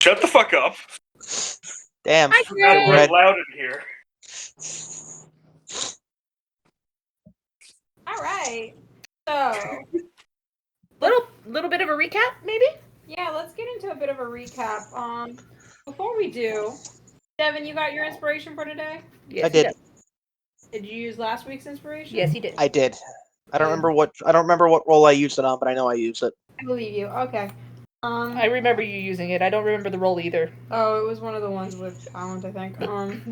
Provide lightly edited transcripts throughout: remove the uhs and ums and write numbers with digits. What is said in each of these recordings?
Shut the fuck up. Damn. Got real loud in here. All right. So, little bit of a recap, maybe? yeah, let's get into a bit of a recap. Before we do, Devin, you got your inspiration for today? Yes, I did. Did you use last week's inspiration? Yes, he did. I did. I don't remember what role I used it on, but I know I used it. I believe you. Okay. I remember you using it. I don't remember the role either. Oh, it was one of the ones with talent, I think.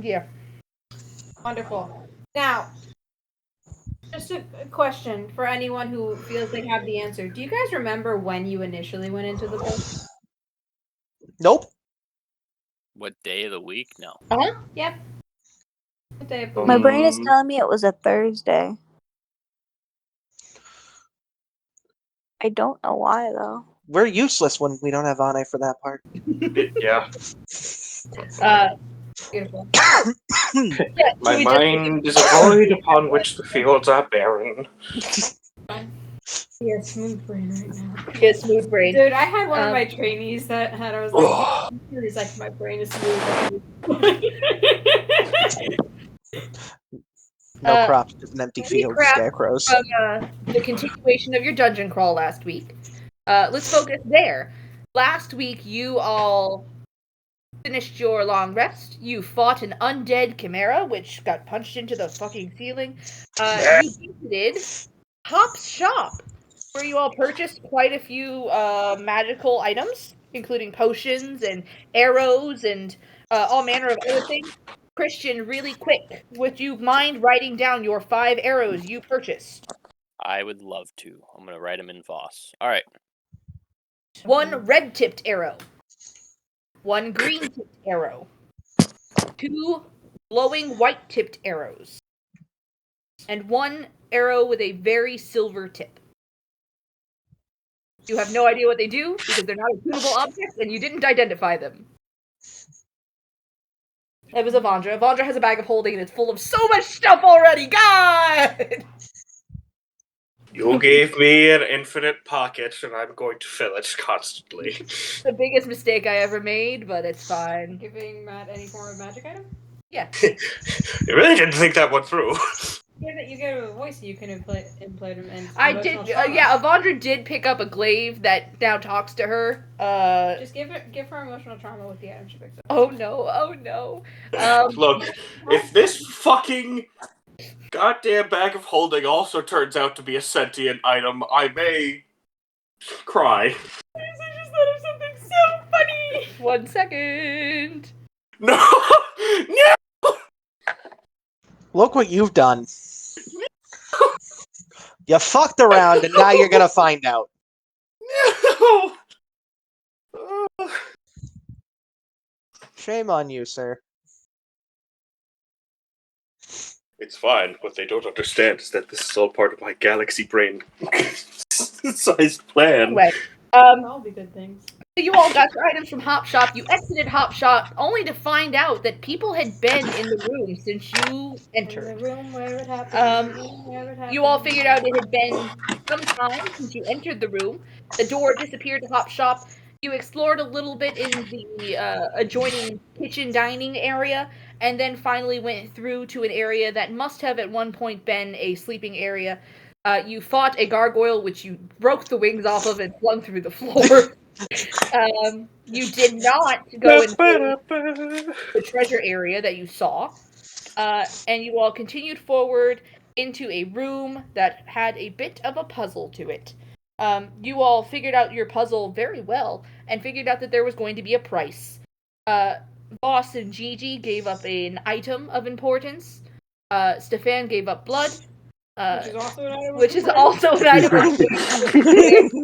Yeah. Wonderful. Now, just a question for anyone who feels they have the answer. Do you guys remember when you initially went into the book? Nope. What day of the week? No. Yep. What day of the My week? brain is telling me it was a Thursday. I don't know why, though. We're useless when we don't have Ane for that part. Yeah. Beautiful. My mind is a void upon which the fields are barren. Yeah, smooth brain right now. Yeah, smooth brain. Dude, I had one of my trainees that had, I was like, he's like, my brain is smooth. No crops, just an empty field of scarecrows. From the continuation of your dungeon crawl last week. Let's focus there. Last week, you all finished your long rest. You fought an undead chimera, which got punched into the fucking ceiling. You visited Hop's shop, where you all purchased quite a few magical items, including potions and arrows and all manner of other things. Christian, really quick, would you mind writing down your 5 arrows you purchased? I would love to. I'm going to write them in Voss. All right. 1 red-tipped arrow. 1 green-tipped arrow. 2 glowing white-tipped arrows. And 1 arrow with a very silver tip. You have no idea what they do, because they're not tunable objects, and you didn't identify them. That was Avandra. Avandra has a bag of holding, and it's full of so much stuff already! God! You gave me an infinite pocket, and I'm going to fill it constantly. The biggest mistake I ever made, but it's fine. Giving Matt any form of magic item? Yeah. You really didn't think that one through. You get a voice you can implant him in. I did, Avandra did pick up a glaive that now talks to her. Just give her emotional trauma with the item she picks up. Oh no. Look, if this fucking goddamn bag of holding also turns out to be a sentient item, I may cry. I just thought of something so funny! 1 second. No! No! Look what you've done. You fucked around, and now you're gonna find out. No! Shame on you, sir. It's fine. What they don't understand is that this is all part of my galaxy brain sized plan. Anyway, All be good things. you all got your items from Hop Shop. You exited Hop Shop only to find out that people had been in the room since you entered. In the room where it happened. You all figured out it had been some time since you entered the room. The door disappeared to Hop Shop. You explored a little bit in the adjoining kitchen dining area, and then finally went through to an area that must have at one point been a sleeping area. You fought a gargoyle, which you broke the wings off of and flung through the floor. You did not go into the treasure area that you saw. And you all continued forward into a room that had a bit of a puzzle to it. You all figured out your puzzle very well, and figured out that there was going to be a price. Boss and Gigi gave up an item of importance. Stefan gave up blood. Which is also an item of importance.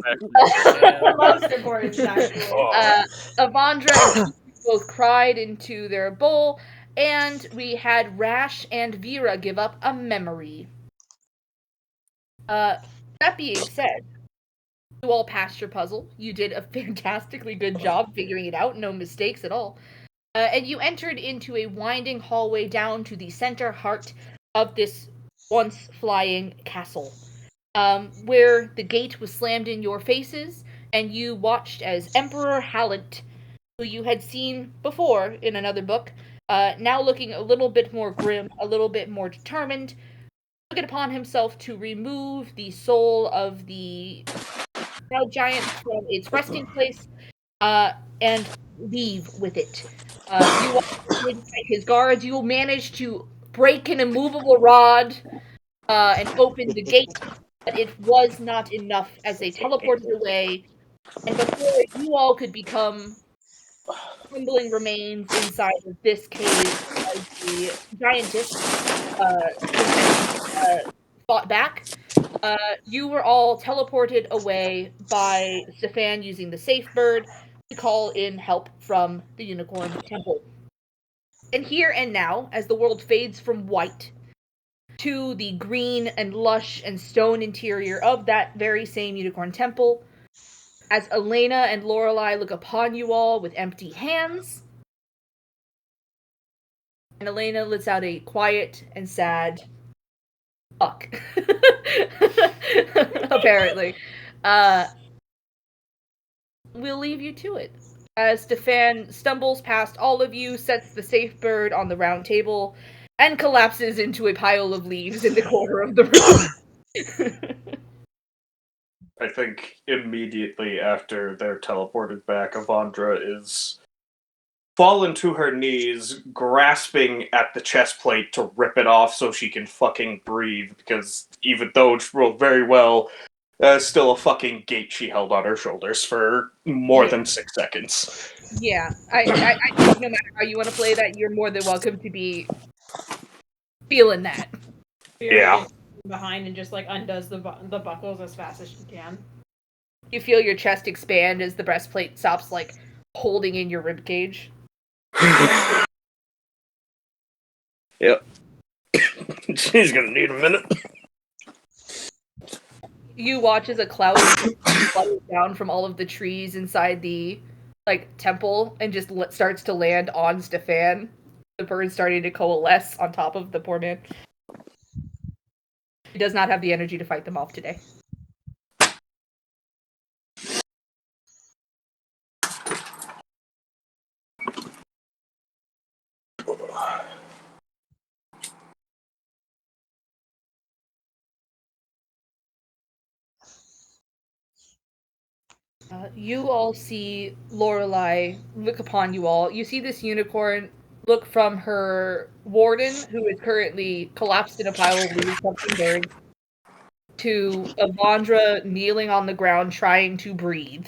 Most important item. Avandra and both cried into their bowl, and we had Rash and Vera give up a memory. That being said, you all passed your puzzle. You did a fantastically good job figuring it out, no mistakes at all. And you entered into a winding hallway down to the center heart of this once flying castle, where the gate was slammed in your faces, and you watched as Emperor Hallant, who you had seen before in another book, now looking a little bit more grim, a little bit more determined, took it upon himself to remove the soul of the cloud giant from its resting place, and leave with it. You all did fight his guards. You managed to break an immovable rod and open the gate, but it was not enough as they teleported away. And before you all could become crumbling remains inside of this cave, as the giantess fought back, you were all teleported away by Stefan using the safe bird to call in help from the Unicorn Temple. And here and now, as the world fades from white to the green and lush and stone interior of that very same Unicorn Temple, as Elena and Lorelei look upon you all with empty hands, and Elena lets out a quiet and sad fuck. Apparently. We'll leave you to it. As Stefan stumbles past all of you, sets the safe bird on the round table, and collapses into a pile of leaves in the corner of the room. I think immediately after they're teleported back, Avandra is fallen to her knees, grasping at the chest plate to rip it off so she can fucking breathe, because even though it's rolled very well, still a fucking gate she held on her shoulders for more than 6 seconds. Yeah, I think no matter how you want to play that, you're more than welcome to be feeling that. Yeah. Behind and just like undoes the buckles as fast as she can. You feel your chest expand as the breastplate stops like holding in your rib cage. Yep. She's gonna need a minute. You watch as a cloud flutters down from all of the trees inside the temple and just starts to land on Stefan. The bird's starting to coalesce on top of the poor man. He does not have the energy to fight them off today. You all see Lorelei look upon you all. You see this unicorn look from her warden, who is currently collapsed in a pile of leaves, something buried, to Avandra kneeling on the ground trying to breathe,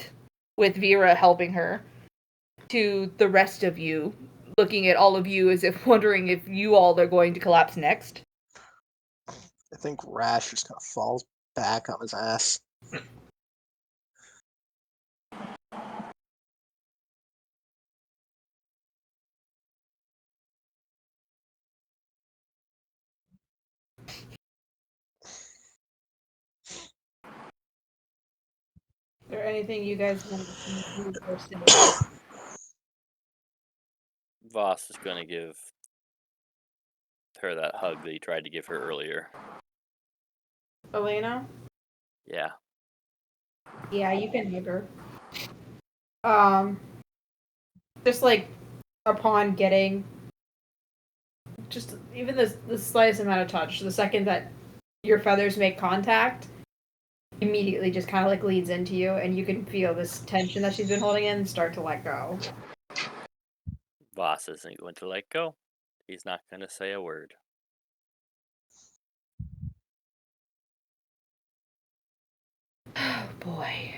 with Vera helping her, to the rest of you, looking at all of you as if wondering if you all are going to collapse next. I think Rash just kind of falls back on his ass. Is there anything you guys want to do or say? Voss is going to give her that hug that he tried to give her earlier. Elena? Yeah. Yeah, you can hug her. Just like upon getting just even the slightest amount of touch, the second that your feathers make contact, immediately just kind of like leads into you, and you can feel this tension that she's been holding in start to let go. Voss isn't going to let go. He's not going to say a word. Oh boy.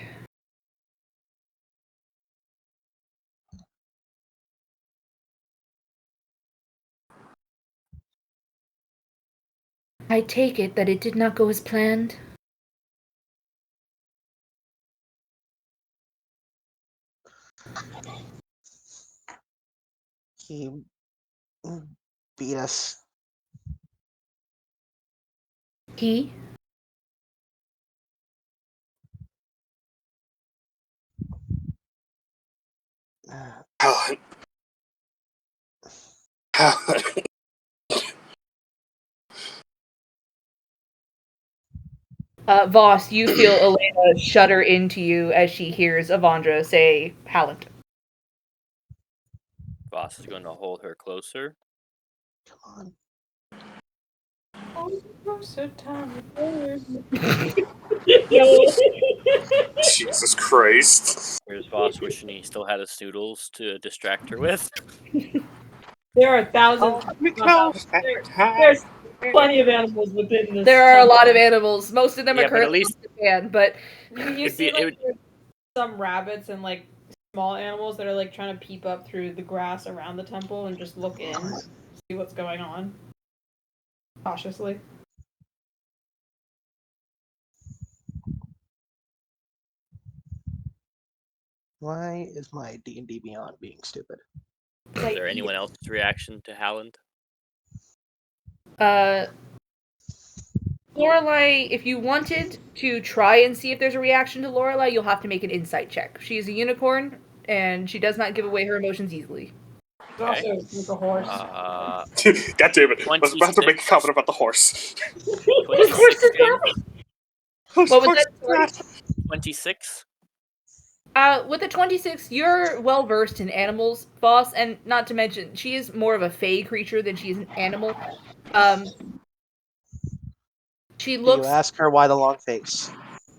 I take it that it did not go as planned. He beat us. He? Helen. Helen. Voss, you feel Elena shudder into you as she hears Avandra say Halland. Voss is going to hold her closer. Come on. Jesus Christ. Here's Voss wishing he still had his noodles to distract her with. There are thousands. There's plenty of animals within this. There are a lot of temple. animals. Most of them Yeah, are but at currently least- in Japan, but You It'd see, be- it like, would- there's some rabbits and like small animals that are like trying to peep up through the grass around the temple and just look in, see what's going on, cautiously. Why is my D&D Beyond being stupid? Is there anyone else's reaction to Howland? Lorelai, if you wanted to try and see if there's a reaction to Lorelai, you'll have to make an insight check. She is a unicorn, and she does not give away her emotions easily. It's also like a horse. God damn it. I was about to make a 26. comment about the horse. 26 game? What was that? Sorry? 26? With the 26, you're well versed in animals, Voss, and not to mention, she is more of a fey creature than she is an animal. She Do looks. you ask her why the long face?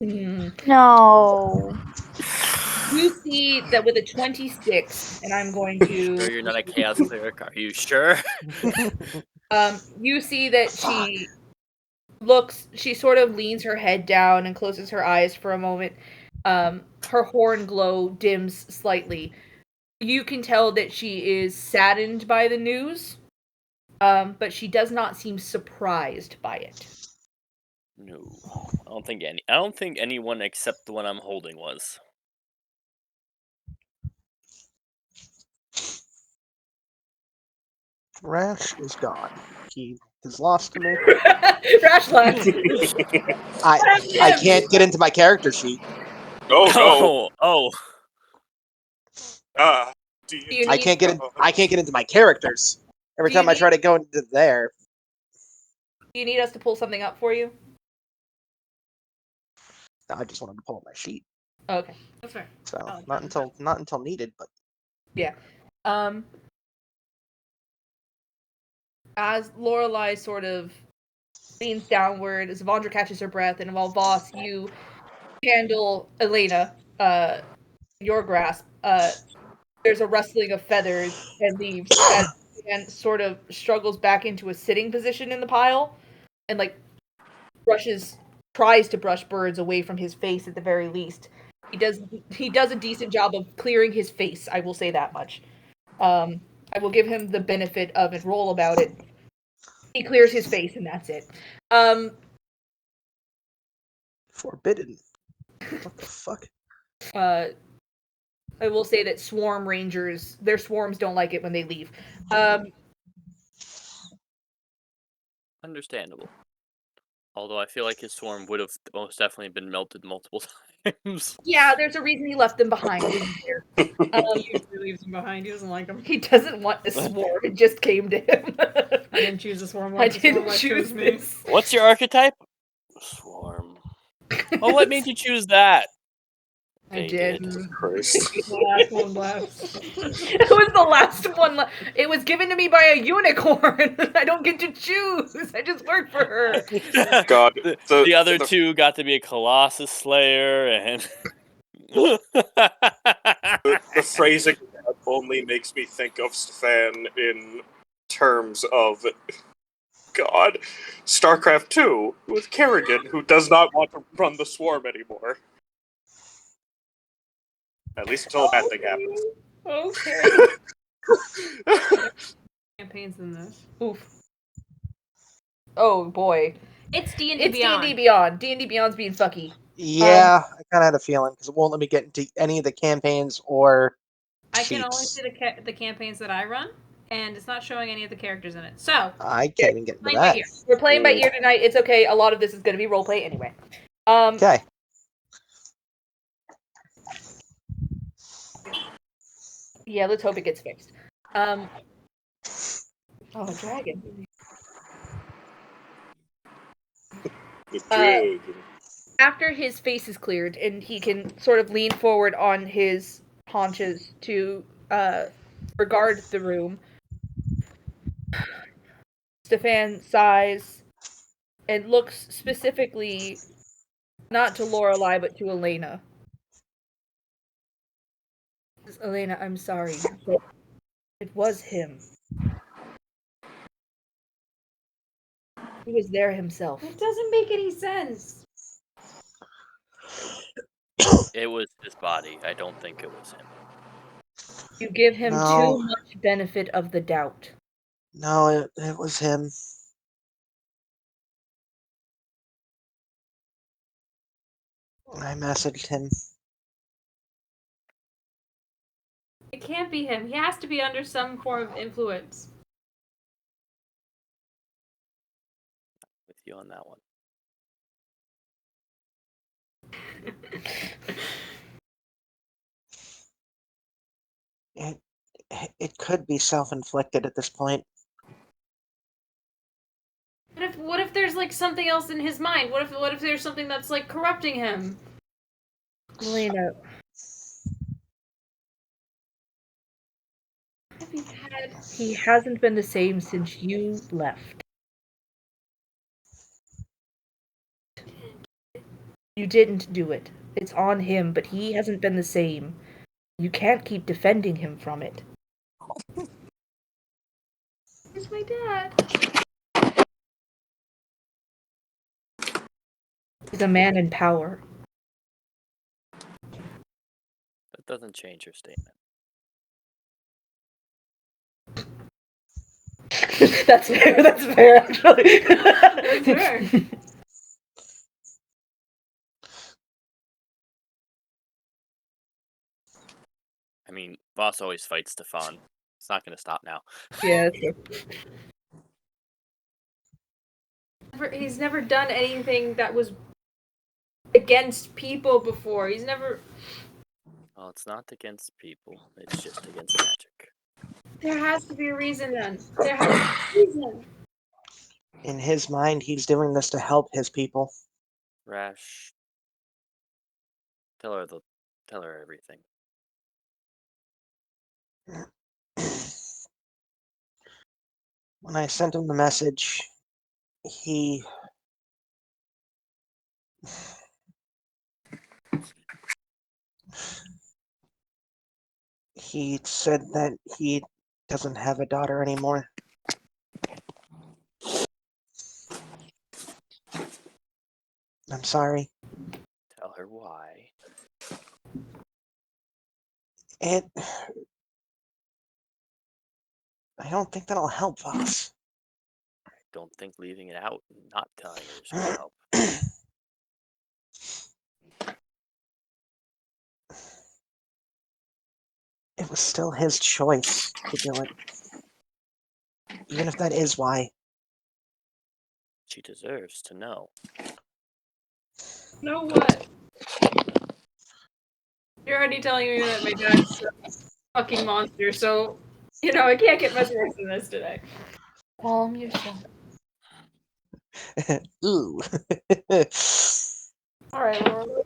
No. You see that with a 26, and I'm going to. Sure, you're not a chaos cleric, are you sure? You see that she looks. She sort of leans her head down and closes her eyes for a moment. Her horn glow dims slightly. You can tell that she is saddened by the news, but she does not seem surprised by it. No, I don't think anyone except the one I'm holding was. Rash is gone. He is lost to me. Rash left. I can't get into my character sheet. Oh Oh, no. Do you I need- can't get into my characters. Every Do you time I try to go into there. Do you need us to pull something up for you? I just wanted to pull up my sheet. Okay. That's fair. So Oh, not until needed, but As Lorelai sort of leans downward, as Vondra catches her breath, and while Voss, you handle Elena, your grasp, there's a rustling of feathers and leaves as Dan sort of struggles back into a sitting position in the pile and like tries to brush birds away from his face at the very least. He does a decent job of clearing his face, I will say that much. I will give him the benefit of it. Roll about it. He clears his face and that's it. forbidden. What the fuck? I will say that swarm rangers, their swarms don't like it when they leave. understandable. Although I feel like his swarm would have most definitely been melted multiple times. Yeah, there's a reason he left them behind, isn't there? He usually leaves him behind. He doesn't like him. He doesn't want a swarm. It just came to him. I didn't choose the swarm. I The swarm didn't chose choose me. this. What's your archetype? Swarm. Oh, what made you choose that? I They did. Christ. The last one left. It was the last one. It was given to me by a unicorn. I don't get to choose. I just work for her. God. The other two got to be a Colossus Slayer and. The phrasing only makes me think of Stefan in terms of God, StarCraft 2 with Kerrigan, who does not want to run the swarm anymore. At least until a bad thing happens. Okay. Campaigns in this. Oof. Oh boy. It's D&D It's Beyond. D&D Beyond. D&D Beyond's being fucky. Yeah, I kind of had a feeling because it won't let me get into any of the campaigns or I can only sheets. see the campaigns that I run, and it's not showing any of the characters in it. So, I can't even get into playing by that. ear. We're playing by ear tonight. It's okay. A lot of this is going to be roleplay anyway. Okay. Yeah, let's hope it gets fixed. Oh, a dragon. The dragon. After his face is cleared and he can sort of lean forward on his haunches to regard the room. Stefan sighs and looks specifically not to Lorelei but to Elena. Elena, I'm sorry, but it was him. He was there himself. It doesn't make any sense. It was his body. I don't think it was him. You give him No. too much benefit of the doubt. No, it was him. I messaged him. It can't be him. He has to be under some form of influence. With you on that one. It could be self-inflicted at this point. What if there's like something else in his mind? What if there's something that's like corrupting him? Elena, he hasn't been the same since you left. You didn't do it. It's on him, but he hasn't been the same. You can't keep defending him from it. He's my dad. He's a man in power. That doesn't change your statement. That's fair, actually. That's fair. I mean, Voss always fights Stefan. It's not going to stop now. Yeah, that's true. He's never done anything that was against people before. He's never. Well, it's not against people. It's just against magic. There has to be a reason then. There has to be a reason. In his mind, he's doing this to help his people. Rash. Tell her everything. When I sent him the message, he said that he doesn't have a daughter anymore. I'm sorry. Tell her why. I don't think that'll help us. I don't think leaving it out and not telling her is going to help. It was still his choice to do it. Even if that is why. She deserves to know. Know what? You're already telling me that my dad's a fucking monster, so I can't get much worse than this today. Calm yourself. Ooh. Alright, well,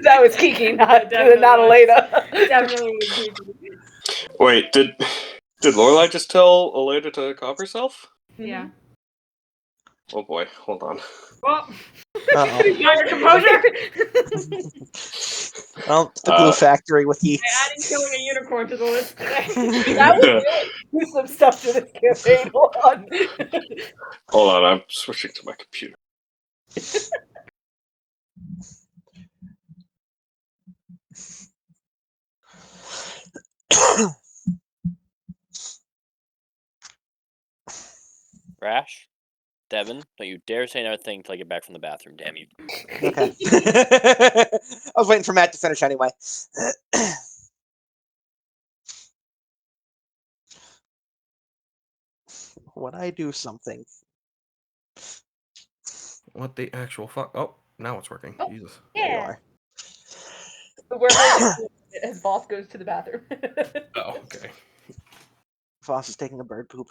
That was Kiki, not Definitely. Elena. definitely was Kiki. Wait, did Lorelai just tell Elena to calm herself? Yeah. Oh boy, hold on. Well, Uh-oh. got your composure? Well, it's the glue factory with Yeats. Adding killing a unicorn to the list today. That was really do some stuff to this campaign. Hold on. Hold on, I'm switching to my computer. Rash? Devin, don't you dare say another thing till I get back from the bathroom, damn you. Okay. I was waiting for Matt to finish anyway. Would I do something? What the actual fuck? Oh, now it's working. Oh. Jesus. There you Yeah. are. We're holding it as Boss goes to the bathroom. Oh, okay. Voss is taking a bird poop.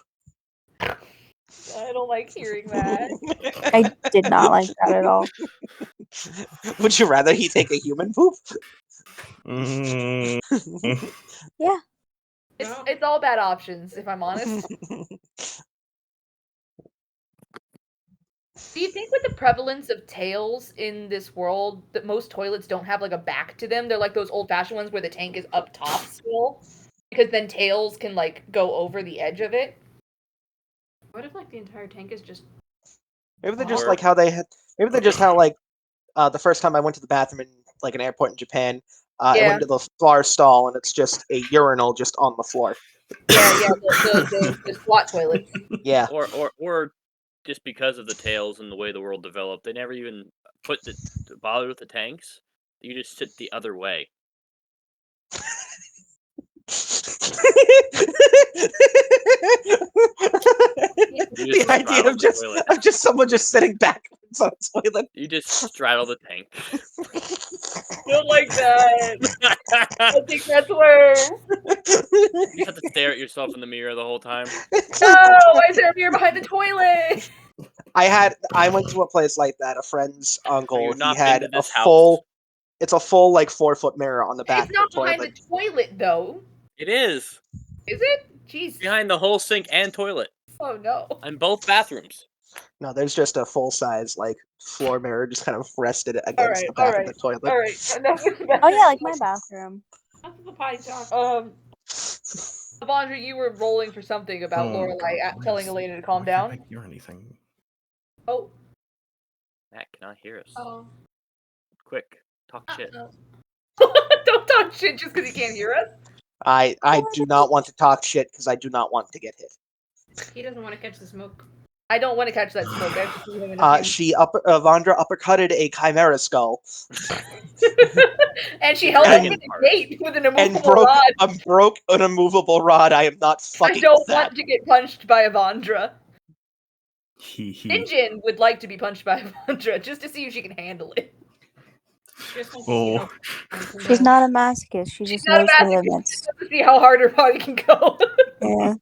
I don't like hearing that. I did not like that at all. Would you rather he take a human poop? Mm, Yeah. It's all bad options, if I'm honest. Do you think with the prevalence of tails in this world that most toilets don't have like a back to them? They're like those old-fashioned ones where the tank is up top still, because then tails can like go over the edge of it. What if like the entire tank is just Maybe they're Or- just like how they had. Maybe they're just how like the first time I went to the bathroom in like an airport in Japan. I Yeah. went to the floor stall and it's just a urinal just on the floor. Yeah, the squat toilets. Yeah. Or just because of the tails and the way the world developed, they never even bother with the tanks. You just sit the other way. The just idea straddle of the toilet. just someone just sitting backwards on a toilet. You just straddle the tank. Don't like that. I think that's worse. You have to stare at yourself in the mirror the whole time. No, why is there a mirror behind the toilet? I went to a place like that. A friend's Have uncle. you He not had been to a this house? full. It's a full like 4-foot mirror on the back It's not of the toilet. behind the toilet though. It is. Is it? Jeez. Behind the whole sink and toilet. Oh no. In both bathrooms. No, there's just a full size like floor mirror just kind of rested against the back of the toilet. Alright. Enough with the Oh yeah, like my bathroom. Enough of the potty talk. Avandra, you were rolling for something about Oh, Lorelai God, telling why is- Elena to calm why can't down. I hear anything? Oh. Matt cannot hear us. Oh. Quick, talk shit. Don't talk shit just because he can't hear us. I do not want to talk shit because I do not want to get hit. He doesn't want to catch the smoke. I don't want to catch that smoke. I have to see him in a few. Vandra uppercutted a chimera skull And she held And- open the gate with an and immovable rod. broke an immovable rod. I am not I fucking don't with that. want to get punched by Avandra. He. Sinjin would like to be punched by Avandra just to see if she can handle it. Just wants to see Oh, how She's not a masochist. She She's just not a knows her masochist. limits. Just wants to see how hard her body can go. Yeah.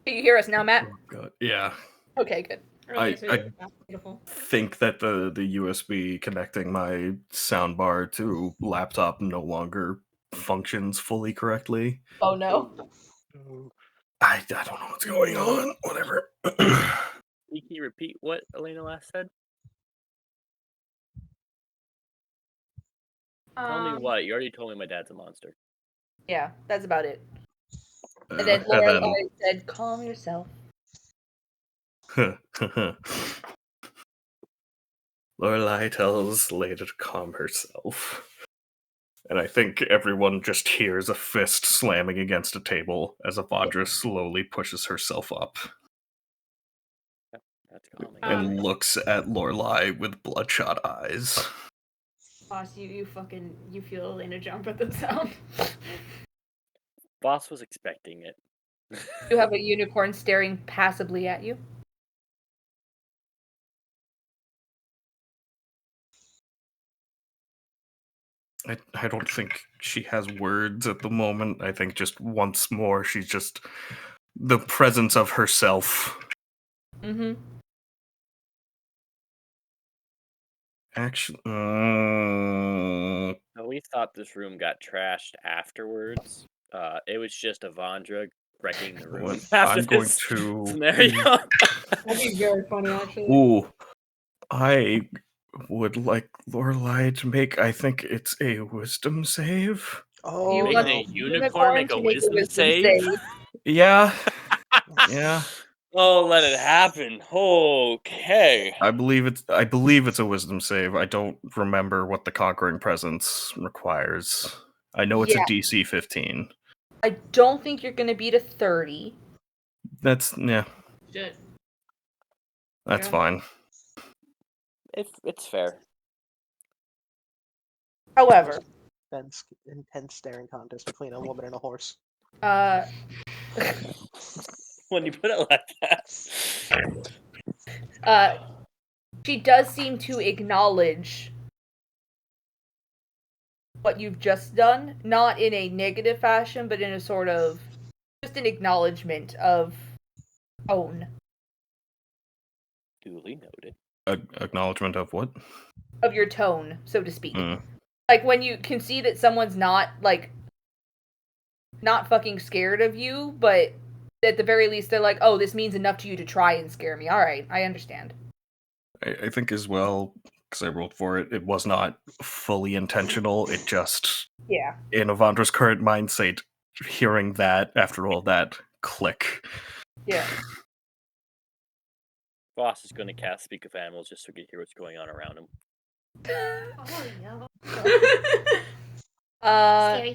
Can you hear us now, Matt? oh God. Yeah. Okay, good. earlier today. I- That's beautiful. Think that the USB connecting my soundbar to laptop no longer functions fully correctly. Oh no. I don't know what's going on. Whatever. Can you repeat what Elena last said? Tell me what. You already told me my dad's a monster. Yeah, that's about it. And Uh, then and Lorelai said, calm yourself. Lorelai tells Leda to calm herself. And I think everyone just hears a fist slamming against a table as Avandra slowly pushes herself up That's calming. and looks at Lorelai with bloodshot eyes. Boss, you feel Elena jump at the sound. Boss was expecting it. You have a unicorn staring passively at you. I don't think she has words at the moment. I think just once more she's just the presence of herself. Mm-hmm. Actually, We thought this room got trashed afterwards. It was just Avandra wrecking the room. After I'm going this to. scenario. That'd be very funny, actually. Ooh, I would like Lorelai to make. I think it's a wisdom save. Oh, You Making want no. a unicorn make a to wisdom save? Yeah, yeah. Oh, let it happen. Okay. I believe it's a wisdom save. I don't remember what the conquering presence requires. I know it's Yeah. a DC 15. I don't think you're gonna beat a 30. That's Shit. that's Yeah. fine. It's fair. However, Intense staring contest between a woman and a horse. When you put it like that. she does seem to acknowledge what you've just done, not in a negative fashion, but in a sort of just an acknowledgement of own. Duly noted. Acknowledgement of what? Of your tone, so to speak. Mm. Like when you can see that someone's not fucking scared of you, but at the very least they're like, oh, this means enough to you to try and scare me. All right, I understand. I think as well, because I rolled for it, it was not fully intentional. It just, Yeah. in Avandra's current mindset, hearing that after all that, click. Yeah. Boss is going to cast Speak of Animals just so we can hear what's going on around him.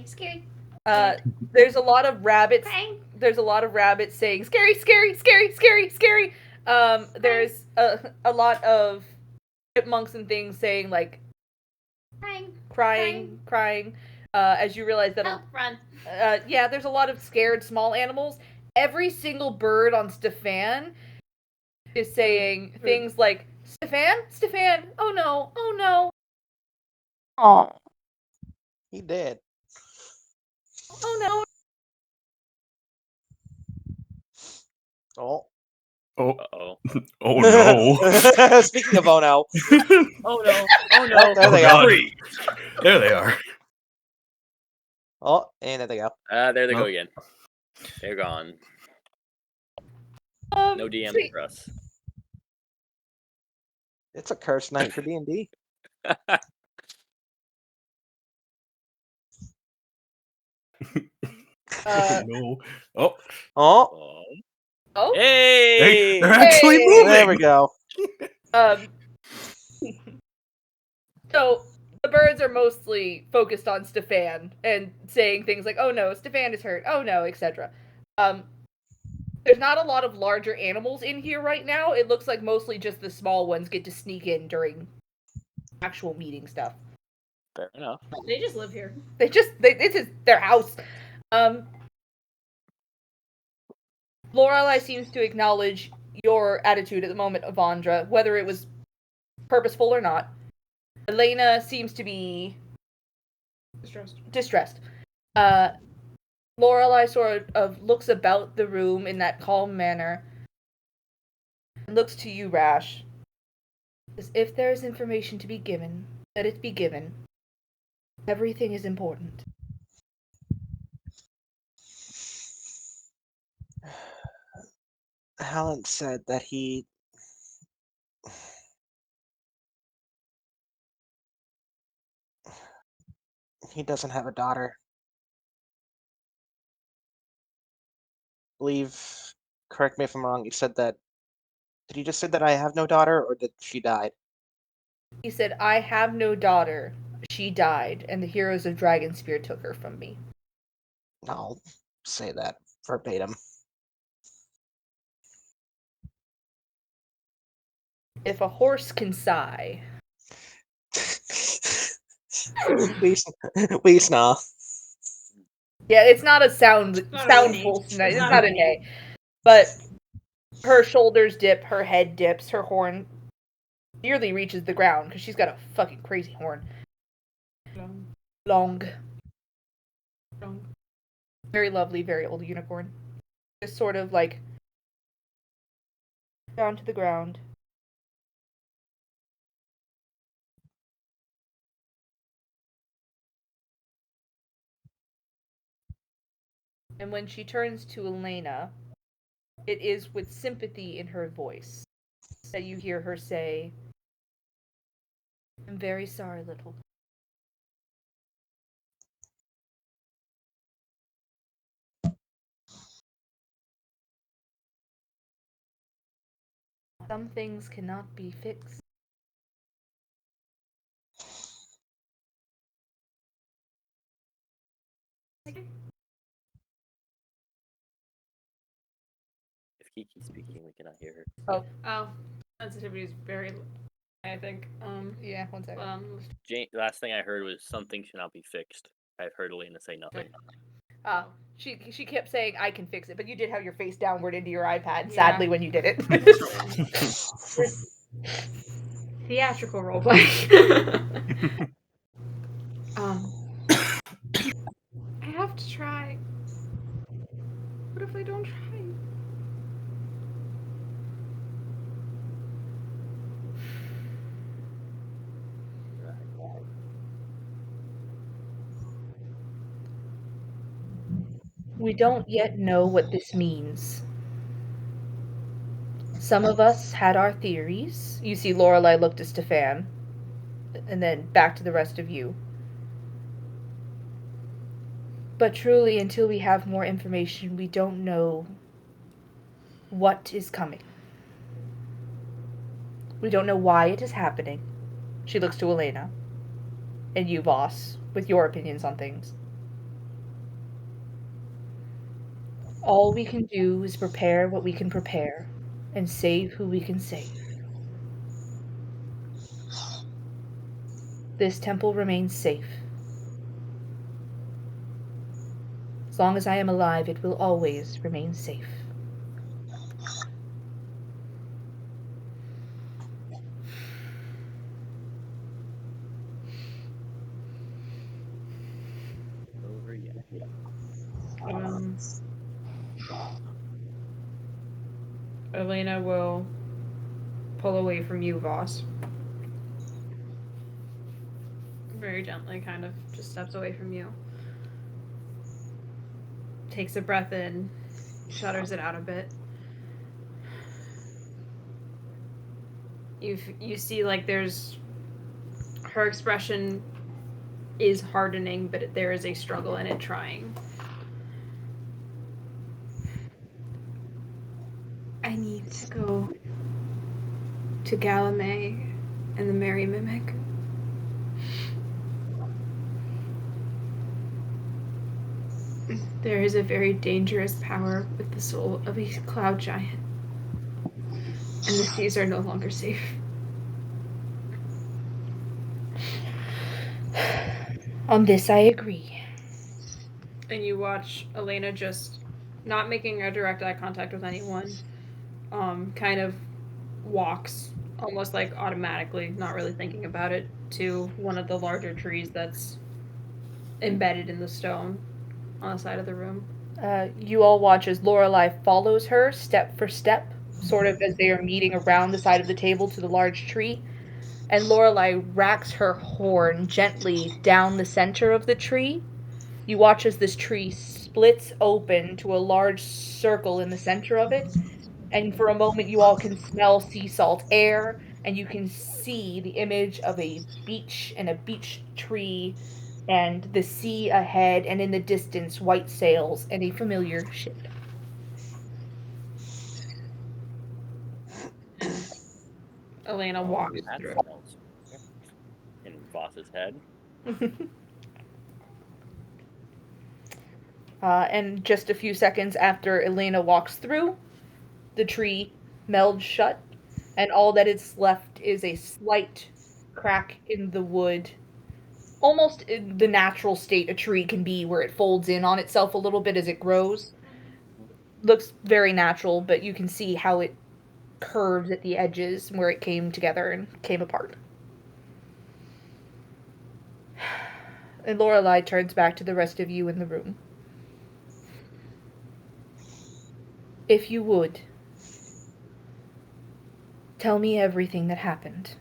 Scary. There's a lot of rabbits. There's a lot of rabbits saying scary, scary, scary, scary, scary. There's a lot of chipmunks and things saying like crying. As you realize that run. yeah, there's a lot of scared small animals. Every single bird on Stefan is saying things like Stefan, oh no. Oh. He did. Oh no. Oh. Oh, Uh-oh. oh no. Speaking of oh no. Oh no. Oh no. Oh, there they God. go. Freeze. There they are. Oh, and there they go. There they go Oh. again. They're gone. No DM sweet. for us. It's a cursed night for D&D. Oh no. Oh, Oh, Oh. Hey! hey, they're actually Hey! moving. there we go. So the birds are mostly focused on Stefan and saying things like, "Oh no, Stefan is hurt. Oh no," etc. There's not a lot of larger animals in here right now. It looks like mostly just the small ones get to sneak in during actual meeting stuff. Fair enough. They just live here. This is their house. Lorelei seems to acknowledge your attitude at the moment, Avandra, whether it was purposeful or not. Elena seems to be distressed. Lorelei sort of looks about the room in that calm manner and looks to you, Rash. As if there is information to be given, let it be given. Everything is important. Hallen said that he doesn't have a daughter. Believe, correct me if I'm wrong, you said that, did he just say that I have no daughter, or that she died? He said, I have no daughter. She died, and the heroes of Dragonspear took her from me. I'll say that verbatim. If a horse can sigh. We snarl. Yeah, it's not a soundful. It's It's not not a a neigh. But her shoulders dip, her head dips, her horn nearly reaches the ground because she's got a fucking crazy horn. Long. Very lovely, very old unicorn. Just sort of like down to the ground. And when she turns to Elena, it is with sympathy in her voice that you hear her say, I'm very sorry, little. Some things cannot be fixed. If Kiki's speaking, we cannot hear her. Oh, sensitivity is very. I think. Yeah, one second. The last thing I heard was something should not be fixed. I've heard Elena say nothing. She kept saying I can fix it, but you did have your face downward into your iPad. Yeah. Sadly, when you did it. Theatrical roleplay. I have to try. What if I don't try? We don't yet know what this means. Some of us had our theories. You see Lorelei look to Stefan, and then back to the rest of you. But truly, until we have more information, we don't know what is coming. We don't know why it is happening. She looks to Elena. And you, Voss, with your opinions on things. All we can do is prepare what we can prepare and save who we can save. This temple remains safe. As long as I am alive, it will always remain safe. Over yet. Elena will pull away from you, Voss. Very gently, kind of just steps away from you. Takes a breath in, shudders it out a bit. You see, like, there's... Her expression is hardening, but there is a struggle in it trying. I need to go to Galame and the Merry Mimic. There is a very dangerous power with the soul of a cloud giant. And the seas are no longer safe. On this, I agree. And you watch Elena just not making a direct eye contact with anyone, kind of walks almost like automatically, not really thinking about it, to one of the larger trees that's embedded in the stone on the side of the room. You all watch as Lorelei follows her step for step, sort of as they are meeting around the side of the table to the large tree. And Lorelei racks her horn gently down the center of the tree. You watch as this tree splits open to a large circle in the center of it. And for a moment, you all can smell sea salt air, and you can see the image of a beach and a beech tree, and the sea ahead, and in the distance, white sails and a familiar ship. Elena walks That through. smells in Voss's head. And just a few seconds after Elena walks through, the tree melds shut, and all that is left is a slight crack in the wood, almost in the natural state a tree can be, where it folds in on itself a little bit as it grows. Looks very natural, but you can see how it curves at the edges where it came together and came apart. And Lorelei turns back to the rest of you in the room. If you would, tell me everything that happened.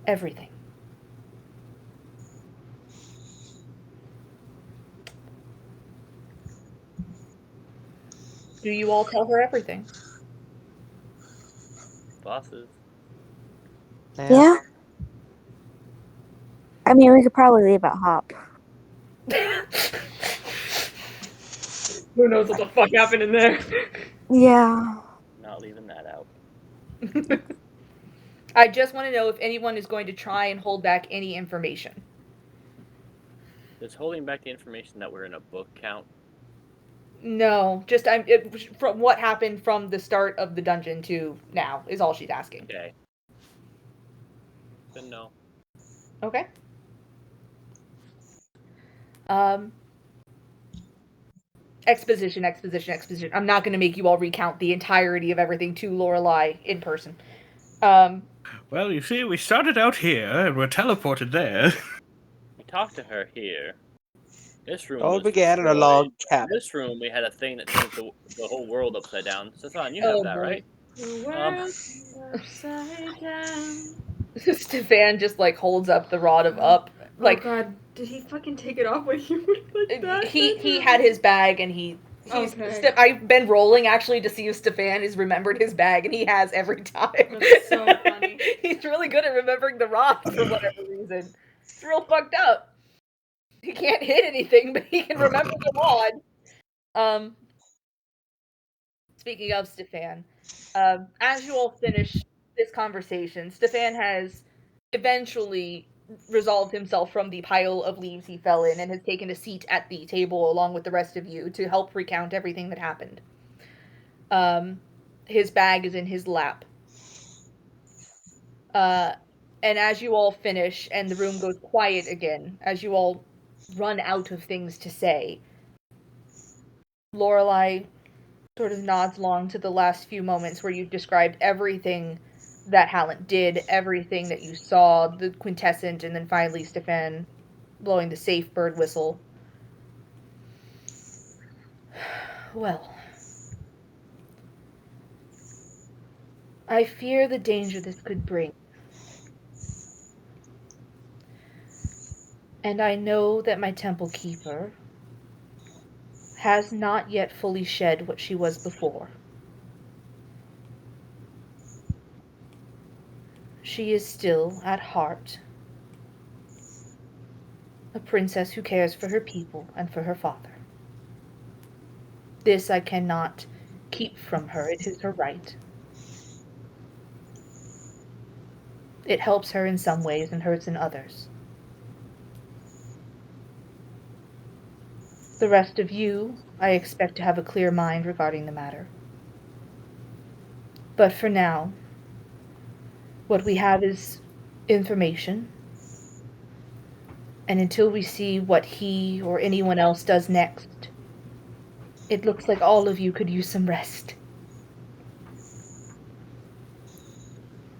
Everything. Do you all tell her everything? Bosses. Yeah. I mean, we could probably leave out Hop. Who knows what the fuck happened in there? Yeah. Not leaving that out. I just want to know if anyone is going to try and hold back any information. Does holding back the information that we're in a book count? No, just from what happened from the start of the dungeon to now is all she's asking. Okay. Then no. Okay. Exposition. I'm not going to make you all recount the entirety of everything to Lorelei in person. Well, you see, we started out here and were teleported there. We talked to her here. This room All was began in a destroyed. log In cabin. this room, we had a thing that turned the whole world upside down. Stefan, you have Oh, that, boy. right? The world's upside down. Stefan just, like, holds up the rod of up. Like, Oh god. Did he fucking take it off when you were like that? He had his bag and he's Okay. I've been rolling actually to see if Stefan has remembered his bag, and he has every time. That's so funny. He's really good at remembering the rod for whatever reason. It's real fucked up. He can't hit anything, but he can remember the rod. Speaking of Stefan, as you all finish this conversation, Stefan has eventually resolved himself from the pile of leaves he fell in and has taken a seat at the table along with the rest of you to help recount everything that happened. His bag is in his lap. And as you all finish and the room goes quiet again, as you all run out of things to say, Lorelai sort of nods along to the last few moments where you've described everything that Hallant did, everything that you saw, the quintessent, and then finally Stefan blowing the safe bird whistle. Well, I fear the danger this could bring. And I know that my temple keeper has not yet fully shed what she was before. She is still, at heart, a princess who cares for her people and for her father. This I cannot keep from her. It is her right. It helps her in some ways and hurts in others. The rest of you, I expect to have a clear mind regarding the matter. But for now, what we have is information. And until we see what he or anyone else does next, it looks like all of you could use some rest.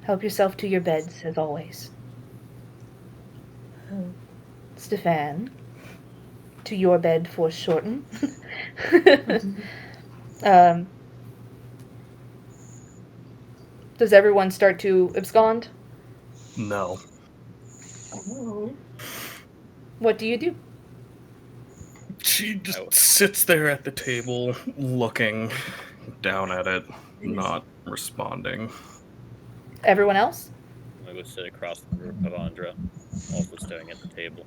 Help yourself to your beds, as always. Stefan, to your bed foreshorten. Does everyone start to abscond? No. What do you do? She just sits there at the table, looking down at it, not responding. Everyone else? I'm gonna go sit across the group of Andra, also staring at the table.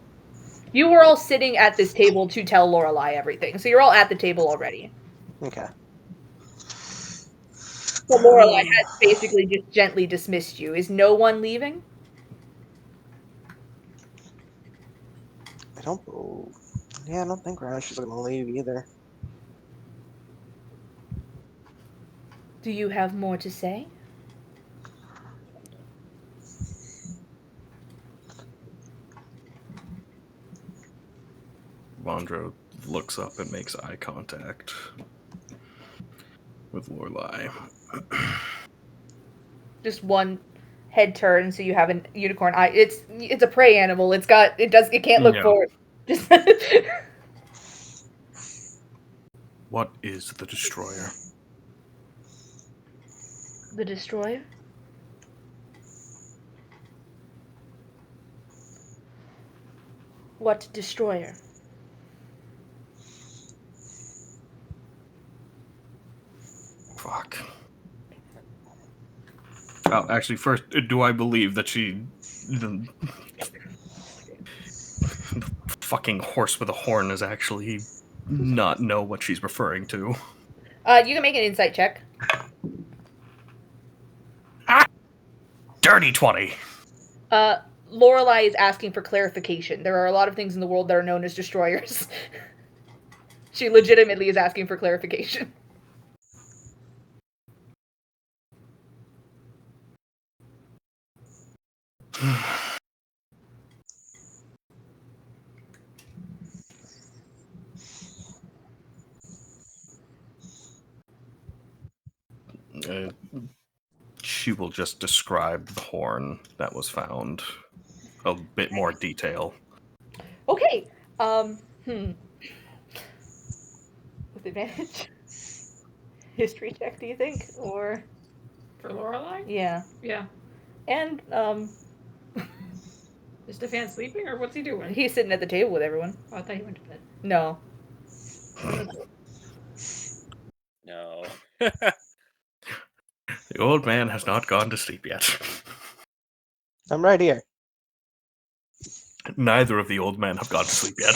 You were all sitting at this table to tell Lorelai everything, so you're all at the table already. Okay. So Lorelai has basically just gently dismissed you. Is no one leaving? I don't think Rash is gonna leave either. Do you have more to say? Vondra looks up and makes eye contact with Lorelai. Just one head turn, so you have a unicorn eye. It's a prey animal. It can't look Yeah. forward. Just What is the destroyer? the destroyer? What destroyer? Fuck. Oh, actually, first, do I believe that the fucking horse with a horn is actually not know what she's referring to? You can make an insight check. Dirty 20! Lorelai is asking for clarification. There are a lot of things in the world that are known as destroyers. She legitimately is asking for clarification. She will just describe the horn that was found. A bit more detail. Okay. With advantage? History check, do you think? Or For Lorelai? yeah. Yeah. And Is Stefan sleeping or what's he doing? He's sitting at the table with everyone. Oh, I thought he went to bed. No. No. The old man has not gone to sleep yet. I'm right here. Neither of the old men have gone to sleep yet.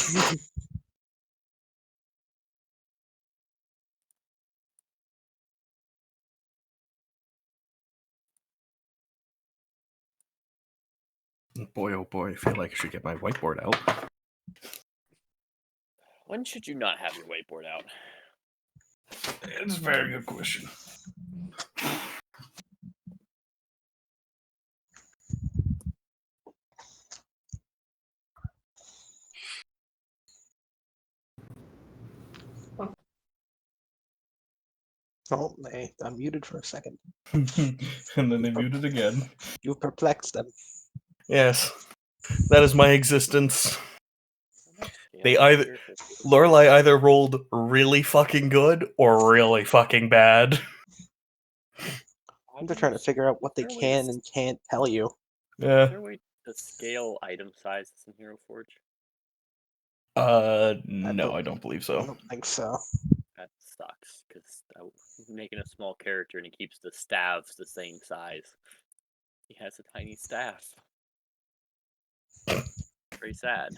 Boy, oh boy, I feel like I should get my whiteboard out. When should you not have your whiteboard out? It's a very good question. Oh, they unmuted for a second. And then they muted again. You perplexed them. Yes, that is my existence. They Yeah, either- sure. Lorelai either rolled really fucking good or really fucking bad. I'm just trying to figure out what they can and can't tell you. Is Yeah. there a way to scale item sizes in Hero Forge? No, I don't believe I so. don't think so. That sucks, because making a small character and he keeps the staves the same size. He has a tiny staff. Very sad.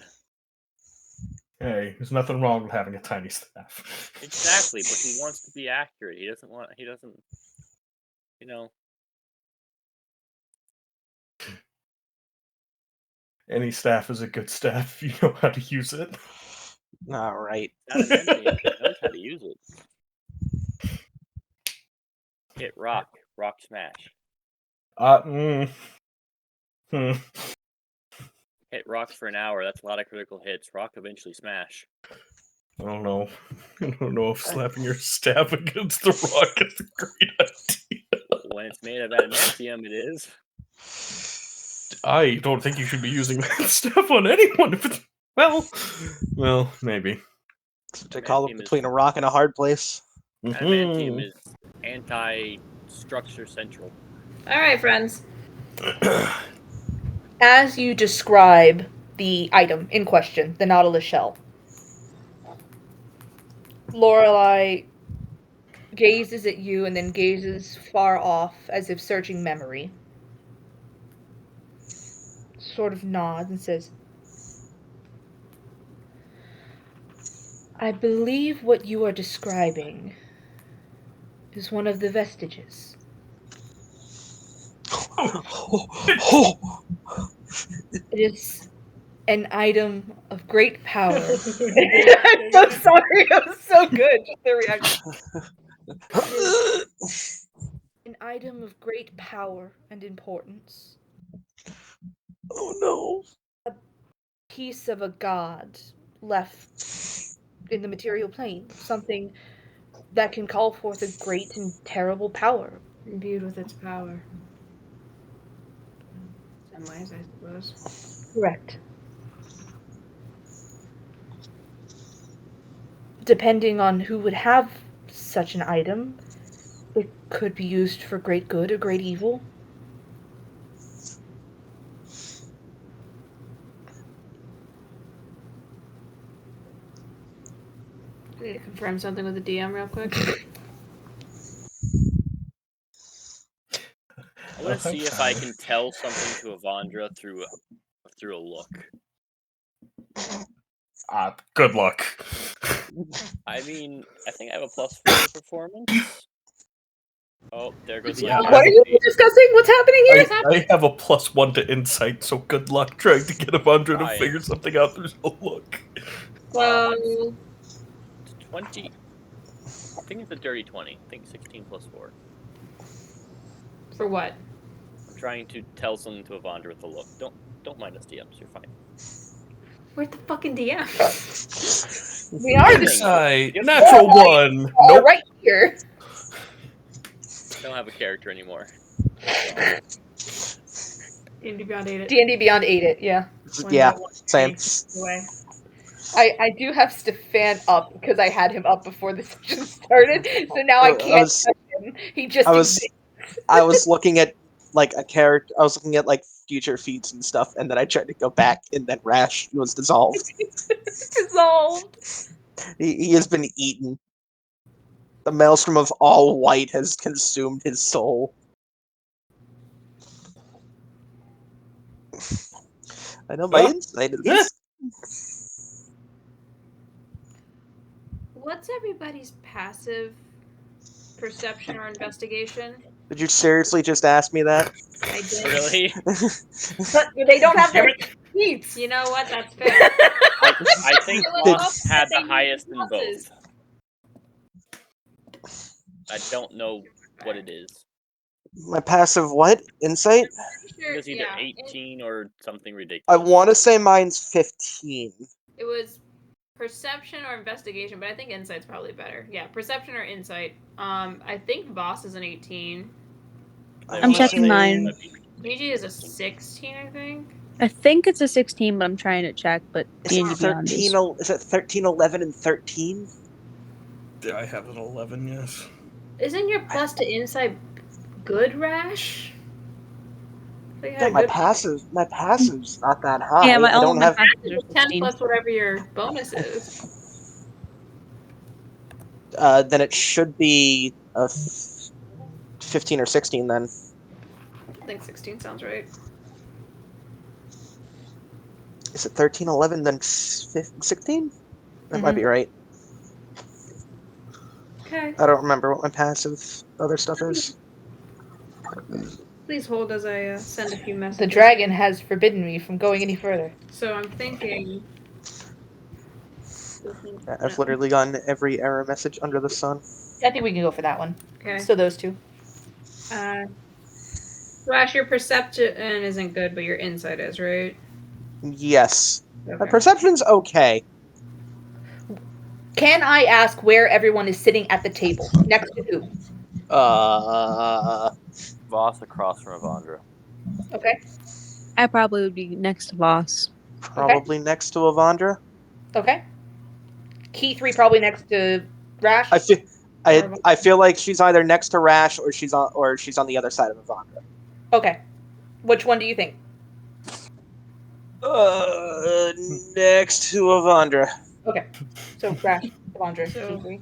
Hey, there's nothing wrong with having a tiny staff. Exactly, but he wants to be accurate. He doesn't, you know. Any staff is a good staff. You know how to use it. All right. Not a He knows how to use it. Hit rock smash. Hit rocks for an hour. That's a lot of critical hits. Rock eventually smash. I don't know. I don't know if slapping your staff against the rock is a great idea. When it's made of adamantium, it is. I don't think you should be using that staff on anyone. If it's, well, maybe. That's what they call it Adamantium between a rock and a hard place. Adamantium is anti-structure central. All right, friends. As you describe the item in question, the Nautilus shell, Lorelai gazes at you and then gazes far off as if searching memory. Sort of nods and says, I believe what you are describing is one of the vestiges. It is an item of great power. I'm so sorry, it was so good. Just the reaction. An item of great power and importance. Oh no. A piece of a god left in the material plane. Something that can call forth a great and terrible power. Imbued with its power. Some ways, I suppose. Correct. Depending on who would have such an item, it could be used for great good or great evil. I need to confirm something with the DM real quick. I want to see if I can tell something to Avandra through a look. Good luck. I mean, I think I have a +4 to performance. Oh, there goes Yeah, my What are you discussing? What's happening here? I have a +1 to insight, so good luck trying to get Avandra to Fine. figure something out. There's no look. Well, 20. I think it's a dirty 20. I think 16 + 4. for what? I'm trying to tell something to Avandra with a look. Don't mind us DMs. You're fine. Where's the fucking DM? We are the Insight, natural one. Nope. right here. I don't have a character anymore. D&D Beyond 8 it. D&D Beyond 8 it, yeah. Yeah, same. Away. I do have Stefan up because I had him up before the session started, so now I can't touch him. He just I was looking at like a character. I was looking at like future feats and stuff, and then I tried to go back, and then Rash was dissolved. Dissolved. He has been eaten. The maelstrom of all white has consumed his soul. I know my insight at least. What's everybody's passive perception or investigation? Did you seriously just ask me that? I did. Really? But they don't have their feats. You know what? That's fair. I think It was Boss up had that they the highest in bosses. both. I don't know what it is. My passive what? Insight? It was either Yeah, 18 or something I ridiculous. want to say mine's 15. it was perception or investigation, but I think insight's probably better. Yeah, perception or insight. I think boss is an 18. I'm checking mine. Gigi is a 16, I think. I think it's a 16, but I'm trying to check. But Is D&D it Beyond 13? Is it 13, 11, and 13? I have an 11, yes. Isn't your plus to insight good, Rash? I think I Yeah, had my good passive's not that high. Yeah, I don't have. passes are 10 16. plus whatever your bonus is. Then it should be 15 or 16 then. I think 16 sounds right. Is it 13, 11, then 16? That might Mhm. be right. Okay. I don't remember what my passive other stuff is. Please hold as I send a few messages. The dragon has forbidden me from going any further. So I'm thinking. I've literally gotten every error message under the sun. I think we can go for that one. Okay. So those two. Rash, your perception isn't good, but your insight is, right? Yes. My Okay. perception's okay. Can I ask where everyone is sitting at the table? Next to who? Voss across from Avandra. Okay. I probably would be next to boss. Probably next to Avandra. Okay. Key 3 probably next to Rash. I feel like she's either next to Rash or she's on the other side of Avandra. Okay. Which one do you think? Next to Avandra. Okay. So Rash, Devondra, So-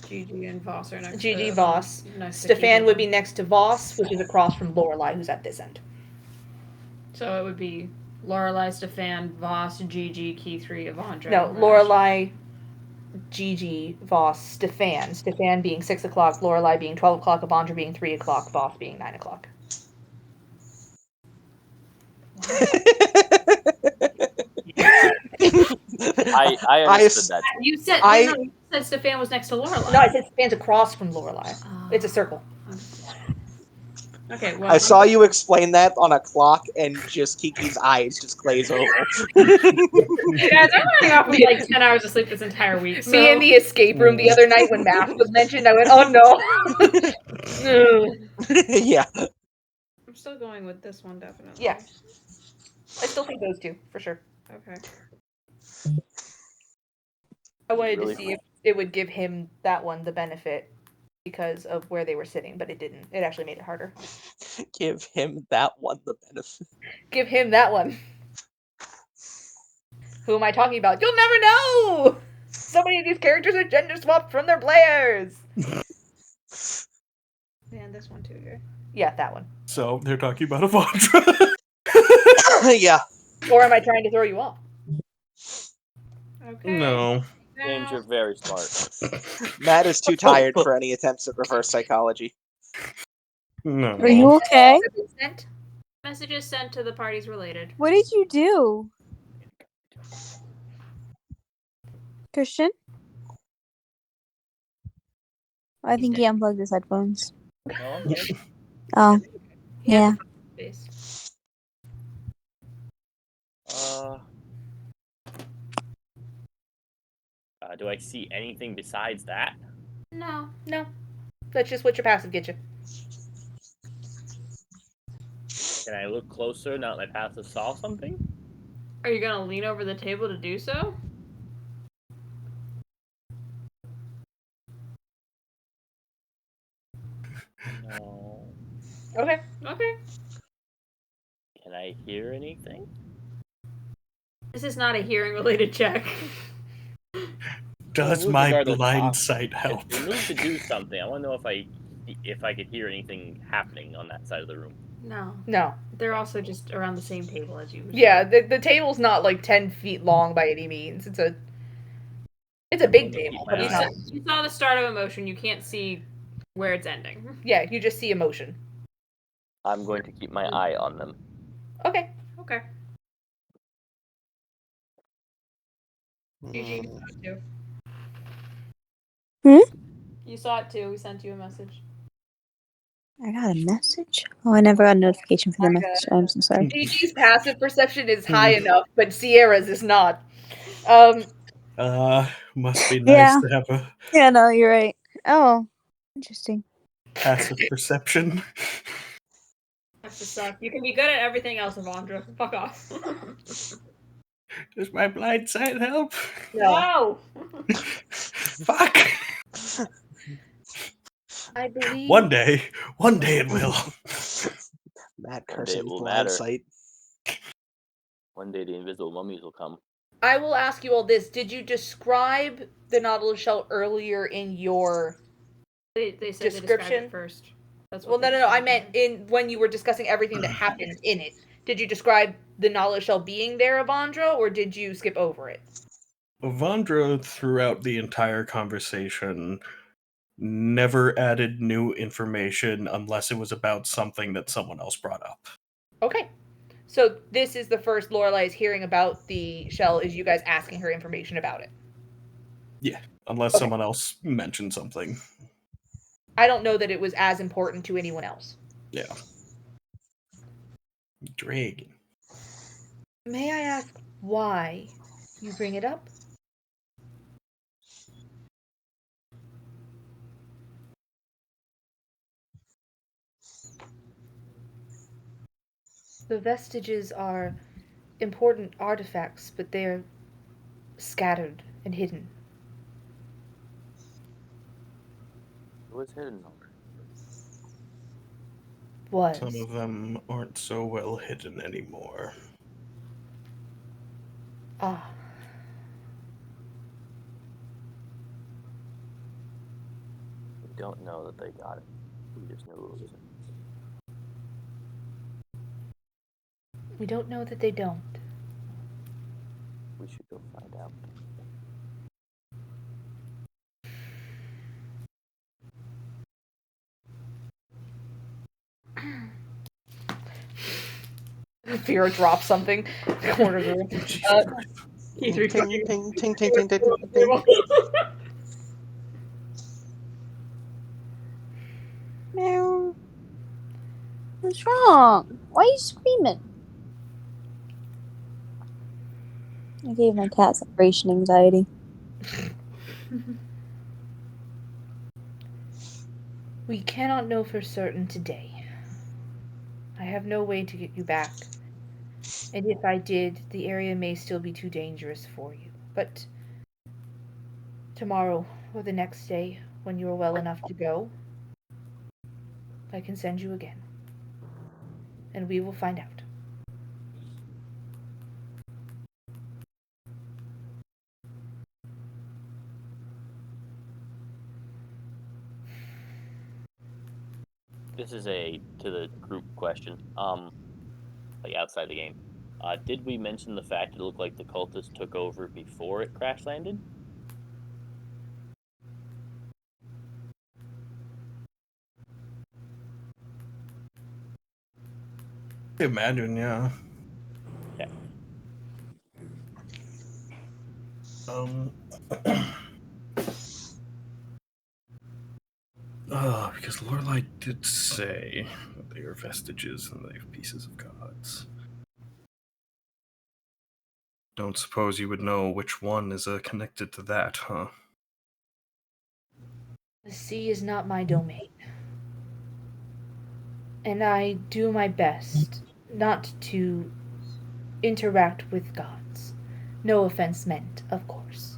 Key Gigi and Voss are next 3. to GG Voss. next to Stefan Gigi. would be next to Voss, which is across from Lorelai, who's at this end. So it would be Lorelai, Stefan, Voss, Gigi, Key 3, Avandra. No, Rash. Lorelai, Gigi, Voss, Stefan. Stefan being 6 o'clock, Lorelai being 12 o'clock, Avandra being 3 o'clock, Voss being 9 o'clock. I understood that. You said I- no, you said Stefan was next to Lorelai. No, I said Stefan's across from Lorelai. Oh. It's a circle. Okay, well, I saw you explain that on a clock, and just Kiki's eyes just glaze over. Guys, I'm running off with like 10 hours of sleep this entire week. So. Me in the escape room the other night when math was mentioned, I went, oh no. Yeah. I'm still going with this one, definitely. Yeah. I still think those two, for sure. Okay. I wanted Really to see if it would give him that one the benefit because of where they were sitting, but it didn't. It actually made it harder. Give him that one the benefit. Give him that one. Who am I talking about? You'll never know! So many of these characters are gender swapped from their players! And this one too here. Yeah, that one. So they're talking about Avandra. Yeah. Or am I trying to throw you off? Okay. No. James, you're very smart. Matt is too tired for any attempts at reverse psychology. No. Are you okay? Messages sent to the parties related. What did you do? Christian? I think he unplugged his headphones. No, I'm here. Oh, yeah. Space. Do I see anything besides that? No. No. That's just what your passive gets you. Can I look closer now that my passive saw something? Are you gonna lean over the table to do so? No. Okay. Okay. I hear anything? This is not a hearing-related check. Does Well, my regardless, blind sight help? If we move to do something, I want to know if I could hear anything happening on that side of the room. No. No. They're also just around the same table as you. Yeah, the table's not like 10 feet long by any means. It's a big table, but my it's eye. not. You saw the start of a motion. You can't see where it's ending. Yeah, you just see emotion. I'm going to keep my eye on them. Okay. Okay. Eugene, you Mm, saw it too. Hmm? You saw it too. We sent you a message. I got a message? Oh, I never got a notification for the My message. I'm so sorry. Gigi's passive perception is high enough, but Sierra's is not. Um, Must be nice Yeah. to have a Yeah, no, you're right. Oh, interesting. passive perception. That's the suck. You can be good at everything else, Avandra. Fuck off. Does my blind sight help? No. Fuck! I believe One day it will. Matt One day it Carson's will blind matter. sight. One day the invisible mummies will come. I will ask you all this. Did you describe the Nautilus shell earlier in your They said they described description? it first. That's Well, what no. I meant in when you were discussing everything that happened in it. Did you describe the Nautilus shell being there, Avandra, or did you skip over it? Avandra, throughout the entire conversation, never added new information unless it was about something that someone else brought up. Okay. So this is the first Lorelai is hearing about the shell, is you guys asking her information about it. Yeah, unless Okay. someone else mentioned something. I don't know that it was as important to anyone else. Yeah. Dragon. May I ask why you bring it up? The vestiges are important artifacts, but they're scattered and hidden. It was hidden. Was. Some of them aren't so well hidden anymore. Ah. We don't know that they got it. We just knew it was in. We don't know that they don't. We should go find out. Vera drops something. Corner of the room. He's Ting, ting, recording. ting, ting, ting, ting, ting, ting, ting. Meow. What's wrong? Why are you screaming? I gave my cat separation anxiety. We cannot know for certain today. I have no way to get you back. And if I did, the area may still be too dangerous for you. But tomorrow or the next day, when you are well enough to go, I can send you again. And we will find out. This is a to the group question. Like outside the game. Did we mention the fact it looked like the cultists took over before it crash landed? Imagine, yeah. Yeah. Because Lorelai did say that they are vestiges and they have pieces of gods. Don't suppose you would know which one is connected to that, huh? The sea is not my domain. And I do my best not to interact with gods. No offense meant, of course.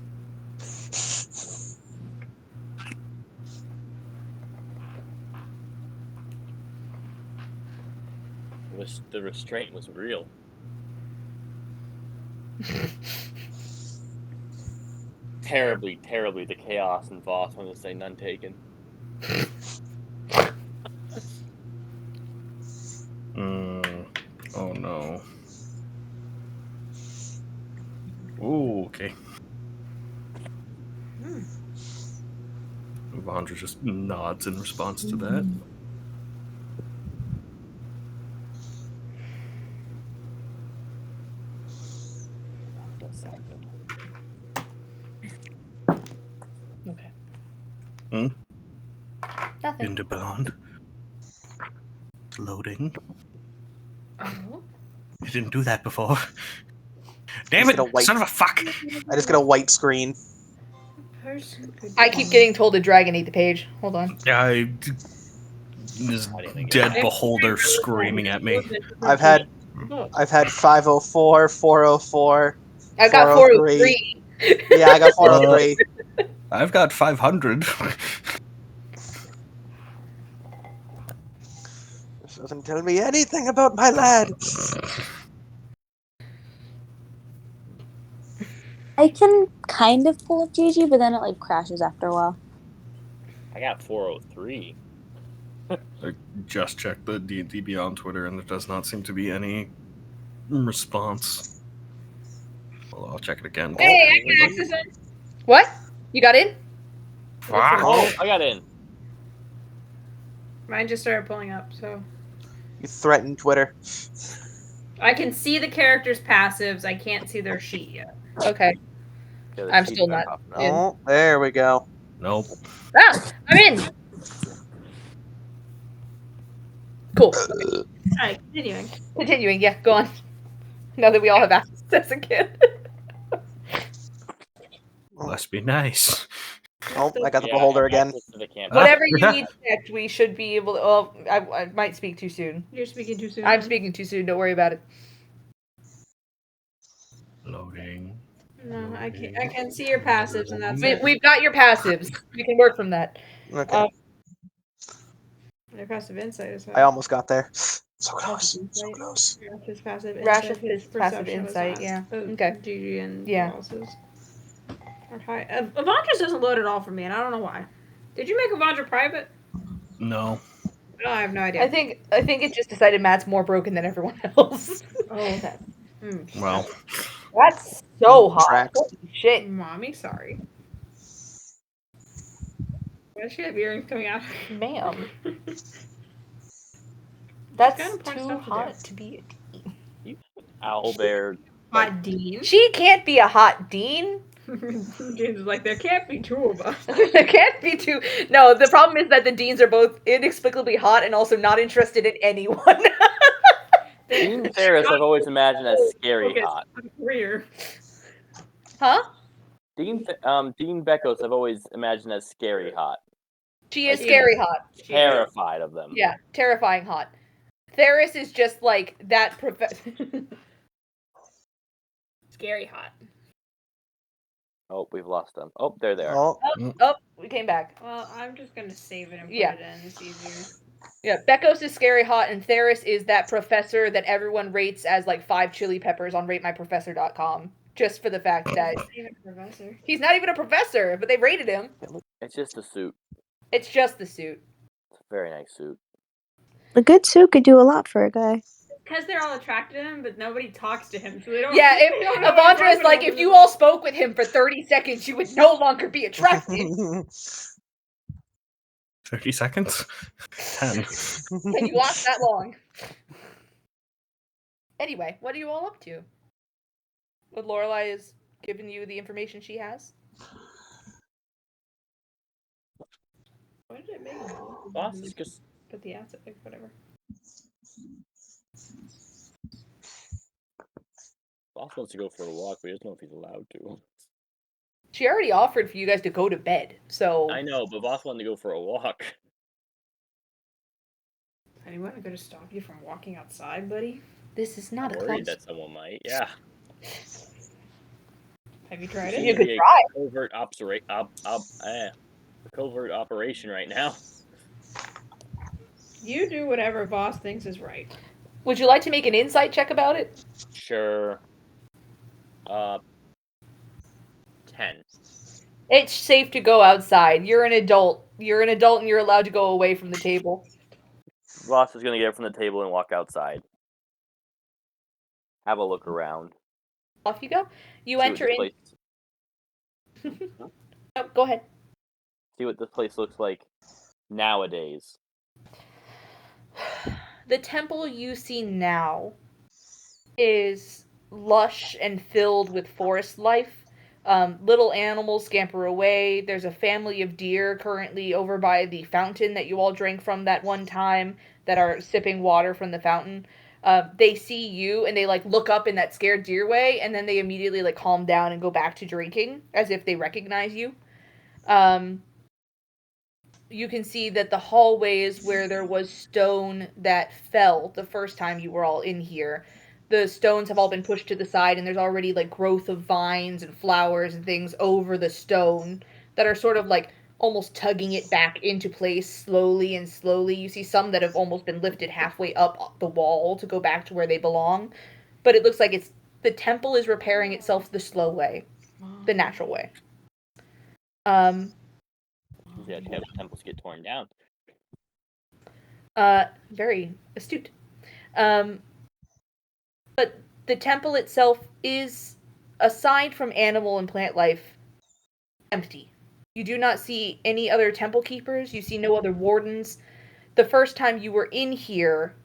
It The restraint was real. Terribly, the chaos and Voss want to say none taken. Oh no. Ooh, okay. Vondra just nods in response to that. Does sound good. Okay. Hmm? Nothing. Inbound. Loading. Oh. You didn't do that before. Damn Just it! get a white- Son of a fuck! I just get a white screen. Person could I keep getting told to drag and eat the page. Hold on. This I didn't think dead it- beholder screaming at me. I've had 504, 404. I got 403. Yeah, I got 403. I've got 500. This doesn't tell me anything about my lad. I can kind of pull up GG, but then it like crashes after a while. I got 403. I just checked the D&D Beyond Twitter, and there does not seem to be any response. Well, I'll check it again. Hey, I can access them. What? You got in? Fuck! Oh, I got in. Mine just started pulling up, so You threatened Twitter. I can see the characters' passives. I can't see their sheet yet. Okay. Yeah, the I'm sheet's still not not. popping up. Oh, there we go. Nope. Ah, I'm in. Cool. Alright, continuing. Continuing. Yeah, go on. Now that we all have access again. Must be nice. Oh, I got the Yeah, beholder I have again. access to the campaign. Whatever you need checked, we should be able to. Well, I might speak too soon. You're speaking too soon. I'm speaking too soon. Don't worry about it. Loading. No, I can see your passives, and that's it. We've got your passives. We can work from that. Okay. Their passive insight is I almost got there. So close. Passive So insight. close. Rash's passive Rash insight. of His his passive perception was insight, high. yeah. Oh, Okay. GG and Yeah. Wallace's are high. Avantras doesn't load at all for me, and I don't know why. Did you make Avandra private? No. No, I have no idea. I think it just decided Matt's more broken than everyone else. Oh, okay. Well, That's so hot. Tracks. Holy shit. Mommy, sorry. Why does she have earrings coming out? Ma'am. That's got important too stuff to do. hot to be a dean. Owlbear. Hot Dean. She can't be a hot dean. James is like, there can't be two of us. There can't be two. No, the problem is that the deans are both inexplicably hot and also not interested in anyone. Dean Ferris I've always imagined as scary Focus hot. on career. Huh? Dean Beckos I've always imagined as scary hot. She is Like, scary hot. Terrified of them. Yeah, terrifying hot. Theris is just like that Scary hot. Oh, we've lost them. Oh, there they are. Oh, Oh, we came back. Well, I'm just gonna save it and put Yeah. it in. It's easier. Yeah, Beckos is scary hot, and Theris is that professor that everyone rates as like 5 chili peppers on ratemyprofessor.com. Just for the fact that Even professor. he's not even a professor, but they rated him. It's just a suit. It's just the suit. It's a very nice suit. A good suit could do a lot for a guy. Because they're all attracted to him, but nobody talks to him, so they don't. Yeah, they don't know Avandra what's is like, happening if you with all spoke with him for 30 seconds, you would no longer be attracted. 30 seconds? 10. Can you last that long? Anyway, what are you all up to? What Lorelai is giving you the information she has? Why did it make him? Boss is just Put the acid, like, whatever. Boss wants to go for a walk, but he doesn't know if he's allowed to. She already offered for you guys to go to bed, so I know, but Boss wanted to go for a walk. Anyone gonna stop you from walking outside, buddy? this is not I'm a worried close. that someone might. Yeah. Have you tried Seems it? You to could be a try. covert operation right now. You do whatever boss thinks is right. Would you like to make an insight check about it? Sure. 10. It's safe to go outside. You're an adult. You're an adult and you're allowed to go away from the table. Voss is gonna get up from the table and walk outside. Have a look around. Off you go. You See what enter this in. place- Oh, go ahead. See what this place looks like nowadays. The temple you see now is lush and filled with forest life. Little animals scamper away. There's a family of deer currently over by the fountain that you all drank from that one time that are sipping water from the fountain. They see you and they like look up in that scared deer way, and then they immediately like calm down and go back to drinking as if they recognize you. You can see that the hallways where there was stone that fell the first time you were all in here, the stones have all been pushed to the side, and there's already like growth of vines and flowers and things over the stone that are sort of like almost tugging it back into place slowly and slowly. You see some that have almost been lifted halfway up the wall to go back to where they belong, but it looks like it's the temple is repairing itself the slow way, the natural way. Yeah, temples get torn down. Very astute. But the temple itself is, aside from animal and plant life, empty. You do not see any other temple keepers. You see no other wardens. The first time you were in here,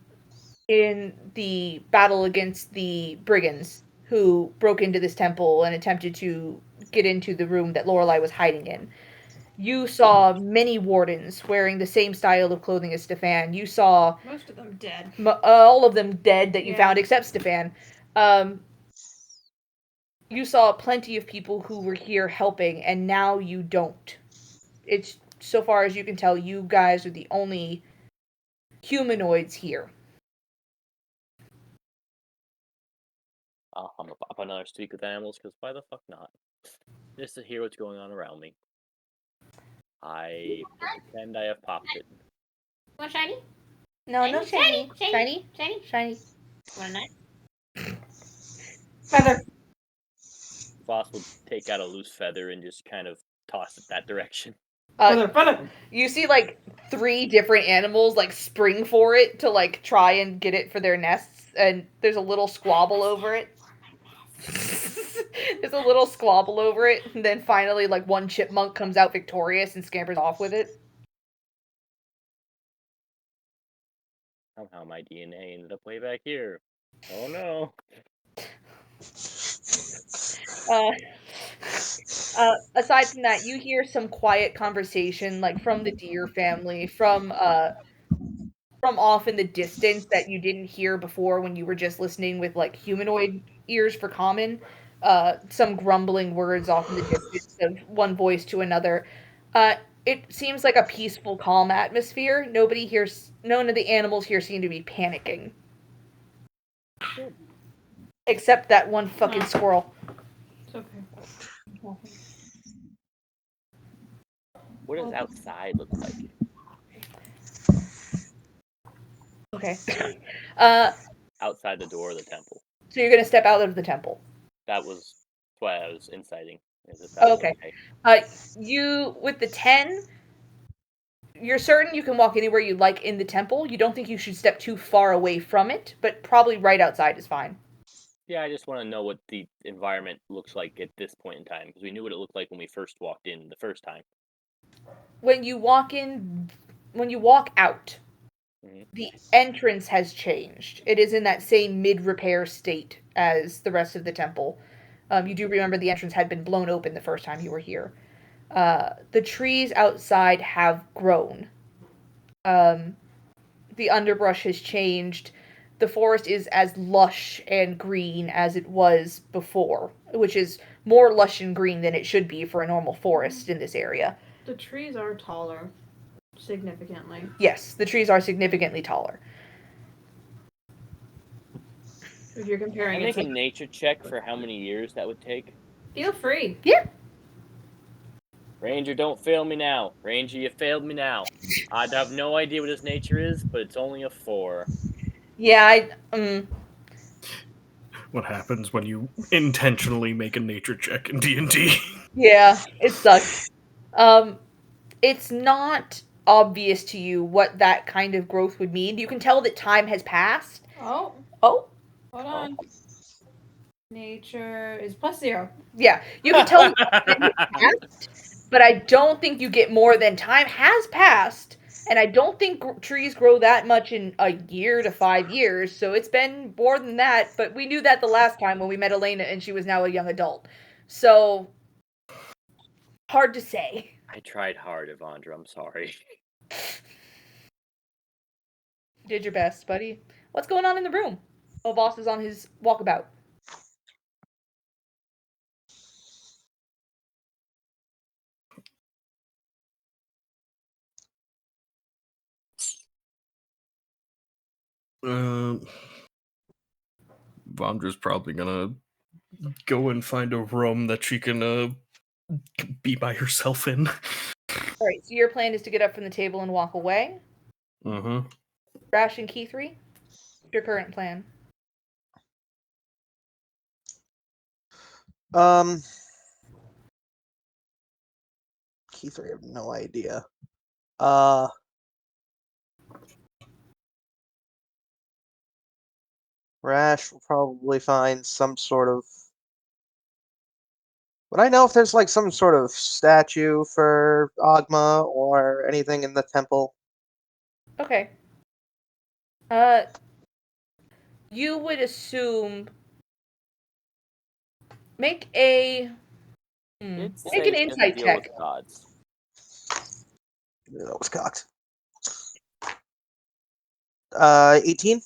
in the battle against the brigands who broke into this temple and attempted to get into the room that Lorelei was hiding in, you saw many wardens wearing the same style of clothing as Stefan. You saw Most of them dead. all of them dead that you Yeah. found except Stefan. You saw plenty of people who were here helping, and now you don't. It's, so far as you can tell, you guys are the only humanoids here. I'm gonna pop another streak with animals, because why the fuck not? Just to hear what's going on around me. I pretend I have popped it. Want shiny? No, no shiny. Shiny. Shiny? Shiny. Shiny. Want a nut? Feather. Voss will take out a loose feather and just kind of toss it that direction. Feather. You see like 3 different animals like spring for it to like try and get it for their nests, and there's a little squabble over it. There's a little squabble over it, and then finally like one chipmunk comes out victorious and scampers off with it. Somehow my DNA ended up way back here. Oh no. Aside from that, you hear some quiet conversation, like from the deer family, from off in the distance that you didn't hear before when you were just listening with like humanoid ears for common. Some grumbling words off in the distance of one voice to another. It seems like a peaceful, calm atmosphere. None of the animals here seem to be panicking. Except that one fucking squirrel. It's okay. What does outside look like? Okay. Outside the door of the temple. So you're gonna step out of the temple. That was why I was inciting. Okay. You, with the 10, you're certain you can walk anywhere you like in the temple. You don't think you should step too far away from it, but probably right outside is fine. Yeah, I just want to know what the environment looks like at this point in time, because we knew what it looked like when we first walked in the first time. When you walk out, Mhm. the entrance has changed. It is in that same mid-repair state as the rest of the temple. You do remember the entrance had been blown open the first time you were here. The trees outside have grown. The underbrush has changed. The forest is as lush and green as it was before, which is more lush and green than it should be for a normal forest in this area. The trees are taller, significantly. Yes, the trees are significantly taller. If you're Can comparing I it make to... a nature check for how many years that would take? Feel free. Yeah. Ranger, don't fail me now. Ranger, you failed me now. I have no idea what his nature is, but it's only a 4. Yeah, What happens when you intentionally make a nature check in D&D? yeah, it sucks. It's not obvious to you what that kind of growth would mean. You can tell that time has passed. Oh, Oh, hold on. Nature is +0. yeah, you can tell that time has passed, but I don't think you get more than time has passed. And I don't think trees grow that much in a year to 5 years, so it's been more than that. But we knew that the last time when we met Elena and she was now a young adult. So, hard to say. I tried hard, Evandra. I'm sorry. Did your best, buddy. What's going on in the room? Oh, boss is on his walkabout. Vondra's probably gonna go and find a room that she can be by herself in. All right, so your plan is to get up from the table and walk away. Mm-hmm. Rash and Key 3? Your current plan. Keith, I have no idea. Rash will probably find some sort of. Would I know if there's like some sort of statue for Agma or anything in the temple? Okay. You would assume. Make a. It's Make an safe to insight deal check. with gods. That was cocked. 18?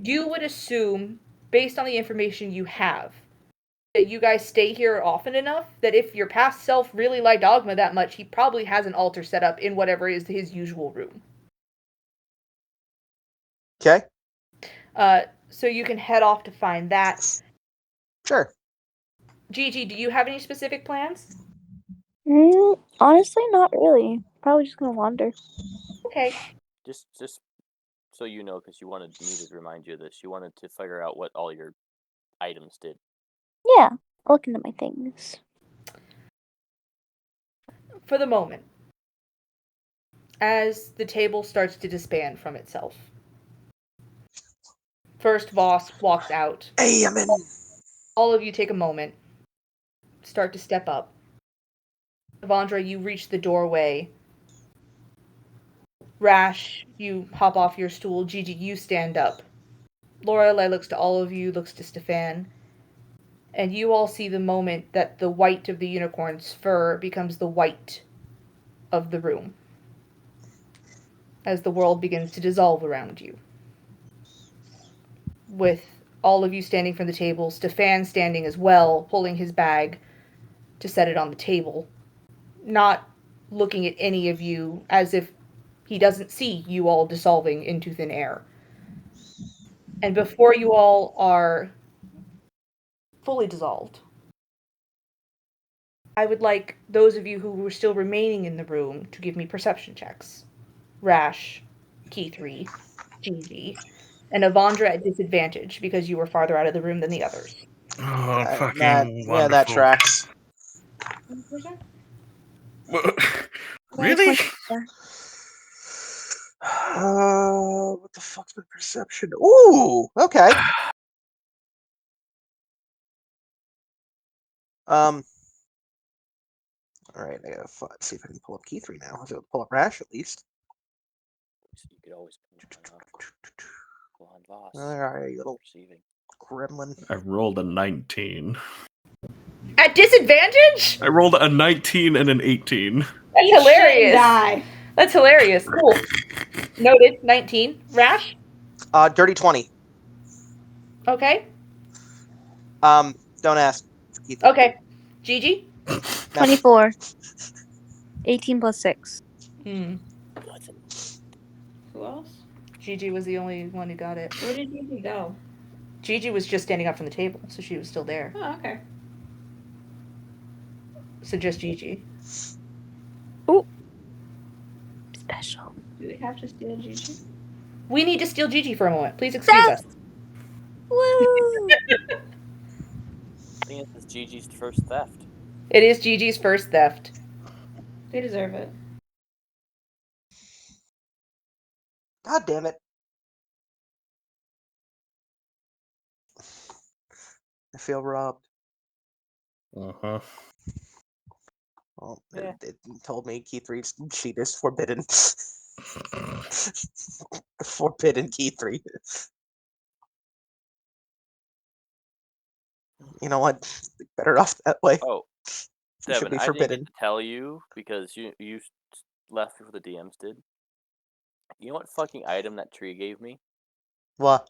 You would assume, based on the information you have, that you guys stay here often enough that if your past self really liked Dogma that much, he probably has an altar set up in whatever is his usual room. Okay. So you can head off to find that. Sure. Gigi, do you have any specific plans? Honestly, not really. Probably just gonna wander. Okay. Just so you know, because you wanted me to remind you of this, you wanted to figure out what all your items did. Yeah, looking at my things. For the moment, as the table starts to disband from itself, first Voss walks out. Hey, I'm in. All of you take a moment, start to step up. Evandra, you reach the doorway. Rash, you hop off your stool. Gigi, you stand up. Lorelei looks to all of you, looks to Stefan. And you all see the moment that the white of the unicorn's fur becomes the white of the room. As the world begins to dissolve around you. With all of you standing from the table, Stefan standing as well, pulling his bag to set it on the table. Not looking at any of you as if he doesn't see you all dissolving into thin air. And before you all are fully dissolved, I would like those of you who were still remaining in the room to give me perception checks. Rash, Key 3, Gigi, and Evandra at disadvantage because you were farther out of the room than the others. Oh, fucking that wonderful. tracks. Really? What the fuck's my perception? Ooh, okay. All right, I gotta see if I can pull up Key 3 now. I was able to pull up Rash at least. So you could always go on Voss. All right, you little Receiving. gremlin. I rolled a 19. At disadvantage? I rolled a 19 and an 18. That's Eat hilarious. shit and die. That's hilarious. Cool. Noted. 19. Rash? Dirty 20. Okay. Don't ask. Keith. Okay. Gigi? 24. 18 plus 6. Hmm. Who else? Gigi was the only one who got it. Where did Gigi go? Gigi was just standing up from the table, so she was still there. Oh, okay. So just Gigi. Special. Do we have to steal Gigi? We need to steal Gigi for a moment. Please excuse us. Woo! I think this is Gigi's first theft. It is Gigi's first theft. They deserve it. God damn it. I feel robbed. Uh-huh. Well, Yeah. it told me key 3 sheet is forbidden. Forbidden key 3. You know what? Better off that way. Oh, It should Devin, be I didn't forbidden. get to tell you because you left before the DMs did. You know what fucking item that tree gave me? What?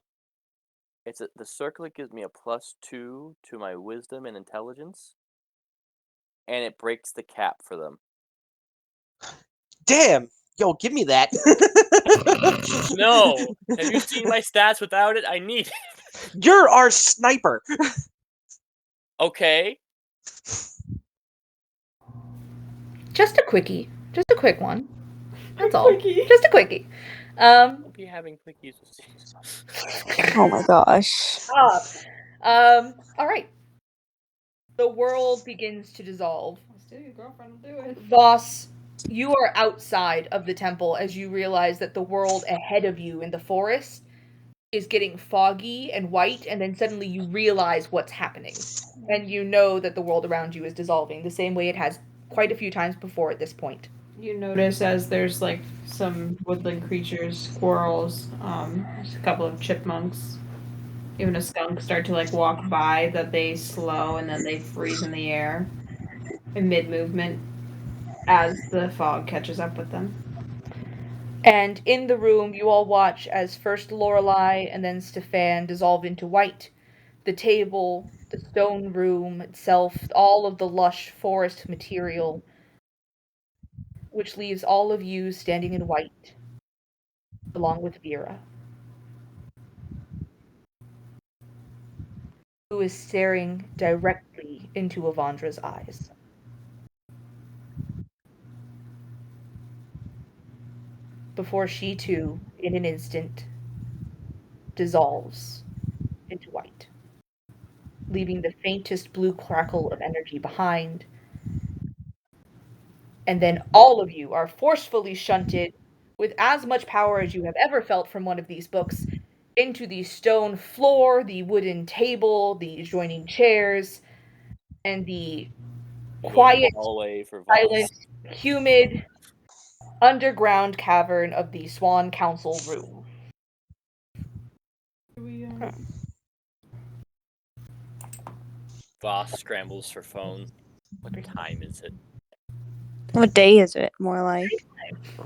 It's the circlet gives me a +2 to my wisdom and intelligence, and it breaks the cap for them. Damn! Yo, give me that. No, have you seen my stats without it? I need it. You're our sniper. Okay. Just a quickie. Just a quick one. That's all. Quickie. Just a quickie. We'll be having quickies with Steve. Oh my gosh. All right. The world begins to dissolve. Still, your girlfriend will do it. Voss, you are outside of the temple as you realize that the world ahead of you in the forest is getting foggy and white, and then suddenly you realize what's happening. And you know that the world around you is dissolving the same way it has quite a few times before at this point. You notice as there's like some woodland creatures, squirrels, just a couple of chipmunks, even a skunk start to like walk by, that they slow and then they freeze in the air in mid movement as the fog catches up with them. And in the room, you all watch as first Lorelei and then Stefan dissolve into white. The table, the stone room itself, all of the lush forest material, which leaves all of you standing in white, along with Vera, who is staring directly into Avandra's eyes. Before she too, in an instant, dissolves into white, leaving the faintest blue crackle of energy behind. And then all of you are forcefully shunted with as much power as you have ever felt from one of these books into the stone floor, the wooden table, the adjoining chairs, and the quiet, hallway for Voss. silent, humid, underground cavern of the Swan Council room. Voss scrambles for phone. What time is it? What day is it? More like.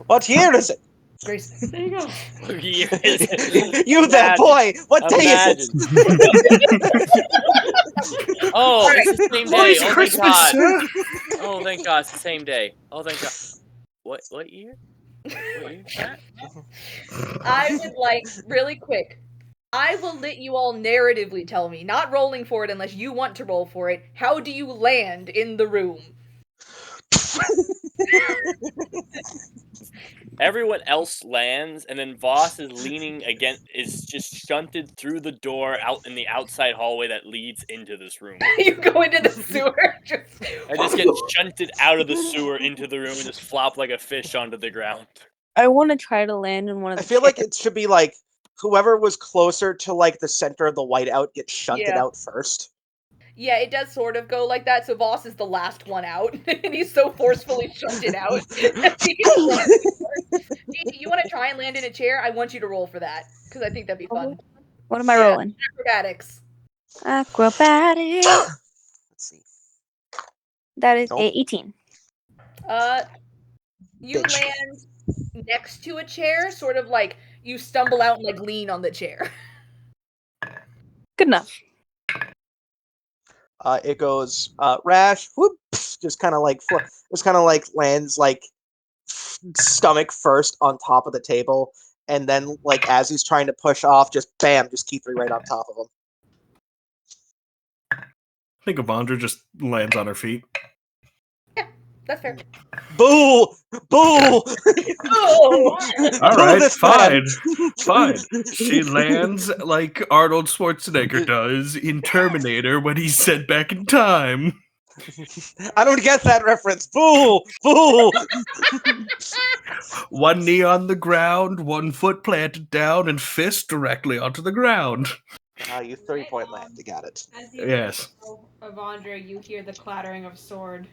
What year is it? Grace, There you go. What year is it? You there, boy! What day is Imagine. it? Oh, it's the same Oh, day. it's Oh, thank Christmas, God. sir. Oh, thank God. It's the same day. Oh, thank God. What year? What year is that? I would like, really quick, I will let you all narratively tell me, not rolling for it unless you want to roll for it, how do you land in the room? Everyone else lands, and then Voss is leaning against, is just shunted through the door out in the outside hallway that leads into this room. You go into the sewer, I just get shunted out of the sewer into the room and just flop like a fish onto the ground. I want to try to land in one of I the feel like chairs. it should be like whoever was closer to like the center of the whiteout gets shunted Yeah. out first. Yeah, it does sort of go like that, so Voss is the last one out, and he's so forcefully shunted out. Gigi, you want to try and land in a chair? I want you to roll for that, because I think that'd be fun. What am I Yeah. rolling? Acrobatics. Acrobatics. Let's see. That is Nope. 18. You Bitch. land next to a chair, sort of like you stumble out and like lean on the chair. Good enough. It goes rash, whoop, just kind of like lands like stomach first on top of the table, and then like as he's trying to push off, just bam, just key 3 right on top of him. I think Avandra just lands on her feet. That's fair. Boo! Boo! Oh! All Boo right, this man! fine. She lands like Arnold Schwarzenegger does in Terminator when he's sent back in time. I don't get that reference. Boo! Boo! One knee on the ground, 1 foot planted down, and fist directly onto the ground. You 3-point land. Got it. As you Yes. Avandra, you hear the clattering of sword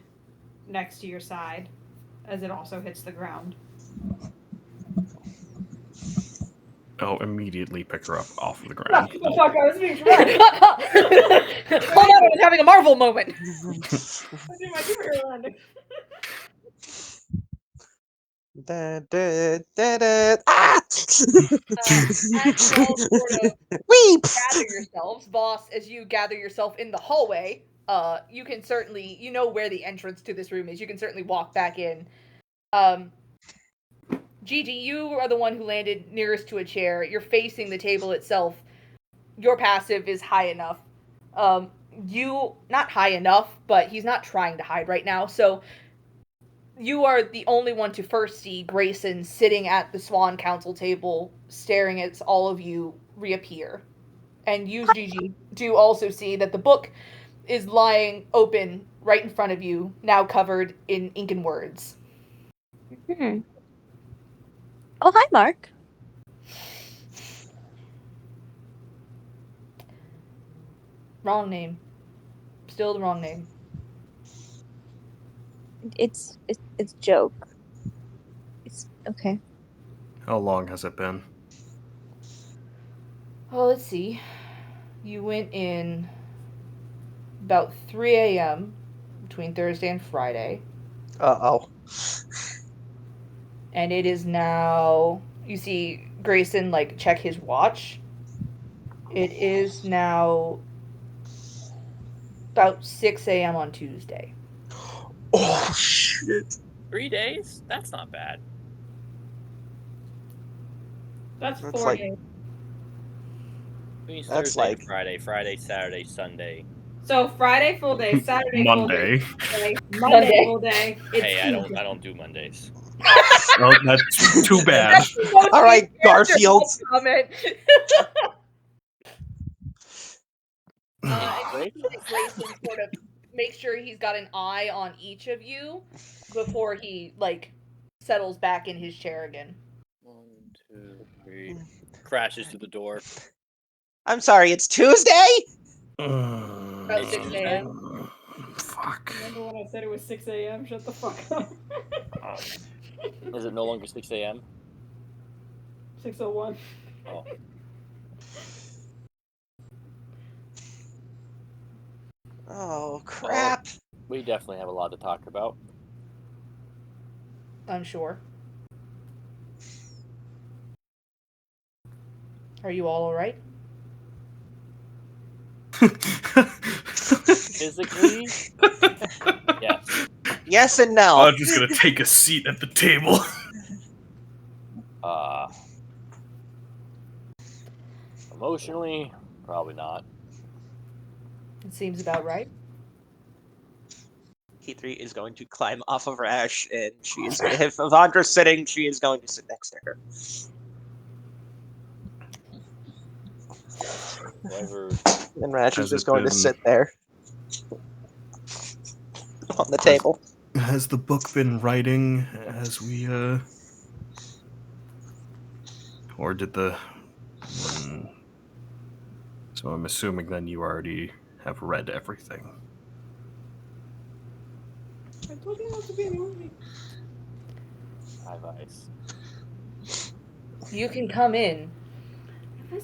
next to your side as it also hits the ground. Oh, immediately pick her up off of the Oh, ground. the fuck, I was being sure. Hold on, I was having a Marvel moment. I did my superhero landing. Ah! As you all sort of Weep! gather yourselves, boss, as you gather yourself in the hallway, you can certainly, you know where the entrance to this room is. You can certainly walk back in. Gigi, you are the one who landed nearest to a chair. You're facing the table itself. Your passive is high enough. Not high enough, but he's not trying to hide right now. So you are the only one to first see Grayson sitting at the Swan Council table, staring at all of you reappear. And you, Gigi, do also see that the book is lying open right in front of you, now covered in ink and words. Hmm. Oh, hi, Mark. Wrong name. Still the wrong name. It's joke. It's okay. How long has it been? Oh, let's see. You went in about 3 a.m. between Thursday and Friday. Uh-oh. And it is now, you see Grayson check his watch. It is now about 6 a.m. on Tuesday. Oh, shit. 3 days? That's not bad. That's That's 4 like- days. Means That's Thursday, like- Friday, Saturday, Sunday. So Friday full day, Saturday Monday. full day, Monday full day. It's Hey, Tuesday. I don't do Mondays. Oh, that's too bad. All right, Garfield. Comment. Great. Grayson sort of makes sure he's got an eye on each of you before he settles back in his chair again. 1, 2, 3. Crashes to the door. I'm sorry, it's Tuesday? About 6 a.m. Fuck. Remember when I said it was 6 a.m.? Shut the fuck up. Is it no longer 6 a.m.? 6:01. Oh. Oh, crap. We definitely have a lot to talk about. I'm sure. Are you all alright? Physically? Yes. Yes and no. I'm just gonna take a seat at the table. Emotionally? Probably not. It seems about right. T3 is going to climb off of Rash, and she is. If Avandra's sitting, she is going to sit next to her. Whatever. And Rash Has is just it going to been- sit there on the table. Has the book been writing as we, or did the... So I'm assuming then you already have read everything. I told you not to be moving. High vice. You can come in. I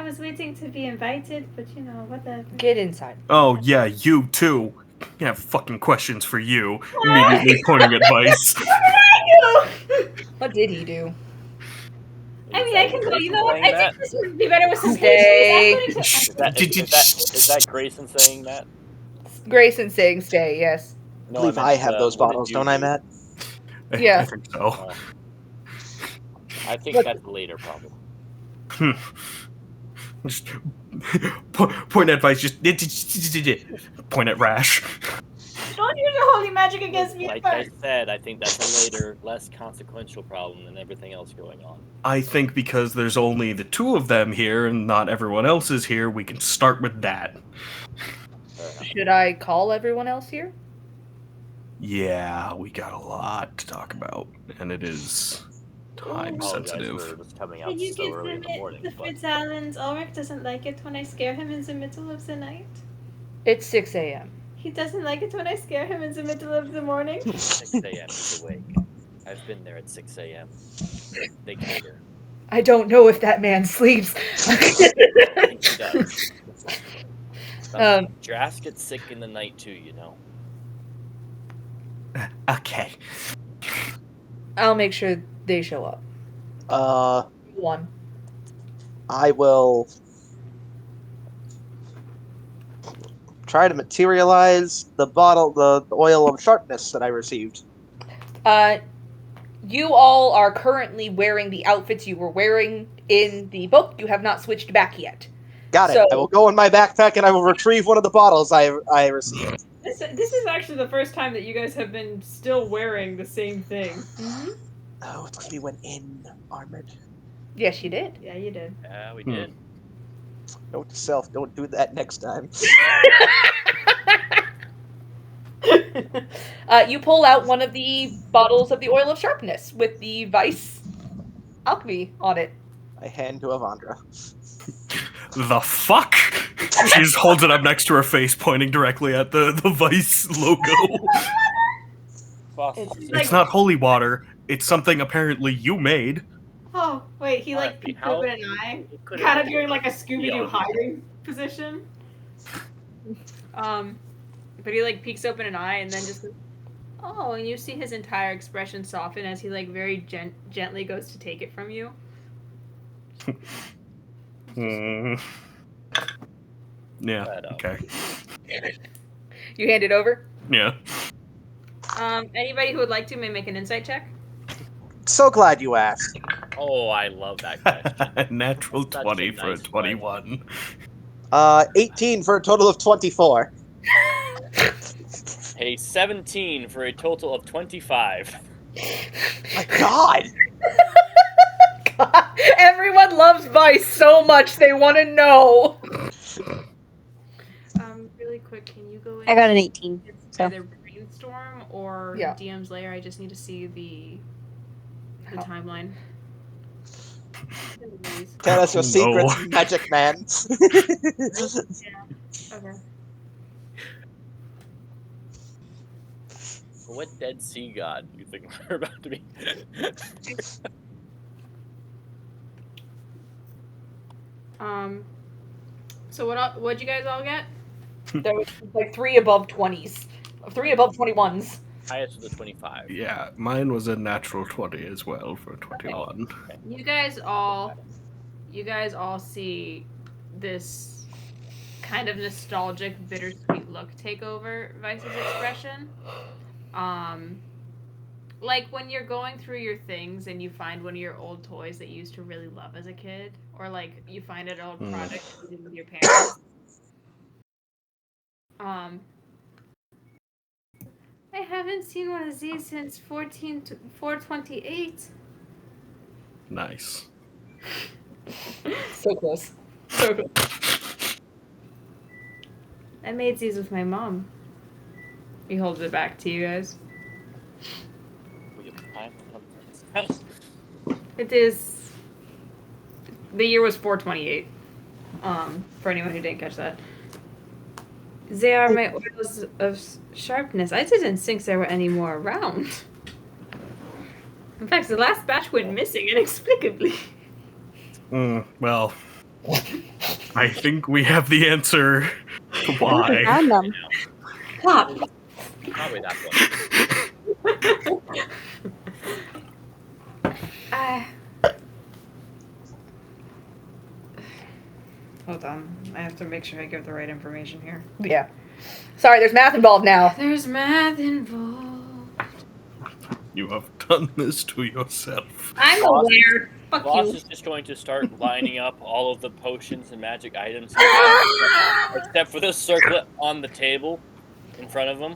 was waiting to be invited, but whatever. Get inside. Oh, yeah, you too. I have fucking questions for you. Immediately pointing at Vice. What did he do? I mean, I can go. You know what? I Saying think this would be better with some Stay. patience. I'm going to. Is that Grayson saying that? Grayson saying stay, yes. I believe I have those bottles, don't I, Matt? Yeah. I think so. Oh. I think that's a later problem. Just point at Vice, just point at Rash. Don't use your holy magic against me Like I first. said, I think that's a later, less consequential problem than everything else going on. I think because there's only the two of them here and not everyone else is here, we can start with that. Fair enough. Should I call everyone else here? Yeah, we got a lot to talk about, and it is time Apologize sensitive. for just coming out Can you so give early in them the morning. the But Fitz Allen's? Ulrich doesn't like it when I scare him in the middle of the night. It's 6 a.m. He doesn't like it when I scare him in the middle of the morning. 6 a.m. he's awake. I've been there at 6 a.m. They cater. I don't know if that man sleeps. I think he does. Some giraffes get sick in the night too, you know. Okay. I'll make sure they show up. One. I will try to materialize the oil of sharpness that I received. You all are currently wearing the outfits you were wearing in the book. You have not switched back yet. Got it. So- I will go in my backpack and I will retrieve one of the bottles I received. This is actually the first time that you guys have been still wearing the same thing. Mm-hmm. Oh, it's we went in armored. Yes, you did. Yeah, you did. Yeah, we did. Note to self, don't do that next time. You pull out one of the bottles of the oil of sharpness with the Vice alchemy on it. I hand to Avandra. The fuck? She just holds it up next to her face, pointing directly at the Vice logo. Boss, It's not holy water. It's something apparently you made. Oh, wait, he like Alright, peeked how- open an eye. it could've Kind of been- doing like a Scooby-Doo Yeah. hiding position. But he like peeks open an eye and then just like, oh, and you see his entire expression soften as he like very gently goes to take it from you. Hmm. Yeah. Right up. Okay. You hand it over. Yeah. Anybody who would like to may make an insight check. So glad you asked. Oh, I love that question. Natural Such a 20 for a nice 21. 18 for a total of 24. A 17 for a total of 25. My God! God, everyone loves Vice so much they want to know. Really quick, can you go in? I got an 18. It's so. either brainstorm or Yeah. DM's layer. I just need to see the How? timeline. Tell us your Oh, secrets, no. magic man. Okay. What Dead Sea God do you think we're about to be? So what'd you guys all get? There was like 3 above 20s. 3 above 21s. Highest was a 25. Yeah, mine was a natural 20 as well for 21. You guys all see this kind of nostalgic, bittersweet look take over Vice's expression. Like when you're going through your things and you find one of your old toys that you used to really love as a kid, or like you find an old project you did with your parents. I haven't seen one of these since 428. Nice. So close. So close. I made these with my mom. He holds it back to you guys. We have time. It is. The year was 428. For anyone who didn't catch that. They are my oils of sharpness. I didn't think there were any more around. In fact, the last batch went missing inexplicably. Well, I think we have the answer to why. Found them. Probably that one. Hold on. I have to make sure I give the right information here. Yeah. Sorry, there's math involved now. There's math involved. You have done this to yourself. I'm Boss- aware. Fuck Boss you. is just going to start lining up all of the potions and magic items, except for the circlet on the table in front of him.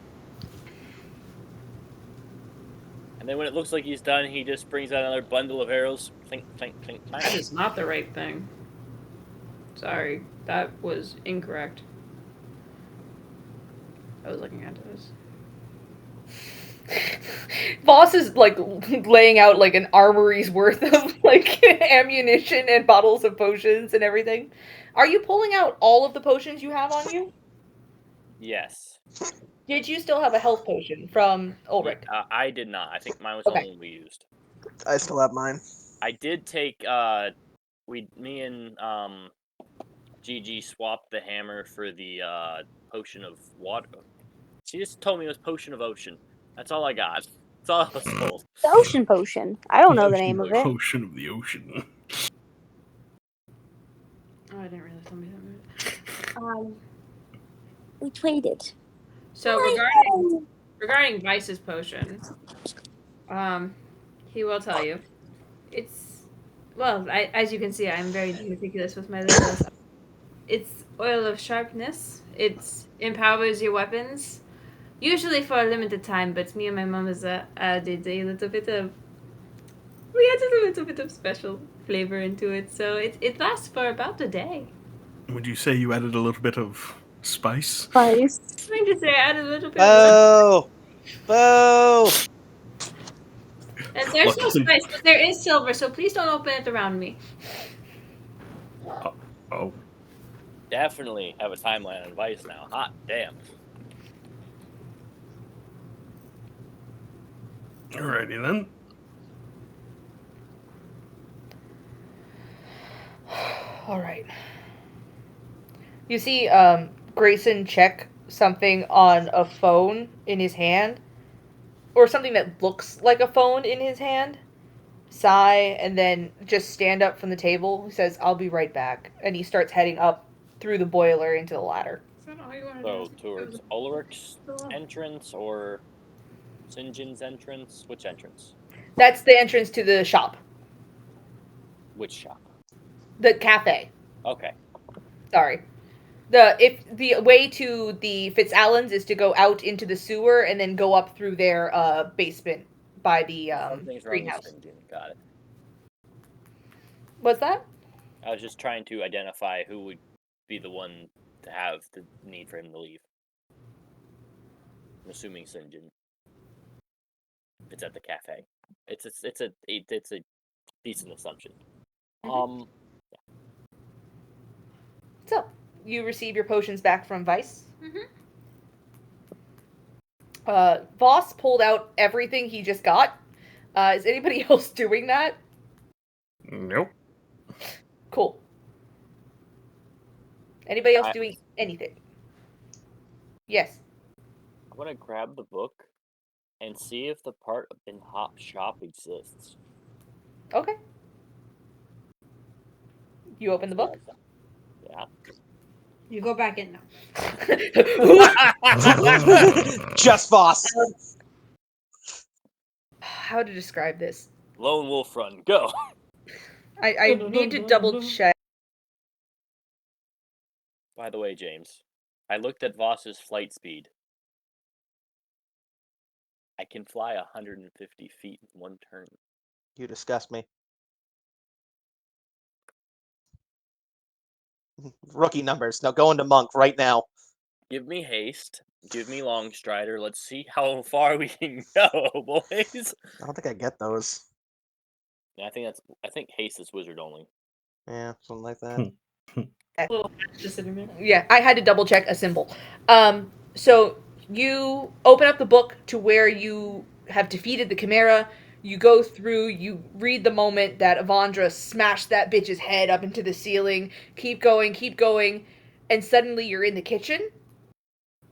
And then when it looks like he's done, he just brings out another bundle of arrows. Clink, clink, clink, clink. That is not the right thing. Sorry, that was incorrect. I was looking at this. Voss is like laying out like an armory's worth of like ammunition and bottles of potions and everything. Are you pulling out all of the potions you have on you? Yes. Did you still have a health potion from Ulrich? I did not. I think mine was the Okay. only one we used. I still have mine. I did take me and Gigi swapped the hammer for the potion of water. She just told me it was potion of ocean. That's all I got. That's all I was told. The ocean potion. I don't know the name of it. Potion of the ocean. Oh, I didn't realize somebody that. We traded. So regarding Vice's potion, he will tell you. It's as you can see, I'm very meticulous with my labels. It's oil of sharpness. It empowers your weapons, usually for a limited time. But me and my mom has added a little bit of. We added a little bit of special flavor into it, so it lasts for about a day. Would you say you added a little bit of spice? Spice. I'm just say I added a little bit. Oh, boo! And there's no Lucky. spice, but there is silver, so please don't open it around me. Oh, Definitely have a timeline on Vice now. Hot damn. alrighty then. All right. You see Grayson check something on a phone in his hand, or something that looks like a phone in his hand, sigh, and then just stand up from the table. He says, "I'll be right back," and he starts heading up through the boiler into the ladder. So towards Ulrich's entrance or St. John's entrance? Which entrance? That's the entrance to the shop, Which shop? the cafe. Okay. Sorry. The way to the Fitzallens is to go out into the sewer and then go up through their basement by the Something's wrong greenhouse. with St. John. Got it. What's that? I was just trying to identify who would be the one to have the need for him to leave. I'm assuming St. John. It's at the cafe. It's a decent assumption. So, you receive your potions back from Vice. Voss pulled out everything he just got. Is anybody else doing that? Nope. Cool. Anybody else doing anything? Yes. I'm gonna grab the book and see if the part in Hop Shop exists. Okay. You open the book? Yeah. You go back in now. Just Voss. How to describe this? Lone Wolf Run, go! I need to double check. By the way, James, I looked at Voss's flight speed. I can fly 150 feet in one turn. You disgust me. Rookie numbers. Now go into Monk right now. Give me haste. Give me long strider. Let's see how far we can go, boys. I don't think I get those. Yeah, I think haste is wizard only. Yeah, something like that. Yeah, I had to double check a symbol. So you open up the book to where you have defeated the Chimera. You go through, you read the moment that Avandra smashed that bitch's head up into the ceiling. Keep going, and suddenly you're in the kitchen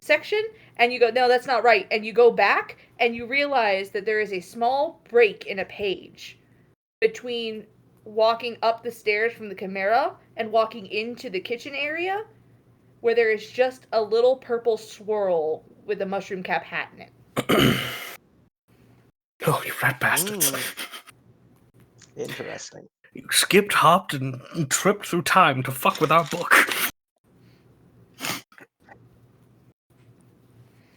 section, and you go, no, that's not right. And you go back, and you realize that there is a small break in a page between walking up the stairs from the Chimera and walking into the kitchen area, where there is just a little purple swirl with a mushroom cap hat in it. Oh, you rat bastards. Interesting. You skipped, hopped, and tripped through time to fuck with our book.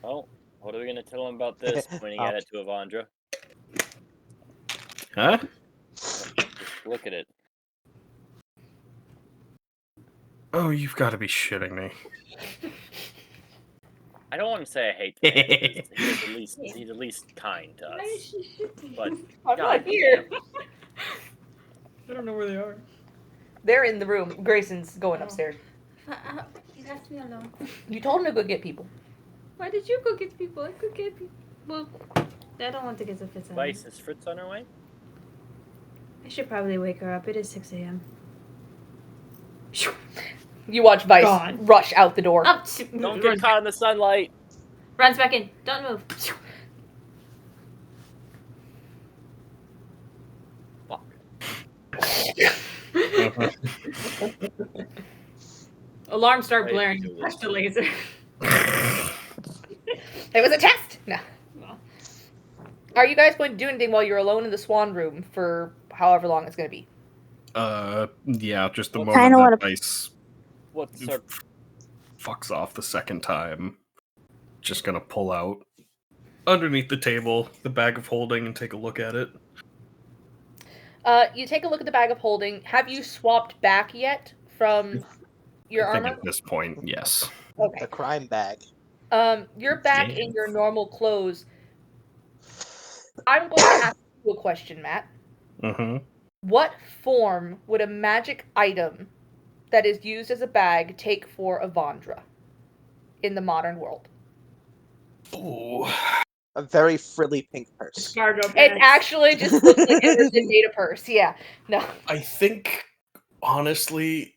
Well, what are we gonna tell him about this when he got it to Avandra? Huh? Just look at it. Oh, you've got to be shitting me. I don't want to say I hate the man, because he's at least kind to Why is us. she shitting? But I'm God not here. damn. I don't know where they are. They're in the room. Grayson's going Oh. upstairs. You left me alone. You told him to go get people. Why did you go get people? I could get people. Well, I don't want to get the Fitz on. Vice, is Fritz on her way? I should probably wake her up. It is 6 a.m. You watch Vice Gone. rush out the door. Up. Don't get caught in the sunlight. Runs back in. Don't move. Fuck. Alarms start Wait, blaring. do Touch this. the laser. It was a test. No. Are you guys going to do anything while you're alone in the Swan room for however long it's going to be? Yeah, just the What- moment Kinda that wanna- Dice What's her... fucks off the second time, just gonna pull out underneath the table the bag of holding and take a look at it. You take a look at the bag of holding. Have you swapped back yet from your I think armor? at this point, yes. Okay. The crime bag. You're back Okay. in your normal clothes. I'm going to ask you a question, Matt. Mm-hmm. What form would a magic item that is used as a bag take for Avandra in the modern world? Ooh. A very frilly pink purse. Cargo It pants. actually just looks like Emerson made a purse. Yeah. No. I think, honestly,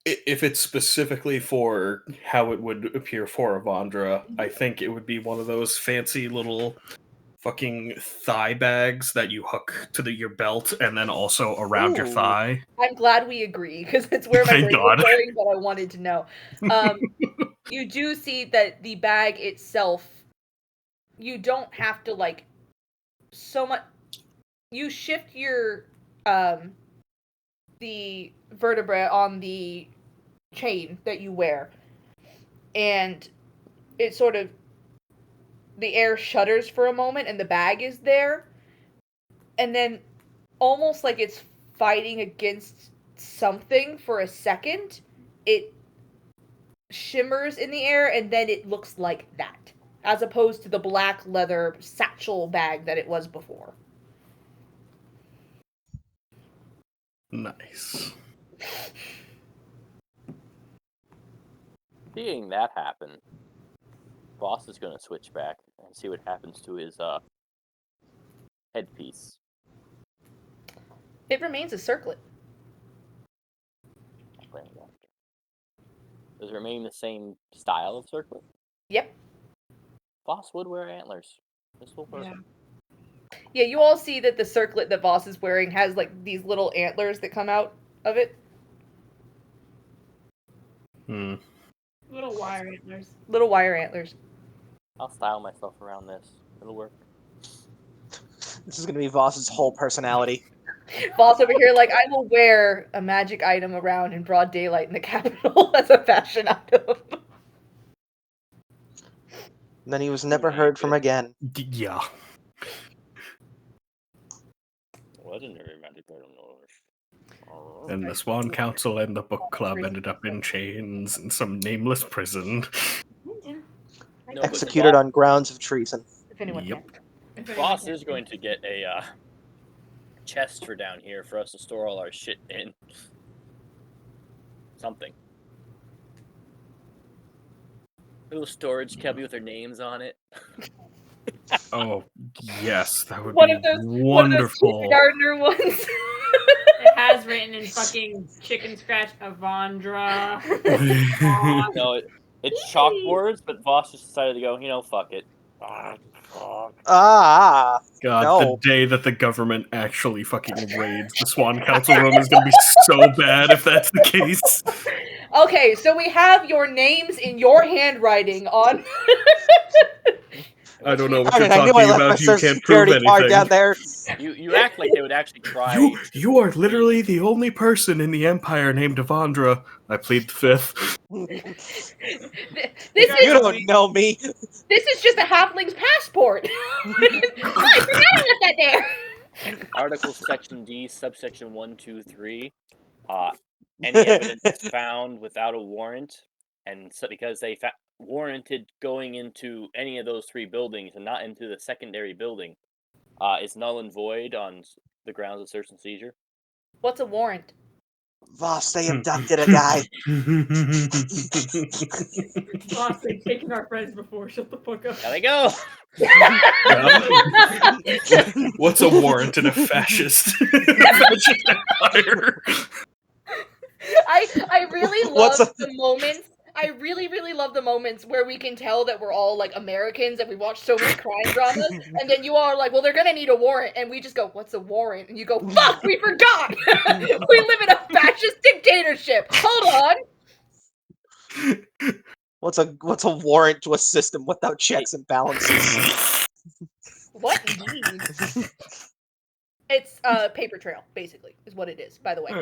if it's specifically for how it would appear for Avandra, I think it would be one of those fancy little fucking thigh bags that you hook to your belt and then also around your Ooh. thigh. I'm glad we agree because it's where my Thank brain was God. going, but I wanted to know. You do see that the bag itself, you don't have to like so much. You shift your the vertebra on the chain that you wear, and it sort of the air shudders for a moment, and the bag is there, and then almost like it's fighting against something for a second, it shimmers in the air, and then it looks like that, as opposed to the black leather satchel bag that it was before. Nice. Seeing that happen, Boss is going to switch back and see what happens to his headpiece. It remains a circlet. Does it remain the same style of circlet? Yep. Boss would wear antlers. This will work. Yeah. Yeah, you all see that the circlet that Voss is wearing has like these little antlers that come out of it. Hmm. Little wire antlers. Little wire antlers. I'll style myself around this. It'll work. This is gonna be Voss's whole personality. Voss over here, like, I will wear a magic item around in broad daylight in the capital as a fashion item. And then he was never heard from again. Yeah. Legendary magic item. And the Swan Council and the book club ended up in chains in some nameless prison. No, but Executed on grounds of treason. If anyone Yep. can. Boss is going to get a chest for down here for us to store all our shit in. Something. Little storage cubby with their names on it. Oh, yes, that would One be of those wonderful. Gardner ones. It has written in fucking chicken scratch Avandra. No, it's chalkboards, but Voss just decided to go, fuck it. Ah, God, No. the day that the government actually fucking raids the Swan Council room is going to be so bad if that's the case. Okay, so we have your names in your handwriting on. I don't know what darn you're it, I knew I talking left my about. You social can't prove security card anything. down there. You act like they would actually try. You are literally the only person in the Empire named Avandra. I plead the fifth. This You is don't know me. this is just a halfling's passport. I forgot I left that there. Article Section D, subsection 1, 2, 3. Any evidence found without a warrant, and so because they warranted going into any of those 3 buildings and not into the secondary building, is null and void on the grounds of search and seizure. What's a warrant? Voss, they abducted a guy. Boss, they've taken our friends before. Shut the fuck up. There they go. What's a warrant in a fascist empire? I really What's love the moments. I really, really love the moments where we can tell that we're all like Americans and we watch so many crime dramas, and then you all are like, "Well, they're gonna need a warrant," and we just go, "What's a warrant?" And you go, "Fuck, we forgot. We live in a fascist dictatorship. Hold on." What's a warrant to a system without checks and balances? What indeed? It's paper trail, basically, is what it is. By the way,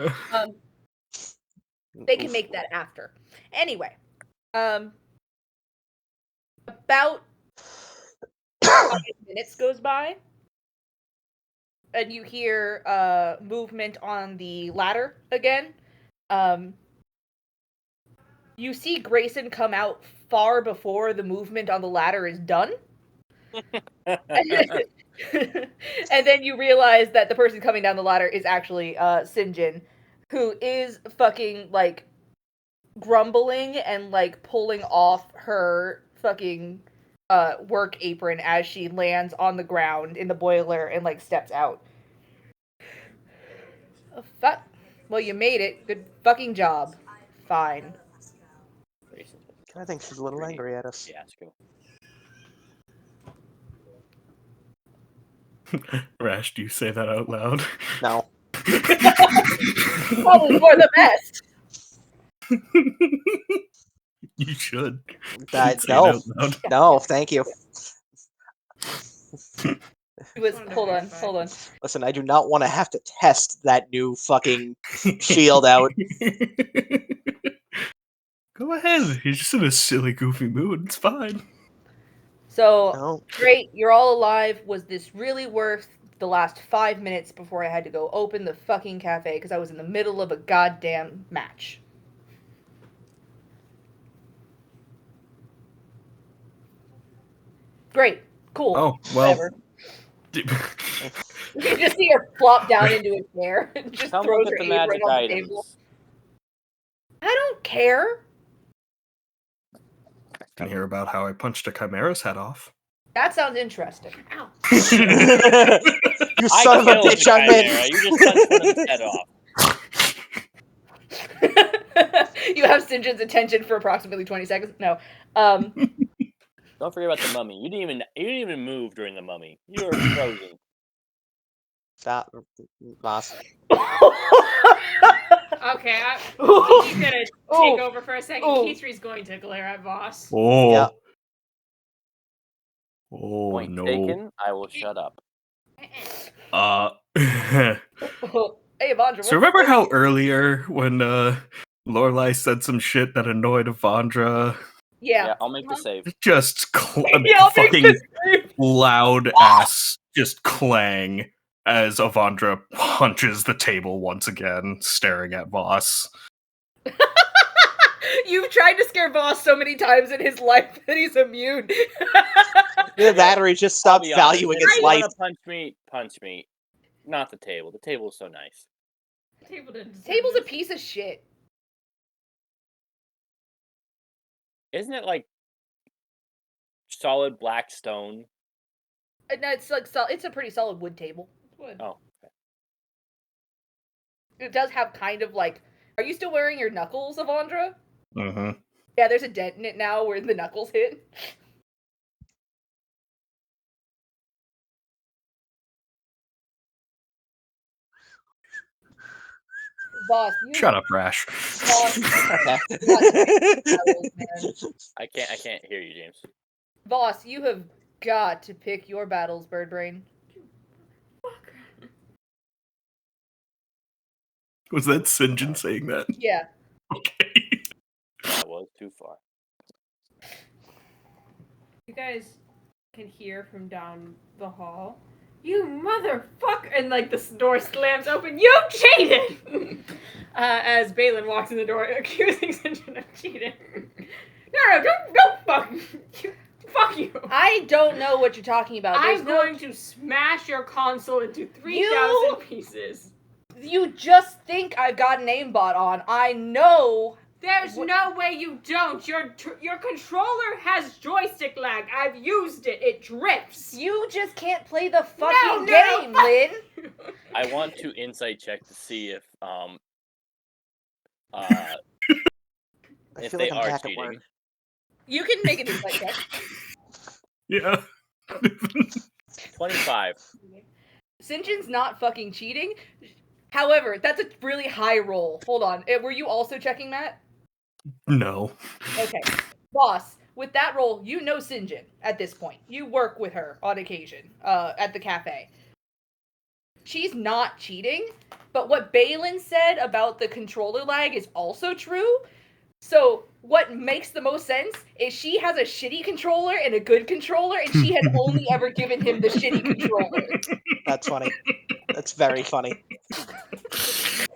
they can make that after. Anyway, about 5 minutes goes by, and you hear movement on the ladder again. You see Grayson come out far before the movement on the ladder is done. And then you realize that the person coming down the ladder is actually Sinjin, who is fucking like grumbling and like pulling off her fucking work apron as she lands on the ground in the boiler and like steps out. Oh, fuck. Well, you made it. Good fucking job. Fine. I think she's a little angry at us. Yeah, screw. Rash, do you say that out loud? No. Probably for the best. You should. No. Say it out loud. No, thank you. Hold on. Listen, I do not want to have to test that new fucking shield out. Go ahead. You're just in a silly, goofy mood. It's fine. So, No. great, you're all alive. Was this really worth the last 5 minutes before I had to go open the fucking cafe because I was in the middle of a goddamn match? Great. Cool. Oh, well. Whatever. You just see her flop down into a chair and just Come throws look her at the apron magic on the table. items. I don't care. Can hear about how I punched a chimera's head off. That sounds interesting. Ow. You son of a killed bitch, the I'm in. chimera. You just punched one of his head off. You have Sinjin's attention for approximately 20 seconds. No. Don't forget about the mummy. You didn't even move during the mummy. You were frozen. Stop, boss. Okay, he's gonna take over for a second. Ooh. Keithree's going to glare at Voss. Oh. Yeah. Oh, Point no. taken. I will shut up. Hey, Avandra. So remember how earlier when Lorelai said some shit that annoyed Avandra? Yeah. I'll make the save. Just Yeah, I'll make fucking this save. loud ass just clang as Avandra punches the table once again, staring at Voss. You've tried to scare Voss so many times in his life that he's immune. Either that or he just I'll stopped be honest, valuing if his you life. wanna punch me. Not the table. The table is so nice. Table's a piece of shit. Isn't it like solid black stone? No, it's like it's a pretty solid wood table. Wood. Oh. It does have kind of like. Are you still wearing your knuckles, Avandra? Mm-hmm. Yeah, there's a dent in it now where the knuckles hit. Boss, you Shut up, Rash. Boss, I can't hear you, James. Boss, you have got to pick your battles, Birdbrain. Was that Sinjin saying that? Yeah. Okay. That was too far. You guys can hear from down the hall. You motherfucker! And like the door slams open. You cheated! As Balin walks in the door, accusing Sinjin of cheating. No, don't fuck you. Fuck you. I don't know what you're talking about. I'm going to smash your console into 3,000 pieces. You just think I've got an aimbot on. I know. There's no way you don't. Your controller has joystick lag. I've used it. It drifts. You just can't play the fucking game, Lynn. I want to insight check to see if I if feel they like I'm are back at cheating. work. You can make an insight check. Yeah. 25. Sinjin's not fucking cheating. However, that's a really high roll. Hold on. Were you also checking that? No. Okay. Boss, with that roll, you know Sinjin at this point. You work with her on occasion at the cafe. She's not cheating, but what Balin said about the controller lag is also true. So what makes the most sense is she has a shitty controller and a good controller, and she has only ever given him the shitty controller. That's funny. That's very funny.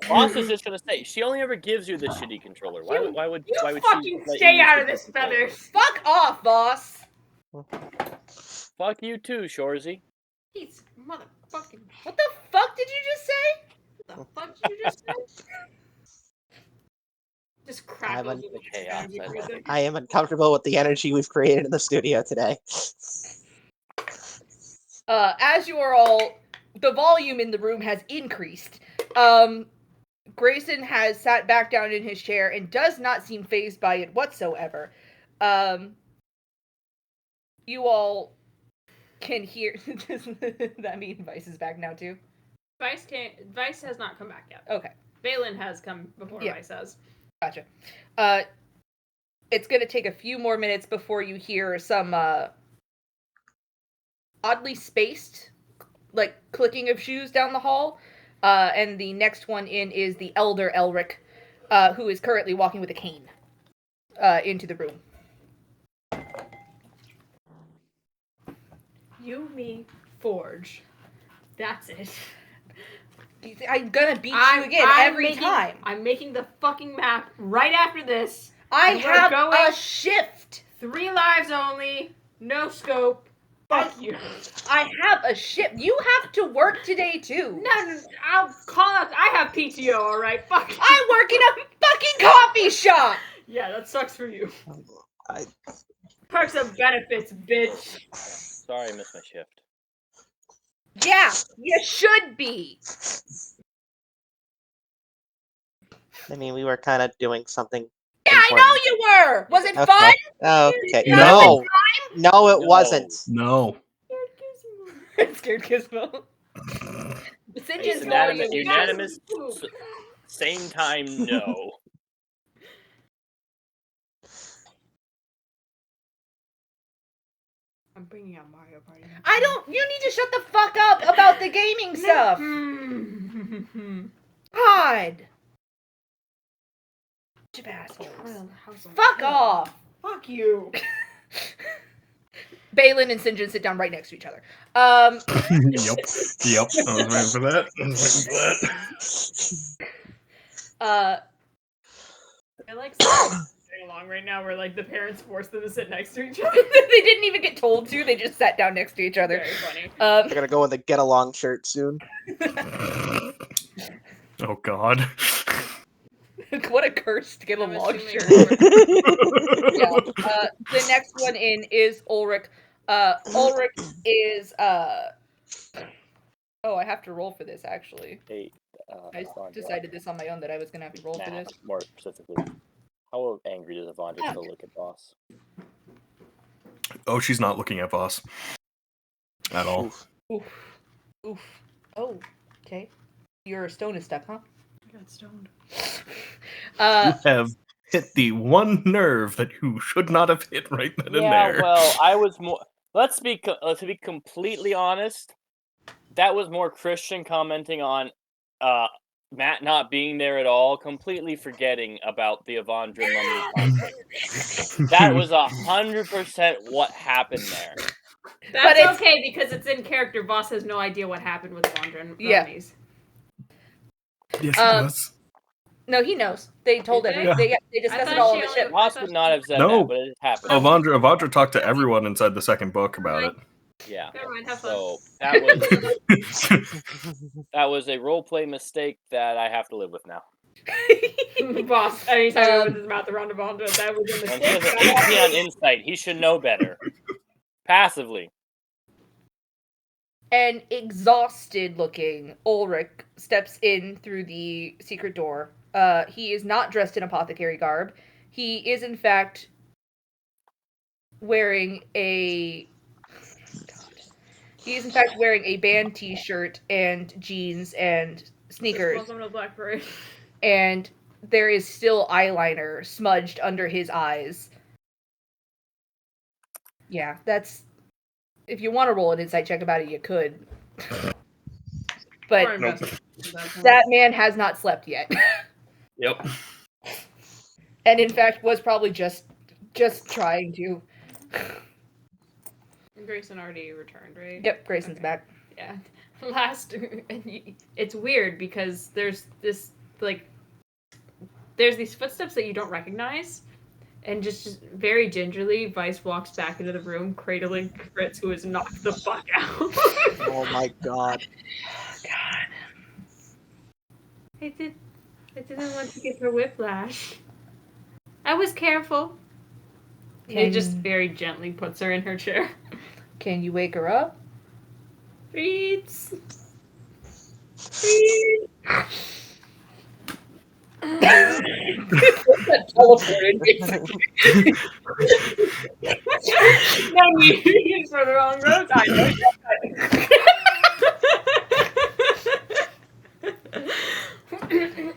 Boss is just gonna say she only ever gives you the shitty controller. Why would You she fucking let stay you use out the of this, controller? Feathers. Fuck off, boss! Fuck you too, Shorzy. He's motherfucking. What the fuck did you just say? What the fuck did you just say? Just crackles with Okay, energy outside. for a second. I am uncomfortable with the energy we've created in the studio today. As you are all, the volume in the room has increased. Grayson has sat back down in his chair and does not seem fazed by it whatsoever. You all can hear. Does that mean Vice is back now too? Vice has not come back yet. Okay, Balin has come before Yeah. Vice has. gotcha. It's gonna take a few more minutes before you hear some oddly spaced, like clicking of shoes down the hall. And the next one in is the elder Elric, who is currently walking with a cane into the room. You, me, Forge. That's it. I'm gonna beat you again every time. I'm making the fucking map right after this. I and we're have going- a shift. 3 lives only. No scope. Fuck you. I have a shift. You have to work today too. No, I'll call out. I have PTO, alright? Fuck you. I work in a fucking coffee shop. Yeah, that sucks for you. I- Perks and benefits, bitch. Sorry, I missed my shift. Yeah, you should be. I mean, we were kind of doing something. Yeah, I know you were. Was it fun? Okay. No. No, it No. wasn't. No. Scared Gizmo. Sinjin's volume. Unanimous, same time, no. I'm bringing out Mario Party. I don't. You need to shut the fuck up about the gaming stuff. God. You assholes. Fuck off. Fuck you. Balin and Sinjin sit down right next to each other. Yep. I was waiting for that. I like getting along right now where like the parents force them to sit next to each other. They didn't even get told to. They just sat down next to each other. Very funny. They're gonna go in the get along shirt soon. Oh God. What a curse to get I'm along assuming shirt. we're- Yeah. The next one in is Ulrich. Ulrich is Oh, I have to roll for this actually. Hey, I Avandra, decided this on my own that I was gonna have to roll for Matt, this. more specifically, how angry does Avandra still look at Boss? Oh, she's not looking at boss at all. Oof. Oof. Oh, okay. Your stone is stuck, huh? I got stoned. You have hit the one nerve that you should not have hit right then and Yeah, there. well, I was more. Let's be completely honest. That was more Christian commenting on Matt not being there at all, completely forgetting about the Avandra mummy conflict. That was 100% what happened there. That's it's- okay because it's in character. Boss has no idea what happened with Wandra and Yeah. Ronies. Yes, Um, it does. No, he knows. They told Did they? everyone. They I discussed thought it all she on the only- ship. Ross would not have said No. that, but it happened. Avandra talked to everyone inside the second book about it. Yeah. Never mind. Have fun. So that was a role play mistake that I have to live with now. Boss, anytime he opens his mouth around Wandra, that was in the And he has an 18 on insight. He should know better. Passively. An exhausted looking Ulrich steps in through the secret door. He is not dressed in apothecary garb. He is, in fact, wearing a. He is, in fact, wearing a band t shirt and jeans and sneakers. Welcome to Black Parade. And there is still eyeliner smudged under his eyes. Yeah, that's. If you want to roll an insight check about it, you could. But Or invest at that point. that man has not slept yet. Yep. And in fact was probably just trying to. Grayson already returned, right? Yep, Grayson's Okay. back. Yeah. It's weird because there's this there's these footsteps that you don't recognize, and just very gingerly, Vice walks back into the room, cradling Fritz, who is knocked the fuck out. Oh my god. I didn't want to give her whiplash. I was careful. He just very gently puts her in her chair. Can you wake her up? Fritz. No, you for the wrong road. I know.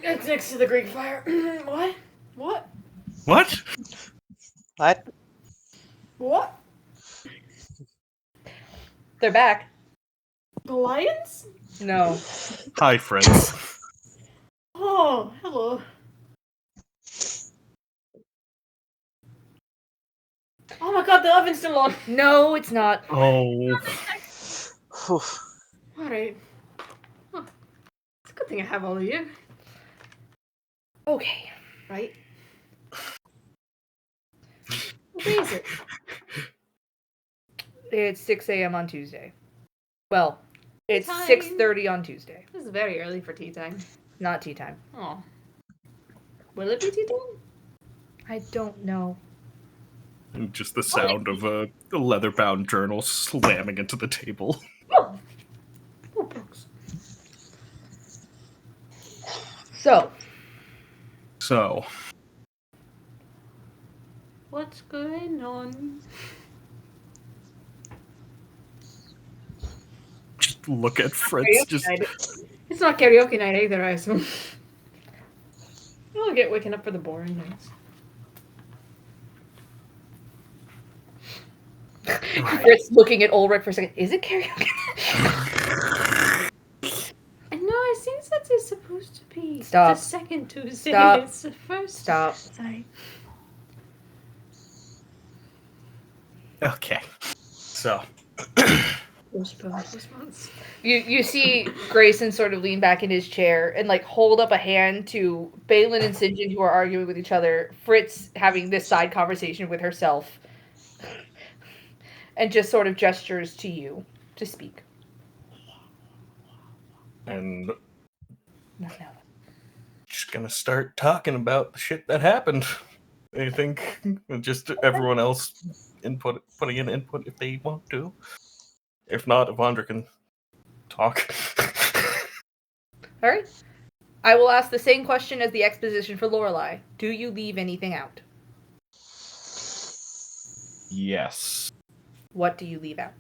It's next to the Greek fire. What? What? What? What? What? They're back. The lions? No. Hi, friends. Oh, hello. Oh my god, the oven's still on. No, it's not. Oh. Alright. Huh. It's a good thing I have all of you. Okay. Right? What day is it? It's 6 a.m. on Tuesday. Well, it's Time. 6:30 on Tuesday. This is very early for tea time. Not tea time. Oh. Will it be tea time? I don't know. And just the sound of a leather-bound journal slamming into the table. Oh, books. So, What's going on? just look at Fritz. Karaoke Just night. It's not karaoke night either, I assume. I'll get waking up for the boring nights. Fritz looking at Ulrich for a second. Is it karaoke? No, I think that is supposed to be Stop. the second Tuesday. Stop. It's the first. Stop. Sorry. okay. So Response. You see Grayson sort of lean back in his chair and like hold up a hand to Balin and St. John, who are arguing with each other. Fritz having this side conversation with herself, and just sort of gestures to you to speak. and Not now. just gonna start talking about the shit that happened. I think just everyone else putting in input if they want to. If not, Avandra can talk. All right. I will ask the same question as the exposition for Lorelai. Do you leave anything out? Yes. What do you leave out?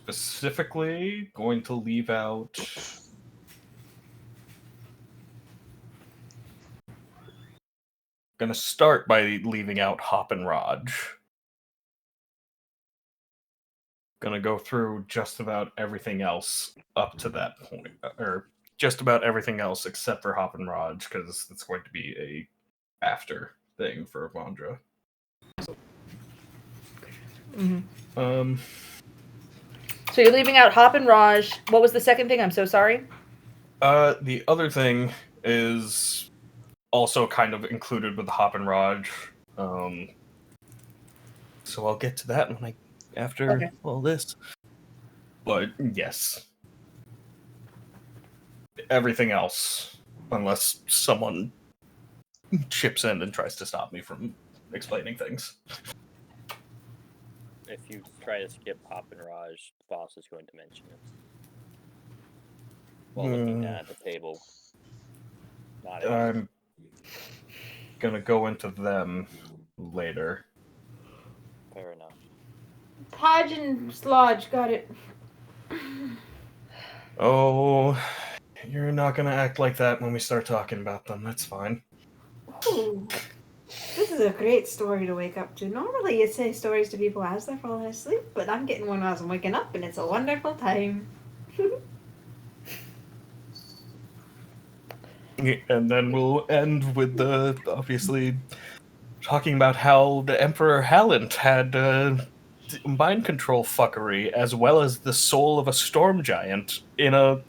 Specifically, going to leave out. Gonna start by leaving out Hop and Raj. Gonna go through just about everything else up to that point, or just about everything else except for Hop and Raj, because it's going to be a after thing for Avandra. Um, So you're leaving out Hop and Raj. What was the second thing? I'm so sorry. the other thing is also kind of included with Hop and Raj. So I'll get to that after Okay. all this. But yes, everything else, unless someone chips in and tries to stop me from explaining things. If you try to skip Hop and Raj, the boss is going to mention it. While looking down at the table. Not at you. I'm gonna go into them later. Fair enough. Podge and Slodge, got it. Oh, you're not gonna act like that when we start talking about them. That's fine. Ooh. This is a great story to wake up to. Normally you say stories to people as they're falling asleep, but I'm getting one as I'm waking up, and it's a wonderful time. And then we'll end with obviously talking about how the Emperor Hallant had mind control fuckery, as well as the soul of a storm giant in a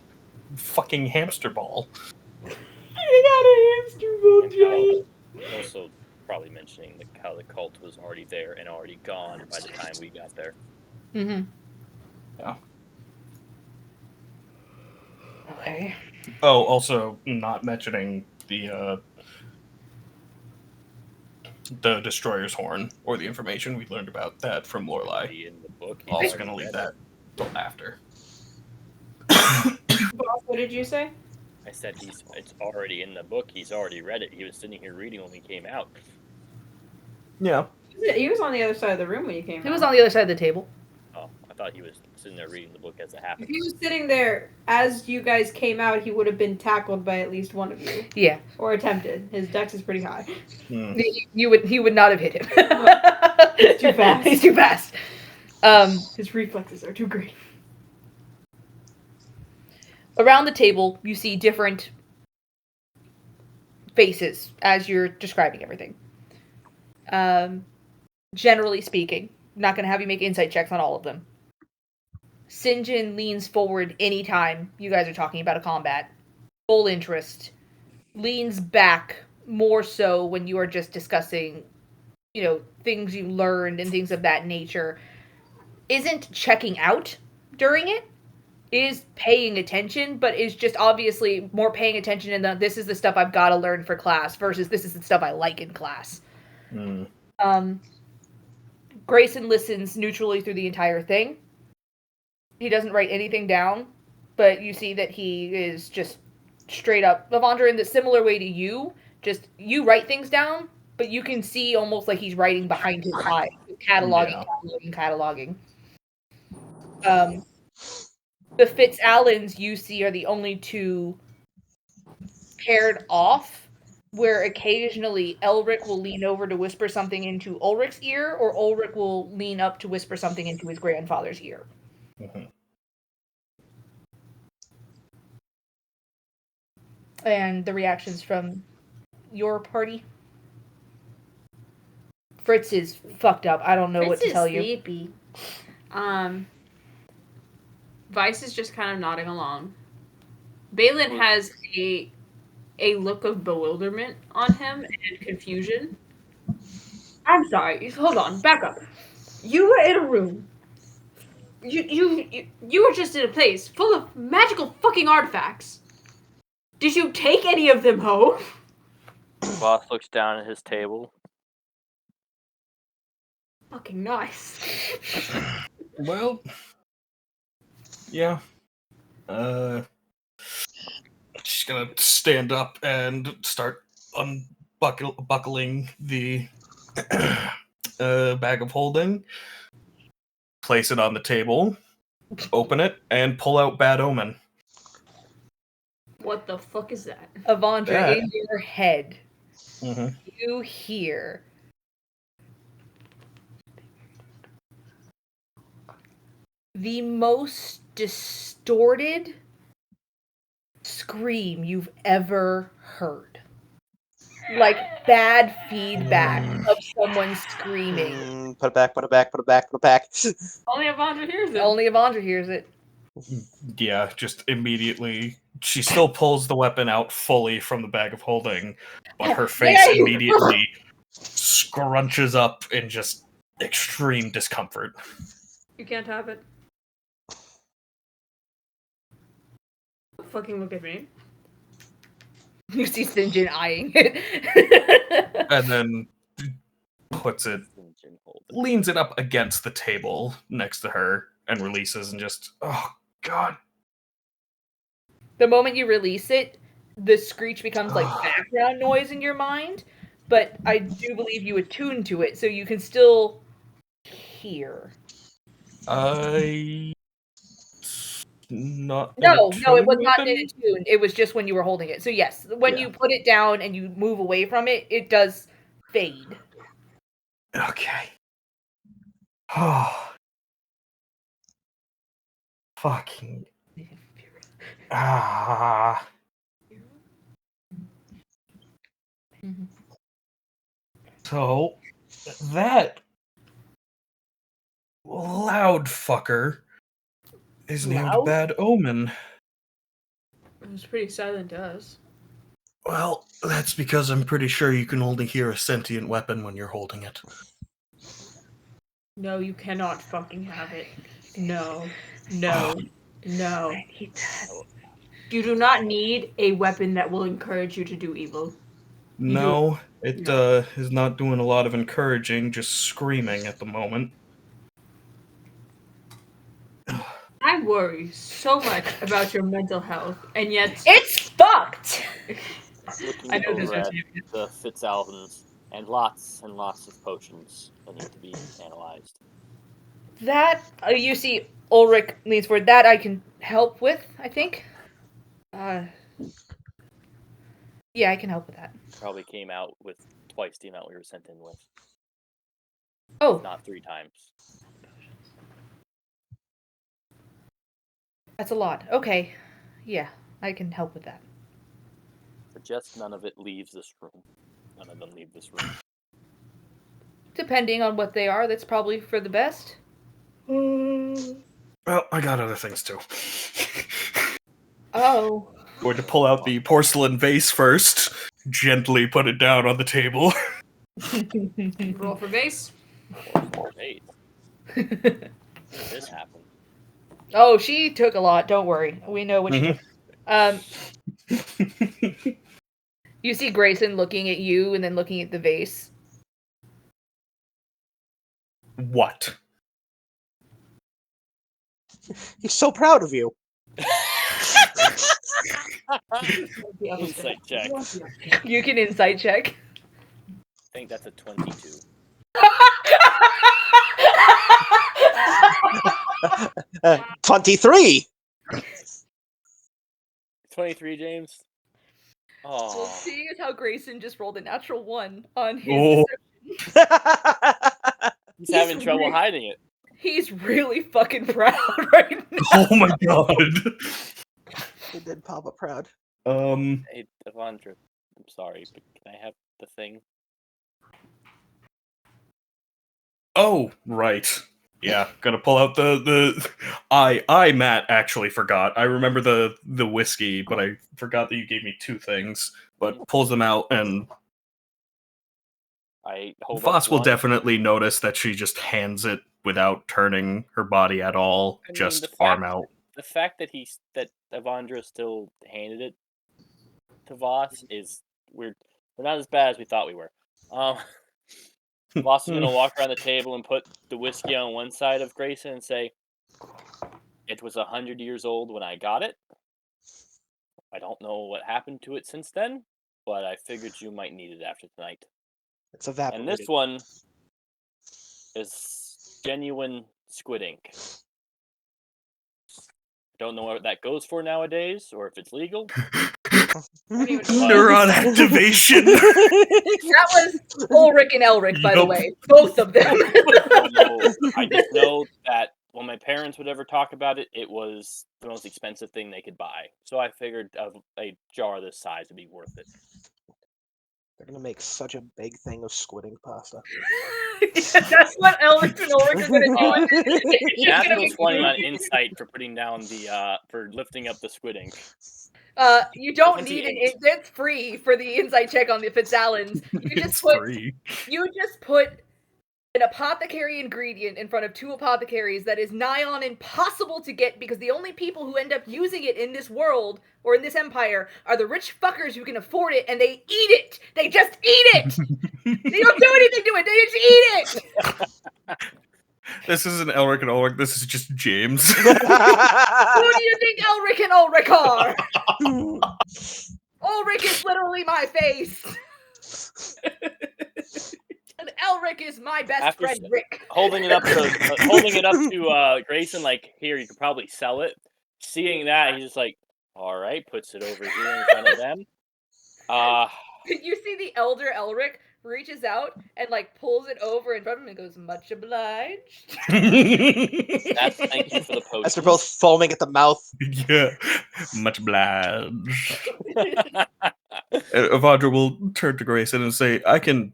fucking hamster ball. I got a hamster ball giant. Also, probably mentioning how the cult was already there and already gone by the time we got there. Mm-hmm. Yeah. Okay. Oh, also not mentioning the destroyer's horn or the information we learned about that from Lorelei. In the book, Also gonna leave that till after. Boss, what did you say? I said it's already in the book. He's already read it. He was sitting here reading when we came out. Yeah. He was on the other side of the room when you came. He was on the other side of the table. Oh, I thought he was sitting there reading the book as it happened. If he was sitting there as you guys came out, he would have been tackled by at least one of you. Yeah. Or attempted. His dex is pretty high. He would not have hit him. He's too fast. He's too fast. His reflexes are too great. Around the table, you see different faces as you're describing everything. Generally speaking, not going to have you make insight checks on all of them. Sinjin leans forward anytime you guys are talking about a combat. Full interest. Leans back more so when you are just discussing, things you learned and things of that nature. Isn't checking out during it. Is paying attention, but is just obviously more paying attention in this is the stuff I've got to learn for class versus this is the stuff I like in class. Grayson listens neutrally through the entire thing. He doesn't write anything down, but you see that he is just straight up. Lavandra, in the similar way to you, just you write things down, but you can see almost like he's writing behind his eye, cataloging. The Fitzallens you see are the only two paired off, where occasionally Elric will lean over to whisper something into Ulrich's ear, or Ulrich will lean up to whisper something into his grandfather's ear. Mm-hmm. And the reactions from your party? Fritz is fucked up. I don't know what to tell you. Sleepy. Vice is just kind of nodding along. Balin has a look of bewilderment on him and confusion. I'm sorry. Hold on. Back up. You were in a room. You were just in a place full of magical fucking artifacts. Did you take any of them home? Boss looks down at his table. Fucking nice. Well, yeah. She's gonna stand up and start buckling the bag of holding, place it on the table, open it, and pull out Bad Omen. What the fuck is that? Avandra, in your head, you hear the most distorted scream you've ever heard. like bad feedback of someone screaming. Put it back, put it back, put it back, put it back. Only Avandra hears it. Only Avandra hears it. Yeah, just immediately. She still pulls the weapon out fully from the bag of holding, but her face Yeah, you- immediately scrunches up in just extreme discomfort. You can't have it. Fucking look at me. You see Sinjin eyeing it. And then puts it, Sinjin hold it. leans it up against the table next to her, and releases, and just, oh god. The moment you release it, the screech becomes like background noise in your mind, but I do believe you attune to it, so you can still hear. I. Not. No, it was attuned not weapon? in attune. It was just when you were holding it. So yes, when Yeah. you put it down and you move away from it, it does fade. Okay. Oh. Fucking. Ah. Mhm. So, that loud fucker is named Loud? Bad Omen. It was pretty silent to us. Well, that's because I'm pretty sure you can only hear a sentient weapon when you're holding it. No, you cannot fucking have it. No. No. No. You do not need a weapon that will encourage you to do evil. No, it No. is not doing a lot of encouraging, just screaming at the moment. I worry so much about your mental health, and yet It's fucked! Looking I know this over at is the Fitzalvins, and lots of potions that need to be analyzed. That, you see, Ulrich leans forward. That I can help with, I think. Yeah, I can help with that. Probably came out with twice the amount we were sent in with. Oh, Not 3 times. that's a lot. Okay. Yeah, I can help with that. But just none of it leaves this room. None of them leave this room. Depending on what they are, that's probably for the best. Well, I got other things too. Oh. Going to pull out the porcelain vase first, gently put it down on the table. roll for base. Hey, this happened. Oh, she took a lot. Don't worry. We know what she took. You see Grayson looking at you and then looking at the vase. What? He's so proud of you. Insight check. You can insight check. I think that's a 22. 23. 23, James? Well, Oh, seeing as how Grayson just rolled a natural 1 on his Oh. he's having trouble hiding it. he's really fucking proud right now. Oh my god. He did Papa proud. Hey, Avandra, I'm sorry, but can I have the thing? Oh, right. Yeah, gonna pull out the I Matt actually forgot. I remember the whiskey, but I forgot that you gave me 2 things. But pulls them out, and I hold Voss up will one. definitely notice that she just hands it without turning her body at all, I mean, just the arm fact- out. The fact that Avandra still handed it to Voss is we're not as bad as we thought we were. Voss is gonna walk around the table and put the whiskey on one side of Grayson and say, "It was 100 years old when I got it. I don't know what happened to it since then, but I figured you might need it after tonight. It's evaporated. And this one is genuine squid ink. Don't know what that goes for nowadays, or if it's legal. Neuron activation. That was Ulrich and Elric, by the Yup. way. Both of them. I don't know. I just know that when my parents would ever talk about it, it was the most expensive thing they could buy. So I figured a jar this size would be worth it. They're gonna make such a big thing of squidding pasta. That's what Elric and Ulrich are gonna do. It's just gonna Natural be 20 on insight for putting down the for lifting up the squid ink. You don't 28. need it's free for the insight check on the Fitzallans. It's free. You just put an apothecary ingredient in front of two apothecaries that is nigh on impossible to get because the only people who end up using it in this world or in this empire are the rich fuckers who can afford it and they eat it. They just eat it. They don't do anything to it. They just eat it. This isn't Elric and Ulrich, this is just James. Who do you think Elric and Ulrich are? Ulrich is literally my face. And Elric is my best After friend, Rick. holding it up to Grayson, like, here, you could probably sell it. Seeing that, he's just like, all right, puts it over here in front of them. You see the elder Elric reaches out and like pulls it over in front of him and goes, "Much obliged." That's thank you for the potion. As they're both foaming at the mouth. Yeah, much obliged. Avandra will turn to Grayson and say, I can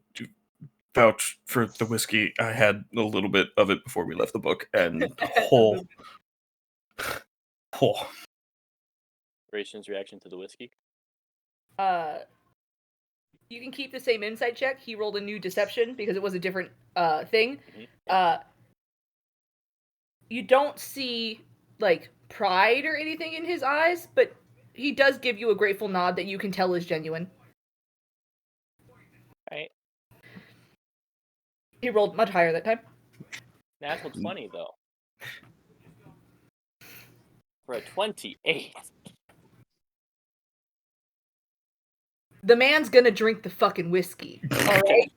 vouch for the whiskey. I had a little bit of it before we left the book, and Grayson's reaction to the whiskey. You can keep the same insight check. He rolled a new deception because it was a different thing. You don't see like pride or anything in his eyes, but he does give you a grateful nod that you can tell is genuine. Right. He rolled much higher that time. Natural 20 though. For a 28. The man's gonna drink the fucking whiskey. Alright?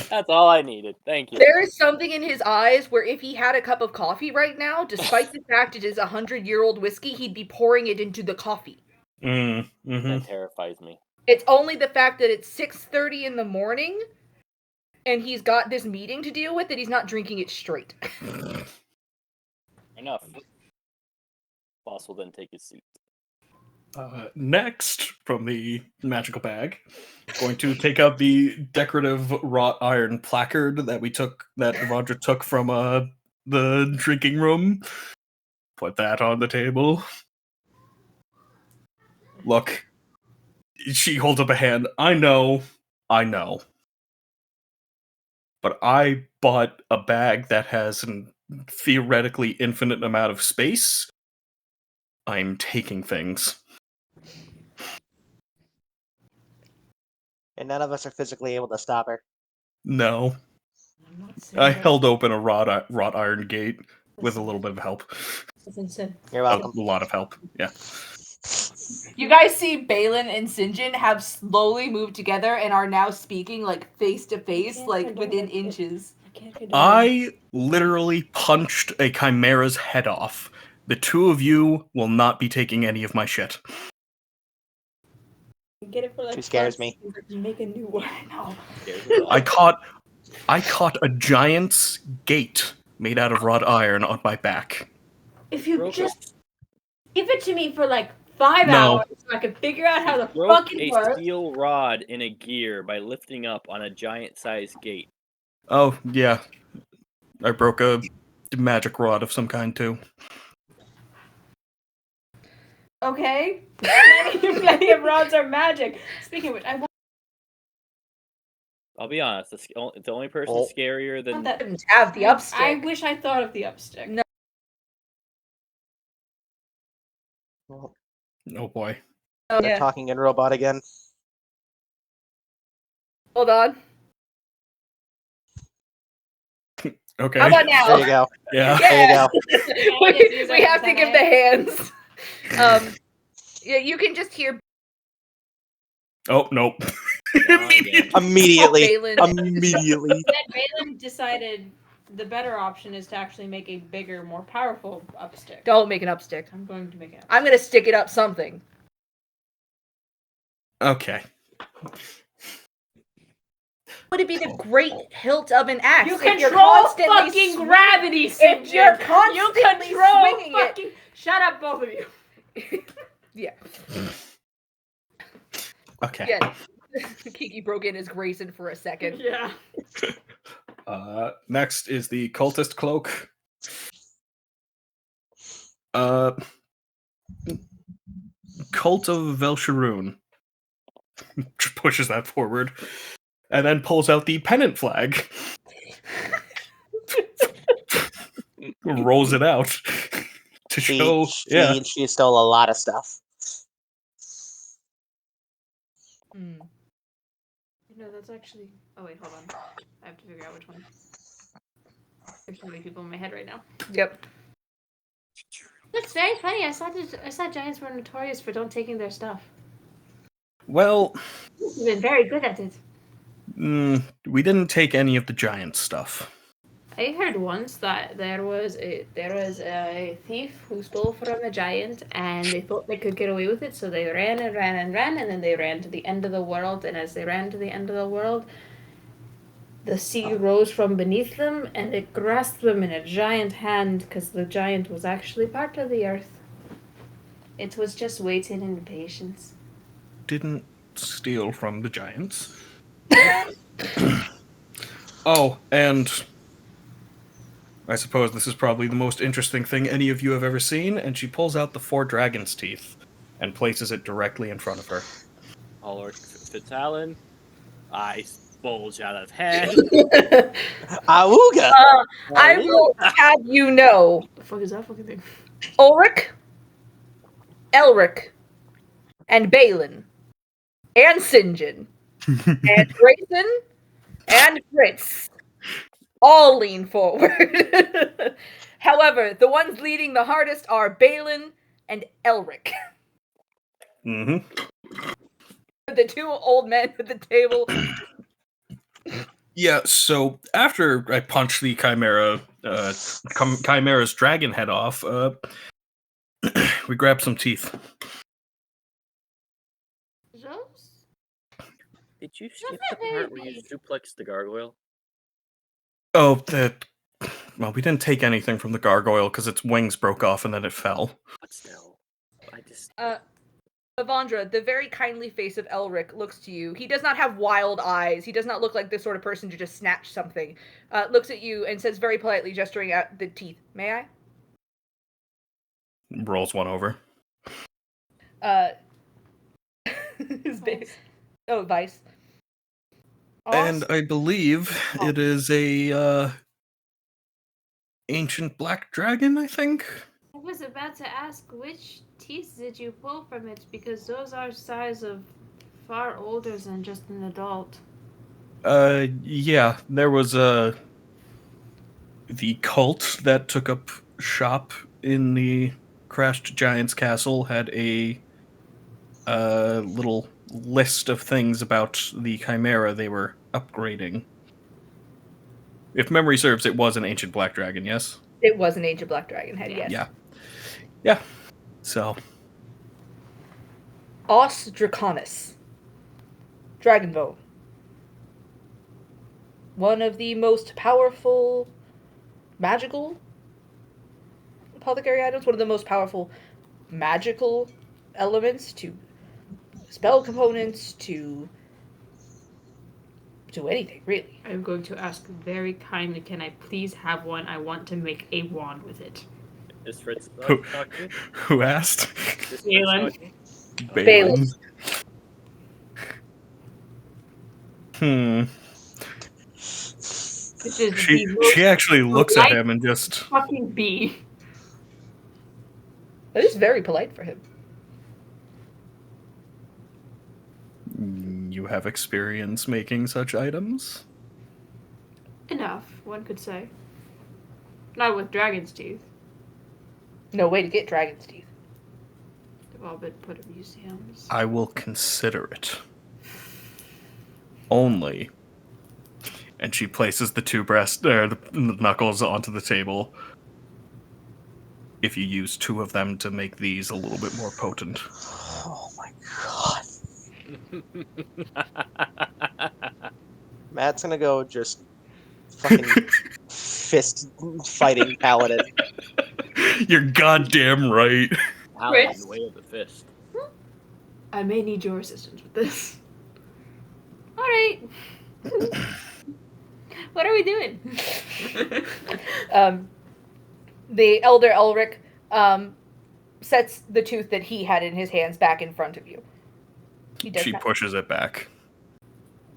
That's all I needed. Thank you. There is something in his eyes where if he had a cup of coffee right now, despite the fact it is 100-year-old whiskey, he'd be pouring it into the coffee. That terrifies me. It's only the fact that it's 6:30 in the morning and he's got this meeting to deal with that he's not drinking it straight. Enough. Boss will then take his seat. Next, from the magical bag, going to take out the decorative wrought iron placard that Avandra took from the drinking room. Put that on the table. Look, she holds up a hand. I know. But I bought a bag that has an theoretically infinite amount of space. I'm taking things. And none of us are physically able to stop her. No. I held open a wrought iron gate with a little bit of help. You're welcome. A lot of help, yeah. You guys see Balin and Sinjin have slowly moved together and are now speaking like face to face, like within inches. I literally punched a chimera's head off. The two of you will not be taking any of my shit. Get it for like She scares me. Make a new one. No. I caught a giant's gate made out of wrought iron on my back. If you Broke just give it to me for like 5 No. hours so I can figure out how the broke fucking a works. steel rod in a gear by lifting up on a giant-sized gate. Oh, yeah. I broke a magic rod of some kind, too. Okay. Many of rods are magic. Speaking of which, I want I'll be honest, the only person Oh. scarier than that. Didn't have the upstick. I wish I thought of the upstick. No. Oh boy. Oh, They're yeah. talking in robot again. Hold on. Okay. How about now? There you go. Yeah. Yeah. There you go. we have to give the hands. Yeah, you can just hear Oh, nope. Immediately. Balin. Immediately. Then Balin decided the better option is to actually make a bigger, more powerful upstick. Don't make an upstick. I'm going to make it. I'm gonna stick it up something. Okay. Would it be the great hilt of an axe? You if you're control constantly fucking swing- gravity, If Sinjin. you're You constantly control swinging it. fucking. Shut up, both of you. Yeah. Okay. Yeah. Kiki broke in as Grayson for a second. Yeah. Next is the cultist cloak. Cult of Velsharoon pushes that forward, and then pulls out the pennant flag. Rolls it out to show. She stole a lot of stuff. Hmm. No, that's actually. Oh wait, hold on. I have to figure out which one. There's so many people in my head right now. Yep. That's very funny. I saw giants were notorious for don't taking their stuff. Well, You've been very good at it. we didn't take any of the giant stuff. I heard once that there was a thief who stole from a giant, and they thought they could get away with it, so they ran and ran and ran, and then they ran to the end of the world. And as they ran to the end of the world, the sea rose from beneath them, and it grasped them in a giant hand, because the giant was actually part of the earth. It was just waiting in patience. Didn't steal from the giants. Oh, and I suppose this is probably the most interesting thing any of you have ever seen, and she pulls out the 4 dragon's teeth and places it directly in front of her. Ulrich Fitzallen, eyes bulge out of head. Awooga! I will have you know, The fuck is that fucking thing? Ulrich, Elric, and Balin, and Sinjin, and Grayson, and Fritz all lean forward. However, the ones leading the hardest are Balin and Elric. Mm-hmm. The 2 old men at the table. Yeah, so after I punch the Chimera, Chimera's dragon head off, we grab some teeth. Those? Did you skip the part where you suplexed the gargoyle? Oh, well, we didn't take anything from the gargoyle because its wings broke off and then it fell. But still, I just. Avandra, the very kindly face of Elric looks to you. He does not have wild eyes. He does not look like the sort of person to just snatch something. Looks at you and says very politely, gesturing at the teeth, "May I?" Rolls one over. Vice. And I believe it is a ancient black dragon, I think. I was about to ask which teeth did you pull from it, because those are size of far older than just an adult. Yeah, there was the cult that took up shop in the crashed giant's castle had a little list of things about the chimera they were upgrading. If memory serves, it was an ancient black dragon, yes? It was an ancient black dragon head, yes. Yeah. So. Os Draconis. Dragonbone. One of the most powerful magical apothecary items, one of the most powerful magical elements to spell components to anything, really. I'm going to ask very kindly, can I please have one? I want to make a wand with it. Is Fritz Who- talking? Who asked? Is Fritz Balin. talking? Balin. Which is the most She actually looks at him and just. fucking bee. That is very polite for him. You have experience making such items? Enough, one could say. Not with dragon's teeth. No way to get dragon's teeth. They've all been put in museums. I will consider it. Only. And she places the 2 the knuckles onto the table. If you use 2 of them to make these a little bit more potent. Oh my god. Matt's gonna go just fucking fist fighting paladin. You're goddamn right. Paladin, Fritz? way of the fist. I may need your assistance with this. All right. What are we doing? The elder Elric sets the tooth that he had in his hands back in front of you. He does She not. pushes it back.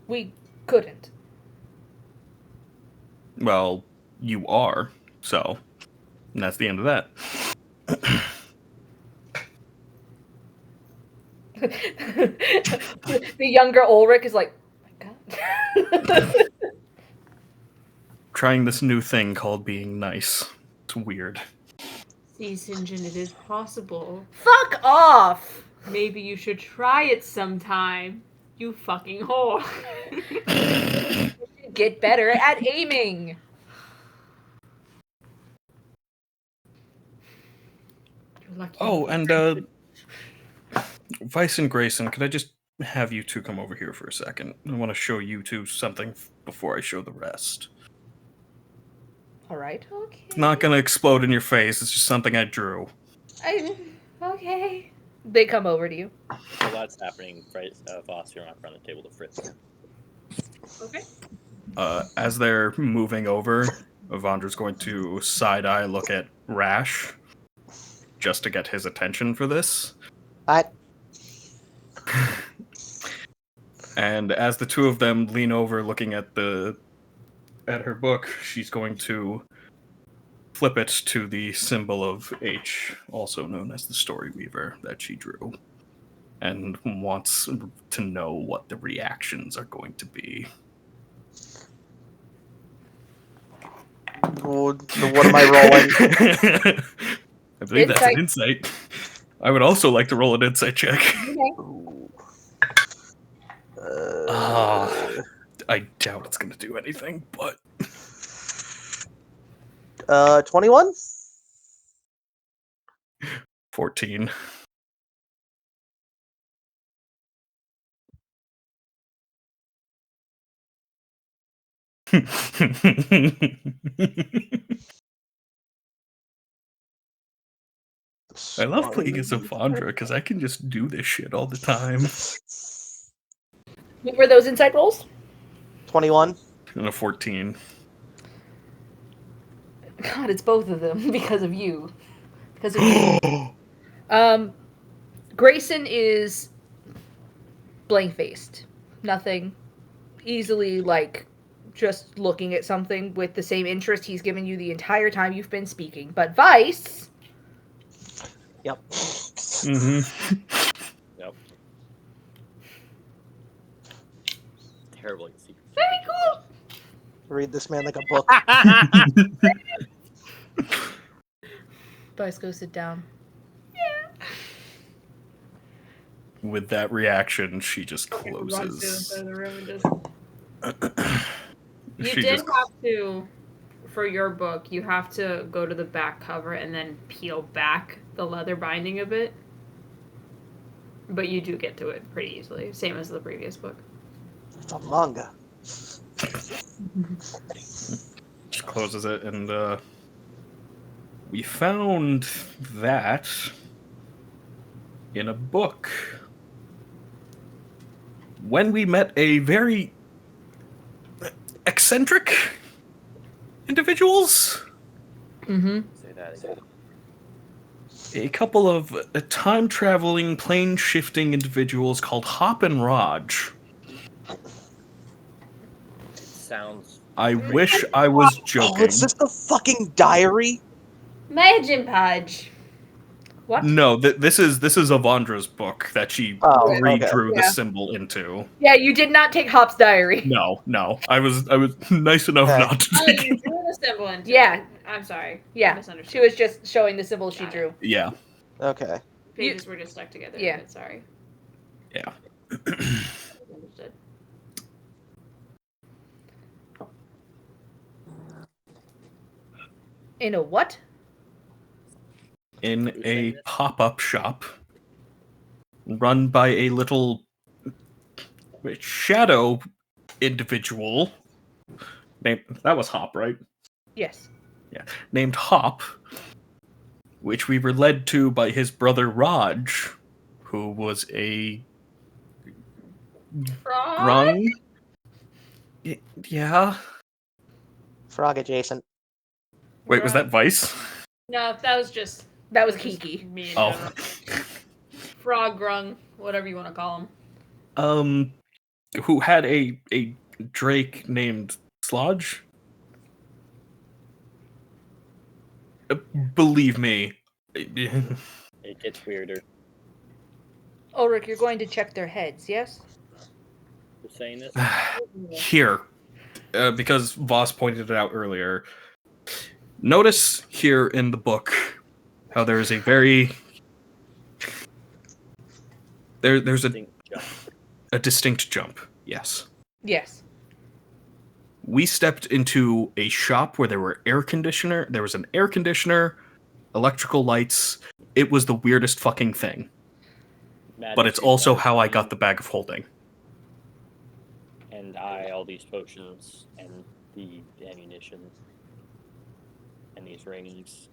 We couldn't. Well, you are, so and that's the end of that. The younger Ulrich is like, oh my god. Trying this new thing called being nice. It's weird. See, St. John, it is possible. Fuck off! Maybe you should try it sometime. You fucking whore. Get better at aiming. You're lucky. Oh, and Vice and Grayson, could I just have you two come over here for a second? I want to show you two something before I show the rest. All right. Okay. It's not gonna explode in your face. It's just something I drew. Okay. They come over to you. While that's happening, right, Voss, you're not around the table to Fritz. Okay. As they're moving over, Evandra's going to side-eye look at Rash, just to get his attention for this. What? And as the two of them lean over looking at her book, she's going to flip it to the symbol of H, also known as the Story Weaver, that she drew, and wants to know what the reactions are going to be. What am I rolling? I believe that's an insight. I would also like to roll an insight check. I doubt it's going to do anything, but... 21? 14. I love playing as Evandra because I can just do this shit all the time. What were those insight rolls? 21. And a 14. God, it's both of them because of you. Because of you. Grayson is blank-faced. Nothing. Easily, like, just looking at something with the same interest he's given you the entire time you've been speaking. But Vice... Yep. Mm-hmm. Yep. Terrible secret. Very cool. Read this man like a book. Vice, go sit down. With that reaction, she just Runs to the closes. side of the room and You She did just- have to, for your book, you have to go to the back cover and then peel back the leather binding a bit. But you do get to it pretty easily, same as the previous book. It's a manga. She closes it, and we found that in a book when we met a very eccentric individuals. Mm-hmm. Say that again. A couple of time-traveling, plane-shifting individuals called Hop and Raj. Sounds. I wish I was Oh, joking. it's just the fucking diary? Imagine Podge. What? No, this is Evandra's book that she Oh, okay. redrew the Yeah. symbol into. Yeah, you did not take Hop's diary. No. I was nice enough Okay. not to Oh, take you it. drew the symbol into Yeah. it. I'm sorry. I Yeah. misunderstood. She was just showing the symbol she Got it. drew. Yeah. Okay. Pages were just stuck together. Yeah. But sorry. Yeah. Understood. In a what? In a pop-up shop run by a little shadow individual named, that was Hop, right? Yes. Named Hop, which we were led to by his brother Raj, who was a grung Yeah? Frog adjacent. Wait, was that Vice? No, that was Kiki. me in Oh. general. Frog grung, whatever you want to call him. Who had a drake named Slodge? Believe me. It gets weirder. Ulrich, you're going to check their heads, yes? You're saying this? Here, because Voss pointed it out earlier. Notice here in the book how there is a very there's a distinct jump. Yes. Yes. We stepped into a shop where there was an air conditioner, electrical lights. It was the weirdest fucking thing. But it's also how I got the bag of holding. And all these potions and the ammunition and these rings.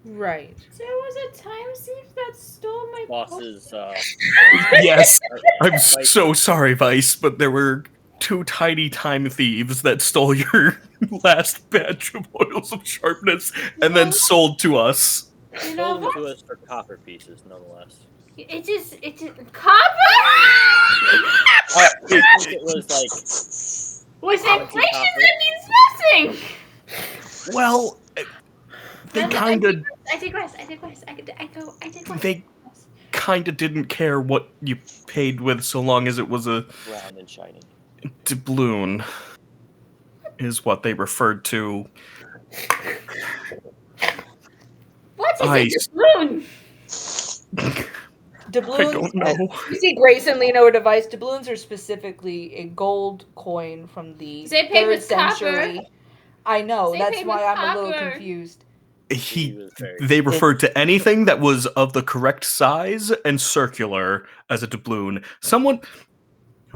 Right. There was a time thief that stole my Bosses, Yes, I'm so sorry, Vice, but there were 2 tiny time thieves that stole your last batch of oils of sharpness and then sold to us. You know sold what? to us for copper pieces, nonetheless. It just copper. I think it was like Was 20 inflation copper. that means nothing? Well, they kind of I digress. I digress. I digress. they kind of didn't care what you paid with so long as it was a Round and shiny. doubloon is what they referred to. What is I- a doubloon? I Doubloons. don't know. You see Grayson lean over to Vice. Doubloons are specifically a gold coin from the They paid 3rd with copper. century. I know. They That's paid why with I'm a little copper. confused. They referred to anything that was of the correct size and circular as a doubloon.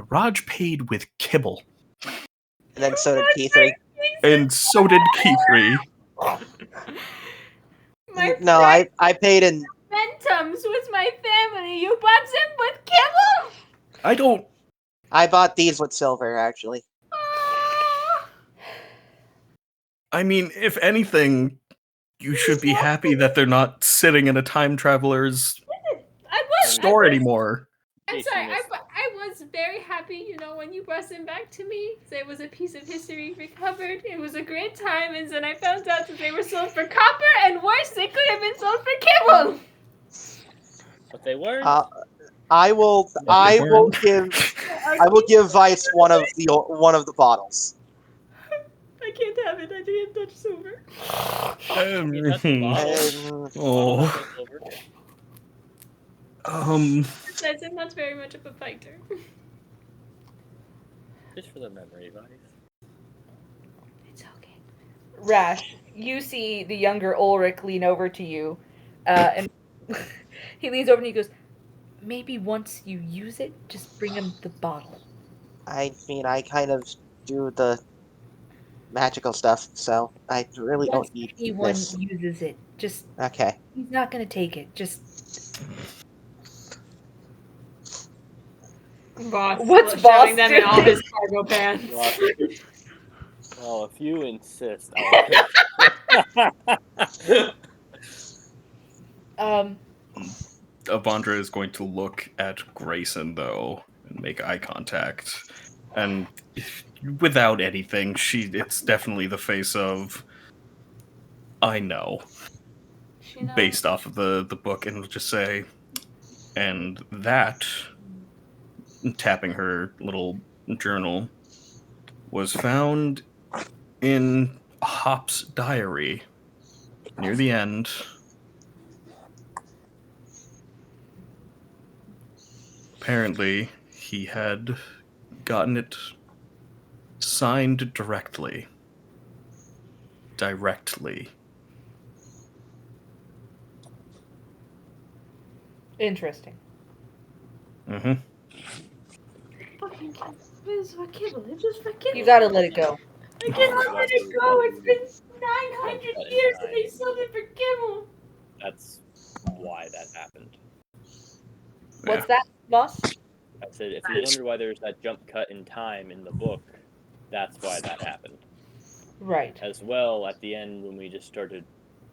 Raj paid with kibble, And then so did P3. and so did Key3. My No, I paid in. Mentums with my family. You bought them with kibble. I don't. I bought these with silver, actually. I mean, if anything, you should be happy that they're not sitting in a time traveler's store anymore. I'm sorry. I was very happy, when you brought them back to me. So it was a piece of history recovered. It was a great time, and then I found out that they were sold for copper, and worse, they could have been sold for kibble. But they weren't. I will give Vice one of the bottles. I can't have it. I didn't touch silver. Besides, I'm not very much of a fighter. Just for the memory, Vice. It's okay. Rash, you see the younger Ulrich lean over to you, and he leans over and he goes, "Maybe once you use it, just bring him the bottle." I mean, I kind of do the magical stuff, so I really Once don't need anyone this. uses it, just Okay. he's not gonna take it. Just Boss. What's showing Boss them in doing? all his cargo pants. Well, if you insist, Avandra is going to look at Grayson, though, and make eye contact. And without anything, it's definitely the face of, I know, based off of the book, and will just say, and that, tapping her little journal, was found in Hop's diary near the end. Apparently, he had gotten it signed directly. interesting. Mm-hmm. Fucking kibble. It's for kibble. It's just for kibble. You gotta let it go. I cannot let it go. It's been 900 years and they sold it for kibble. That's why that happened. What's that, boss? I said, if you wonder why there's that jump cut in time in the book, that's why that happened. Right. As well, at the end, when we just started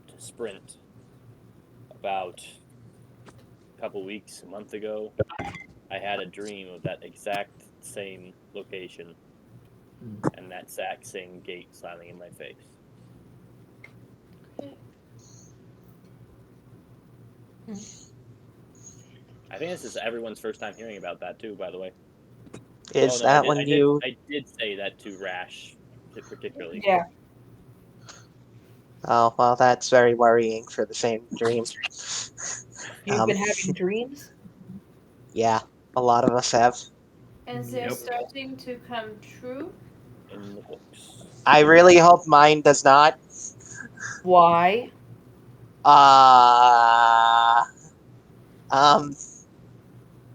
to sprint, about a couple weeks, a month ago, I had a dream of that exact same location and that exact same gate slamming in my face. I think this is everyone's first time hearing about that too, by the way. Is that when you? I did say that to Rash, particularly. Yeah. Oh well, that's very worrying for the same dream. You've been having dreams? Yeah, a lot of us have. Is they're Yep. starting to come true? In the books. I really hope mine does not. Why? Uh, um.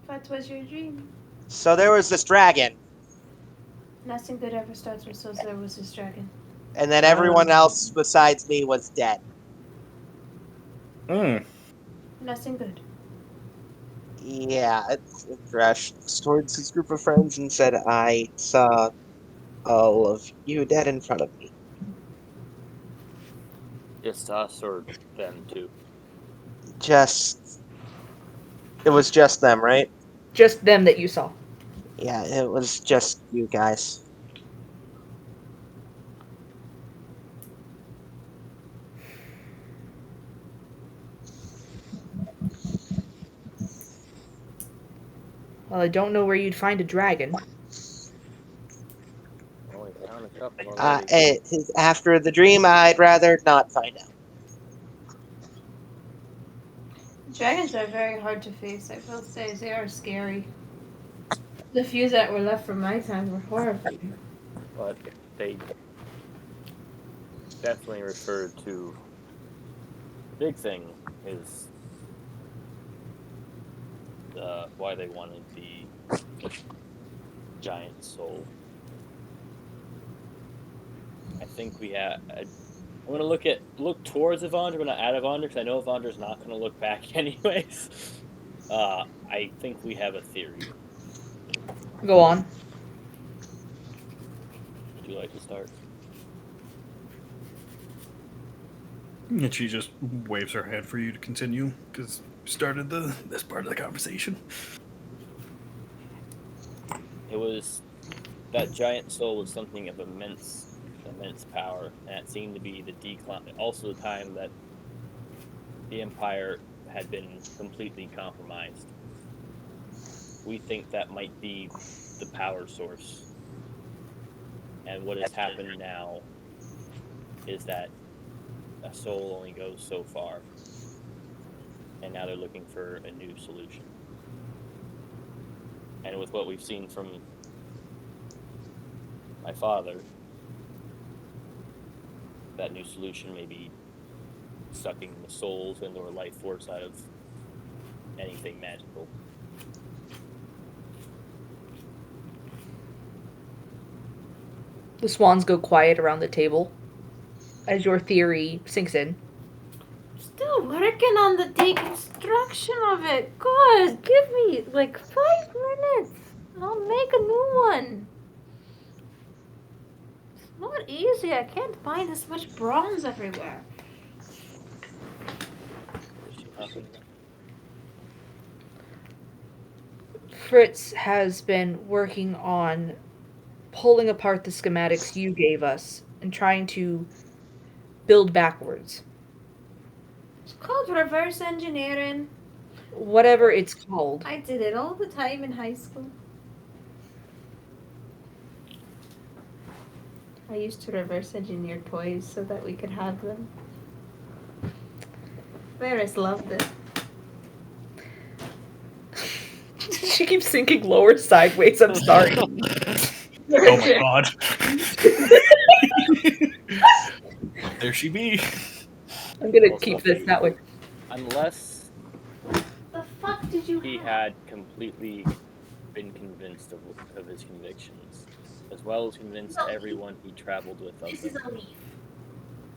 What was your dream? So there was this dragon, Nothing good ever starts with so there was this dragon. and then everyone else besides me was dead. Nothing good. Yeah, rushed towards his group of friends and said, "I saw all of you dead in front of me." Just us or them too. It was just them, right? Just them that you saw. Yeah, it was just you guys. Well, I don't know where you'd find a dragon. Only found a couple already. After the dream, I'd rather not find out. Dragons are very hard to face, I will say. They are scary. The few that were left from my time were horrifying. But they definitely referred to the big thing is why they wanted the giant soul. I think we have. I'm gonna look towards Evandra, but not at Evandra, because I know Evandra's not gonna look back anyways. I think we have a theory. Go on. Would you like to start? And she just waves her hand for you to continue, because you started this part of the conversation. It was that giant soul was something of immense power, and it seemed to be the decline. Also, the time that the Empire had been completely compromised. We think that might be the power source. And what has happened now is that a soul only goes so far. And now they're looking for a new solution. And with what we've seen from my father, that new solution may be sucking the souls and or life force out of anything magical. The swans go quiet around the table as your theory sinks in. Still working on the deconstruction of it. God, give me like 5 minutes. And I'll make a new one. It's not easy. I can't find this much bronze everywhere. Is she huffing? Fritz has been working on pulling apart the schematics you gave us and trying to build backwards. It's called reverse engineering. Whatever it's called. I did it all the time in high school. I used to reverse engineer toys so that we could have them. Varys loved it. She keeps sinking lower sideways. I'm sorry. Oh my god. There she be. I'm gonna Also, keep this that way. Unless The fuck did you he have? had completely been convinced of his convictions, as well as convinced No, everyone he traveled with of This is them. a leaf.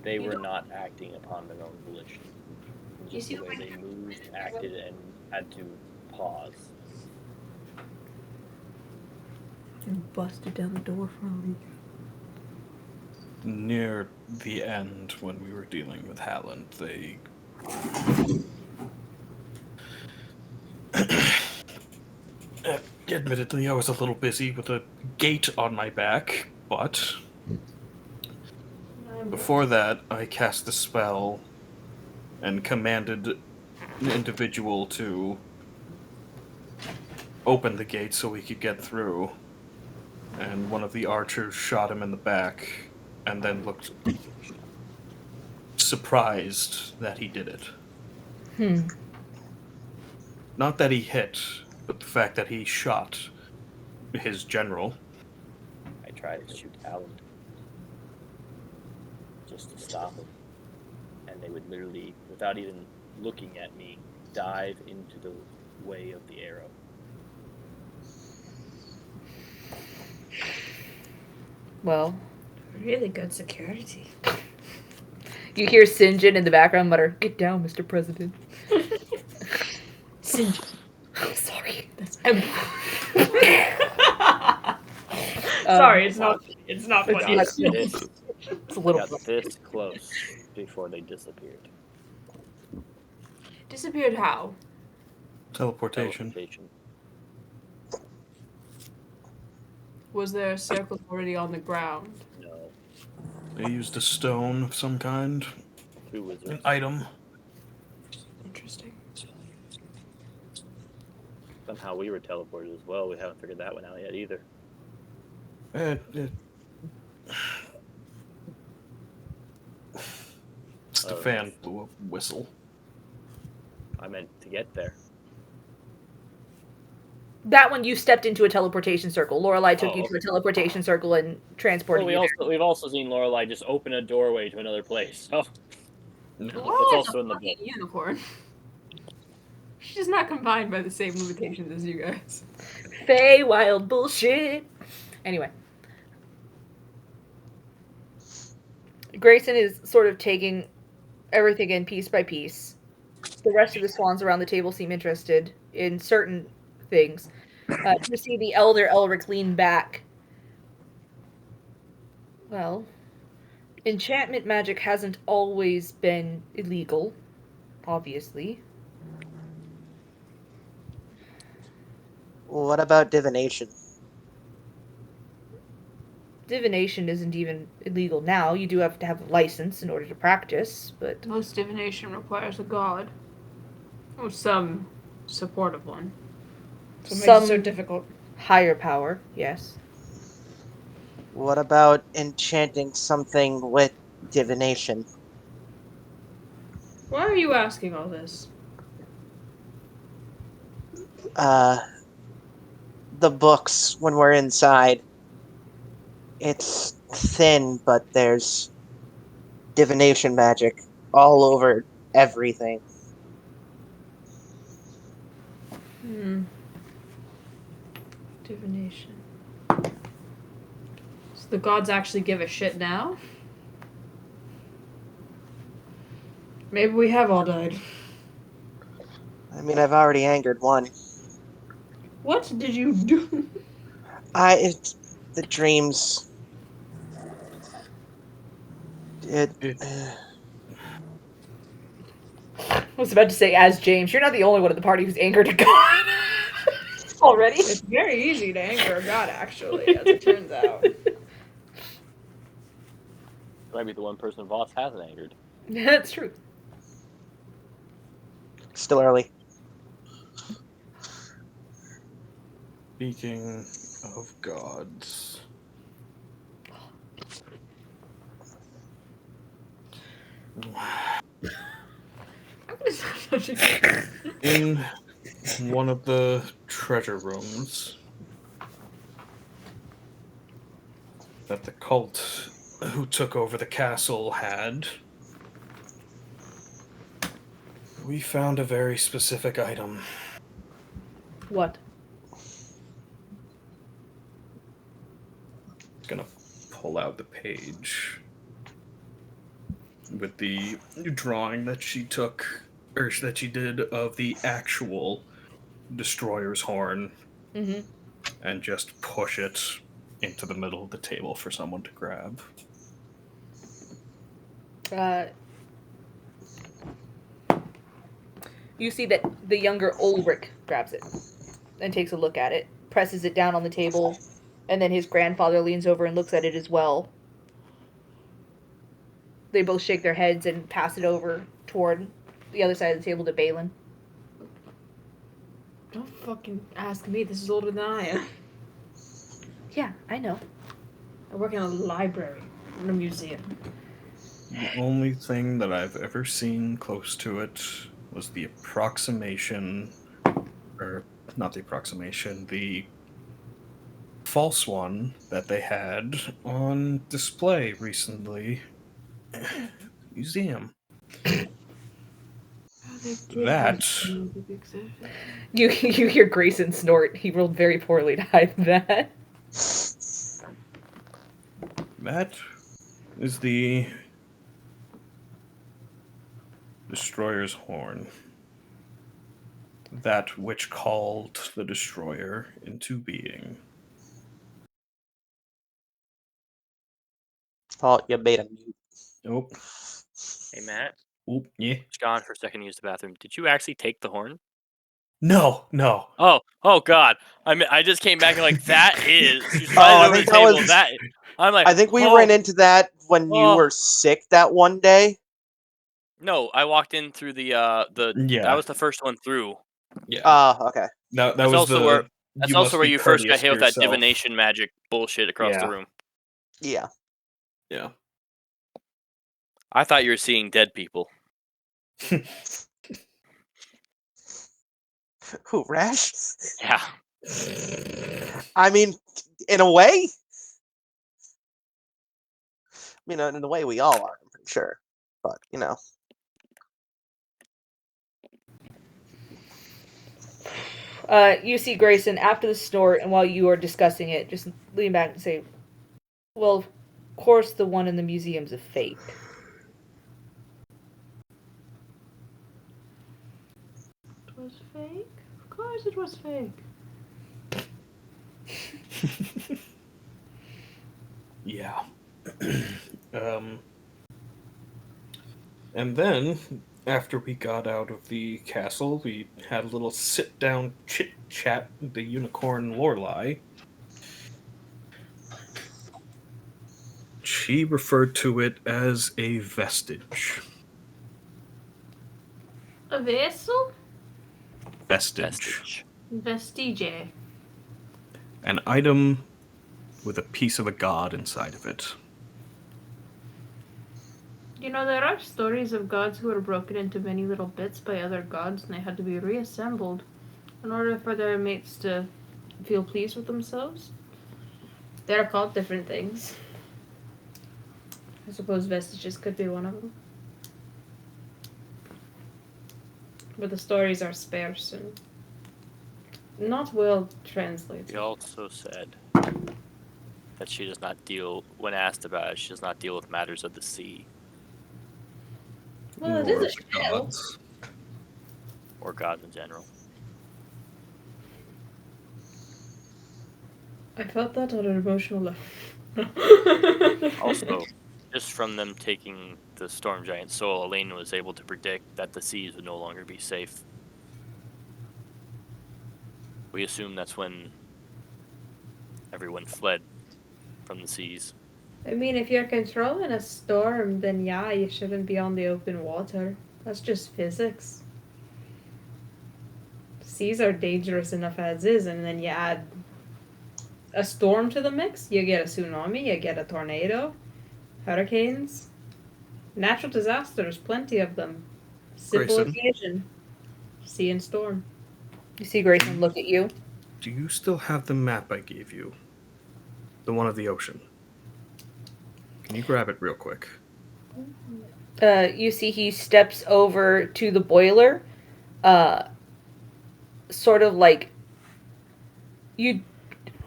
They You were don't- not acting upon their own volition. You Just see the way what I they did? moved, acted, and had to pause. Busted down the door for a leak. Near the end, when we were dealing with Halland, they... Admittedly, I was a little busy with a gate on my back, but before that, I cast the spell and commanded an individual to open the gate so we could get through. And one of the archers shot him in the back and then looked surprised that he did it. Not that he hit, but the fact that he shot his general. I tried to shoot Halland just to stop him, and they would literally, without even looking at me, dive into the way of the arrow. Well, Really good security. you hear St. John in the background mutter, "Get down, Mr. President." Singe. I'm sorry. Sorry, it's not. It's not It's funny. not- It's a little got this close before they disappeared. Disappeared how? Teleportation. Was there a circle already on the ground? No. They used a stone of some kind, 2 wizards. an item. Interesting. Somehow we were teleported as well. We haven't figured that one out yet either. Stefan blew a whistle. I meant to get there. That one you stepped into a teleportation circle. Lorelei took you to a teleportation circle and transported Well, you. we've also seen Lorelei just open a doorway to another place. So No. Lorelai's also a in the fucking unicorn. She's not combined by the same limitations as you guys. Fey wild bullshit. Anyway. Grayson is sort of taking everything in piece by piece. The rest of the swans around the table seem interested in certain things. You see the elder Elric lean back. Well, enchantment magic hasn't always been illegal, obviously. What about divination? Divination isn't even illegal now. You do have to have a license in order to practice, but Most divination requires a god. Or some supportive one. So it makes some it so difficult. higher power, yes. What about enchanting something with divination? Why are you asking all this? The books when we're inside. It's thin, but there's divination magic all over everything. Divination. So the gods actually give a shit now? Maybe we have all died. I mean, I've already angered one. What did you do? It's the dreams. I was about to say, as James, you're not the only one in the party who's angered a god. Already? It's very easy to anger a god, actually, as it turns out. Might be the one person Voss hasn't angered. That's true. Still early. Speaking of gods. In one of the treasure rooms that the cult who took over the castle had, we found a very specific item. What? Gonna pull out the page with the drawing that she took, or that she did, of the actual destroyer's horn, and just push it into the middle of the table for someone to grab. You see that the younger Ulrich grabs it and takes a look at it, presses it down on the table, and then his grandfather leans over and looks at it as well. They both shake their heads and pass it over toward the other side of the table to Balin. Don't fucking ask me. This is older than I am. Yeah, I know. I work in a library, in a museum. The only thing that I've ever seen close to it was the approximation, or not the approximation, the false one that they had on display recently. Museum. That You hear Grayson snort. He rolled very poorly to hide that. that is the Destroyer's horn. That which called the Destroyer into being. Oh, you made a mute. Oh, Hey, Matt. oop, yeah. Just gone for a second to use the bathroom. Did you actually take the horn? No. Oh God! I just came back and like that is. She Oh, slides I over the think that table. was- That I'm like. I think we oh, ran into that when you Oh. were sick that one day. No, I walked in through the Yeah. That was the first one through. Yeah. Okay. That That's was also the. where. That's also must where be you first got courteous hit to with that yourself. divination magic bullshit across the Yeah. room. Yeah. Yeah. I thought you were seeing dead people. Who, Rash? Yeah. I mean, in a way. I mean, in a way, we all are. I'm pretty sure, but you know. You see Grayson after the snort, and while you are discussing it, just lean back and say, "Well, of course, the one in the museum's a fake." It was fake? Of course it was fake. Yeah. And then, after we got out of the castle, we had a little sit-down chit-chat with the unicorn Lorelei. She referred to it as a vestige. A vessel? Vestige. Vestige. An item with a piece of a god inside of it. You know, there are stories of gods who were broken into many little bits by other gods and they had to be reassembled in order for their mates to feel pleased with themselves. They're called different things. I suppose vestiges could be one of them. But the stories are sparse and not well translated. She also said that she does not deal, when asked about it, she does not deal with matters of the sea Well, it Or is a shell. gods. or gods in general. I felt that on an emotional level. Also, just from them taking the storm giant soul, Elaine was able to predict that the seas would no longer be safe. We assume that's when everyone fled from the seas. I mean, if you're controlling a storm, then yeah, you shouldn't be on the open water. That's just physics. Seas are dangerous enough as is, and then you add a storm to the mix, you get a tsunami, you get a tornado, hurricanes, natural disasters, plenty of them. Simple Grayson? equation. Sea and storm. You see Grayson look at you. Do you still have the map I gave you? The one of the ocean. Can you grab it real quick? You see he steps over to the boiler, sort of like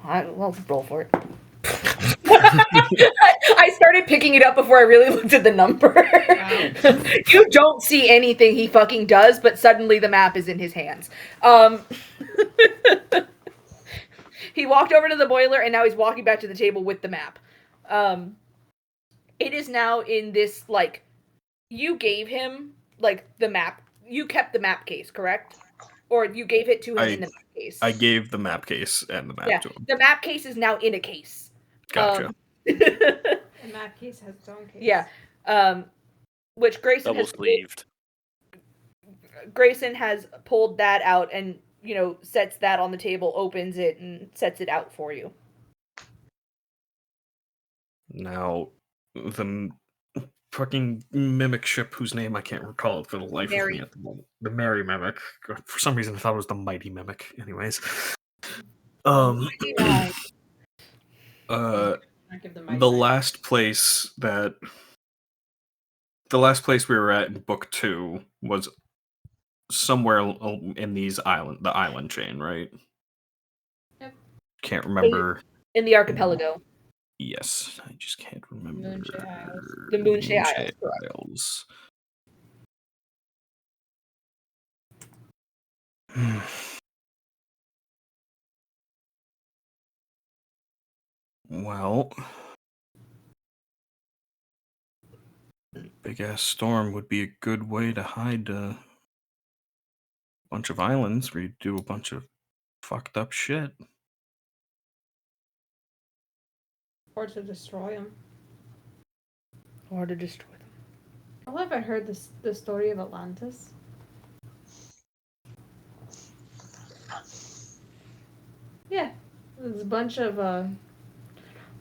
well, roll for it. I started picking it up before I really looked at the number. You don't see anything he fucking does, but suddenly the map is in his hands. He walked over to the boiler and now he's walking back to the table with the map. It is now in this like you gave him like the map. You kept the map case, correct? Or you gave it to him in the map case. I gave the map case and the map to him. The map case is now in a case. Gotcha. The map case has its own case. Yeah. Which Grayson Double sleeved. Grayson has pulled that out and, sets that on the table, opens it, and sets it out for you. Now, the fucking mimic ship whose name I can't recall for the life of me at the moment. The Merry Mimic. For some reason I thought it was the Mighty Mimic. Anyways. The last place we were at in book 2 was somewhere in the island chain, right? Yep. Can't remember. In the archipelago. Yes, I just can't remember. The Moonshae Isles. Well, big ass storm would be a good way to hide a bunch of islands where you do a bunch of fucked up shit. Or to destroy them. Oh, have I heard the story of Atlantis? Yeah. There's a bunch of,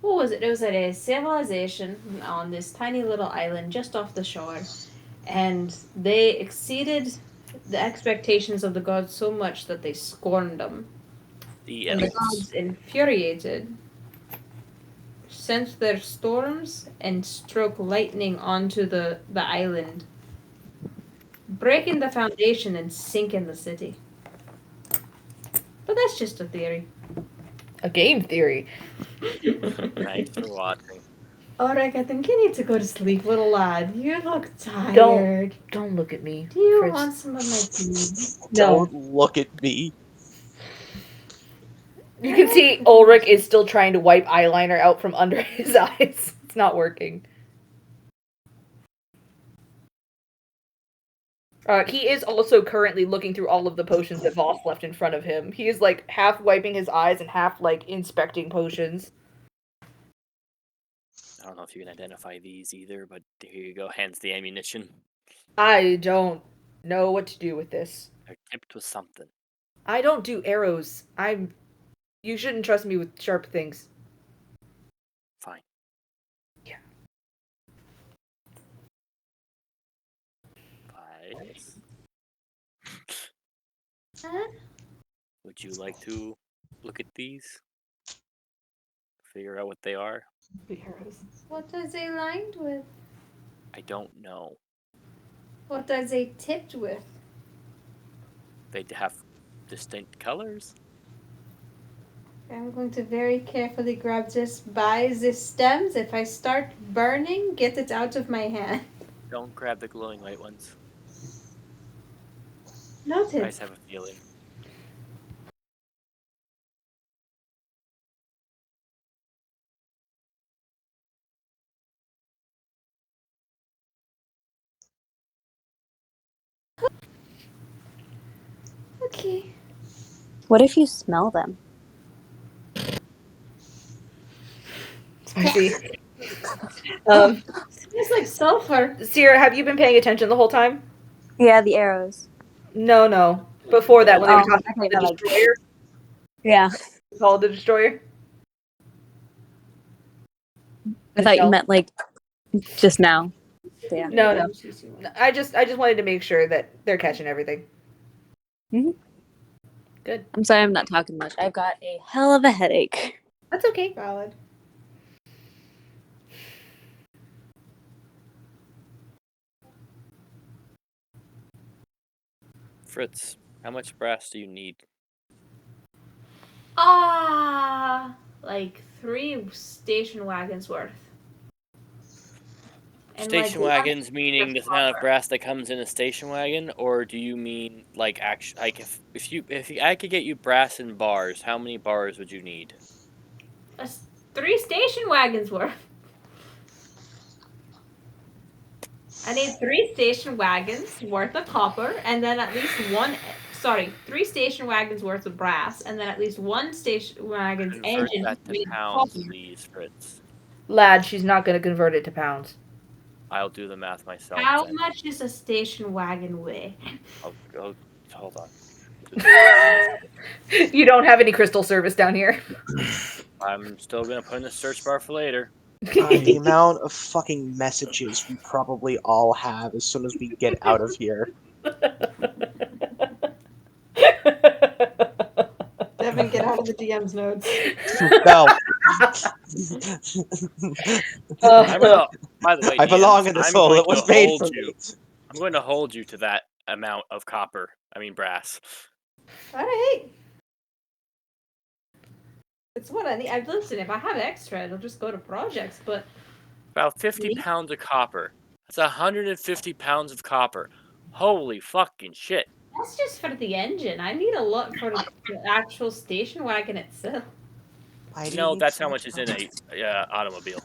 what was it? It was a civilization on this tiny little island just off the shore. And they exceeded the expectations of the gods so much that they scorned them. And the gods, infuriated, sent their storms and struck lightning onto the island, breaking the foundation and sinking the city. But that's just a theory. A game theory. Thanks for watching. Ulrich, I think you need to go to sleep, little lad. You look tired. Don't look at me. Do you Fritz. want some of my tea? Don't look at me. You can see Ulrich is still trying to wipe eyeliner out from under his eyes. It's not working. He is also currently looking through all of the potions that Voss left in front of him. He is like half wiping his eyes and half like inspecting potions. I don't know if you can identify these either, but here you go. Hands the ammunition. I don't know what to do with this. They're tipped with something. I don't do arrows. You shouldn't trust me with sharp things. Fine. Yeah. Guys. Huh? Would you like to look at these? Figure out what they are? What are they lined with? I don't know. What are they tipped with? They have distinct colors. I'm going to very carefully grab this by the stems. If I start burning, get it out of my hand. Don't grab the glowing white ones. Noted. I just have a feeling. Okay. What if you smell them? Spicy. It's like sulfur. Sierra, have you been paying attention the whole time? Yeah, the arrows. No. Before that, when they were talking okay, about the like- destroyer, Yeah. called the destroyer. I thought you meant like just now. Yeah. No. I just wanted to make sure that they're catching everything. Mhm. Good. I'm sorry I'm not talking much. I've got a hell of a headache. That's okay. Valid. Fritz, how much brass do you need? Like 3 station wagons worth. And, Station like, wagons meaning the amount of brass that comes in a station wagon, or do you mean like if I could get you brass and bars, how many bars would you need? 3 station wagons worth. I need 3 station wagons worth of copper, and then at least 3 station wagons worth of brass, and then at least 1 station wagon's Convert engine that to made of pounds, copper. please, Fritz. Lad, she's not going to convert it to pounds. I'll do the math myself. How then. much does a station wagon weigh? I'll hold on. You don't have any crystal service down here. I'm still gonna put in the search bar for later. The amount of fucking messages we probably all have as soon as we get out of here. Devin, get out of the DM's nodes. No. By the way, I belong DMs, in the I'm soul going that was to made hold for you. me. I'm going to hold you to that amount of brass. Alright. It's what I need. Listen, if I have extra, it'll just go to projects, but About 50 pounds of copper. That's 150 pounds of copper. Holy fucking shit. that's just for the engine. I need a lot for the actual station wagon itself. Why do you No, need that's so how much is in a automobile.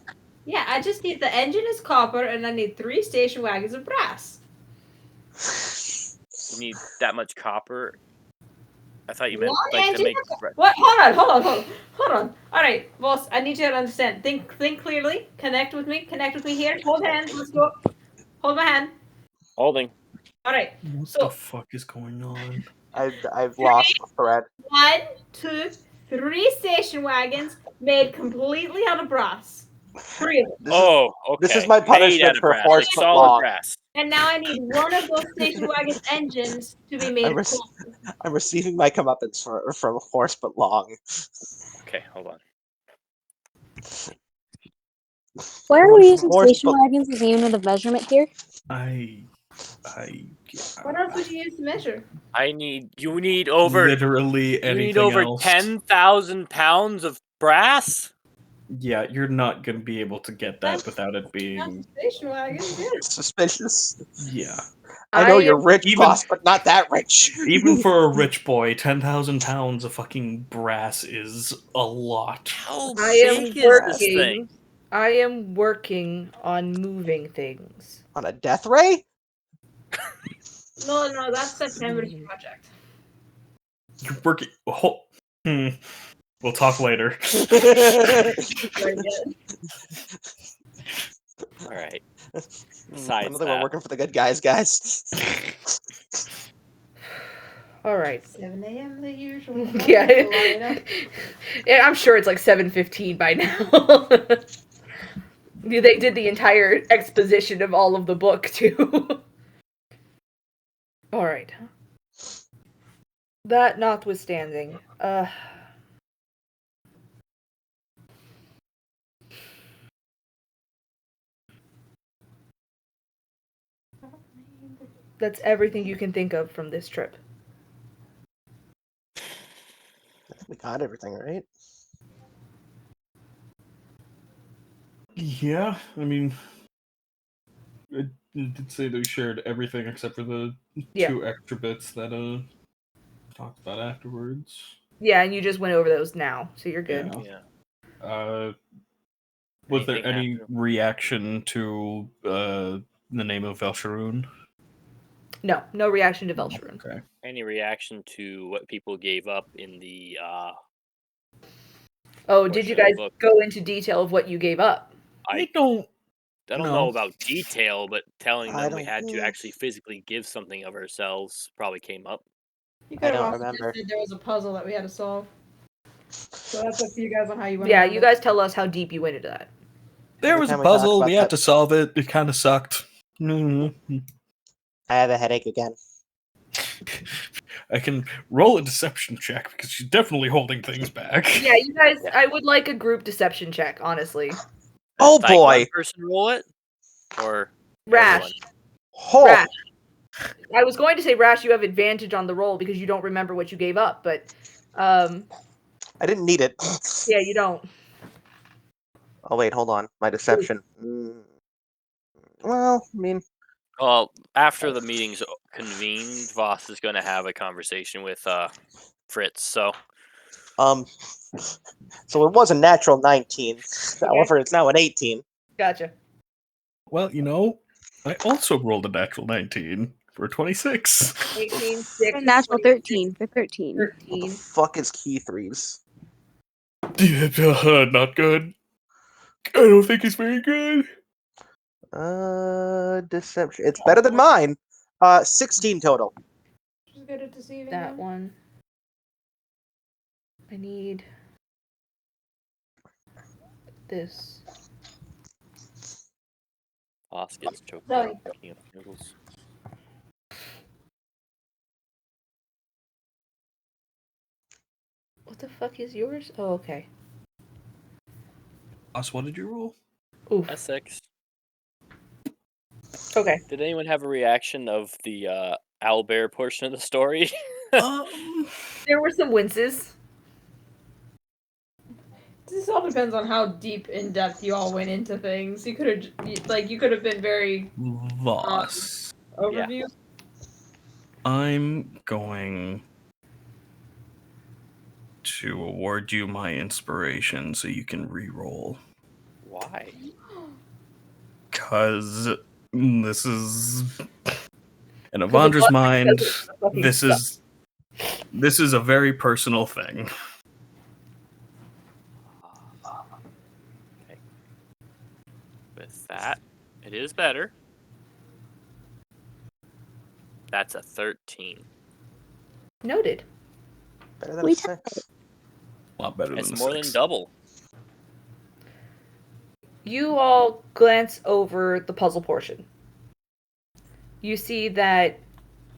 Yeah, I just need the engine is copper, and I need 3 station wagons of brass. You need that much copper? I thought you meant One like to engine make. What? Hold on. All right, boss. I need you to understand. Think clearly. Connect with me. Connect with me here. Hold hands. Let's go. Hold my hand. Holding. All right. What So the fuck is going on? I've lost the thread. 1, 2, 3 station wagons made completely out of brass. 3 of them. Okay. This is my Made punishment out of for brass, horse like but solid long. brass. And now I need one of those station wagon engines to be made I'm, of rec- copper. I'm receiving my comeuppance from horse but long. Okay, hold on. Why are One we from using horse, station but- wagons as a unit of measurement here? What else would you use to measure? You need over literally anything you need over else. 10,000 pounds of brass? Yeah, you're not gonna be able to get that without it That's being. station wagons. Yeah. Suspicious. Yeah. I know I you're am- rich, even- boss, but not that rich. Even for a rich boy, 10,000 pounds of fucking brass is a lot. How I am big is this thing? working. I am working on moving things. On a death ray? No, that's September's project. You're working. We'll talk later. Very good. All right. I Besides know that we're that. working for the good guys. All right. 7 a.m. the usual. Yeah. Yeah, I'm sure it's like 7:15 by now. They did the entire exposition of all of the book too. All right. That notwithstanding, that's everything you can think of from this trip. We got everything, right? Yeah, I mean, it did say that we shared everything except for the Yeah. 2 extra bits that talked about afterwards. Yeah, and you just went over those now, so you're good. Yeah. Yeah. Was there Anything any happen? reaction to the name of Velsharoon? No reaction to Velsharoon. Okay. Any reaction to what people gave up in the Oh, did you portion of the guys book? go into detail of what you gave up? I don't. don't No. know about detail, but telling I them we don't- had to actually physically give something of ourselves probably came up. You I could have don't also remember. just said there was a puzzle that we had to solve. So that's up to you guys on how you want. Yeah, you guys tell us how deep you went into that. There Every was a time we talk puzzle. about We had that- to solve it. It kind of sucked. Mhm. I have a headache again. I can roll a deception check because she's definitely holding things back. Yeah, you guys, I would like a group deception check, honestly. Oh Like boy! one person roll it, or Rash. everyone? Oh, Rash. I was going to say, Rash, you have advantage on the roll because you don't remember what you gave up, but I didn't need it. yeah, you don't. Oh wait, hold on. My deception. Well, I mean, Well, after the meeting's convened, Voss is going to have a conversation with Fritz. So so it was a natural 19. However, it's now an 18. Gotcha. Well, I also rolled a natural 19 for 26. 18, 6, Natural 26, 13 for 13. What the 13. fuck is key threes? Not good. I don't think he's very good. Deception. It's better than mine. 16 total. She's good at deceiving That them. one. I need this. Boss gets choked Sorry. up picking up noodles. What the fuck is yours? Oh, okay. Boss, what did you roll? Oof. Essex. Okay. Did anyone have a reaction of the owlbear portion of the story? There were some winces. This all depends on how deep in depth you all went into things. You could have been very Boss. overview. I'm going to award you my inspiration so you can re-roll. Why? Because this is... In Avandra's mind, this is a very personal thing. Okay. With that, it is better. That's a 13. Noted. Better than We a 6. A lot better It's than a more 6. than double. You all glance over the puzzle portion. You see that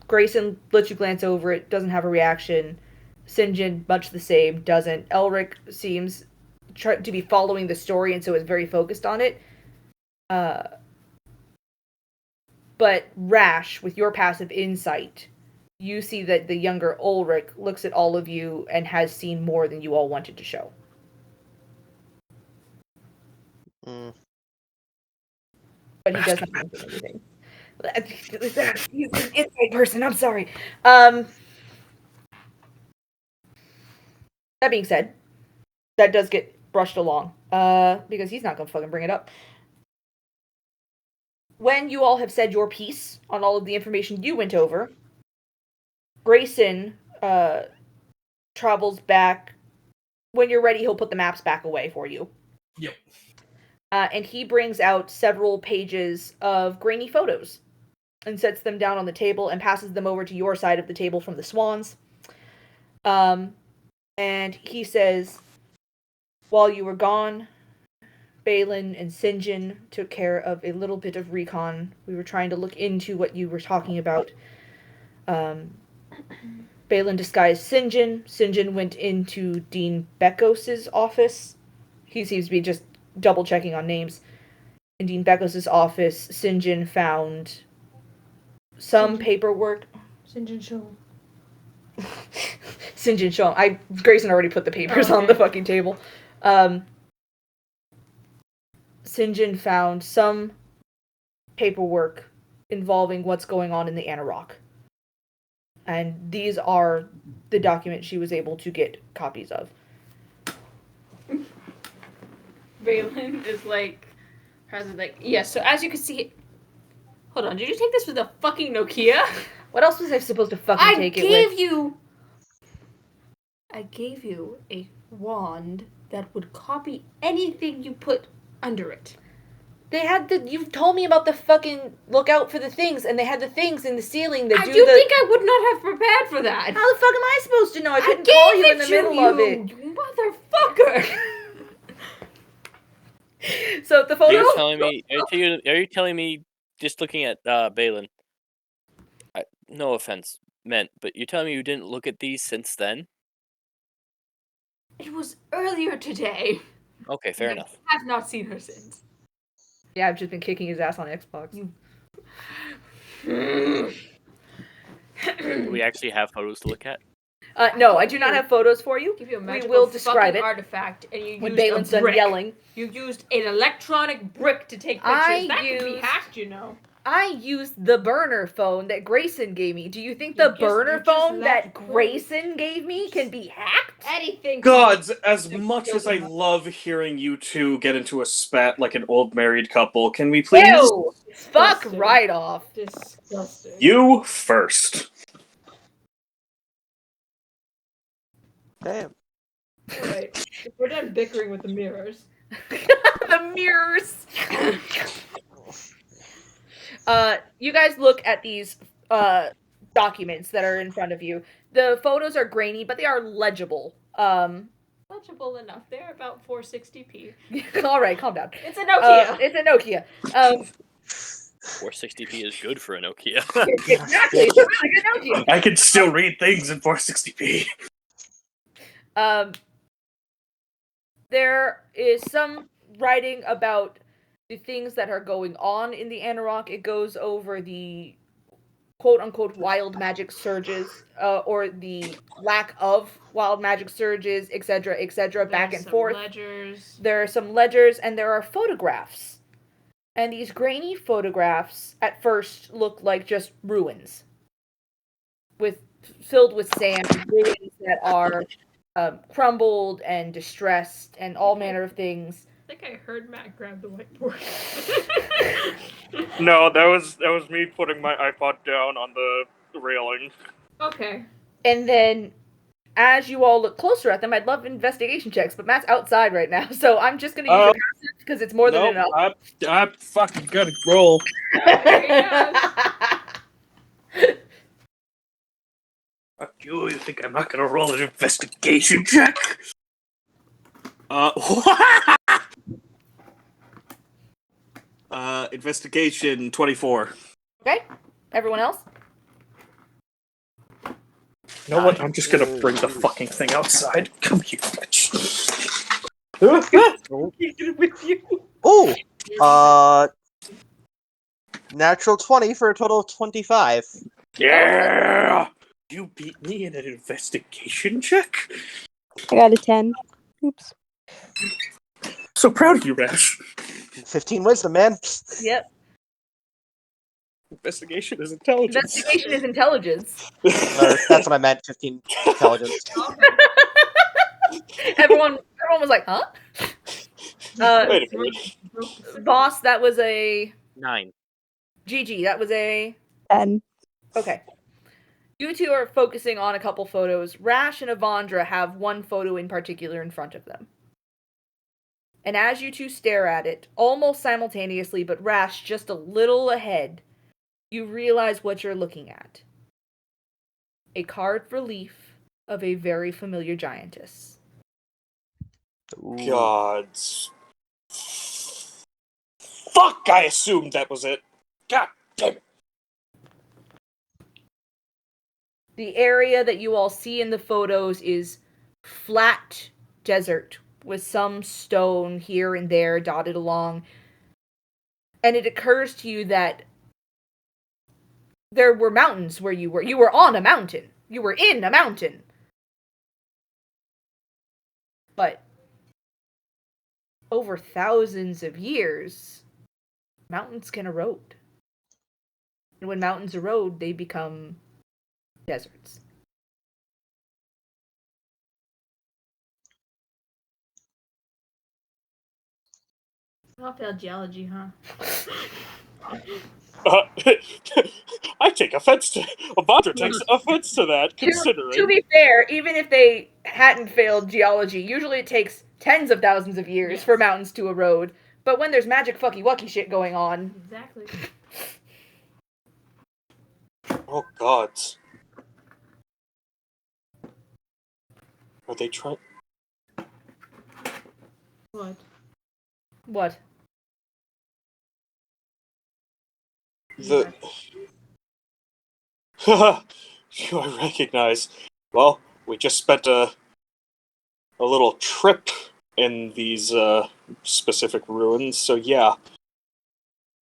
Grayson lets you glance over it, doesn't have a reaction. St. John, much the same, doesn't. Elric seems to be following the story and so is very focused on it. But Rash, with your passive insight, you see that the younger Ulrich looks at all of you and has seen more than you all wanted to show. Mm. But he doesn't mention anything. He's an insight person, I'm sorry. That being said, that does get brushed along. Because he's not gonna fucking bring it up. When you all have said your piece on all of the information you went over, Grayson travels back. When you're ready, he'll put the maps back away for you. Yep. And he brings out several pages of grainy photos and sets them down on the table and passes them over to your side of the table from the Swans. And he says, while you were gone, Balin and St. John took care of a little bit of recon. We were trying to look into what you were talking about. Balin disguised St. John. St. John went into Dean Bekos' office. He seems to be just double checking on names. In Dean Bekos' office, St. John found some paperwork. St. John show. St. John show. Grayson already put the papers on the fucking table. St. John found some paperwork involving what's going on in the Anarok. And these are the documents she was able to get copies of. Balin is like, yes, so as you can see, hold on, did you take this with a fucking Nokia? What else was I supposed to fucking take it with? I gave you a wand that would copy anything you put under it. They had you told me about the fucking look out for the things, and they had the things in the ceiling that Do you think I would not have prepared for that? How the fuck am I supposed to know? I couldn't gave call you it in the to middle you, of it. you motherfucker! So the photo. Are you telling me just looking at Balin? No offense meant, but you're telling me you didn't look at these since then? It was earlier today. Okay, fair enough. I have not seen her since. Yeah, I've just been kicking his ass on Xbox. Do we actually have photos to look at? No, I do not have photos for you. Give you a We magical will describe fucking it artifact, and you when used Balin's a done brick. yelling. You used an electronic brick to take pictures. I That could be used- hacked, you know. I used the burner phone that Grayson gave me. Do you think You the just- burner you just phone left that clues. Grayson gave me can be hacked? Anything. Gods, as much as I love hearing you two get into a spat like an old married couple, can we please? Ew! Fuck Disgusting. right off. Disgusting. You first. Damn. Alright. If we're done bickering with the mirrors. The mirrors. You guys look at these documents that are in front of you. The photos are grainy, but they are legible. Legible enough. They're about 460p. All right, calm down. It's a Nokia. It's a Nokia. 460p is good for a Nokia. Exactly. It's a really good Nokia. I can still read things in 460p. There is some writing about the things that are going on in the Anarok. It goes over the quote-unquote wild magic surges, or the lack of wild magic surges, etc., back and forth. Ledgers. There are some ledgers, and there are photographs. And these grainy photographs at first look like just ruins, filled with sand, ruins that are crumbled and distressed, and all manner of things. I think I heard Matt grab the whiteboard. No, that was me putting my iPod down on the railing. Okay. And then, as you all look closer at them, I'd love investigation checks, but Matt's outside right now, so I'm just gonna use your passive because it's more than enough. I fucking gotta roll. Fuck you think I'm not gonna roll an investigation check? Investigation 24. Okay, everyone else? You know what? I'm just gonna bring the fucking thing outside. Come here, bitch. With you. Oh, natural 20 for a total of 25. Yeah! You beat me in an investigation check? I got a 10. Oops. So proud of you, Rash. 15 wisdom, man. Yep. Investigation is intelligence. Investigation is intelligence. Or, that's what I meant, 15 intelligence. Everyone was like, huh? Wait a minute. Boss, that was a 9. GG. That was a 10. okay. You two are focusing on a couple photos. Rash and Avandra have one photo in particular in front of them. And as you two stare at it, almost simultaneously, but Rash just a little ahead, you realize what you're looking at. A carved relief of a very familiar giantess. Gods. Fuck, I assumed that was it. God damn it. The area that you all see in the photos is flat desert with some stone here and there dotted along. And it occurs to you that there were mountains where you were. You were on a mountain. You were in a mountain. But over thousands of years, mountains can erode. And when mountains erode, they become deserts. I'll fail geology, huh? I take offense to. Avandra takes offense to that, considering. To be fair, even if they hadn't failed geology, usually it takes tens of thousands of years for mountains to erode. But when there's magic fucky wucky shit going on, Exactly. Oh, gods. Are they trying. What? what? The. I recognize. Well, we just spent a little trip in these specific ruins, so yeah.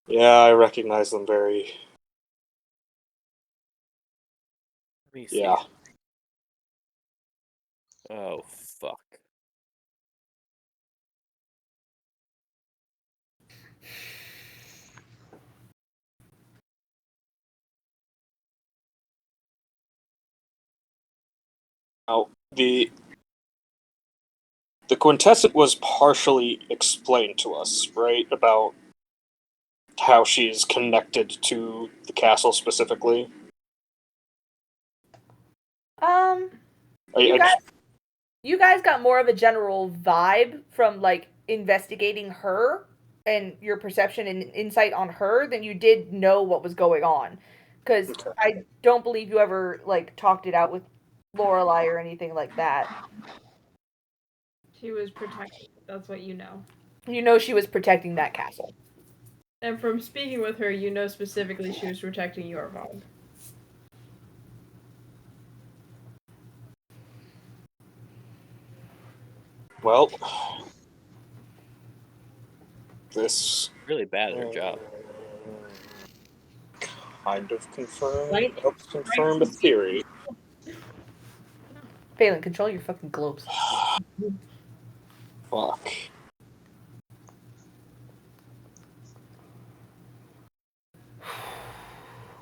Yeah, I recognize them very. Let me see. Yeah. Oh, fuck. Now, the quintessence was partially explained to us, right? About how she's connected to the castle specifically. You guys got more of a general vibe from like investigating her and your perception and insight on her than you did know what was going on. Because Okay. I don't believe you ever like talked it out with Lorelai or anything like that. She was protected. That's what you know. You know she was protecting that castle. And from speaking with her, you know specifically she was protecting your home. Well, this Really bad at her job. kind of Right. helps confirm the theory. Phelan, control your fucking globes. Fuck.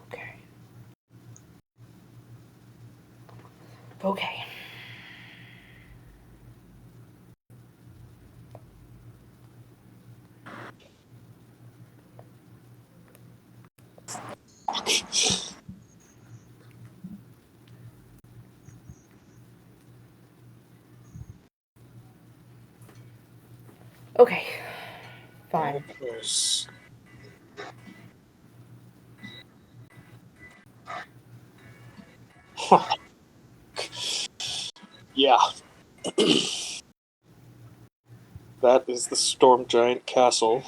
Okay. Okay. Okay. Fine. Huh. Yeah. That is the Storm Giant Castle.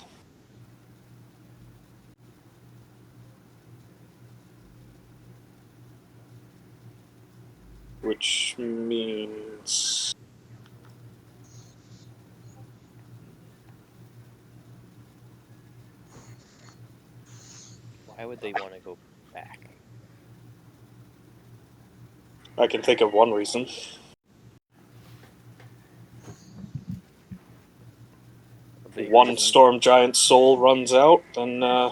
Which means... Why would they want to go back? I can think of one reason. One reason. Storm Giant soul runs out, then You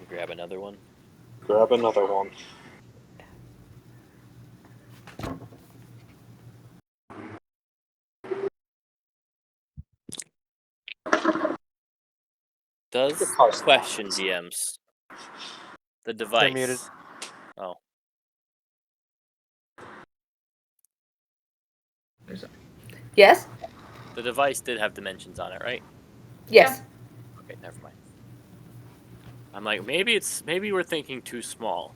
grab another one. grab another one. Does question DMs the device? muted. Oh, Yes? the device did have dimensions on it, right? Yes. Okay, never mind. I'm like, maybe we're thinking too small.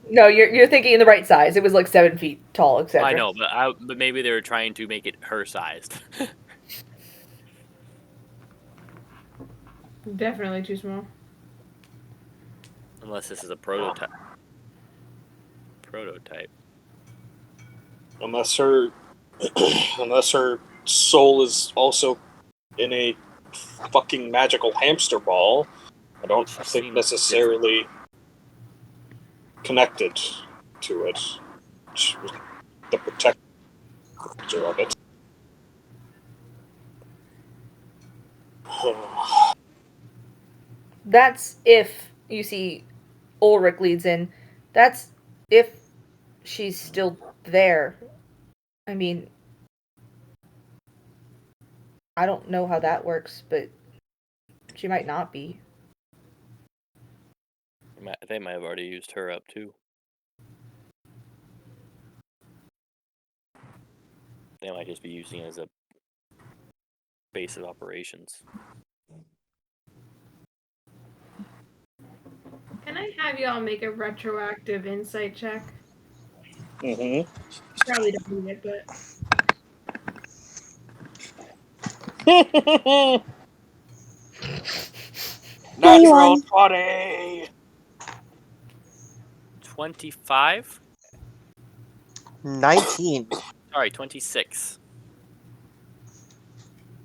No, you're thinking in the right size. It was like 7 feet tall, etc. I know, but maybe they were trying to make it her sized. Definitely too small. Unless this is a prototype. Unless her soul is also in a fucking magical hamster ball, I don't She think seems necessarily connected to it. The protector of it. That's if you see Ulrich leads in. That's if she's still there. I mean, I don't know how that works, but she might not be. They might have already used her up too. They might just be using it as a base of operations. Can I have y'all make a retroactive insight check? Mm-hmm. Probably don't need it, but Natural 20! 25? 19. Sorry, 26.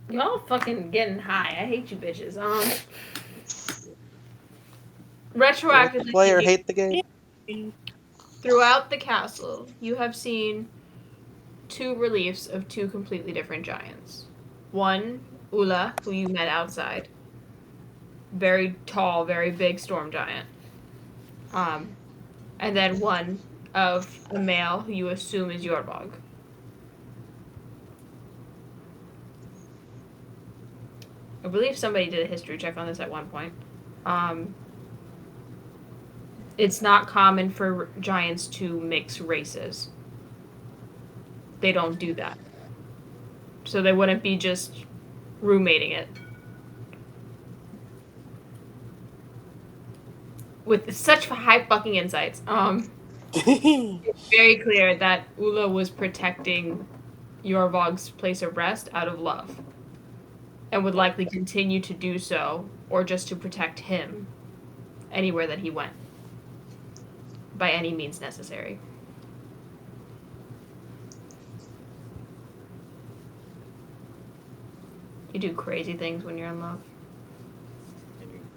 y'all fucking getting high. I hate you bitches. Retroactively Play or speaking, hate the game? throughout the castle, you have seen two reliefs of two completely different giants. One, Ula, who you met outside. Very tall, very big storm giant. and then one of a male who you assume is Yorvog. I believe somebody did a history check on this at one point. It's not common for giants to mix races. They don't do that. So they wouldn't be just roommating it. With such high fucking insights, it's very clear that Ula was protecting Yorvog's place of rest out of love. And would likely continue to do so, or just to protect him anywhere that he went. By any means necessary. You do crazy things when you're in love.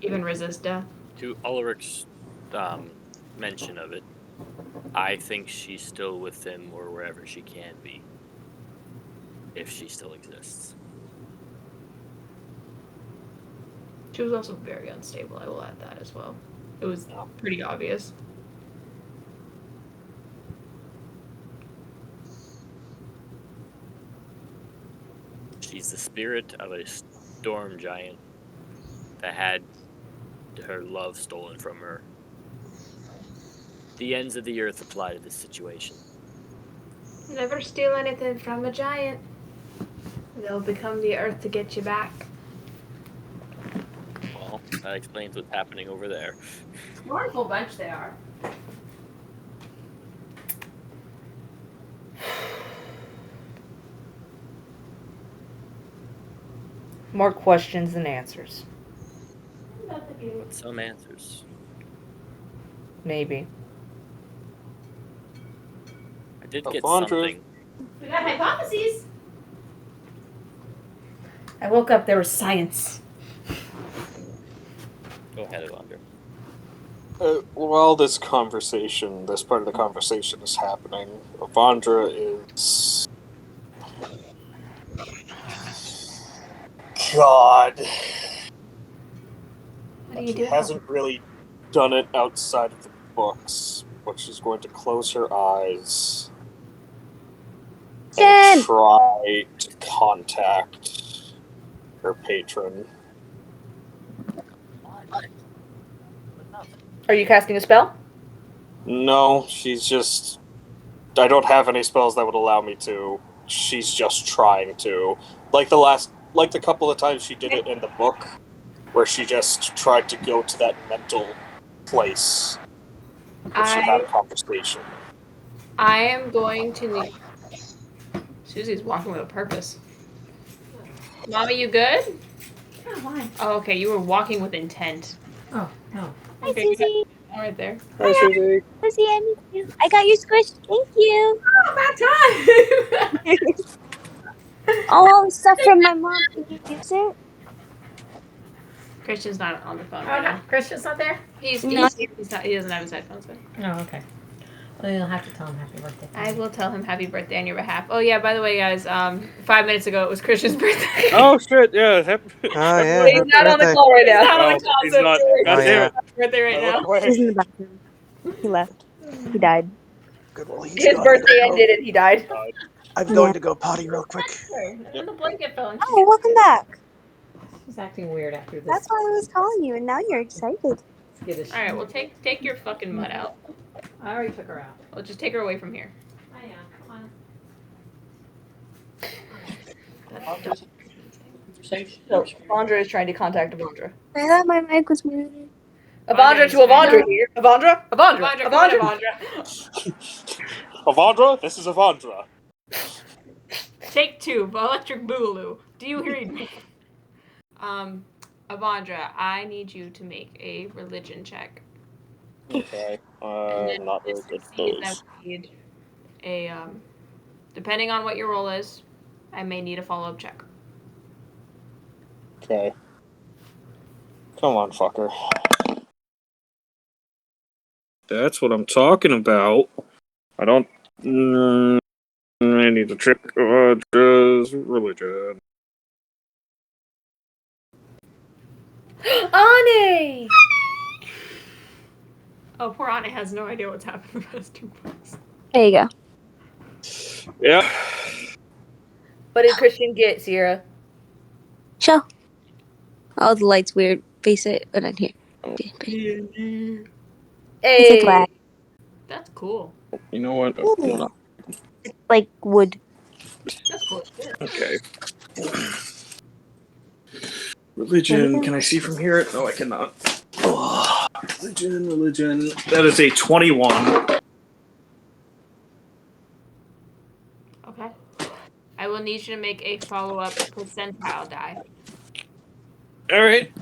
Even resist death. To Ulrich's mention of it, I think she's still with him or wherever she can be. If she still exists. She was also very unstable, I will add that as well. It was pretty obvious. She's the spirit of a storm giant that had her love stolen from her. The ends of the earth apply to this situation. Never steal anything from a giant. They'll become the earth to get you back. Well, that explains what's happening over there. Mournful bunch they are. More questions than answers. But some answers. Maybe. I did get Avandra. something. We got hypotheses. I woke up, there was science. Go ahead, Avandra. While this part of the conversation is happening, Avandra is... God. What do you She do? hasn't really done it outside of the books, but she's going to close her eyes and Jen! try to contact her patron. Are you casting a spell? No, she's just... I don't have any spells that would allow me to. She's just trying to. Like the couple of times she did it in the book, where she just tried to go to that mental place where she had a conversation. I am going to need... Susie's walking with a purpose. Mommy, you good? Oh, why? Oh, okay, you were walking with intent. Oh, no. Hi, Okay, Susie. all right there. Hi, Susie. Susie, I need you. I got you squished. Thank you. Oh, about time! All the stuff from my mom. Can you use it? Christian's not on the phone Oh, right no. now. Christian's not there? He's No. not, he doesn't have his headphones in. Oh, okay. Well, you'll have to tell him happy birthday. I will tell him happy birthday on your behalf. Oh yeah, by the way, guys, 5 minutes ago it was Christian's birthday. Oh shit! Yeah. Oh yeah. He's happy not on the birthday. call right He's now. not on Oh, the call, he's so not. it's God Oh, damn yeah. it! his birthday right I now. look away. He's in the bathroom. He left. He died. Good. Well, he's His gone. birthday ended and he died. I'm going to go potty real quick. And the blanket fell. Oh, welcome back. She's acting weird after this. That's why I was calling you, and now you're excited. Skittish. All right, well take your fucking mud out. I already took her out. Well, just take her away from here. I know. Come on. So, Avandra is trying to contact Avandra. I thought my mic was muted. Avandra to Avandra here. Avandra? Avandra? Avandra, come on, Avandra? Avandra, this is Avandra. Take 2, electric boogaloo. Do you hear me? Avandra, I need you to make a religion check. Okay. And then Not if very it good succeeds, I those. would need a depending on what your roll is, I may need a follow-up check. Okay. Come on, fucker. That's what I'm talking about. I don't... I need to check Avandra's religion. Ani! Oh, poor Anna has no idea what's happened the past 2 months. There you go. Yeah. What did Christian get, Sierra? Show. Oh, the light's weird. Face it, and then here. Hey. It's a glass. That's cool. You know what? Ooh. It's like wood. That's cool as shit. Okay. Religion. Can I see from here? No, I cannot. Oh, religion. That is a 21. Okay. I will need you to make a follow-up percentile die. All right.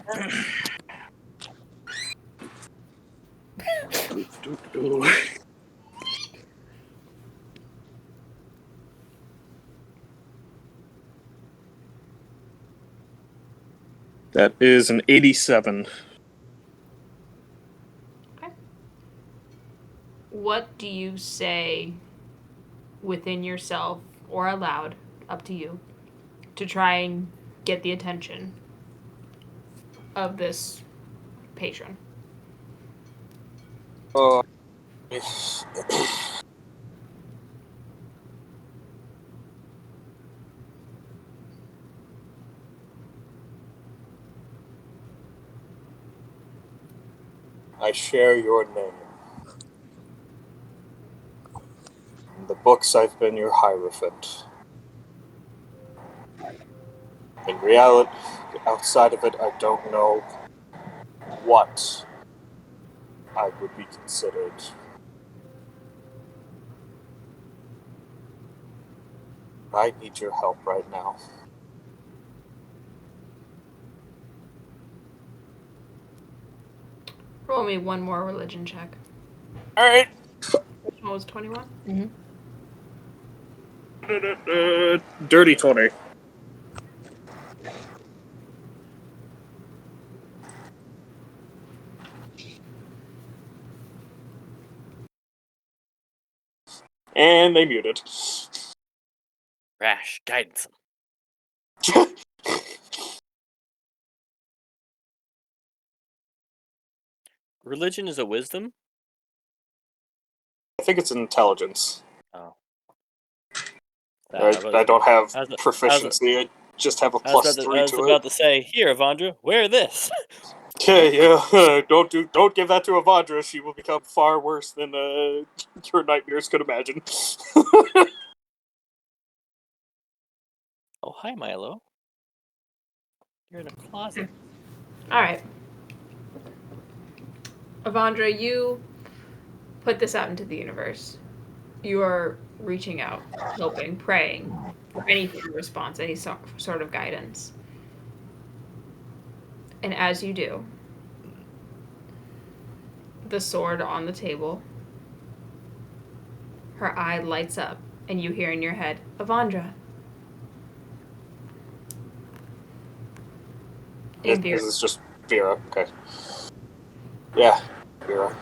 That is an 87. What do you say within yourself or aloud, up to you, to try and get the attention of this patron? I share your name. In the books, I've been your Hierophant. In reality, outside of it, I don't know what I would be considered. I need your help right now. Roll me one more religion check. Alright. Which one was 21? Dirty 20. And they muted. Rash, guidance. Religion is a wisdom? I think it's intelligence. Oh. I don't have I was- proficiency, I just have a I was plus about to, 3 I was to about it. to say, here, Avandra, wear this. Okay, yeah, don't give that to Avandra. She will become far worse than your nightmares could imagine. Oh, hi, Milo. You're in a closet. Alright. Avandra, you put this out into the universe. You are reaching out, hoping, praying for any sort of response, any sort of guidance. And as you do, the sword on the table, her eye lights up, and you hear in your head, Avandra. And This is just Vera, okay. Yeah, Vera.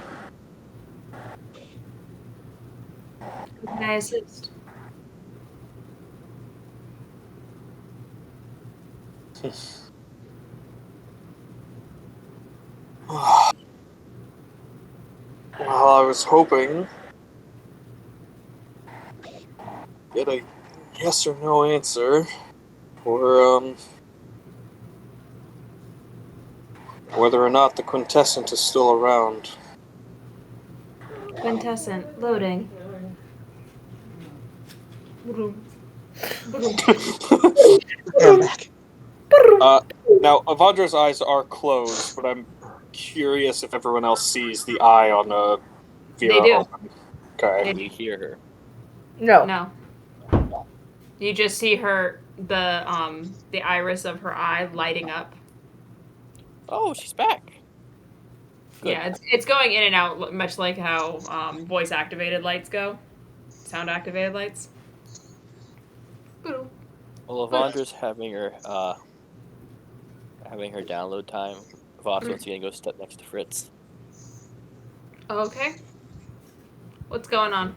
Can I assist? Well, I was hoping get a yes or no answer, or whether or not the quintessence is still around. Quintessent, loading. I'm back. Now, Avandra's eyes are closed, but I'm curious if everyone else sees the eye on Vera They do. open. Okay. They Can we hear her? No. No. You just see her, the iris of her eye lighting up. Oh, she's back. Good. Yeah, it's going in and out, much like how voice activated lights go, sound activated lights. Well, Avandra's having her download time. Voss once again go step next to Fritz. Okay. What's going on?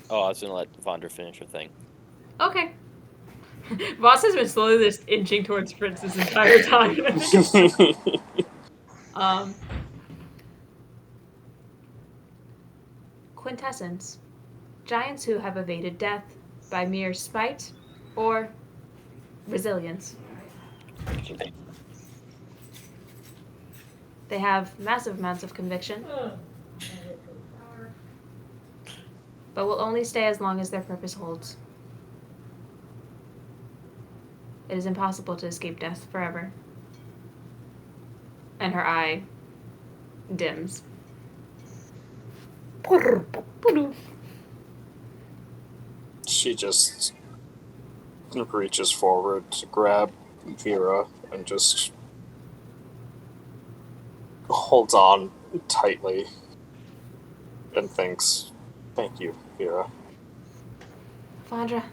Oh, I was gonna let Avandra finish her thing. Okay. Voss has been slowly just inching towards Fritz this entire time. quintessence. Giants who have evaded death by mere spite or resilience. They have massive amounts of conviction, but will only stay as long as their purpose holds. It is impossible to escape death forever. And her eye dims. She just reaches forward to grab Vera and just holds on tightly and thinks, "Thank you, Vera." Vondra.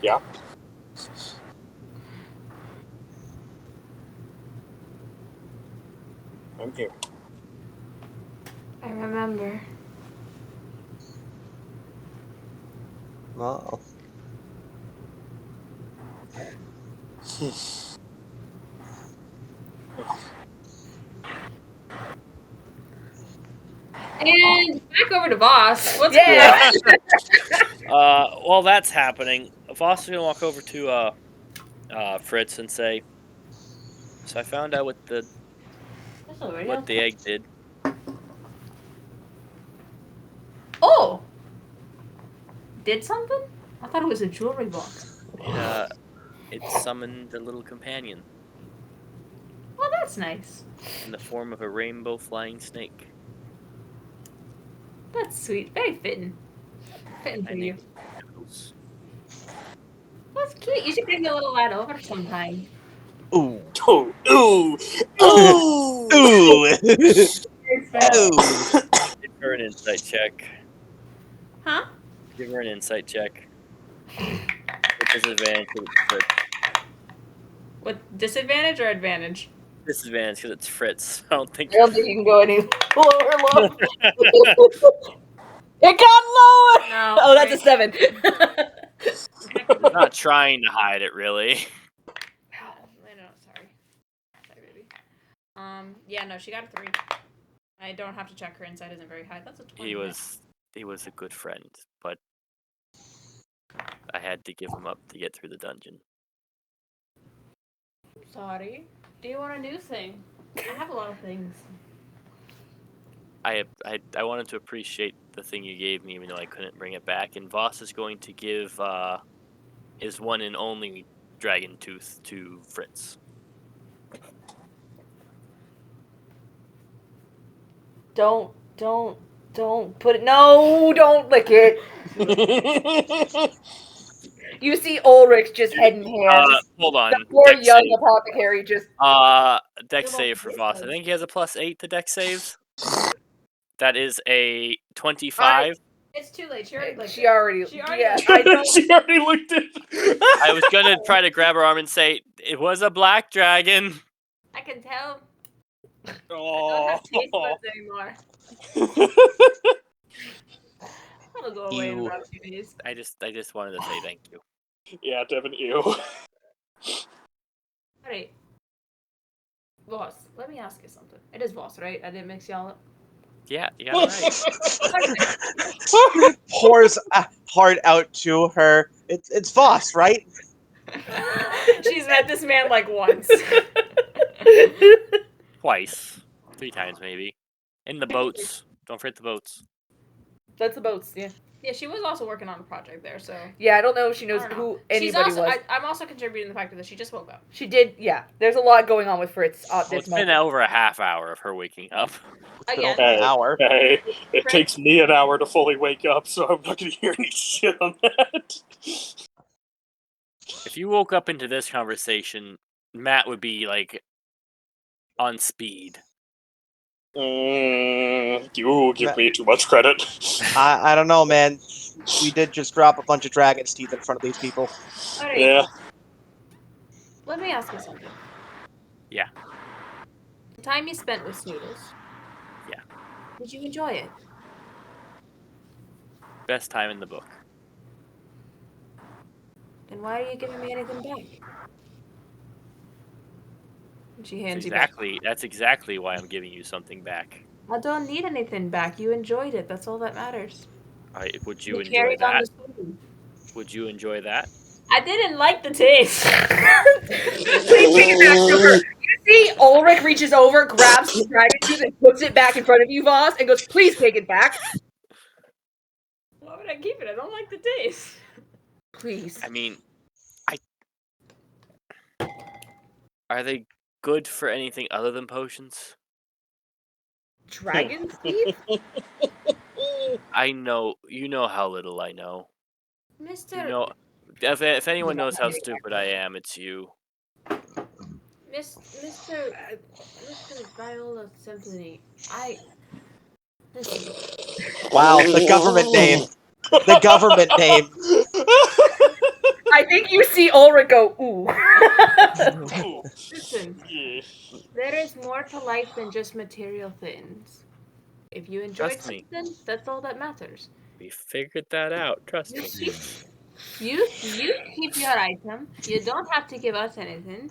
Yeah? I'm here. I remember. Oh. And back over to Voss. What's Yeah. While that's happening, Voss is gonna walk over to Fritz and say, "So I found out what the egg did. Oh! Did something? I thought it was a jewelry box. It summoned a little companion Well, that's nice. in the form of a rainbow flying snake. That's sweet. Very fitting. Fitting for I you. named it Noodles." That's cute. You should bring the little lad over sometime. Ooh. Oh, ooh! Ooh! Ooh. Ooh. Give her an insight check. Huh? Give her an insight check. With disadvantage, 'cause it's Fritz. With disadvantage or advantage? Disadvantage because it's Fritz. I don't think. I don't think you can go any lower, love. It got lower! No. Oh, that's a 7. He's not trying to hide it, really. No, sorry. Sorry, baby. Yeah, no, she got a 3. I don't have to check. Her insight isn't very high. That's a 20. He was a good friend, but I had to give him up to get through the dungeon. Sorry. Do you want a new thing? I have a lot of things. I wanted to appreciate the thing you gave me, even though I couldn't bring it back. And Voss is going to give his one and only dragon tooth to Fritz. Don't put it. No, don't lick it. You see Ulrich just head in hands. Hold on. The poor Dex young save. apothecary just. Dex save for Voss. I think he has a +8 to Dex saves. That is a 25. It's too late. She already She already. She already- Yeah, I know. She already looked at. I was gonna try to grab her arm and say it was a black dragon. I can tell. I don't Oh, have taste buds anymore. That'll go away in Ew. about a few days. I just wanted to say thank you. Yeah, Devin, ew. Alright. Voss, let me ask you something. It is Voss, right? I didn't mix y'all up. Yeah, you got it right. Pours a heart out to her. It's Voss, right? She's met this man like once. Twice. 3 times maybe. In the boats. Don't forget the boats. That's the boats. Yeah. Yeah, she was also working on a project there, so. Yeah, I don't know if she knows I don't who know. anybody She's also, was. I'm also contributing the fact that she just woke up. She did. Yeah. There's a lot going on with Fritz at Well, this it's been moment. over a half hour of her waking up. It's been Again. over an hour. Hey, it Fritz- takes me an hour to fully wake up, so I'm not gonna hear any shit on that. If you woke up into this conversation, Matt would be like on speed. You give me too much credit. I don't know, man. We did just drop a bunch of dragon's teeth in front of these people. Alright. Yeah. Let me ask you something. Yeah. The time you spent with Snoodles. Yeah. Did you enjoy it? Best time in the book. Then why are you giving me anything back? She hands you back. That's exactly why I'm giving you something back. I don't need anything back. You enjoyed it. That's all that matters. Would you enjoy carried on that? the spoon. Would you enjoy that? I didn't like the taste. Please take it back, Joker. You see, Ulrich reaches over, grabs the dragon tooth, and puts it back in front of you, Voss, and goes, "Please take it back." Why would I keep it? I don't like the taste. Please. I mean, are they good for anything other than potions? Dragon's teeth? I know. You know how little I know. Mister. You know, if anyone knows how stupid I am, it's you. Mr. Viola Symphony, listen. Wow, the government name. The government name. I think you see Ulrich go, ooh. Listen, there is more to life than just material things. If you enjoyed Trust me. something, that's all that matters. We figured that out. Trust me. You keep your item. You don't have to give us anything.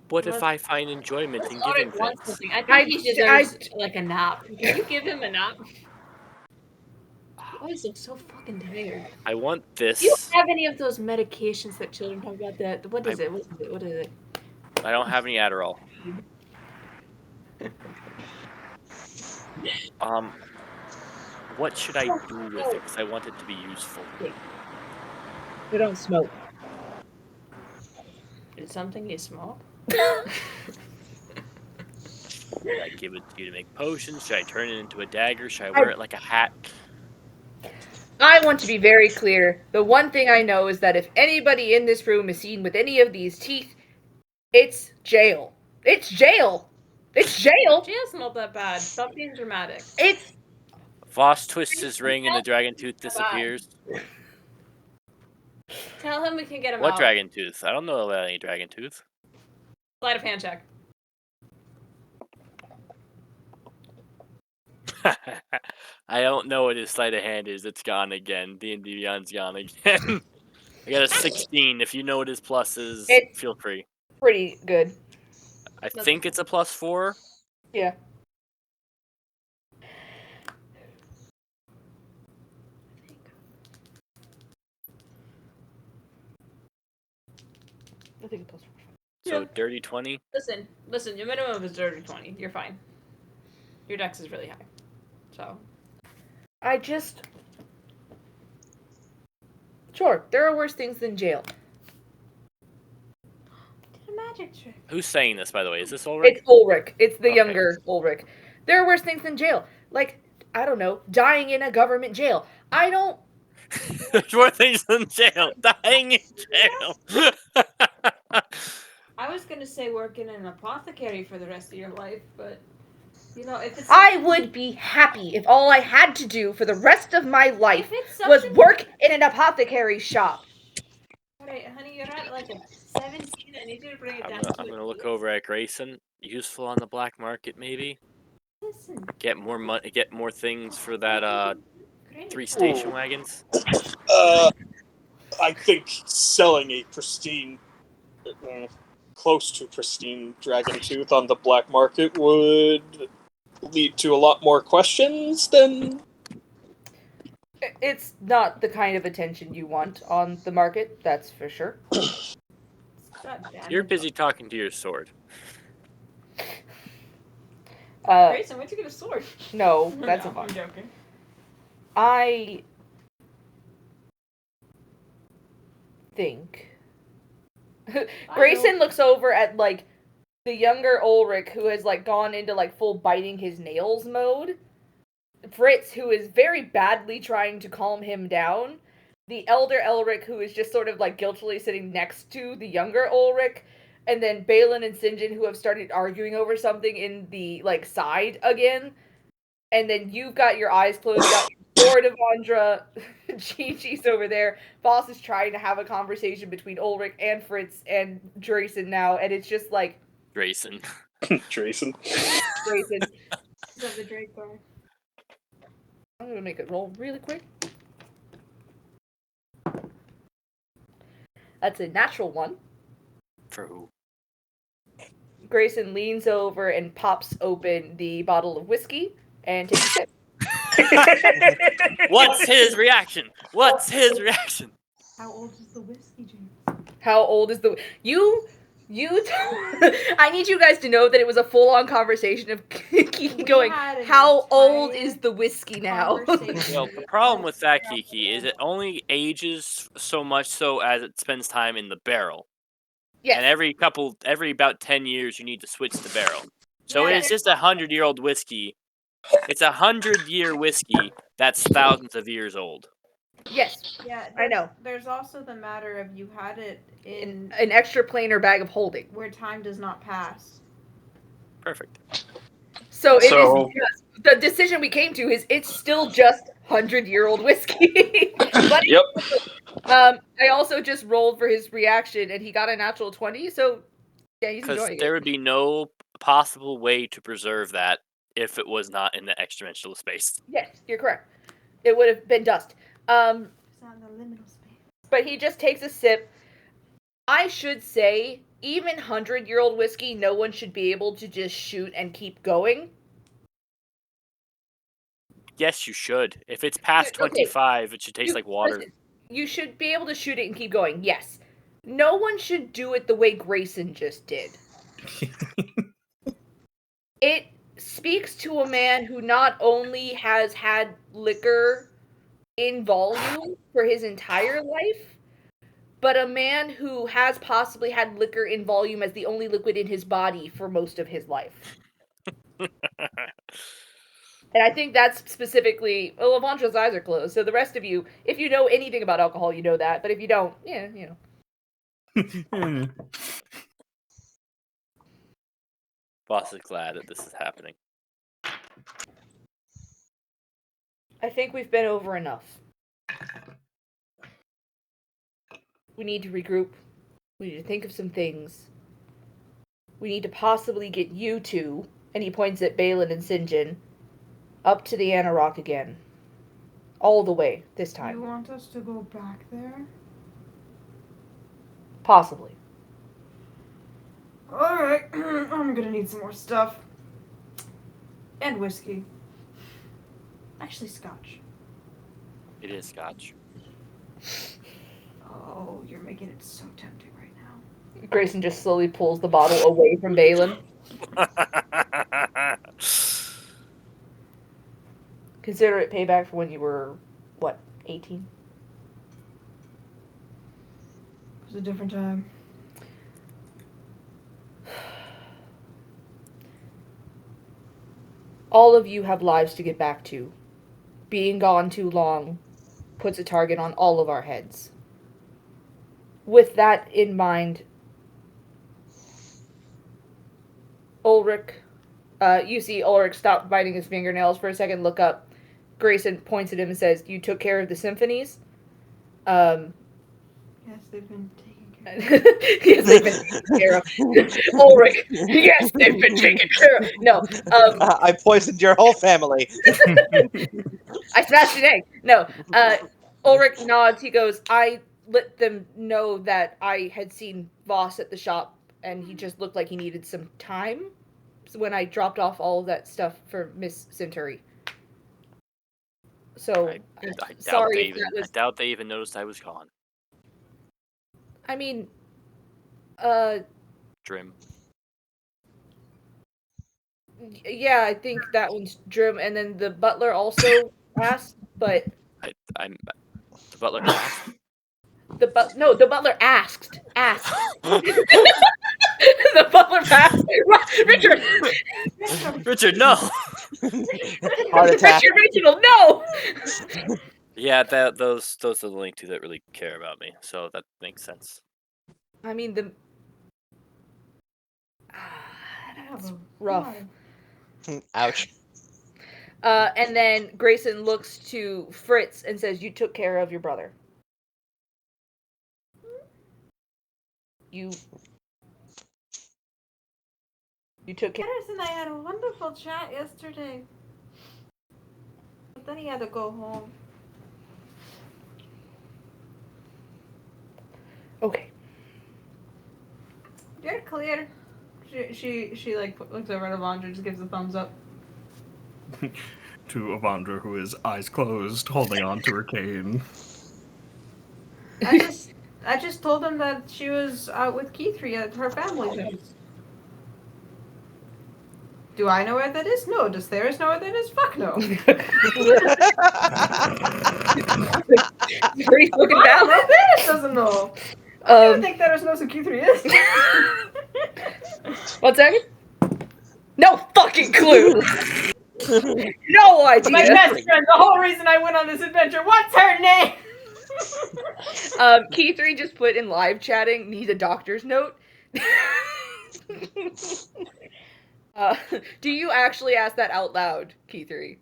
What if I find enjoyment in giving things? I think he deserves like a nap. Can you give him a nap? You always look so fucking tired. I want Do you this. have any of those medications that children talk about? What is it? What is it? I don't have any Adderall. What should I do with it? Because I want it to be useful. We don't smoke. Is something you smoke? Should I give it to you to make potions? Should I turn it into a dagger? Should I wear it like a hat? I want to be very clear. The one thing I know is that if anybody in this room is seen with any of these teeth, it's jail. It's jail. It's jail. Jail's not that bad. Stop being dramatic. It's Voss twists his ring and the dragon tooth disappears. Tell him we can get him What out. dragon tooth? I don't know about any dragon tooth. Sleight of hand check. I don't know what his sleight of hand is. It's gone again. D&D Beyond's gone again. I got a 16. If you know what his plus is, feel free. pretty good. I think it's a +4. Yeah. I think it's +4. So Yeah. dirty 20. Listen. Your minimum is dirty 20. You're fine. Your dex is really high. So. Sure, there are worse things than jail. Did a magic trick. Who's saying this, by the way? Is this Ulrich? It's Ulrich. It's the Okay. younger Ulrich. There are worse things than jail. Like, I don't know, dying in a government jail. I don't... There's more things than jail. Dying in jail. I was gonna say working in an apothecary for the rest of your life, but you know, if it's I would be happy if all I had to do for the rest of my life if it's was something- work in an apothecary shop. Alright, honey, you're at like a 17. I need you to bring it down. I'm gonna look over at Grayson. Useful on the black market, maybe. Listen, Get more money. Get more things for that. great. 3 station wagons. I think selling a pristine, close to pristine dragon tooth on the black market would lead to a lot more questions than... It's not the kind of attention you want on the market, that's for sure. You're busy talking to your sword. Grayson, where'd you get a sword? No, that's a I'm fun. joking. I think Grayson looks over at like the younger Ulrich who has like gone into like full biting his nails mode. Fritz, who is very badly trying to calm him down. The elder Ulrich, who is just sort of like guiltily sitting next to the younger Ulrich. And then Balin and Sinjin, who have started arguing over something in the like side again. And then you've got your eyes closed, got your sword of Andra. Gigi's over there. Voss is trying to have a conversation between Ulrich and Fritz and Drayson now, and it's just like Grayson. Drayson. Drayson. Is that the Drake bar? I'm gonna make it roll really quick. That's a natural 1. For who? Grayson leans over and pops open the bottle of whiskey and takes a sip. What's his reaction? What's his reaction? How old is the whiskey, James? How old is the I need you guys to know that it was a full-on conversation of Kiki going, how old is the whiskey now? Well, the problem with that, Kiki, is it only ages so much so as it spends time in the barrel. Yes. And every about 10 years, you need to switch the barrel. So Yeah. it's just 100-year-old whiskey. It's 100-year whiskey that's thousands of years old. Yes, Yeah, I know. There's also the matter of you had it in An extra planar bag of holding. where time does not pass. Perfect. So it So- is just, the decision we came to is it's still just 100-year-old whiskey. But Yep. I also just rolled for his reaction and he got a natural 20, so yeah, he's Because enjoying there it. would be no possible way to preserve that if it was not in the extra-dimensional space. Yes, you're correct. It would have been dust. It's not in the liminal space. But he just takes a sip. I should say, even 100-year-old whiskey, no one should be able to just shoot and keep going. Yes, you should. If it's past Okay. 25, it should taste like water. Listen, you should be able to shoot it and keep going, yes. No one should do it the way Grayson just did. It speaks to a man who not only has had liquor in volume for his entire life, but a man who has possibly had liquor in volume as the only liquid in his body for most of his life. And I think that's specifically, well, Avandra's eyes are closed, so the rest of you, if you know anything about alcohol, you know that, but if you don't, yeah, you know. Boss is glad that this is happening. I think we've been over enough. We need to regroup. We need to think of some things. We need to possibly get you two, and he points at Balin and Sinjin, up to the Anarok again. All the way, this You time. want us to go back there? Possibly. Alright, I'm gonna need some more stuff. And whiskey. Actually, scotch. It is scotch. Oh, you're making it so tempting right now. Grayson just slowly pulls the bottle away from Balin. Consider it payback for when you were, what, 18? It was a different time. All of you have lives to get back to. Being gone too long puts a target on all of our heads. With that in mind, Ulrich, you see Ulrich stop biting his fingernails for a second, look up. Grayson points at him and says, "You took care of the symphonies?" Yes, they've been taken care of. Yes, they've been taken care of. Ulrich, yes, they've been taken care of. No, I poisoned your whole family. I smashed an egg. No, Ulrich nods. He goes, "I let them know that I had seen Voss at the shop, and he just looked like he needed some time. So when I dropped off all of that stuff for Miss Centauri. So, I sorry if that was... doubt they even noticed I was gone. I mean, Drim. yeah, I think that one's Drim, and then the butler also asked, but... I'm the butler asked. The butler asked. The butler asked. Richard! Richard, no! Heart attack. Richard Reginald, no! Yeah, those are the only two that really care about me, so that makes sense. I mean, the... That's rough. Ouch. And then Grayson looks to Fritz and says, "You took care of your brother. You took care..." Dennis and I had a wonderful chat yesterday. But then he had to go home. Okay. You're clear. She like looks over at Avandra, just gives a thumbs up. To Avandra, who is eyes closed, holding on to her cane. I just told them that she was out with Kithri at her family's house. Do I know where that is? No. Does Theris know where that is? Fuck no. Very fucking I don't valid. know. Theris doesn't know. I don't even think Theris knows who Kithri is. 1 second. No fucking clue. No idea. My best friend, the whole reason I went on this adventure. What's her name? Key3 just put in live chatting, need a doctor's note. Do you actually ask that out loud, Key3?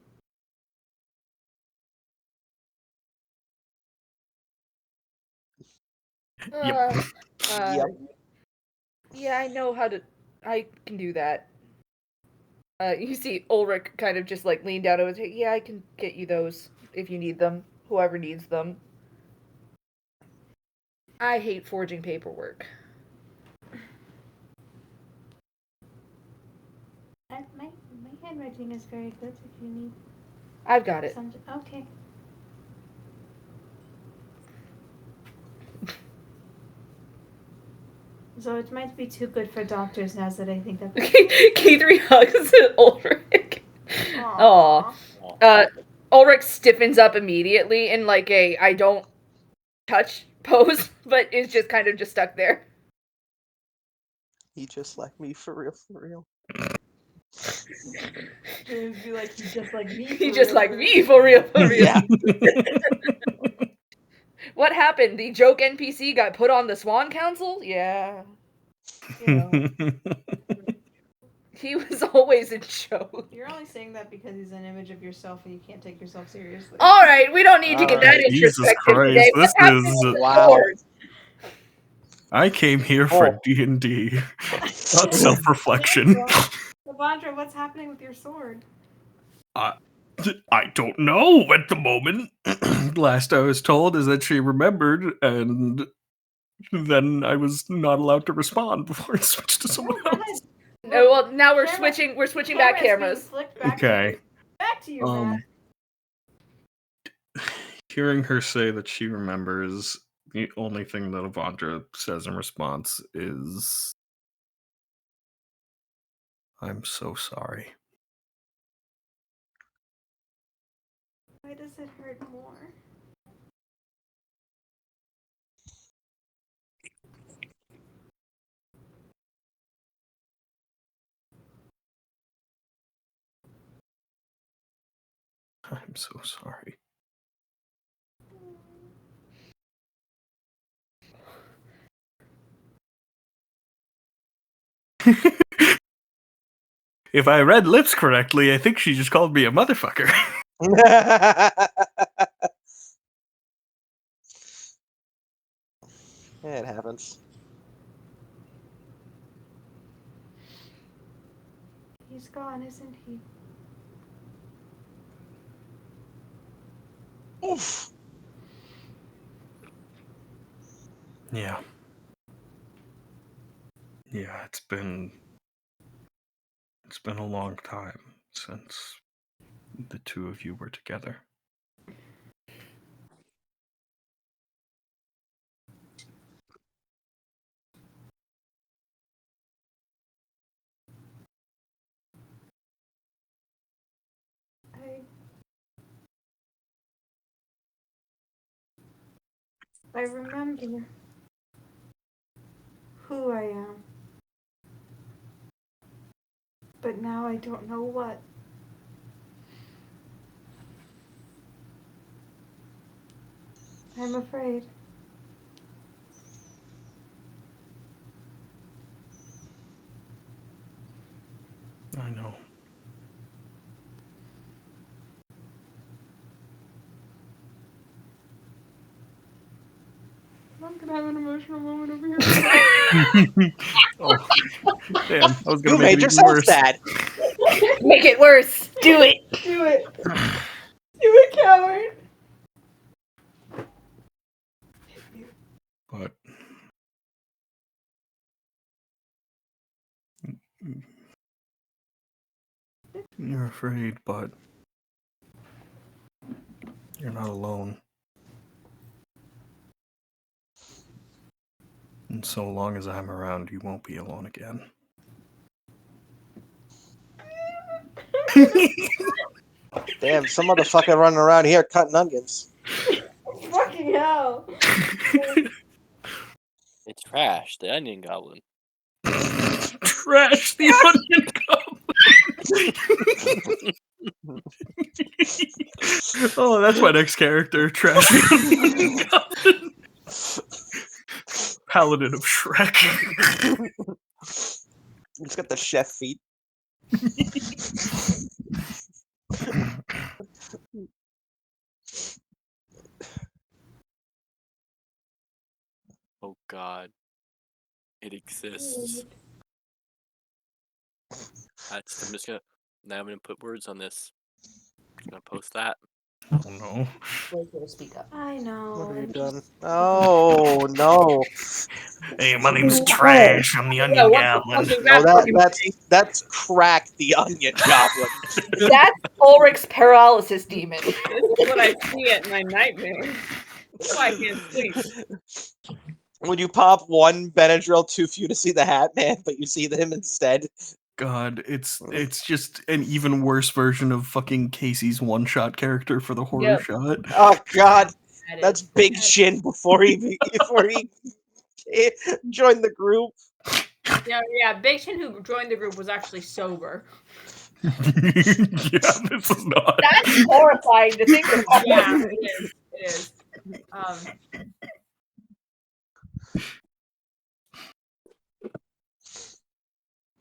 Yep. Yep. Yeah, I can do that. You see Ulrich kind of just like lean down over to, yeah, I can get you those if you need them. Whoever needs them. I hate forging paperwork. My handwriting is very good if you need I've got it. some. Okay. So it might be too good for doctors now that I think of it. Key3 hugs Ulrich. Aw. Ulrich stiffens up immediately in like a I don't touch pose, but is just kind of just stuck there. He just like me, for real, for real. Be like, he's just like me. He just like me, for real, for real. Yeah. What happened? The joke NPC got put on the Swan Council? Yeah. Yeah. He was always a joke. You're only saying that because he's an image of yourself and you can't take yourself seriously. Alright, we don't need to get that Jesus introspective Christ, today. this What's happening is- with the Wow. sword? I came here for D&D, not self-reflection. Avandra, what's happening with your sword? I don't know at the moment. Last I was told is that she remembered, and then I was not allowed to respond before I switched to someone else. No, well, now we're Camera- switching back cameras. Okay. Back to you, Matt. Hearing her say that she remembers, the only thing that Avandra says in response is, "I'm so sorry." Why does it hurt more? I'm so sorry. If I read lips correctly, I think she just called me a motherfucker. It happens. He's gone, isn't he? Oof. Yeah. Yeah, it's been a long time since the two of you were together. I remember who I am. But now I don't know what. I'm afraid. I know. I'm gonna have an emotional moment over here. Oh, damn! I was gonna You make made it even yourself worse. sad. Make it worse. Do it. Do it. You a coward. But You're afraid, but you're not alone. And so long as I'm around, you won't be alone again. Damn, some motherfucker running around here cutting onions. Fucking hell. It's Trash, the onion goblin. Trash the onion goblin. Oh, that's my next character. Trash the onion goblin. Paladin of Shrek. He's got the chef feet. Oh god. It exists. I'm gonna put words on this. I'm gonna post that. Oh no. Wait for to speak up. I know. What have you done? Oh no! Hey, my name's Trash. I'm the onion goblin. No, that's Crack the Onion Goblin. That's Ulrich's paralysis demon. This is what I see at my nightmare. That's why I can't sleep. When you pop one Benadryl too few to see the Hat Man, but you see him instead. God, it's just an even worse version of fucking Casey's one-shot character for the horror shot. Oh God, That that's is- Big Chin before he joined the group. Yeah, Big Chin, who joined the group, was actually sober. Yeah, this is not. That's horrifying to think about. Yeah, it is.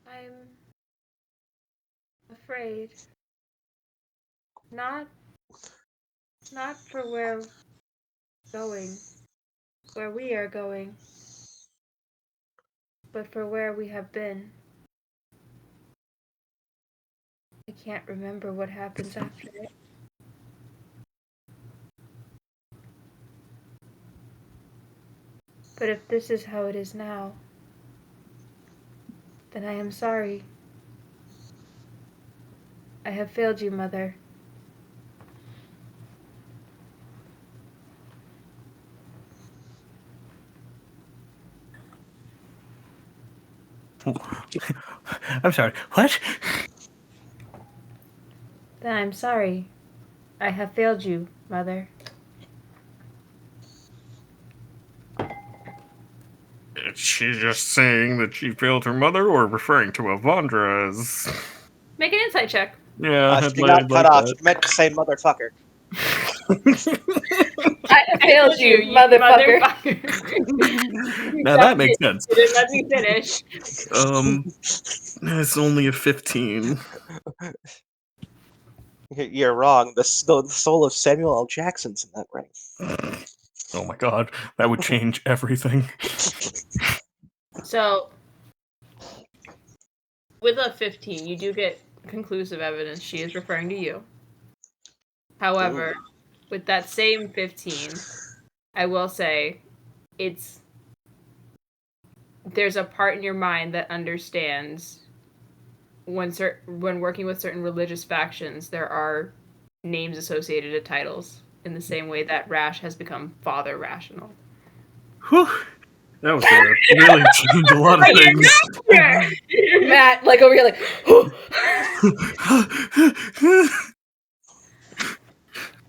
I'm afraid. Not for where we are going, but for where we have been. I can't remember what happens after it. But if this is how it is now, then I am sorry. I have failed you, Mother. I'm sorry. What? Then I'm sorry. I have failed you, Mother. Is she just saying that she failed her mother, or referring to Avandra as? Make an insight check. Yeah, She got cut off. She meant to say motherfucker. I have failed you, motherfucker. Now that makes sense. Didn't let me finish. It's only a 15. You're wrong. The soul of Samuel L. Jackson's in that ring. Oh my god, that would change everything. So, with a 15, you do get conclusive evidence she is referring to you. However, with that same 15, I will say there's a part in your mind that understands when working with certain religious factions, there are names associated to titles in the same way that Rash has become Father Rational. Whew. That was gonna really change a lot of things. Matt, like over here, like.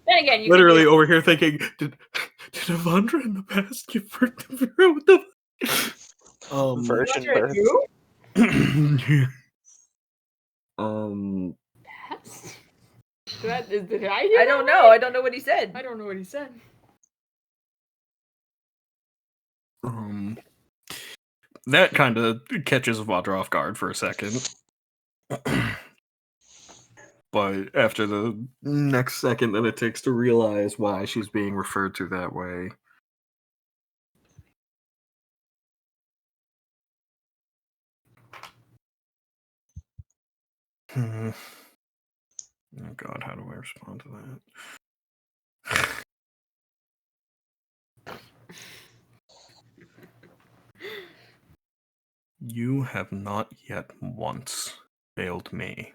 Then again, you Literally over here thinking, did Avandra in the past give birth to Vera? What the Virgin birth. Did I don't know. I don't know what he said. I don't know what he said. That kind of catches Avandra off guard for a second. But after the next second that it takes to realize why she's being referred to that way. Oh god, how do I respond to that? You have not yet once failed me.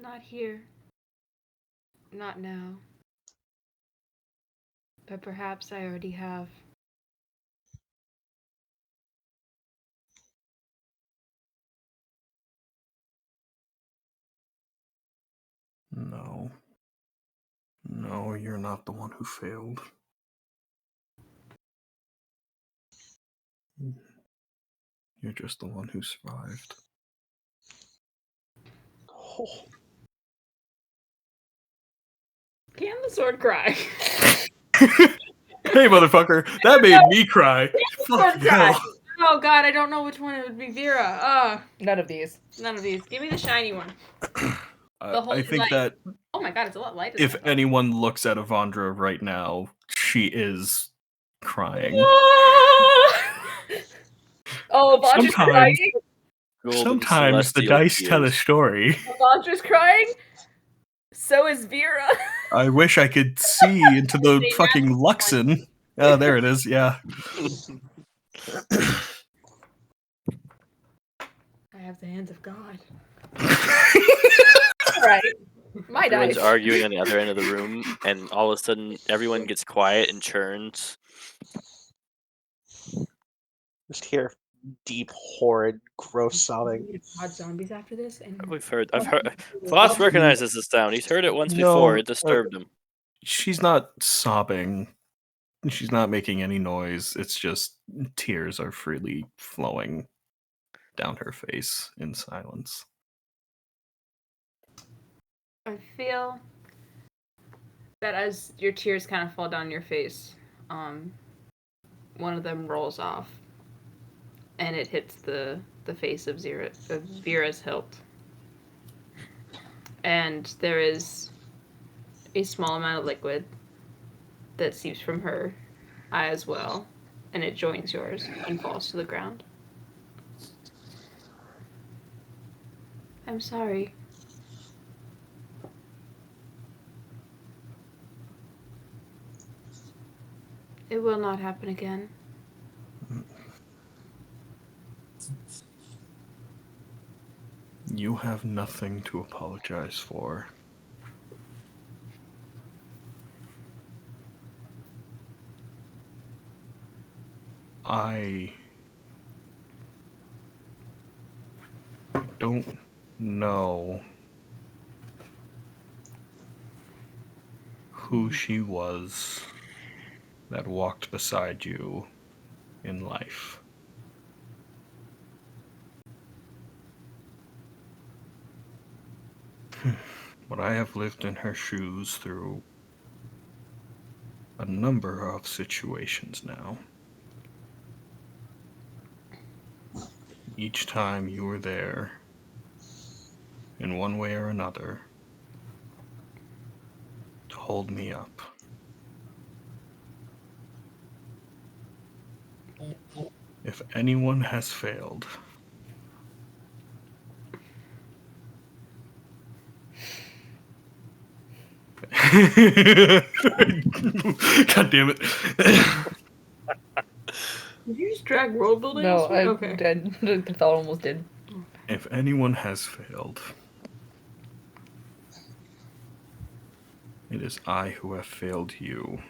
Not here. Not now. But perhaps I already have. No. No, you're not the one who failed. You're just the one who survived. Oh. Can the sword cry? Hey, motherfucker, that made me cry. Fuck hell. Oh god, I don't know which one it would be. Vera. None of these. None of these. Give me the shiny one. The holy I think light. that Oh my god, it's a lot lighter. if than I thought. anyone looks at Avandra right now, she is crying. Oh, Vandra's crying. Sometimes the dice tell a story. Vandra's crying. So is Vera. I wish I could see into the They fucking have Luxon. Oh, there it is, yeah. I have the hands of God. Alright. My Everyone's dice. arguing on the other end of the room, and all of a sudden, everyone gets quiet and churns. Just hear deep, horrid, gross sobbing. Hot zombies after this, and I've heard. Floss recognizes this sound. He's heard it once No, before. It disturbed him. She's not sobbing. She's not making any noise. It's just tears are freely flowing down her face in silence. I feel that as your tears kind of fall down your face, one of them rolls off, and it hits the face of Vera's hilt. And there is a small amount of liquid that seeps from her eye as well, and it joins yours and falls to the ground. I'm sorry. It will not happen again. You have nothing to apologize for. I don't know who she was that walked beside you in life. But I have lived in her shoes through a number of situations now. Each time you were there, in one way or another, to hold me up. If anyone has failed, God damn it. Did you just drag world building? No, I Okay. did. The fellow almost did. If anyone has failed, it is I who have failed you.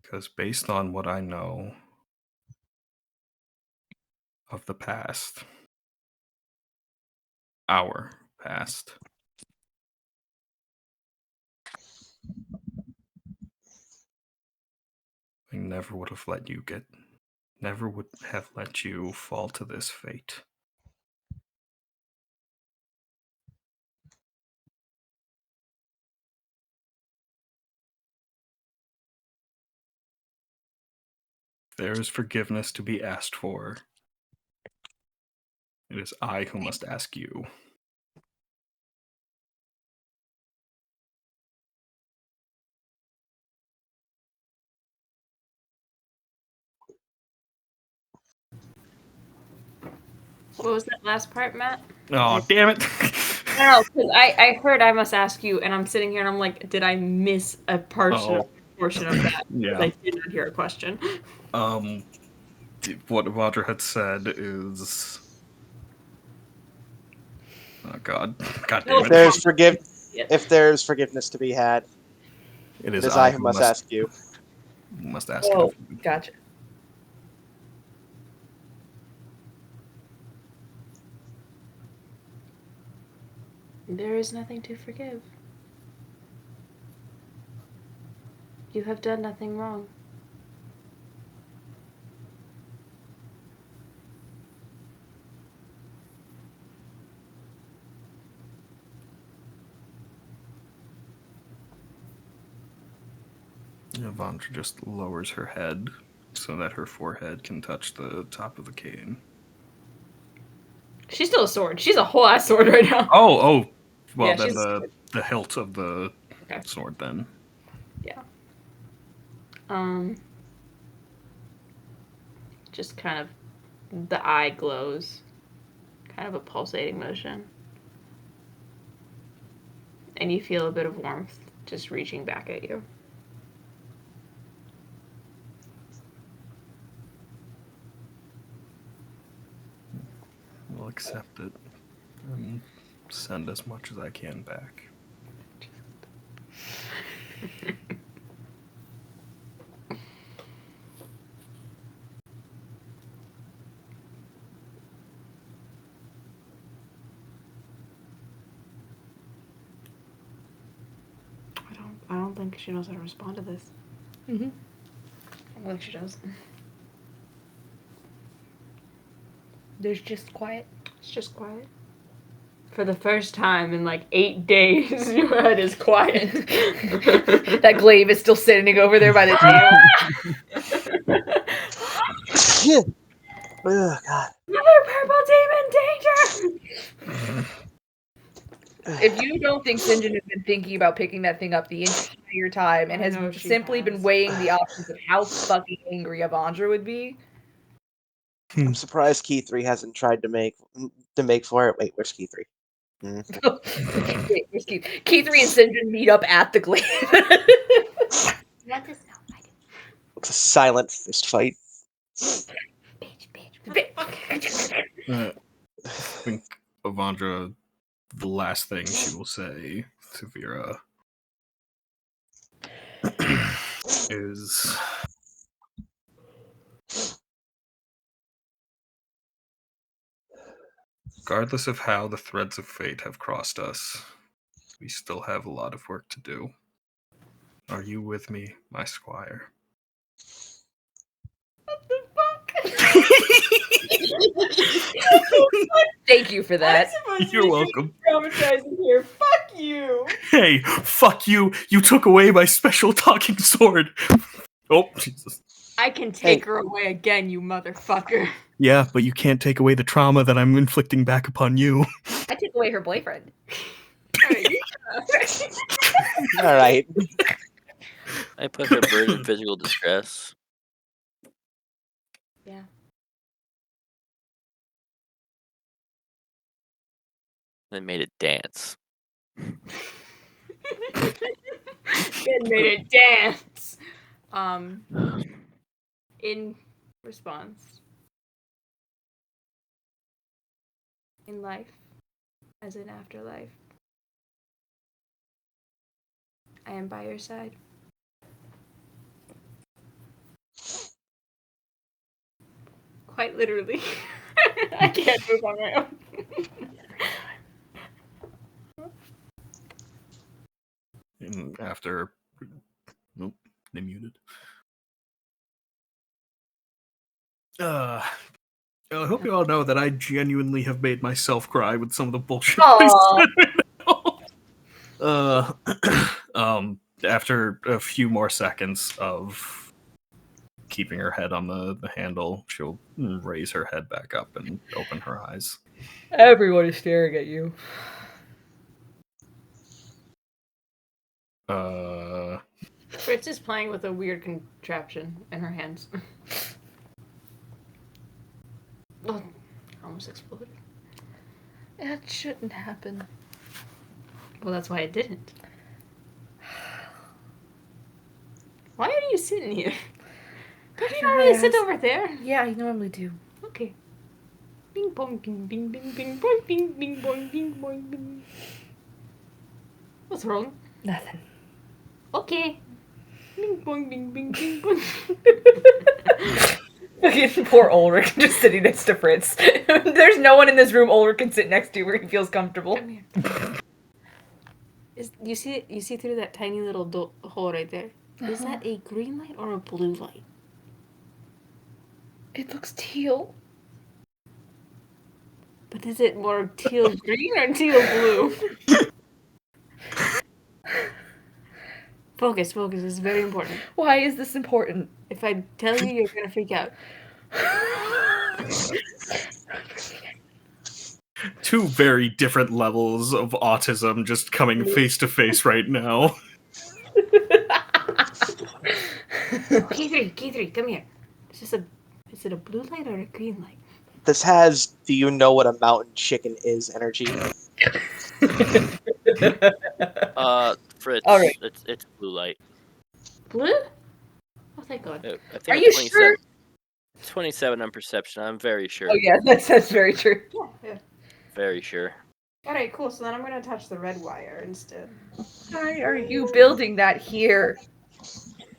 Because based on what I know of the past, our past, I never would have let you fall to this fate. If there is forgiveness to be asked for, it is I who must ask you. What was that last part, Matt? Oh, damn it! No, because I heard I must ask you, and I'm sitting here and I'm like, did I miss a portion of that? Yeah. I did not hear a question. what Vajra had said is... Oh God. God damn If it. there's forgiveness to be had, It it is I who must ask you. Must ask Oh, it of you. gotcha. There is nothing to forgive. You have done nothing wrong. Vajra just lowers her head so that her forehead can touch the top of the cane. She's still a sword. She's a whole ass sword right now. Oh! Well, Yeah, then she's- the hilt of the Okay. sword, then. Just kind of, the eye glows. Kind of a pulsating motion. And you feel a bit of warmth just reaching back at you. I'll accept it and send as much as I can back. I don't think she knows how to respond to this. Mm-hmm. I don't think she does. There's just quiet. It's just quiet. For the first time in like 8 days, your head is quiet. That glaive is still sitting over there by the table. Oh, God. Another purple demon danger! If you don't think St. John has been thinking about picking that thing up the entire time and I has know she simply been has. weighing the options of how fucking angry Avandra would be, I'm surprised Key 3 hasn't tried to make for it. Wait, where's Key 3? Wait, where's Keith? Keith 3 and St. John meet up at the glaive. Let us know. It's a silent fist fight. I think Avandra, the last thing she will say to Vera is... Regardless of how the threads of fate have crossed us, we still have a lot of work to do. Are you with me, my squire? Thank you for that. You're welcome. Traumatizing here. Fuck you. Hey, fuck you! You took away my special talking sword! Oh, Jesus. I can take her away again, you motherfucker. Yeah, but you can't take away the trauma that I'm inflicting back upon you. I took away her boyfriend. All right. I put her bird in physical distress. Yeah. Then made it dance. Then made it dance. In response, in life, as in afterlife, I am by your side. Quite literally. I can't move on my own. And after... Nope, they muted. I hope you all know that I genuinely have made myself cry with some of the bullshit I said. After a few more seconds of keeping her head on the handle, she'll raise her head back up and open her eyes. Everyone is staring at you. Fritz is playing with a weird contraption in her hands. Oh, almost exploded. That shouldn't happen. Well, that's why it didn't. Why are you sitting here? Don't you normally sit over there? Yeah, I normally do. Okay. Bing bong bing bing bing bing boing bing bing boing bing boing bing. What's wrong? Nothing. Okay. Bing boing bing bing bing boing. Okay, poor Ulrich just sitting next to Fritz. There's no one in this room Ulrich can sit next to where he feels comfortable. Come here. You see through that tiny little hole right there? Is that a green light or a blue light? It looks teal. But is it more teal green or teal blue? Focus, this is very important. Why is this important? If I tell you, you're gonna freak out. Two very different levels of autism just coming face to face right now. K3, come here. Is it a blue light or a green light? This has "Do you know what a mountain chicken is?" energy. Fritz, All right. it's blue light. Blue? Oh, thank God. I think Are it's you sure? 27 on perception. I'm very sure. Oh yeah, that's very true. Yeah. Very sure. Alright, cool. So then I'm gonna touch the red wire instead. Why are you building that here?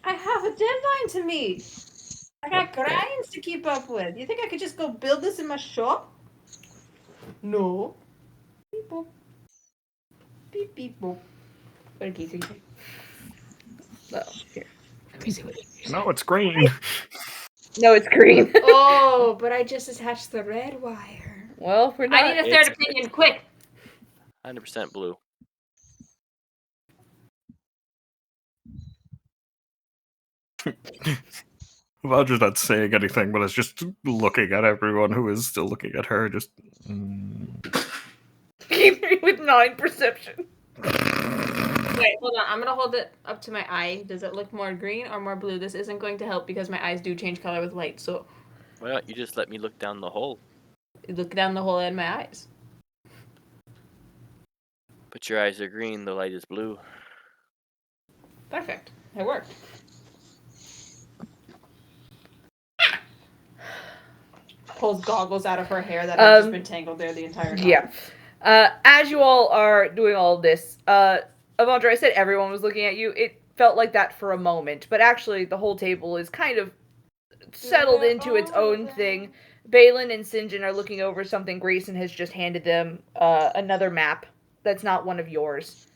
I have a deadline to meet. I got grinds to keep up with. You think I could just go build this in my shop? No. Beep boop. Beep beep boop. What did Keith say? Oh, here. Let me see what it is. No, it's green. No, it's green. Oh, but I just attached the red wire. Well, we're not. I need a third opinion, quick. 100% blue. Roger's not saying anything, but is just looking at everyone who is still looking at her. Just. Keith with 9 perception. Wait, hold on. I'm gonna hold it up to my eye. Does it look more green or more blue? This isn't going to help because my eyes do change color with light. So Why don't you just let me look down the hole? look down the hole in my eyes. But your eyes are green, the light is blue. Perfect. It worked. Pulls goggles out of her hair that have just been tangled there the entire time. Yeah. As you all are doing all of this, Avandra, I said everyone was looking at you. It felt like that for a moment, but actually the whole table is kind of settled into its own thing. Balin and St. John are looking over something Grayson has just handed them, another map that's not one of yours,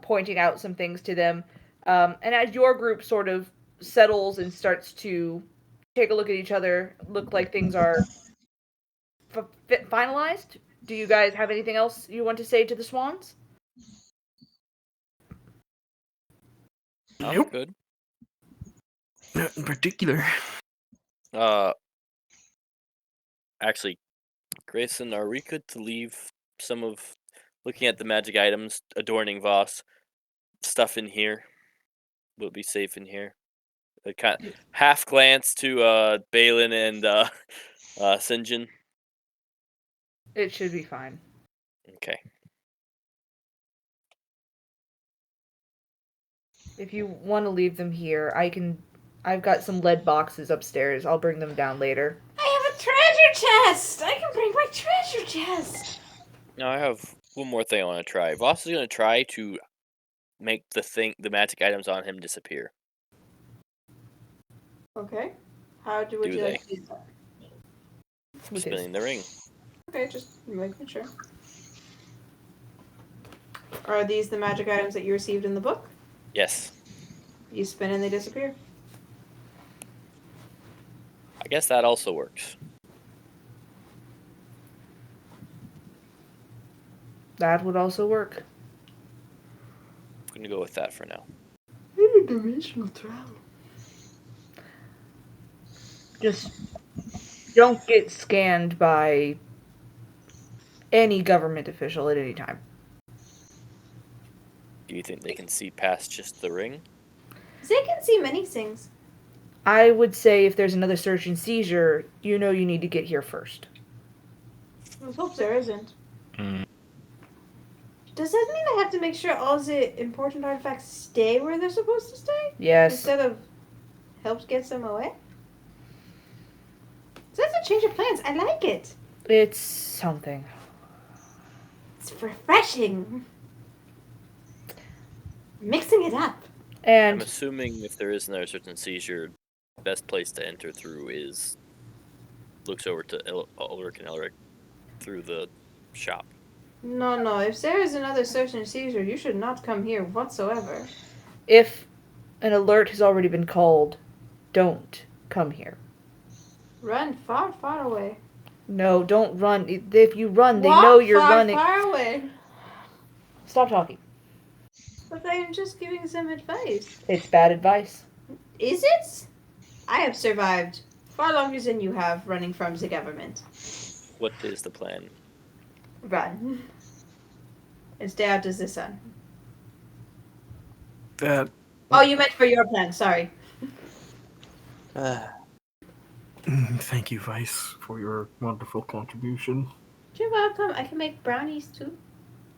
pointing out some things to them. And as your group sort of settles and starts to take a look at each other, look like things are finalized, do you guys have anything else you want to say to the Swans? Nope. Good. Not in particular. Actually, Grayson, are we good to leave some of looking at the magic items adorning Voss stuff in here? Will it be safe in here? A kind of half glance to Balin and St. John. It should be fine. Okay. If you want to leave them here, I've got some lead boxes upstairs. I'll bring them down later. I have a treasure chest! I can bring my treasure chest! Now I have one more thing I want to try. Voss is going to try to make the magic items on him disappear. Okay. Would you Do like to do that? Spinning the ring. Okay, just making sure. Are these the magic items that you received in the book? Yes. You spin and they disappear. I guess that also works. That would also work. I'm going to go with that for now. Interdimensional travel. Just don't get scanned by any government official at any time. Do you think they can see past just the ring? They can see many things. I would say if there's another search and seizure, you need to get here first. I hope there isn't. Does that mean I have to make sure all the important artifacts stay where they're supposed to stay? Yes. Instead of help get them away? That's a change of plans. I like it. It's something. It's refreshing. Mixing it up. I'm And assuming if there is another certain seizure, best place to enter through is looks over to Ulrich and Elric through the shop. No. If there is another search and seizure, you should not come here whatsoever. if an alert has already been called, don't come here. Run far, far away. No, don't run. If you run, they know you're far, running. far away. Stop talking. But I am just giving some advice. It's bad advice. Is it? I have survived far longer than you have running from the government. What is the plan? Run. And stay out of the sun. That. Oh, you meant for your plan. Sorry. Thank you, Vice, for your wonderful contribution. You're welcome. I can make brownies too.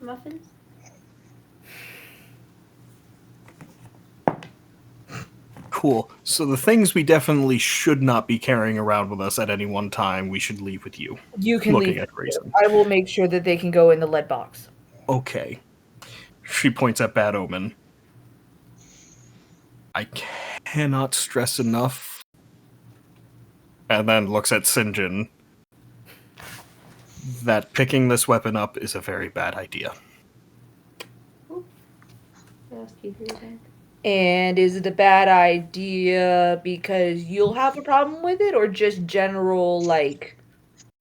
Muffins. Cool. So the things we definitely should not be carrying around with us at any one time, we should leave with you. You can Looking leave. at Grayson. I will make sure that they can go in the lead box. Okay. She points at Bad Omen. I cannot stress enough. And then looks at Sinjin. That picking this weapon up is a very bad idea. And is it a bad idea because you'll have a problem with it, or just general, like,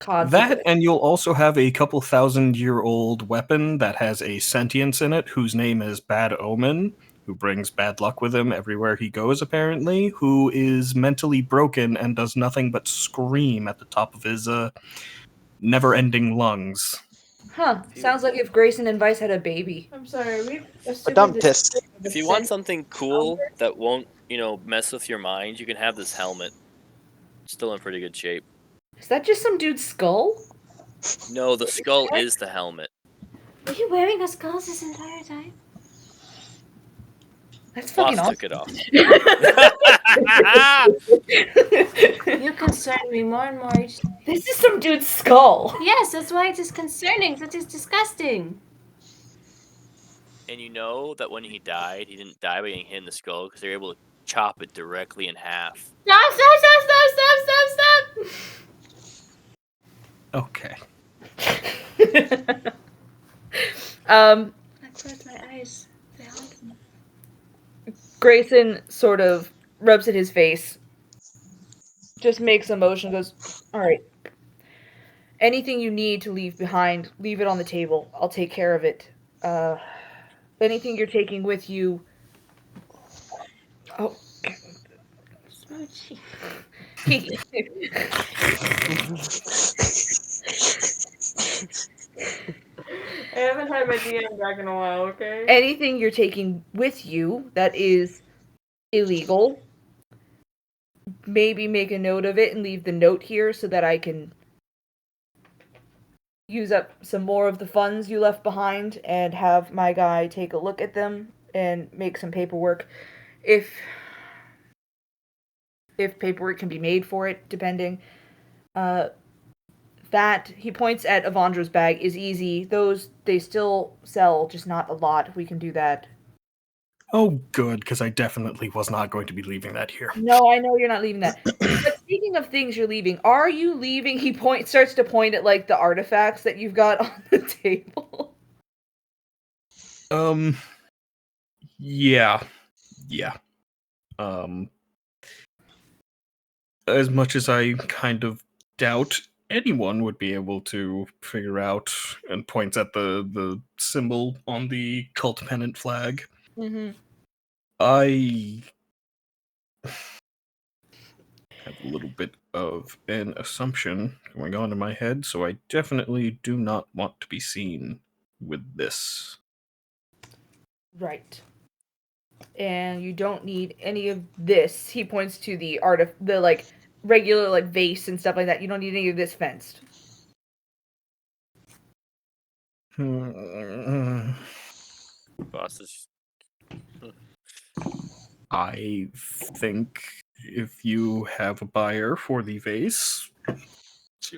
consequence? That, and you'll also have a couple 1,000-year-old weapon that has a sentience in it, whose name is Bad Omen, who brings bad luck with him everywhere he goes, apparently, who is mentally broken and does nothing but scream at the top of his never-ending lungs. Huh. Sounds like if Grayson and Vice had a baby. I'm sorry. We've But assumed I'm this- pissed. If you want something cool that won't, mess with your mind, you can have this helmet. Still in pretty good shape. Is that just some dude's skull? No, the skull is the helmet. Were you wearing a skull this entire time? That's Boss fucking awesome. took it off. You concern me more and more each day. This is some dude's skull. Yes, that's why it is concerning. That is disgusting. And you know that when he died, he didn't die by getting hit in the skull because they were able to chop it directly in half. Stop! Okay. I closed my eyes. They haunt me. Grayson sort of rubs at his face, just makes a motion, goes, all right. Anything you need to leave behind, leave it on the table. I'll take care of it. Anything you're taking with you... Oh. Smoochie. I haven't had my DM back in a while, okay? Anything you're taking with you that is illegal, maybe make a note of it and leave the note here so that I can use up some more of the funds you left behind and have my guy take a look at them and make some paperwork. If paperwork can be made for it, depending. That, he points at Avandra's bag, is easy. Those, they still sell, just not a lot. We can do that. Oh, good, because I definitely was not going to be leaving that here. No, I know you're not leaving that. But speaking of things you're leaving, are you leaving? He starts to point at, like, the artifacts that you've got on the table. Yeah. As much as I kind of doubt anyone would be able to figure out, and points at the symbol on the cult pennant flag. Mm-hmm. I have a little bit of an assumption going on in my head, so I definitely do not want to be seen with this. Right. And you don't need any of this. He points to the like regular like vase and stuff like that. You don't need any of this fenced. Boss is... I think if you have a buyer for the vase,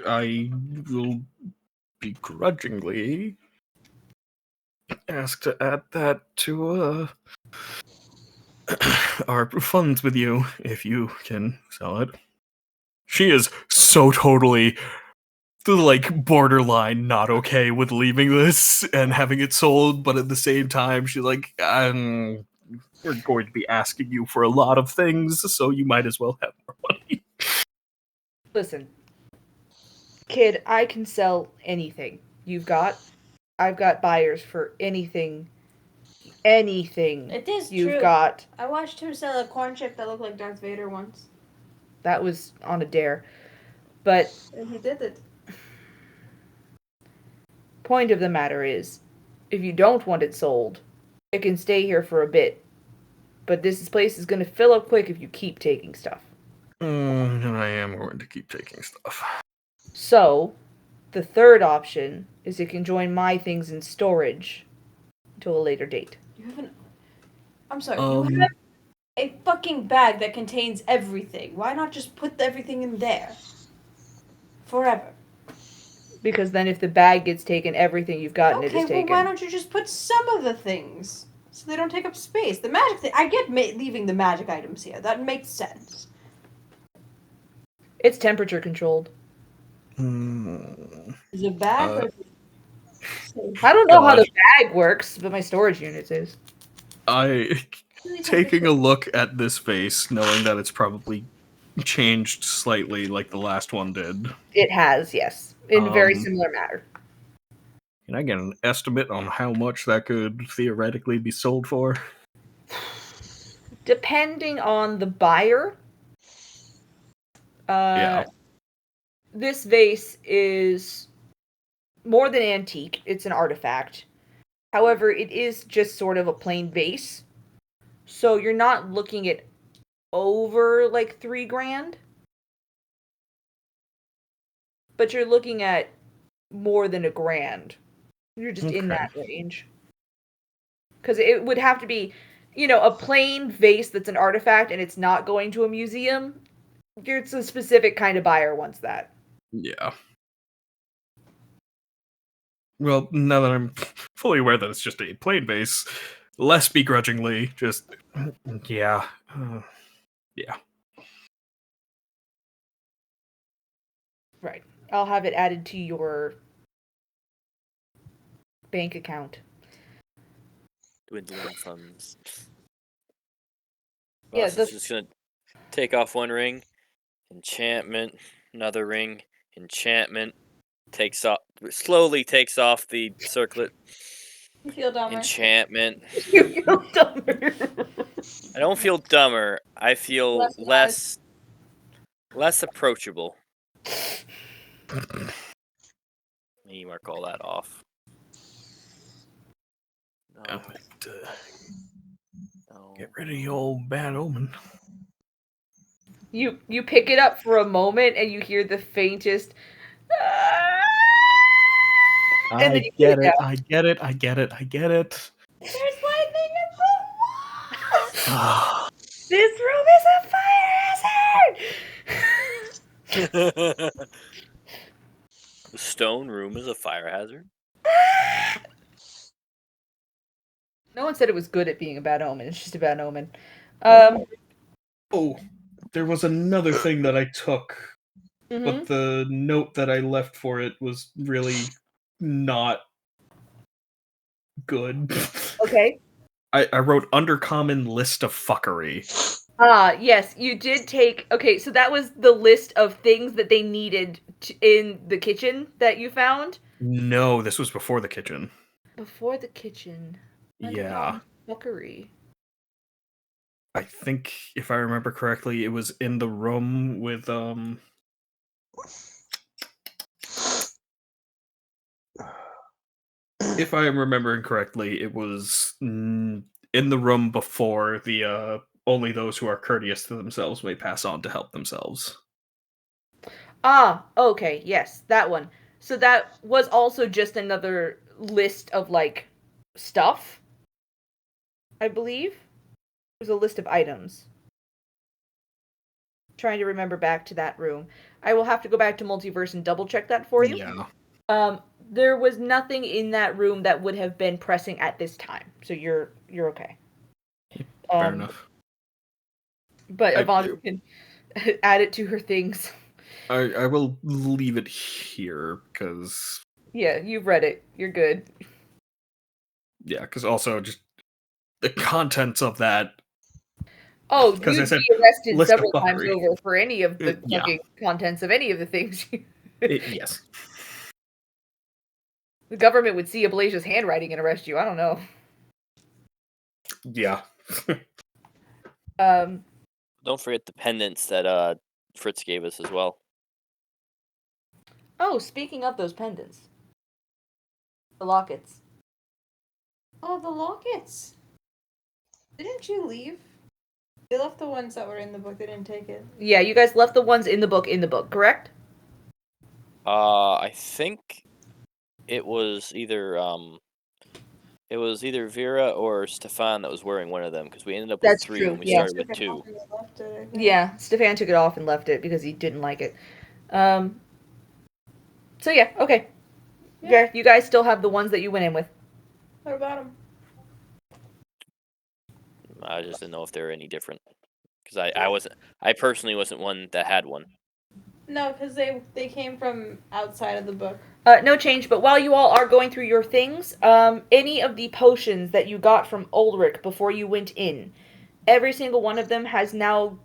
I will begrudgingly ask to add that to our funds with you if you can sell it. She is so totally like borderline not okay with leaving this and having it sold, but at the same time she's like, we're going to be asking you for a lot of things, so you might as well have more money. Listen, kid, I can sell anything I've got buyers for anything It is you've true. got. I watched him sell a corn chip that looked like Darth Vader once. That was on a dare. But And he did it. point of the matter is, if you don't want it sold, it can stay here for a bit. But this place is going to fill up quick if you keep taking stuff. And I am going to keep taking stuff. So, the third option is it can join my things in storage until a later date. You have an. I'm sorry. You have a fucking bag that contains everything. Why not just put everything in there? Forever. Because then if the bag gets taken, everything you've gotten it is taken. Well, why don't you just put some of the things so they don't take up space? The magic thing. I get leaving the magic items here. That makes sense. It's temperature controlled. Is it bag or I don't know how the bag works, but my storage unit is. Taking a look at this vase, knowing that it's probably changed slightly like the last one did. It has, yes. In very similar matter. Can I get an estimate on how much that could theoretically be sold for? Depending on the buyer, Yeah. This vase is more than antique. It's an artifact. However, it is just sort of a plain vase. So you're not looking at over like $3,000. But you're looking at more than $1,000. You're just in that range. Because it would have to be, a plain vase that's an artifact and it's not going to a museum. It's a specific kind of buyer wants that. Yeah. Well, now that I'm fully aware that it's just a plain vase, less begrudgingly, just, yeah. Yeah. Right. I'll have it added to your bank account. Dwindling funds. Yeah, Boss is just gonna take off one ring, enchantment, another ring, enchantment, slowly takes off the circlet. You feel dumber. Enchantment. You feel dumber. I don't feel dumber. I feel less approachable. You mark all that off. No. Get rid of the old bad omen. You pick it up for a moment and you hear the faintest. And then you get put it. down. I get it. I get it. I get it. There's lightning in the walls. This room is a fire hazard. The stone room is a fire hazard. No one said it was good at being a bad omen. It's just a bad omen. Oh, there was another thing that I took, but the note that I left for it was really not good. Okay. I wrote undercommon list of fuckery. Yes, you did take. Okay, so that was the list of things that they needed in the kitchen that you found? No, this was before the kitchen. Before the kitchen. Yeah. Fuckery. I think, if I remember correctly, it was in the room with, if I am remembering correctly, it was in the room before the, only those who are courteous to themselves may pass on to help themselves. Okay, yes, that one. So that was also just another list of, like, stuff, I believe. It was a list of items. trying to remember back to that room. I will have to go back to Multiverse and double check that for you. Yeah. There was nothing in that room that would have been pressing at this time, so you're okay. Fair enough. But Yvonne can add it to her things. I will leave it here because Yeah, you've read it. You're good. yeah, because also just the contents of that. Oh, Because I you'd said be arrested list of several times fuckery. over for any of the Yeah. fucking contents of any of the things. Yes. The government would see Ablasia's handwriting and arrest you. I don't know. Yeah. Don't forget the pendants that Fritz gave us as well. Oh, speaking of those pendants. The lockets. Oh, the lockets. Didn't you leave? They left the ones that were in the book. They didn't take it. Yeah, you guys left the ones in the book, correct? I think it was either Vera or Stefan that was wearing one of them because we ended up with That's 3 true, and we yeah. started with 2. Yeah, Stefan took it off and left it because he didn't like it. So yeah, okay. Yeah, you guys still have the ones that you went in with. What about them? I just didn't know if they were any different because I personally wasn't one that had one. No, because they came from outside of the book. No change, but while you all are going through your things, any of the potions that you got from Ulrich before you went in, every single one of them has now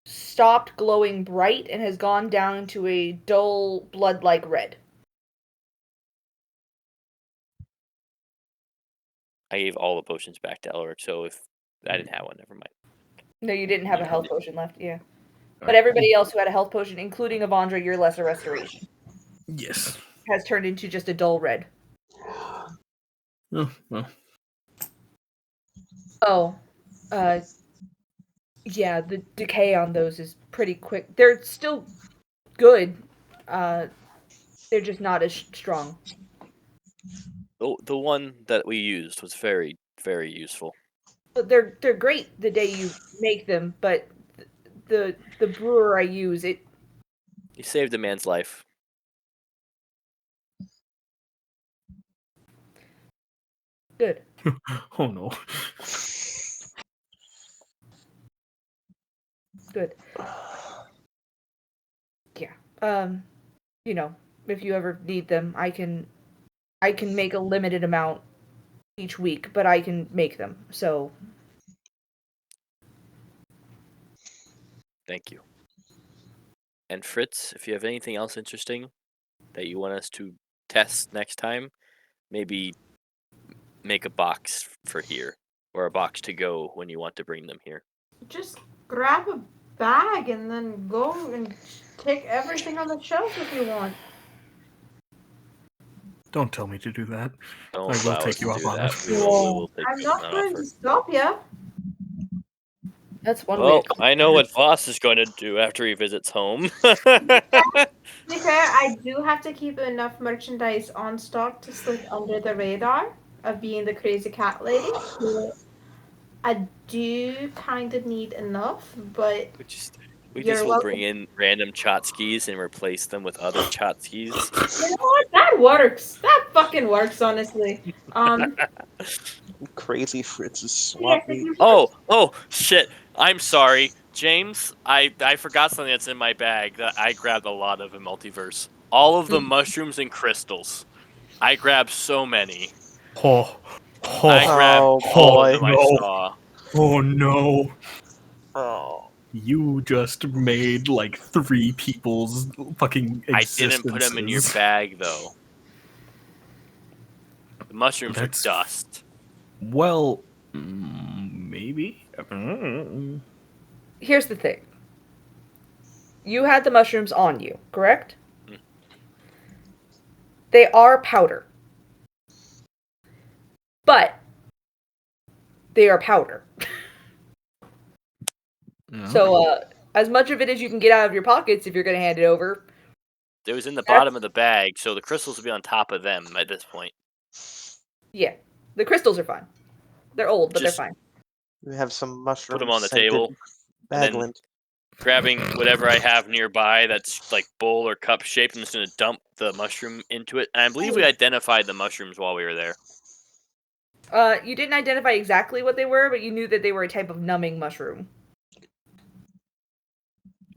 stopped glowing bright and has gone down to a dull, blood-like red. I gave all the potions back to Elric, so if I didn't have one, never mind. No, you didn't have a health potion left, yeah. But everybody else who had a health potion, including Avandra, your lesser restoration, Yes. has turned into just a dull red. Oh, well. Oh, yeah, the decay on those is pretty quick. They're still good. They're just not as strong. The one that we used was very, very useful. They're great the day you make them, but the brewer I use it. He saved a man's life. Good. Oh no. Good. Yeah. You know, if you ever need them, I can make a limited amount each week, but I can make them. So Thank you. And Fritz, if you have anything else interesting that you want us to test next time, maybe make a box for here or a box to go when you want to bring them here. Just grab a bag and then go and take everything on the shelf if you want. Don't tell me to do that. Don't I will allow us take you to up do on that. it. We will take I'm you up not on going offer. to stop you. that's one Well, way. I know what Voss is going to do after he visits home. To be fair, I do have to keep enough merchandise on stock to slip under the radar of being the crazy cat lady. So I do kind of need enough, but We You're just will welcome. bring in random Chotskis and replace them with other Chotskis. you know what? That works. That fucking works, honestly. Crazy Fritz's Yes, swap if meet. you Oh, shit. I'm sorry. James, I forgot something that's in my bag that I grabbed a lot of in Multiverse. All of the mushrooms and crystals. I grabbed so many. Oh, I grabbed Oh, all of boy. them I no. saw. Oh no. Oh. You just made like 3 people's fucking I existences. didn't put them in your bag, though. The mushrooms That's- are dust. Well, maybe. Mm. Here's the thing. You had the mushrooms on you, correct? Mm. They are powder. But they are powder. So, as much of it as you can get out of your pockets if you're going to hand it over. It was in the bottom of the bag, so the crystals will be on top of them at this point. Yeah. The crystals are fine. They're old, but Just they're fine. We have some mushroom put them on the table. And then Baglin. grabbing whatever I have nearby that's like bowl or cup shaped, and just going to dump the mushroom into it. And I believe we identified the mushrooms while we were there. You didn't identify exactly what they were, but you knew that they were a type of numbing mushroom.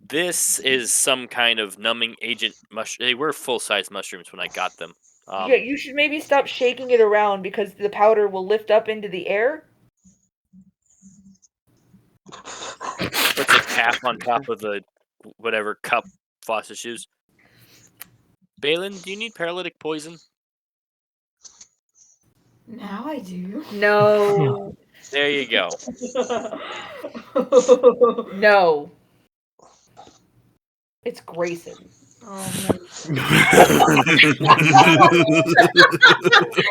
This is some kind of numbing agent mushroom. They were full-size mushrooms when I got them. Yeah, you should maybe stop shaking it around because the powder will lift up into the air. Puts a cap on top of the whatever cup Foster's used. Balin, do you need paralytic poison? Now I do. No. There you go. No. It's Grayson. Oh man.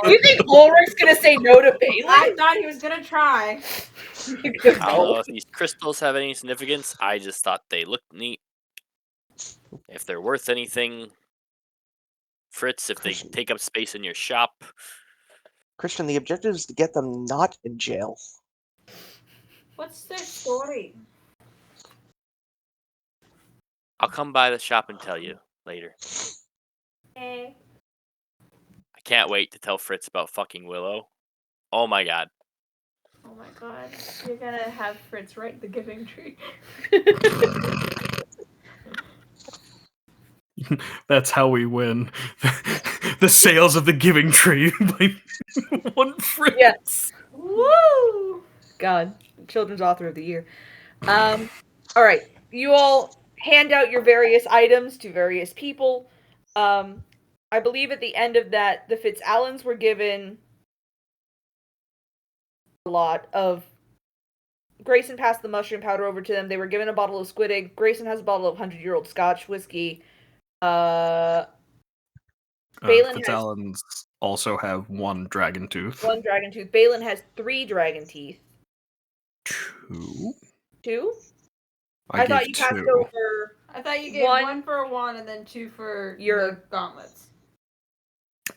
You think Ulrich's gonna say no to Balin? I thought he was gonna try. I don't know if these crystals have any significance. I just thought they looked neat. If they're worth anything, Fritz, if they take up space in your shop. Christian, the objective is to get them not in jail. What's their story? I'll come by the shop and tell you later. Hey. I can't wait to tell Fritz about fucking Willow. Oh my god. Oh my god. You're gonna have Fritz write the giving tree. That's how we win. The sales of the Giving Tree by one Fritz. Yes. Woo! God, children's author of the year. All right, you all hand out your various items to various people. I believe at the end of that, the Fitzallens were given a lot of. Grayson passed the mushroom powder over to them. They were given a bottle of squid egg. Grayson has a bottle of 100-year-old Scotch whiskey. Balin Fitzallens also have one dragon tooth. one dragon tooth. Balin has 3 dragon teeth. 2? 2? I thought gave you passed 2. over. I thought you gave one for one and then 2 for Your- the gauntlets.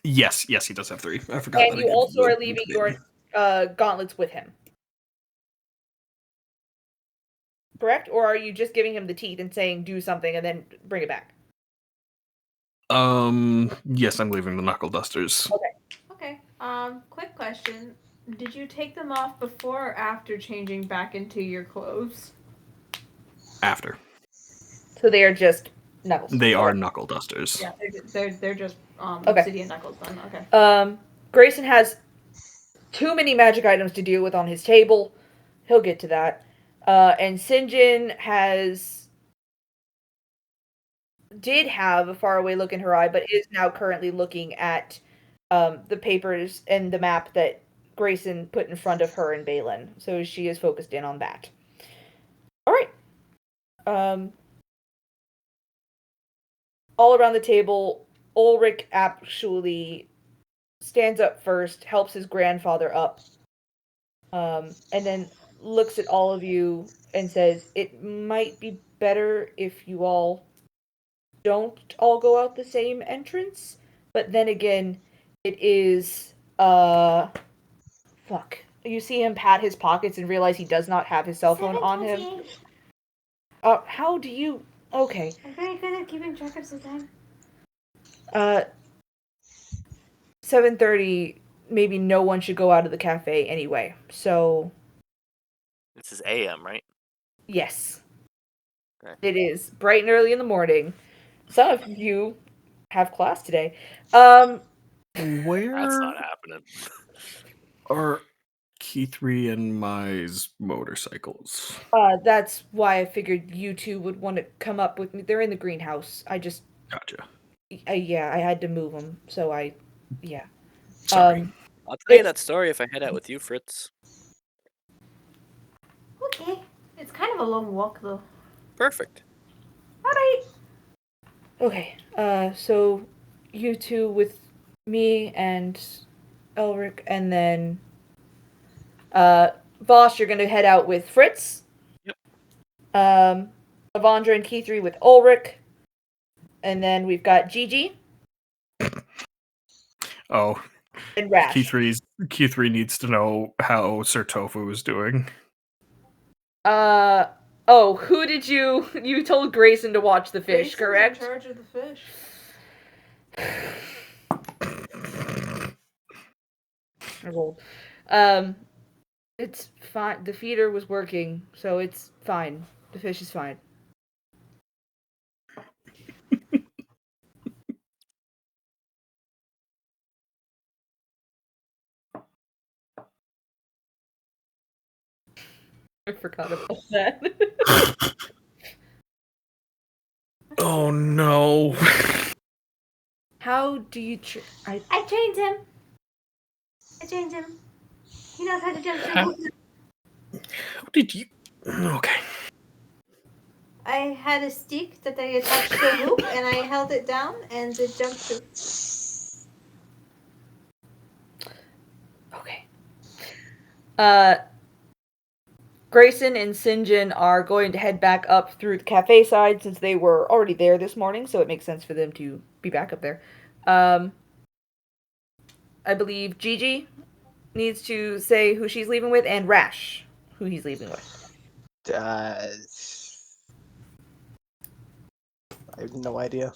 Yes, he does have 3. I forgot. And that I you gave also them are to leaving the your baby. gauntlets with him. Correct? Or are you just giving him the teeth and saying do something and then bring it back? Yes, I'm leaving the knuckle dusters. Okay. Quick question. Did you take them off before or after changing back into your clothes? After. So they are just knuckles. They are knuckle dusters. Yeah, they're just Okay. obsidian knuckles then. Okay. Grayson has too many magic items to deal with on his table. He'll get to that. And Sinjin did have a faraway look in her eye, but is now currently looking at the papers and the map that Grayson put in front of her and Balin. So she is focused in on that. All right. All around the table, Ulrich actually stands up first, helps his grandfather up, and then looks at all of you and says, "It might be better if you all don't all go out the same entrance, but then again, it is fuck." You see him pat his pockets and realize he does not have his cell phone on him. How do you? Okay. I'm very good at keeping track of the time. 7:30. Maybe no one should go out of the cafe anyway. So This is AM, right? yes, Okay. it is bright and early in the morning. Some of you have class today. Where That's not happening. are Key3 and Mai's motorcycles? That's why I figured you two would want to come up with me. They're in the greenhouse. I just, Gotcha. yeah, I had to move them. So yeah. Sorry. I'll tell you that story if I head out with you, Fritz. Okay. It's kind of a long walk though. Perfect. Alright. Okay. So you two with me and Elric, and then Voss, you're gonna head out with Fritz. Yep. Avandra and Key3 with Ulrich. And then we've got Gigi Oh, and Rash. Key3 needs to know how Sir Tofu is doing. Oh, who did you... You told Grayson to watch the fish, Grayson's correct? in charge of the fish. I rolled. It's fine. The feeder was working, so it's fine. The fish is fine. I forgot about that. Oh no. How do you... I trained him. He knows how to jump How through. how did you? Okay. I had a stick that I attached to a loop, and I held it down, and it jumped through. Okay. Grayson and St. John are going to head back up through the cafe side since they were already there this morning, so it makes sense for them to be back up there. I believe Gigi needs to say who she's leaving with, and Rash, who he's leaving with. I have no idea.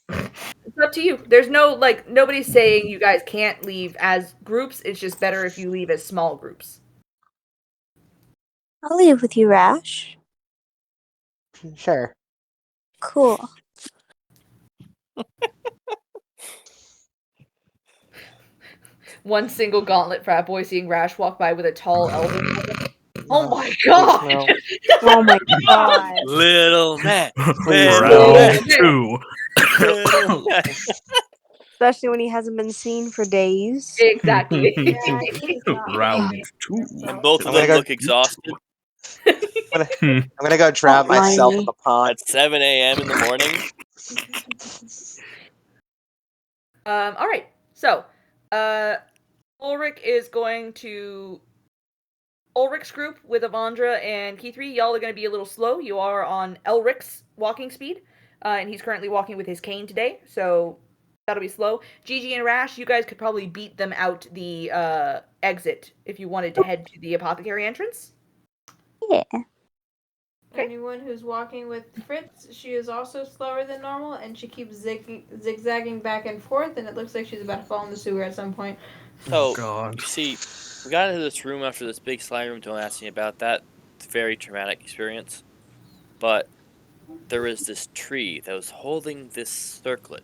It's up to you. There's no, nobody's saying you guys can't leave as groups. It's just better if you leave as small groups. I'll leave with you, Rash. Sure. Cool. One single gauntlet frat boy seeing Rash walk by with a tall elven woman. Oh my god! No. Oh my god. Little Matt. Round two. Little Matt. Especially when he hasn't been seen for days. Exactly. Yeah, he's not Round right. two. And both of I'm gonna them go- look exhausted I'm gonna go drown Don't myself mind in the pond. at 7 a.m. in the morning. All right. So, Ulrich is going to Ulrich's group with Avandra and Keythree. Y'all are going to be a little slow. You are on Elric's walking speed, and he's currently walking with his cane today, so that'll be slow. Gigi and Rash, you guys could probably beat them out the exit if you wanted to head to the apothecary entrance. Yeah. Okay. Anyone who's walking with Fritz, she is also slower than normal, and she keeps zigzagging back and forth, and it looks like she's about to fall in the sewer at some point. So, God. you see, we got into this room after this big slime room. Don't ask me about that. It's a very traumatic experience. But there was this tree that was holding this circlet.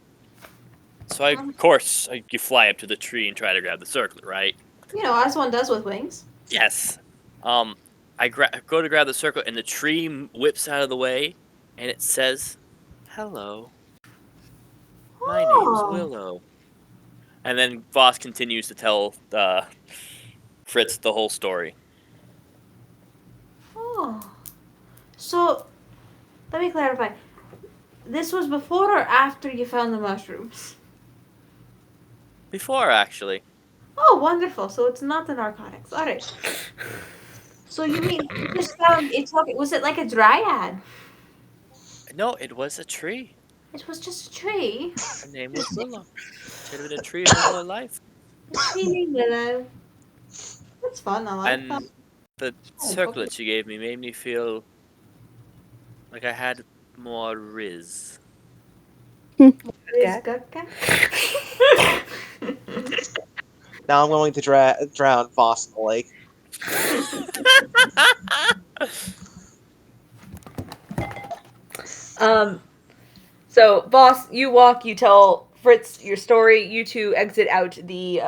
So, of course, you fly up to the tree and try to grab the circlet, right? You know, as one does with wings. Yes. I go to grab the circlet, and the tree whips out of the way, and it says, "Hello. My name's Oh. Willow." And then Voss continues to tell Fritz the whole story. Oh. So, let me clarify. This was before or after you found the mushrooms? Before, actually. Oh, wonderful. So it's not the narcotics. All right. So you mean you just found it's okay. Was it like a dryad? No, it was a tree. It was just a tree. Her name was Willow. She had been a tree her whole life. Feeling Willow. That's fun. I like that. And the circlet she gave me made me feel like I had more Riz. Rizgaka. Now I'm going to drown Voss in the lake. So, boss, you walk, you tell Fritz your story, you two exit out the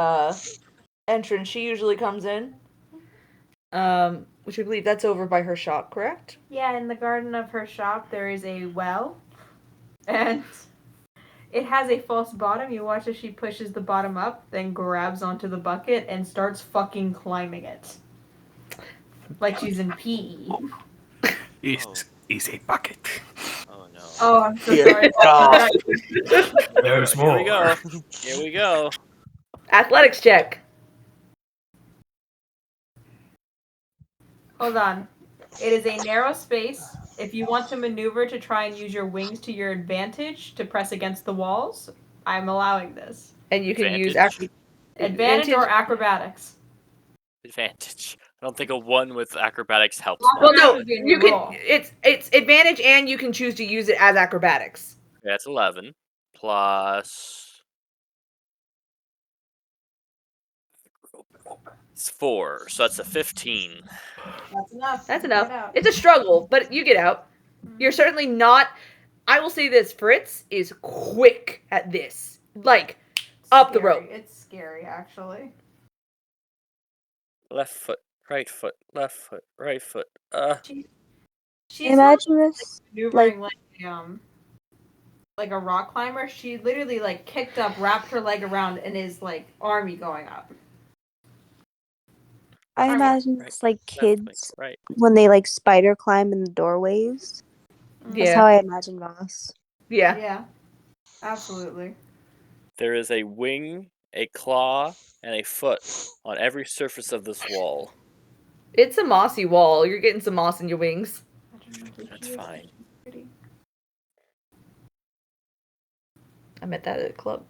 entrance she usually comes in. Which I believe that's over by her shop, correct? Yeah, in the garden of her shop, there is a well, and it has a false bottom. You watch as she pushes the bottom up, then grabs onto the bucket and starts fucking climbing it. Like she's in PE. Is a bucket. Oh no. Oh, I'm so Dear sorry. God. There's Here more. we go. Here we go. Athletics check. Hold on. It is a narrow space. If you want to maneuver to try and use your wings to your advantage to press against the walls, I'm allowing this. And you can use Advantage? Advantage or acrobatics. Advantage. I don't think a 1 with acrobatics helps. Well, Well, That no, would be a you new can. roll. It's advantage, and you can choose to use it as acrobatics. Okay, that's 11 plus. It's 4, so that's a 15. That's enough. That's Get enough. out. It's a struggle, but you get out. You're certainly not. I will say this: Fritz is quick at this. Like up the Scary. rope. It's scary, actually. Left foot, right foot, left foot, right foot. She's Imagine not this. maneuvering like a rock climber. She literally like kicked up, wrapped her leg around, and is like army going up. I Alright. imagine Right, it's like left wing, kids right. when they like spider climb in the doorways. That's how Yeah. I imagine Voss. Yeah. Yeah. Absolutely. There is a wing, a claw, and a foot on every surface of this wall. It's a mossy wall. You're getting some moss in your wings. That's fine. I met that at a club.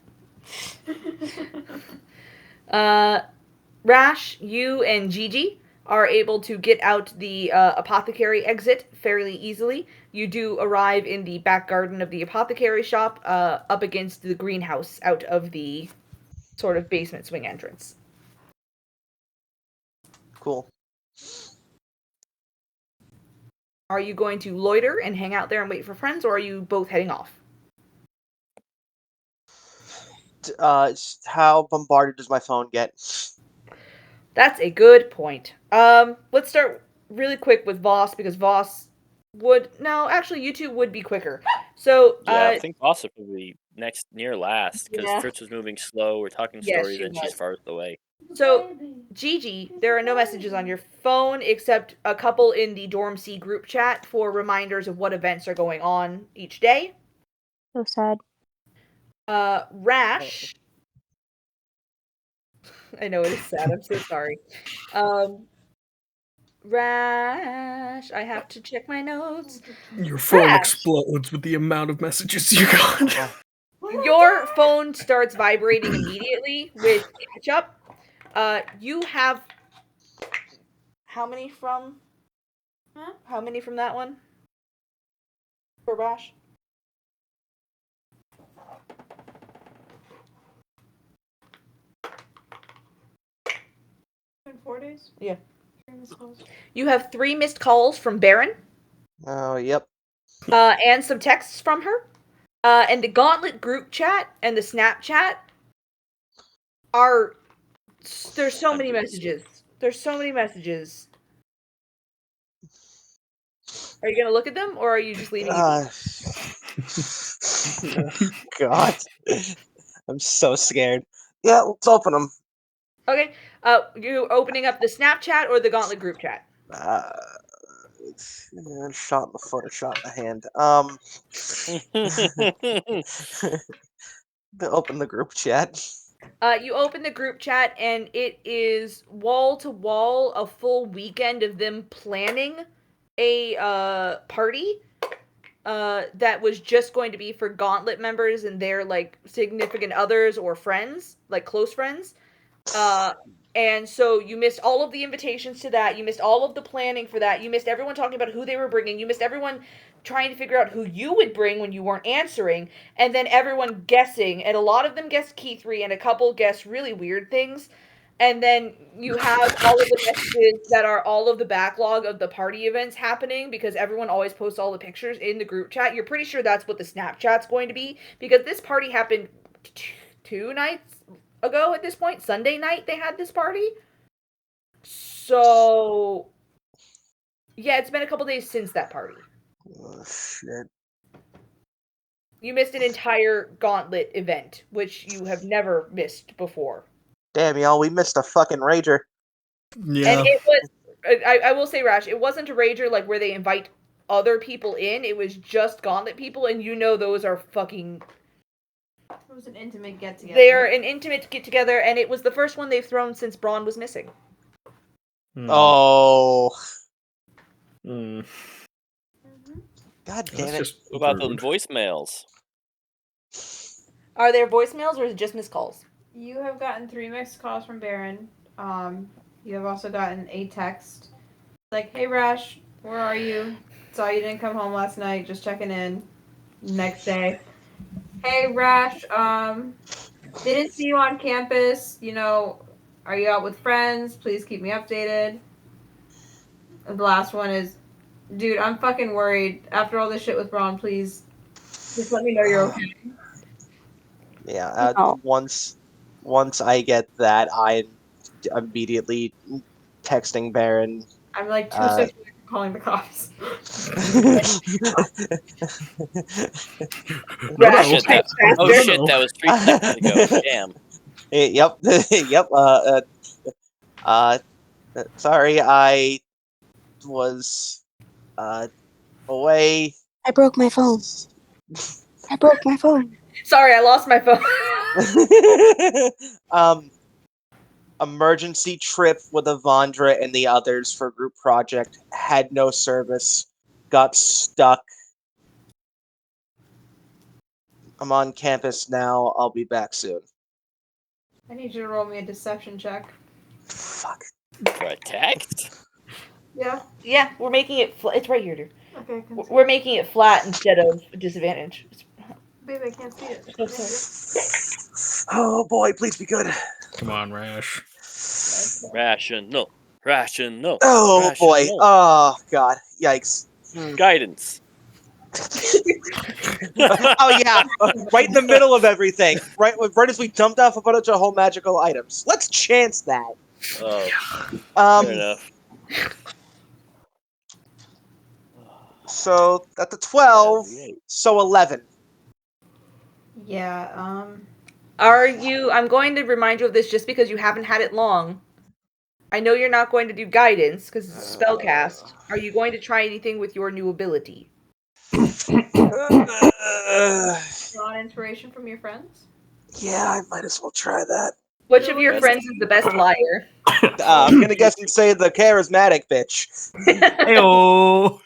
Rash, you and Gigi are able to get out the apothecary exit fairly easily. You do arrive in the back garden of the apothecary shop, up against the greenhouse out of the sort of basement swing entrance. Cool. Are you going to loiter and hang out there and wait for friends, or are you both heading off? How bombarded does my phone get? That's a good point. Let's start really quick with Voss, because Voss would... No, actually, you two would be quicker. So, Yeah, I think Boss would be near last, because Yeah. Fritz was moving slow, we're talking Yes, stories, she and she's was. farthest away. So, Gigi, there are no messages on your phone except a couple in the Dorm C group chat for reminders of what events are going on each day. So sad. Rash. I know it is sad. I'm so sorry. Rash. I have to check my notes. Your phone Rash. explodes with the amount of messages you got. Your phone starts vibrating immediately with catch up. You have how many from? Huh? How many from that one? For Rash? In 4 days? Yeah. 3 missed calls. You have 3 missed calls from Baron, Oh, yep. and some texts from her. And the Gauntlet group chat and the Snapchat are... There's so many messages. There's so many messages. Are you gonna look at them, or are you just leaving it be? God. I'm so scared. Yeah, let's open them. Okay. You opening up the Snapchat or the Gauntlet group chat? Shot in the foot or shot in the hand. Open the group chat. You open the group chat, and it is wall to wall a full weekend of them planning a party that was just going to be for Gauntlet members and their like significant others or friends, like close friends. And so you missed all of the invitations to that. You missed all of the planning for that. You missed everyone talking about who they were bringing. You missed everyone trying to figure out who you would bring when you weren't answering. And then everyone guessing. And a lot of them guessed Key 3, and a couple guessed really weird things. And then you have all of the messages that are all of the backlog of the party events happening, because everyone always posts all the pictures in the group chat. You're pretty sure that's what the Snapchat's going to be, because this party happened 2 nights ago at this point. Sunday night they had this party. So yeah, it's been a couple days since that party. Oh, shit. You missed an entire Gauntlet event, which you have never missed before. Damn, y'all, we missed a fucking rager. Yeah. And it was, I will say, Rash, it wasn't a rager like where they invite other people in. It was just Gauntlet people, and you know those are fucking... It was an intimate get together. They're an intimate get together, and it was the first one they've thrown since Braun was missing. Oh. Mm. God damn That's it. just What about the rude. voicemails? Are there voicemails, or is it just missed calls? You have gotten 3 missed calls from Baron. You have also gotten a text like, "Hey Rash, where are you? Saw you didn't come home last night. Just checking in." Next day, "Hey Rash, didn't see you on campus. Are you out with friends? Please keep me updated." And the last one is, "Dude, I'm fucking worried. After all this shit with Ron, please just let me know you're okay." Yeah. Oh. Once I get that, I'm immediately texting Baron. I'm like 2 Uh, seconds away from calling the cops. No, Rash no. Shit, that. types Oh faster. shit, that was 3 seconds ago. Damn. Yep. Yep. Sorry, I was away. I broke my phone. I broke my phone. Sorry, I lost my phone. Emergency trip with Avandra and the others for group project. Had no service. Got stuck. I'm on campus now. I'll be back soon. I need you to roll me a deception check. Fuck. For a text? Yeah. Yeah, we're making it. It's right here, dude. Okay. We're making it flat instead of disadvantage. Baby, I can't see it. So sorry. Oh boy, please be good. Come on, Rash. Rational. Rational. Oh boy. Rational. Oh god. Yikes. Guidance. Oh yeah, right in the middle of everything. Right as we dumped off a bunch of whole magical items. Let's chance that. Oh, fair enough. So that's a 12. Yeah, So 11. Yeah. Are you? I'm going to remind you of this just because you haven't had it long. I know you're not going to do guidance because it's a spellcast. Are you going to try anything with your new ability? Draw inspiration from your friends. Yeah, I might as well try that. Which of your Best- friends is the best liar? I'm gonna guess and say the charismatic bitch. Heyo!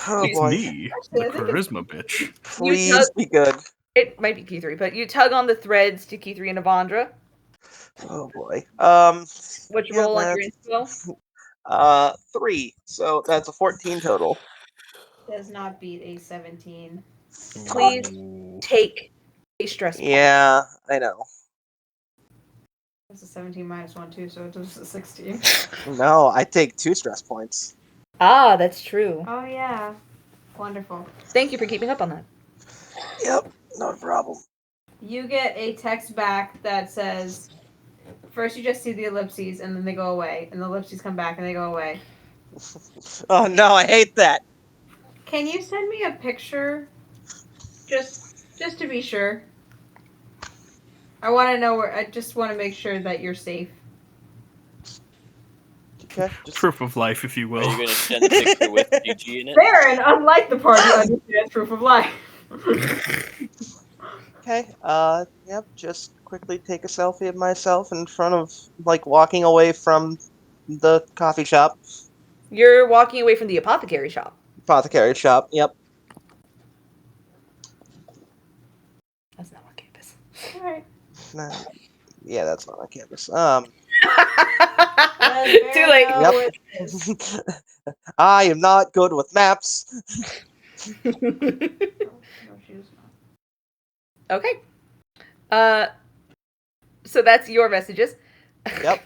Oh It's boy. me, Actually, the I think it's- charisma bitch. Please be good. It might be key 3, but you tug on the threads to key 3 and Avandra. Oh boy. Which Yeah, roll on your that's inspo? 3. So that's a 14 total. Does not beat a 17. Please Ooh. take a stress point. Yeah, I know. It's a 17 minus 1 too, so it does a 16. No, I take 2 stress points. Ah, that's true. Oh yeah. Wonderful. Thank you for keeping up on that. Yep, no problem. You get a text back that says, first you just see the ellipses and then they go away, and the ellipses come back and they go away. Oh no, I hate that. Can you send me a picture? Just to be sure. I want to know where. I just want to make sure that you're safe. Okay, just Proof of life, if you Are will. you going to send a picture with GG in it? Baron, unlike the party, understands proof of life. okay. Yep. Just quickly take a selfie of myself in front of, like, walking away from the coffee shop, You're walking away from the apothecary shop. apothecary shop. Yep. That's not on campus. Alright. Nah, yeah, that's not on campus. Too late. Yep. I am not good with maps. No, she was not. Okay. So that's your messages. Yep.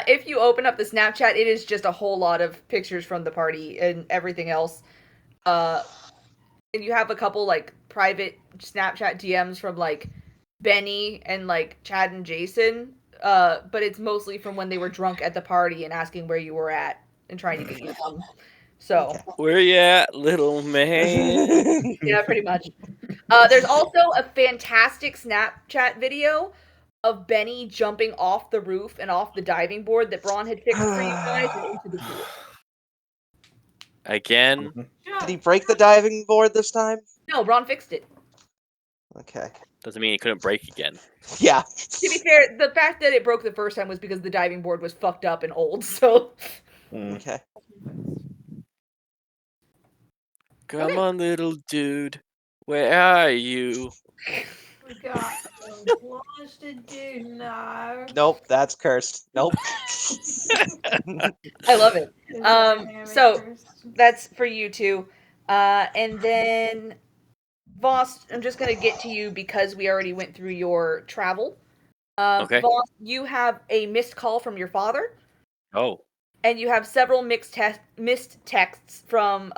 If you open up the Snapchat, it is just a whole lot of pictures from the party and everything else. And you have a couple like private Snapchat DMs from like Benny and like Chad and Jason. But it's mostly from when they were drunk at the party and asking where you were at and trying to get you to come. So Okay. Where you at, little man? yeah, pretty much. There's also a fantastic Snapchat video of Benny jumping off the roof and off the diving board that Braun had fixed for you guys and into the pool. Again? Did he break the diving board this time? No, Braun fixed it. Okay. Doesn't mean it couldn't break again. Yeah. To be fair, the fact that it broke the first time was because the diving board was fucked up and old, so... Okay. Come on, little dude. Where are you? We got some lunch to do now. Nope, that's cursed. Nope. I love it. Is that dynamic So first? that's for you two. And then Voss, I'm just gonna get to you because we already went through your travel. Okay. Voss, you have a missed call from your father, Oh, and you have several missed texts from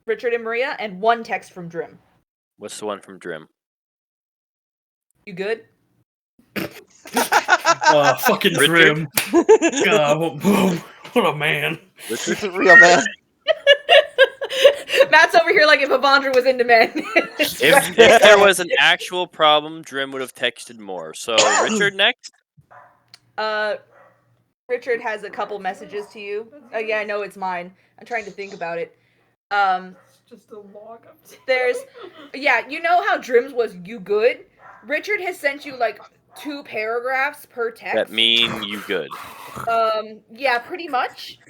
Richard and Maria, and one text from Drim. what's the one from Drim? You good? Fucking Richard? Grim. God, what a man. Richard? Real man. Matt's over here like if Avandra was into men. If there was an actual problem, Drim would have texted more. So Richard next. Richard has a couple messages to you. Yeah, I know it's mine. I'm trying to think about it. It's just a log up. There's, yeah, you know how Drim's was you good? Richard has sent you like 2 paragraphs per text. That mean you good. Yeah, pretty much.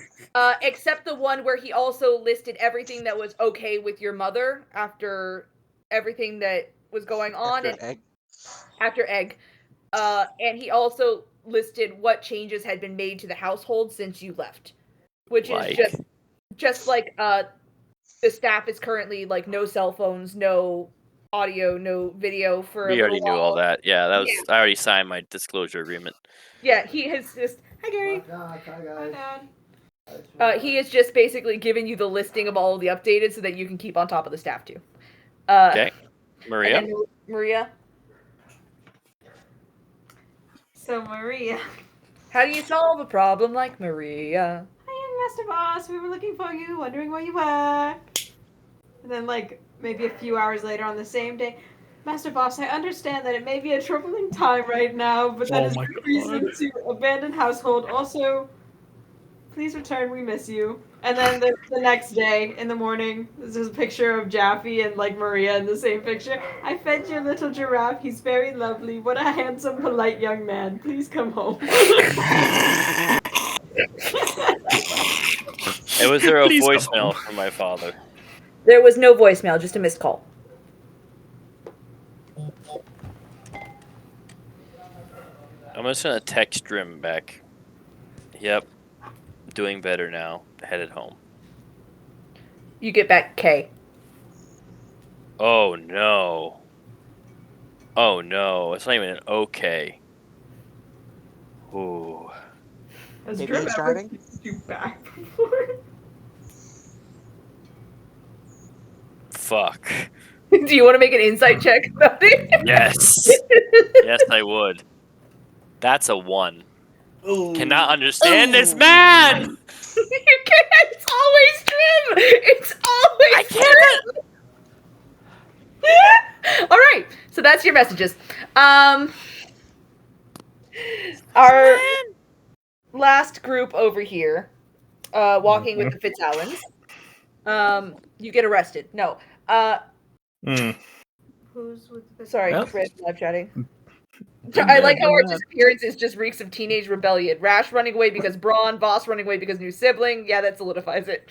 Except the one where he also listed everything that was okay with your mother after everything that was going on after egg. And he also listed what changes had been made to the household since you left, which Like? is just like the staff is currently like no cell phones, no audio, no video for We a already little knew all while. that. Yeah, that was. I already signed my disclosure agreement. Yeah, he has just hi Gary. Hi, Dad. He is just basically giving you the listing of all of the updated so that you can keep on top of the staff too. Okay, Maria. And then Maria, So, Maria. how do you solve a problem like Maria? Hi, Master Boss. We were looking for you, wondering where you were. And then, like, maybe a few hours later on the same day, Master Boss, I understand that it may be a troubling time right now, but that Oh is my no reason to abandon household. Also, please return. We miss you. And then the next day in the morning, there's a picture of Jaffe and like Maria in the same picture. I fed your little giraffe. He's very lovely. What a handsome, polite young man. Please come home. And was there a Please come voicemail home. from my father? There was no voicemail, just a missed call. I'm just gonna text Drim back. Yep, doing better now. Headed home. You get back K. Oh no. Oh no, it's not even an okay. Ooh. Has Maybe Drim he's ever driving? kissed you back before? Fuck. Do you want to make an insight check about it? Yes. Yes, I would. That's a 1. Ooh. Cannot understand this man! You can't. It's always Drim. It's always I can't! Drim. All right. So that's your messages. Our last group over here, walking with the Fitzallens. You get arrested. No. Who's with the Sorry, Well. Fred, live chatting. Been I there, like how done our that. disappearances just reeks of teenage rebellion. Rash running away because Braun, Voss running away because new sibling. Yeah, that solidifies it.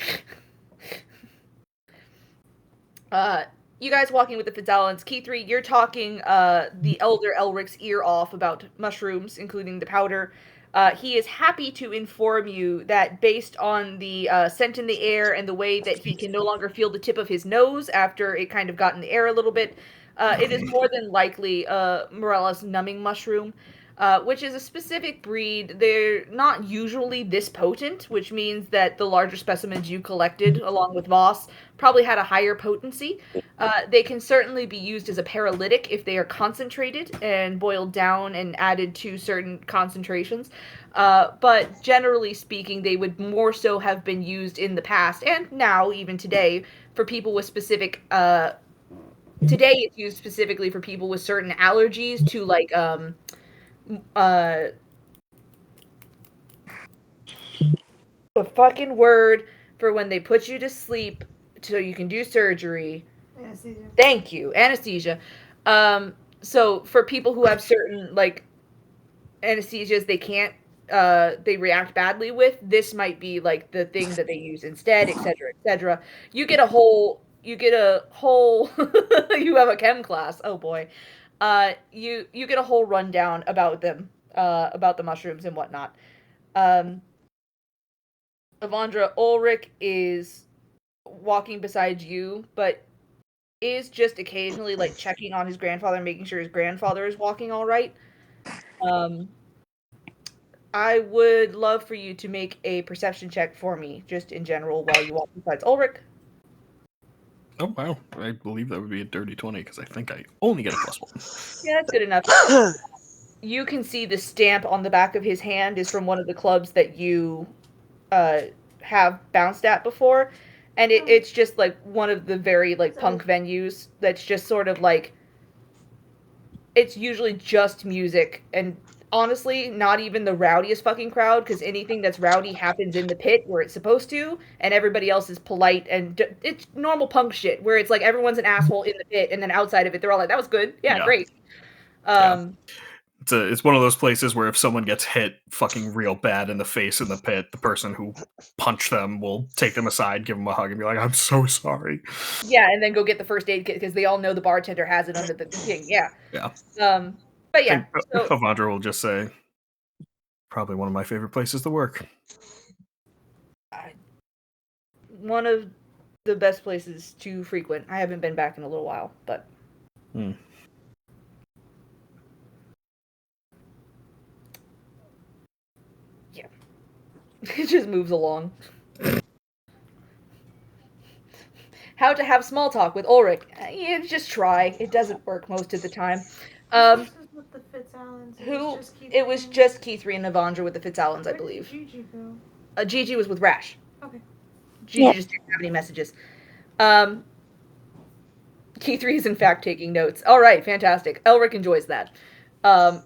You guys walking with the Fitzallens. Key 3, you're talking the Elder Elric's ear off about mushrooms, including the powder. He is happy to inform you that based on the scent in the air and the way that he can no longer feel the tip of his nose after it kind of got in the air a little bit, it is more than likely Morella's numbing mushroom, which is a specific breed. They're not usually this potent, which means that the larger specimens you collected, along with Voss, probably had a higher potency. They can certainly be used as a paralytic if they are concentrated and boiled down and added to certain concentrations. But generally speaking, they would more so have been used in the past, and now, even today, for people with specific... Today it's used specifically for people with certain allergies to, like, the fucking word for when they put you to sleep so you can do surgery. Anesthesia. Thank you. Anesthesia. So for people who have certain, like, anesthesias they can't, they react badly with, this might be, like, the thing that they use instead, etc., etc. You get a whole, you have a chem class. Oh boy. You get a whole rundown about them, about the mushrooms and whatnot. Avandra, Ulrich is walking beside you, but is just occasionally like checking on his grandfather and making sure his grandfather is walking all right. I would love for you to make a perception check for me, just in general, while you walk besides Ulrich. Oh wow, I believe that would be a dirty 20 because I think I only get a +1. Yeah, that's good enough. You can see the stamp on the back of his hand is from one of the clubs that you have bounced at before, and it's just like one of the very like punk venues that's just sort of like, it's usually just music, and honestly not even the rowdiest fucking crowd, because anything that's rowdy happens in the pit where it's supposed to, and everybody else is polite, and it's normal punk shit where it's like everyone's an asshole in the pit, and then outside of it they're all like, that was good, yeah. Great. It's one of those places where if someone gets hit fucking real bad in the face in the pit, the person who punched them will take them aside, give them a hug, and be like, I'm so sorry. Yeah, and then go get the first aid kit because they all know the bartender has it under the thing. Yeah. Yeah. But yeah. So Avandra will just say, probably one of my favorite places to work. One of the best places to frequent. I haven't been back in a little while, but. Yeah. It just moves along. How to have small talk with Ulrich. Yeah, just try. It doesn't work most of the time. It was just Keith3 and Avandra with the Fitzallans, I believe. Where did Gigi go? Gigi was with Rash. Okay. Gigi just didn't have any messages. Keith3 is in fact taking notes. All right, fantastic. Elric enjoys that.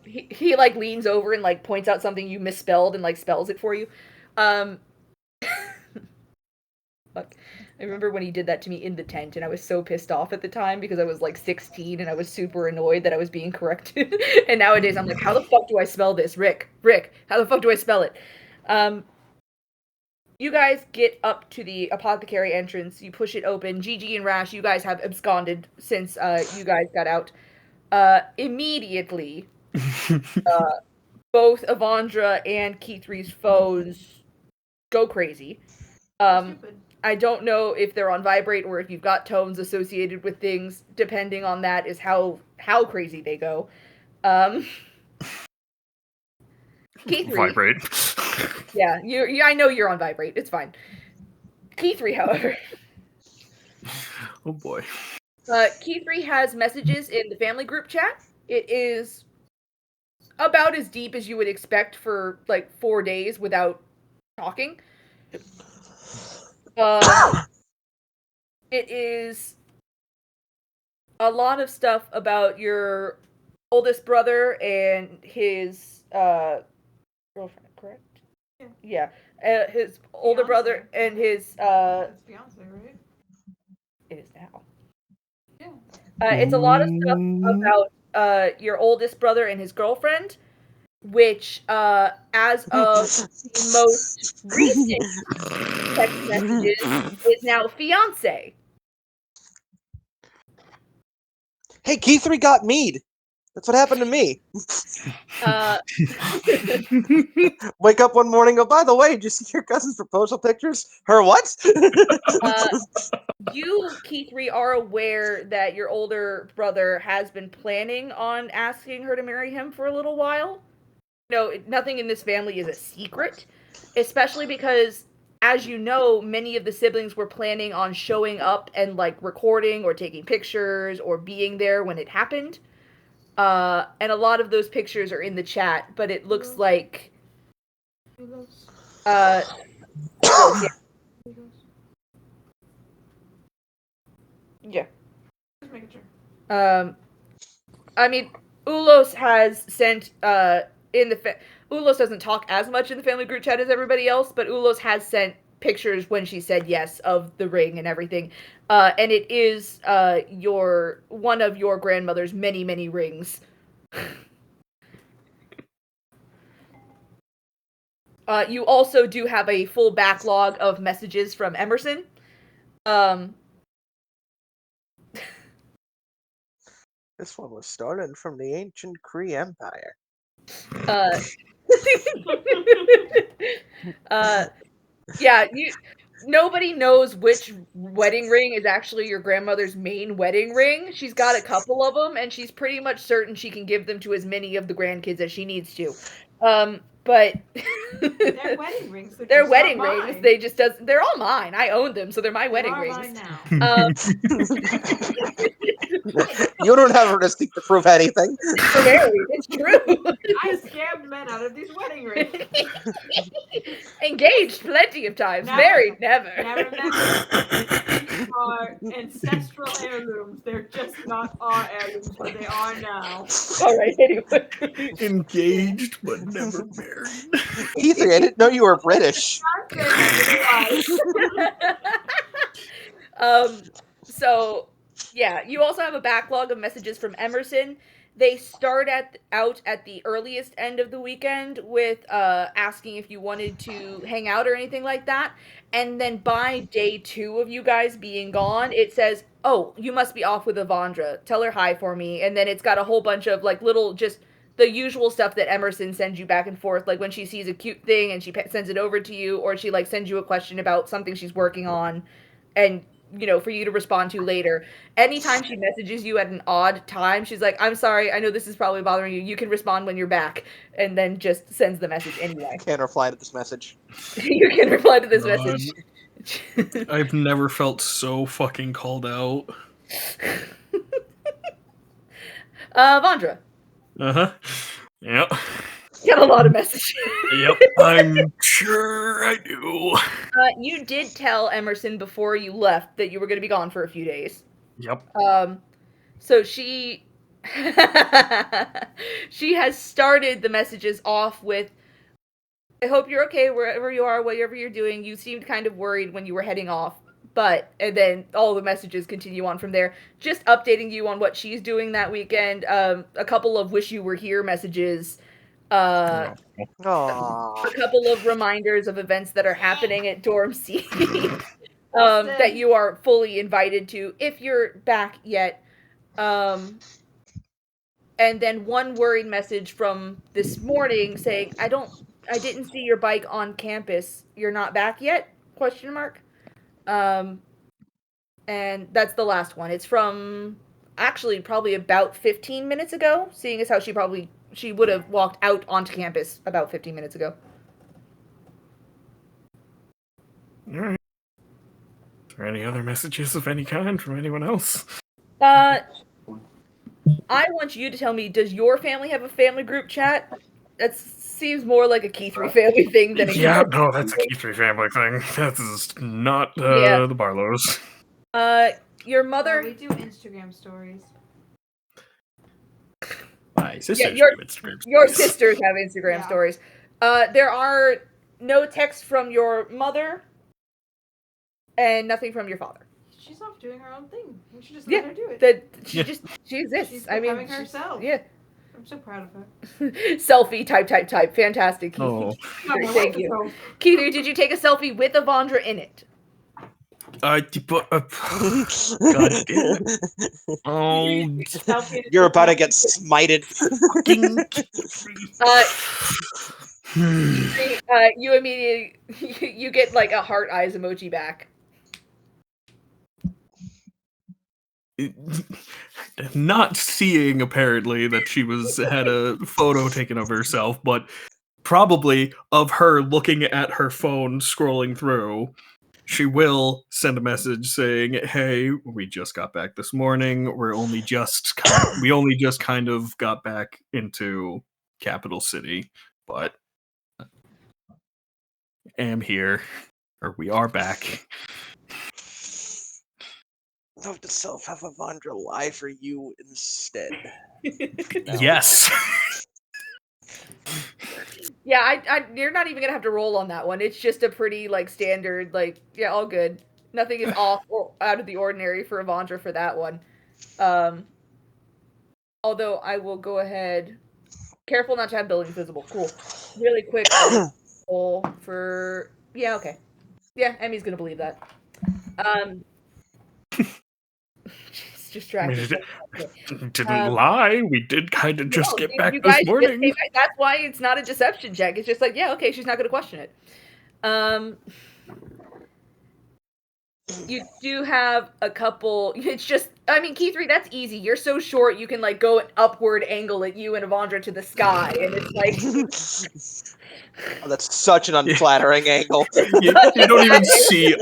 He like leans over and like points out something you misspelled and like spells it for you. Fuck. I remember when he did that to me in the tent, and I was so pissed off at the time because I was like 16 and I was super annoyed that I was being corrected. And nowadays I'm like, how the fuck do I spell this? Rick, how the fuck do I spell it? You guys get up to the apothecary entrance. You push it open. Gigi and Rash, you guys have absconded since you guys got out. Immediately, both Avandra and Keith3's phones go crazy. I don't know if they're on vibrate or if you've got tones associated with things. Depending on that is how crazy they go. Keith3. Vibrate. Yeah, I know you're on vibrate. It's fine. Keith3, however. Oh boy. Keith3 has messages in the family group chat. It is about as deep as you would expect for like 4 days without talking. It is a lot of stuff about your oldest brother and his girlfriend, correct? Yeah. His older brother and his That's fiance, right? It is now. Yeah. It's a lot of stuff about your oldest brother and his girlfriend, which as of the most recent text messages is now fiance. Hey, Keith3 got mead. That's what happened to me. Wake up one morning, go, by the way, did you see your cousin's proposal pictures? Her what? You, Keith3, are aware that your older brother has been planning on asking her to marry him for a little while. No, nothing in this family is a secret, especially because, as you know, many of the siblings were planning on showing up and like recording or taking pictures or being there when it happened. And a lot of those pictures are in the chat, but it looks like yeah. Just making sure. I mean, Ulos has sent Ulos doesn't talk as much in the family group chat as everybody else, but Ulos has sent pictures when she said yes of the ring and everything. And it is one of your grandmother's many, many rings. You also do have a full backlog of messages from Emerson. This one was stolen from the ancient Kree Empire. Uh, yeah, nobody knows which wedding ring is actually your grandmother's main wedding ring. She's got a couple of them, and she's pretty much certain she can give them to as many of the grandkids as she needs to. But They're wedding rings. they're wedding rings. They just they're all mine. I own them, so they're my wedding They are rings. mine now. You don't have a receipt to prove anything. It's true. I scammed men out of these wedding rings. Engaged plenty of times. Never. Married, never. Now remember, these are ancestral heirlooms. They're just not our heirlooms, but they are now. All right, anyway. Engaged but never married. Ethan, I didn't know you were British. So yeah, you also have a backlog of messages from Emerson. They start out at the earliest end of the weekend with asking if you wanted to hang out or anything like that. And then by day 2 of you guys being gone, it says, "Oh, you must be off with Avandra. Tell her hi for me." And then it's got a whole bunch of like little just the usual stuff that Emerson sends you back and forth, like when she sees a cute thing and she sends it over to you, or she like sends you a question about something she's working on, and for you to respond to later. Anytime she messages you at an odd time, she's like, "I'm sorry, I know this is probably bothering you. You can respond when you're back," and then just sends the message anyway. Can't reply to this message. You can reply to this message. I've never felt so fucking called out. Vandra. Uh-huh. Yep. Got a lot of messages. Yep, I'm sure I do. You did tell Emerson before you left that you were going to be gone for a few days. Yep. So she she has started the messages off with, "I hope you're okay wherever you are, whatever you're doing. You seemed kind of worried when you were heading off." And then all the messages continue on from there, just updating you on what she's doing that weekend. A couple of wish you were here messages. A couple of reminders of events that are happening at Dorm C. That you are fully invited to if you're back yet. And then one worried message from this morning saying, I didn't see your bike on campus. You're not back yet? ? And that's the last one. It's from actually probably about 15 minutes ago, seeing as how she would have walked out onto campus about 15 minutes ago. All right. Are there any other messages of any kind from anyone else? I want you to tell me, does your family have a family group chat? That seems more like a Key 3 family thing than a Yeah, no, that's a Key 3 family thing. That is not the Barlows. Your mother... we do Instagram stories. My sisters your have Instagram stories. Your sisters have Instagram stories. There are no texts from your mother and nothing from your father. She's off doing her own thing. We should just let her do it. She exists. She's becoming herself. Yeah. I'm so proud of her. Selfie, type. Fantastic. Oh. Thank you. Keither, did you take a selfie with Avandra in it? God damn it. Oh. You're about to get smited. You immediately you get like a heart eyes emoji back. Not seeing apparently that she had a photo taken of herself, but probably of her looking at her phone scrolling through. She will send a message saying, "Hey, we just got back this morning. We only just kind of got back into Capital City, but am here, or we are back." Note to self, have Avandra lie for you instead. Yes. Yeah, you're not even gonna have to roll on that one. It's just a pretty like standard, like all good. Nothing is off or out of the ordinary for Avandra for that one. Although I will go ahead. Careful not to have buildings visible. Cool. Really quick roll for okay. Yeah, Emmy's gonna believe that. distracted. Didn't lie. We did kind of just get back you this guys just morning. came back. That's why it's not a deception check. It's just like, yeah, okay, she's not going to question it. You do have a couple. It's just, I mean, key 3, that's easy. You're so short, you can like go an upward angle at you and Avandra to the sky, and it's like. Oh, that's such an unflattering angle. You don't even see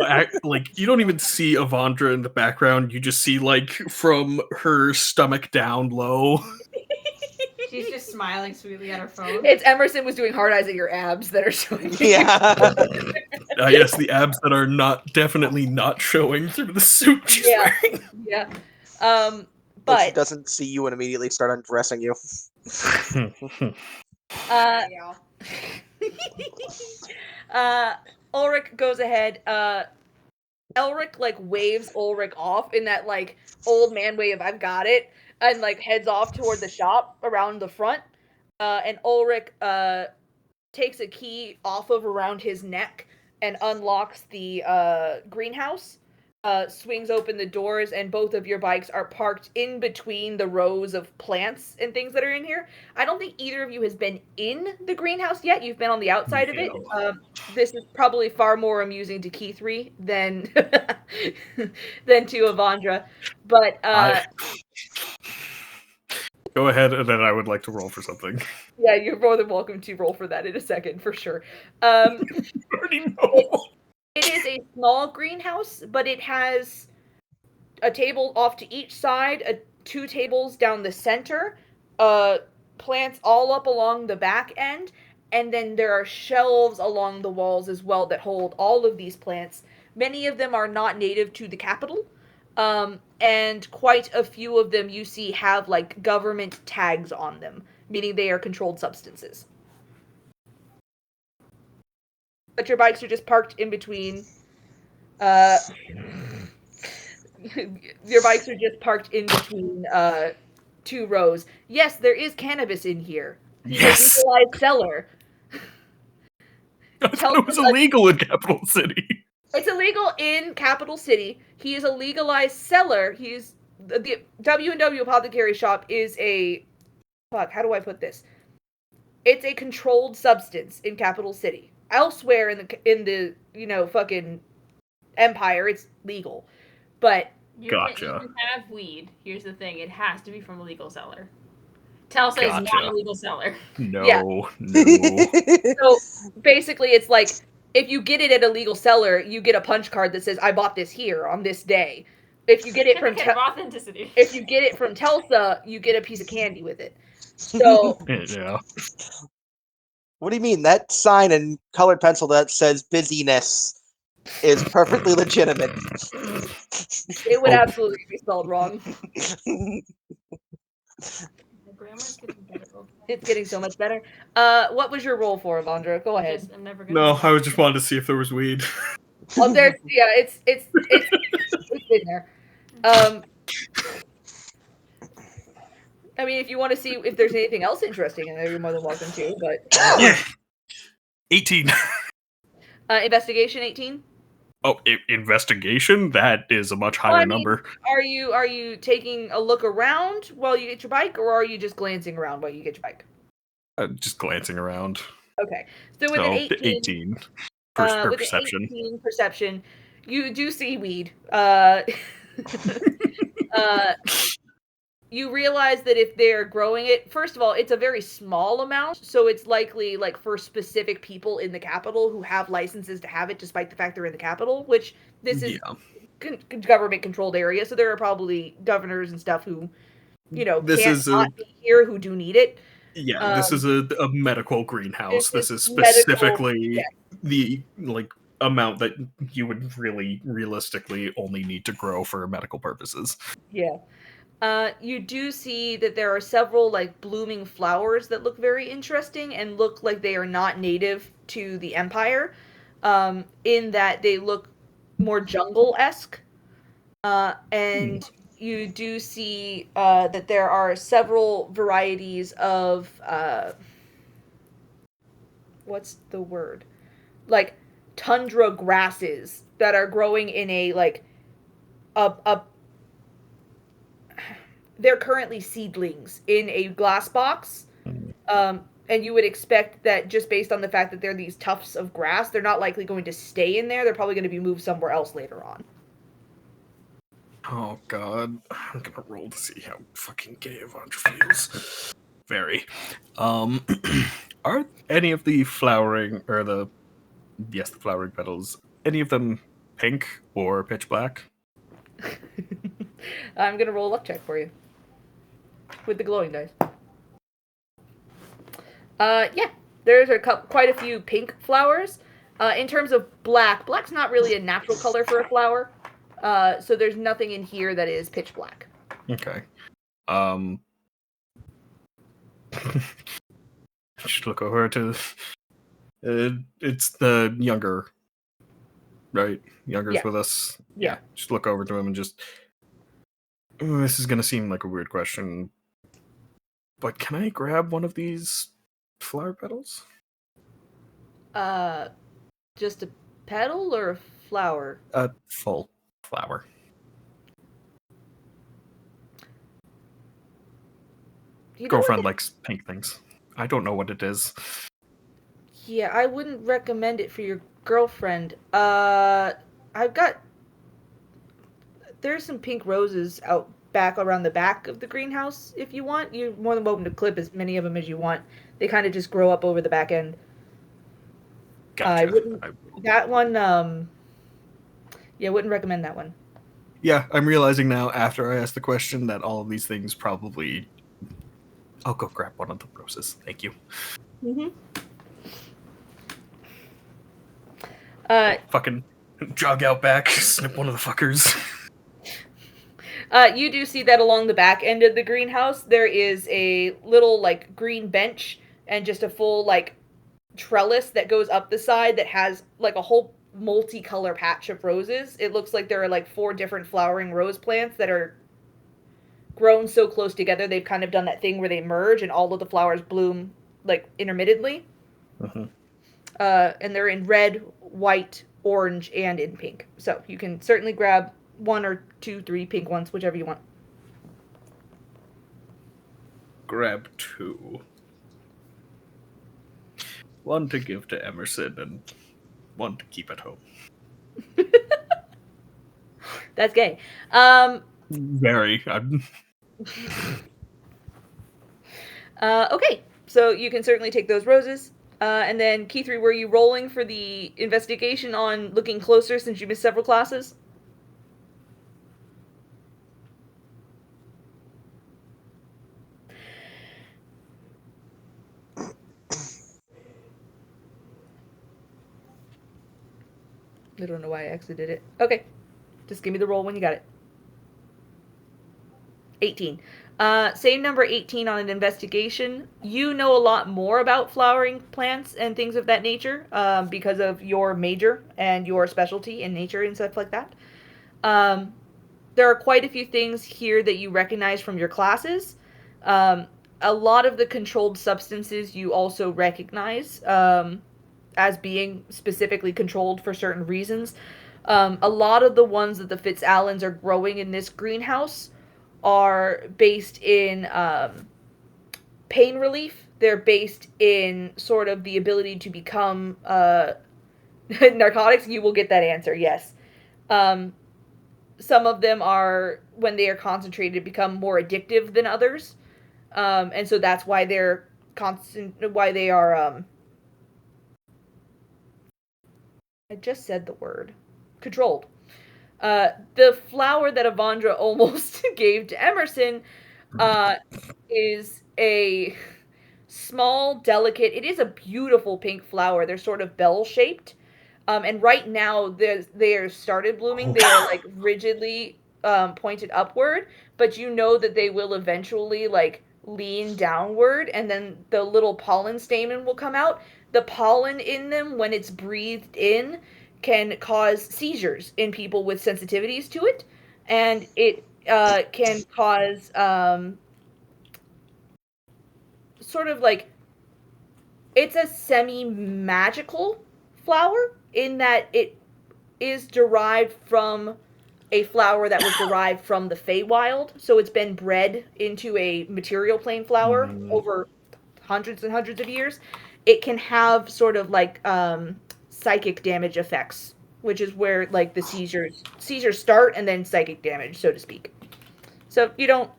you don't even see Avandra in the background. You just see like from her stomach down low. She's just smiling sweetly at her phone. It's Emerson was doing hard eyes at your abs that are showing. Yeah. Yes, the abs that are definitely not showing through the suit she's wearing. Yeah. But she But doesn't see you and immediately start undressing you. Yeah. Ulrich goes ahead. Elric like waves Ulrich off in that like old man way of I've got it, and like heads off toward the shop around the front. And Ulrich takes a key off of around his neck and unlocks the greenhouse. Swings open the doors, and both of your bikes are parked in between the rows of plants and things that are in here. I don't think either of you has been in the greenhouse yet. You've been on the outside of it. This is probably far more amusing to Key 3 than than to Avandra. But Go ahead, and then I would like to roll for something. yeah, you're more than welcome to roll for that in a second, for sure. Already know. It is a small greenhouse, but it has a table off to each side, 2 tables down the center, plants all up along the back end, and then there are shelves along the walls as well that hold all of these plants. Many of them are not native to the capital, and quite a few of them you see have like government tags on them, meaning they are controlled substances. But your bikes are just parked in between. Your bikes are just parked in between 2 rows. Yes, there is cannabis in here. Yes. A legalized seller. I thought it was illegal in Capital City. It's illegal in Capital City. He is a legalized seller. He's the W&W Apothecary Shop is a how do I put this? It's a controlled substance in Capital City. Elsewhere in the fucking empire, it's legal. But You Gotcha. can have weed. Here's the thing: it has to be from a legal seller. Telsa is Gotcha. not a legal seller. No, Yeah. no. so basically, it's like if you get it at a legal seller, you get a punch card that says "I bought this here on this day." If you get it from Certificate of authenticity. if you get it from Telsa, you get a piece of candy with it. So Yeah. What do you mean? That sign in colored pencil that says busyness is perfectly legitimate. it would absolutely be spelled wrong. The grammar's getting better. Okay. It's getting so much better. What was your roll for, Avandra? Go ahead. I'm never gonna. No, I was just wanted to see if there was weed. Oh, there's it's in there. I mean, if you want to see if there's anything else interesting in there, you're more than welcome to. But Yeah. 18. Investigation 18. Oh, investigation? That is a much higher Well, I mean, number. Are you taking a look around while you get your bike, or are you just glancing around while you get your bike? Just glancing around. Okay, so with So, an 18, per with perception. An 18 perception, you do see weed. You realize that if they're growing it, first of all, it's a very small amount, so it's likely like for specific people in the capital who have licenses to have it, despite the fact they're in the capital, which this is government-controlled area, so there are probably governors and stuff who, not be here who do need it. Yeah, this is a medical greenhouse. This is medical, specifically the amount that you would really realistically only need to grow for medical purposes. Yeah. You do see that there are several blooming flowers that look very interesting and look like they are not native to the Empire, in that they look more jungle-esque. And you do see that there are several varieties of what's the word? Tundra grasses that are growing in a they're currently seedlings in a glass box. And you would expect that just based on the fact that they're these tufts of grass, they're not likely going to stay in there. They're probably going to be moved somewhere else later on. Oh god, I'm gonna roll to see how fucking gay Avandra feels. Very. Are any of the flowering the flowering petals, any of them pink or pitch black? I'm going to roll a luck check for you with the glowing dice. Yeah, there's quite a few pink flowers. In terms of black's not really a natural color for a flower. So there's nothing in here that is pitch black. Okay. Just look over to. It's the younger, right? Younger's Yeah. with us. Yeah. Just look over to him and just. This is gonna seem like a weird question, but can I grab one of these flower petals? Just a petal or a flower? A full flower. Girlfriend likes pink things. I don't know what it is. Yeah, I wouldn't recommend it for your girlfriend. There's some pink roses out back around the back of the greenhouse if you want. You're more than welcome to clip as many of them as you want. They kind of just grow up over the back end. Gotcha. I wouldn't recommend that one. Yeah, I'm realizing now after I asked the question that all of these things probably. I'll go grab one of the roses. Thank you. Mm-hmm. Fucking jog out back, snip one of the fuckers. You do see that along the back end of the greenhouse, there is a little, like, green bench and just a full, like, trellis that goes up the side that has, like, a whole multicolor patch of roses. It looks like there are, like, 4 different flowering rose plants that are grown so close together. They've kind of done that thing where they merge and all of the flowers bloom, like, intermittently. Uh-huh. And they're in red, white, orange, and in pink. So you can certainly grab 1 or 2, 3 pink ones, whichever you want. Grab 2. 1 to give to Emerson and 1 to keep at home. That's gay. Very. Okay, so you can certainly take those roses. And then, Keith, were you rolling for the investigation on looking closer since you missed several classes? I don't know why I exited it. Okay. Just give me the roll when you got it. 18. Same number 18 on an investigation. You know a lot more about flowering plants and things of that nature because of your major and your specialty in nature and stuff like that. There are quite a few things here that you recognize from your classes. A lot of the controlled substances you also recognize as being specifically controlled for certain reasons. A lot of the ones that the Fitzallens are growing in this greenhouse are based in pain relief. They're based in sort of the ability to become narcotics. You will get that answer, yes. Some of them are, when they are concentrated, become more addictive than others. And so that's why they're I just said the word. Controlled. The flower that Avandra almost gave to Emerson is a small, delicate, it is a beautiful pink flower. They're sort of bell-shaped. And right now, they are started blooming. They are, like, rigidly pointed upward. But you know that they will eventually, like, lean downward. And then the little pollen stamen will come out. The pollen in them, when it's breathed in, can cause seizures in people with sensitivities to it. And it can cause sort of like, it's a semi-magical flower in that it is derived from a flower that was derived from the Feywild, so it's been bred into a material plane flower over hundreds and hundreds of years. It can have sort of like psychic damage effects, which is where like the seizures start, and then psychic damage, so to speak. So you don't,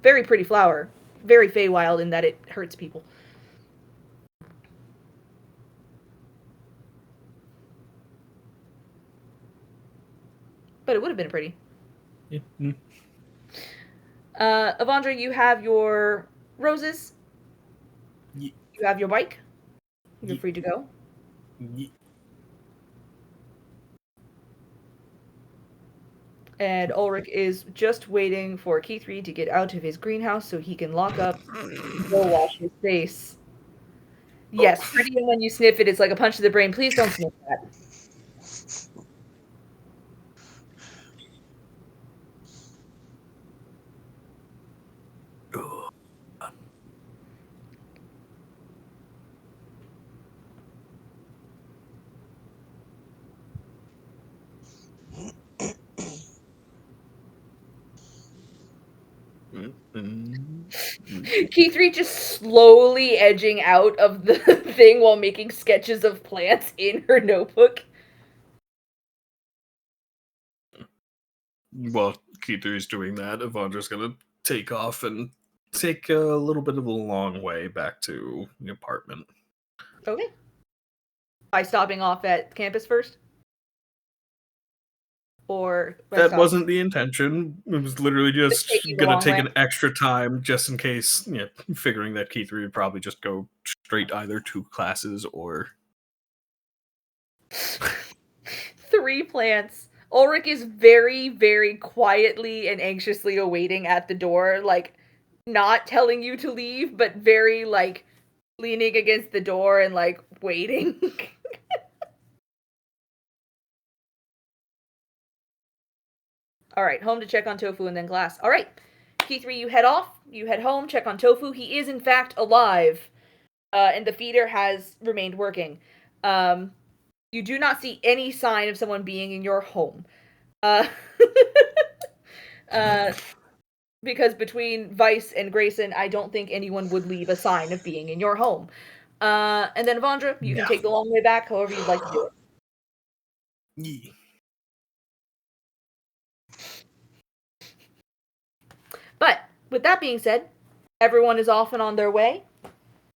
very pretty flower, very Feywild in that it hurts people. But it would have been pretty. Mm-hmm. Avandra, you have your roses. Ye- You have your bike. You're Ye- free to go. And Ulrich is just waiting for Keith-Reed to get out of his greenhouse so he can lock up and go wash his face. Yes, pretty, and when you sniff it, it's like a punch to the brain. Please don't sniff that. Keith-Reed just slowly edging out of the thing while making sketches of plants in her notebook. While Keith is doing that, Avandra's gonna take off and take a little bit of a long way back to the apartment. Okay. By stopping off at campus first? Or That wasn't the intention. It was literally just taking the gonna long take way. an extra time just in case, figuring that Keith would probably just go straight either to classes or 3 plants. Ulrich is very, very quietly and anxiously awaiting at the door, like, not telling you to leave, but very, like, leaning against the door and, like, waiting. Alright, home to check on Tofu and then glass. Alright, Keith-Reed, you head off. You head home, check on Tofu. He is, in fact, alive. And the feeder has remained working. You do not see any sign of someone being in your home. Because between Vice and Grayson, I don't think anyone would leave a sign of being in your home. And then Avandra, you can take the long way back, however you'd like to do it. Yeah. But with that being said, everyone is off and on their way.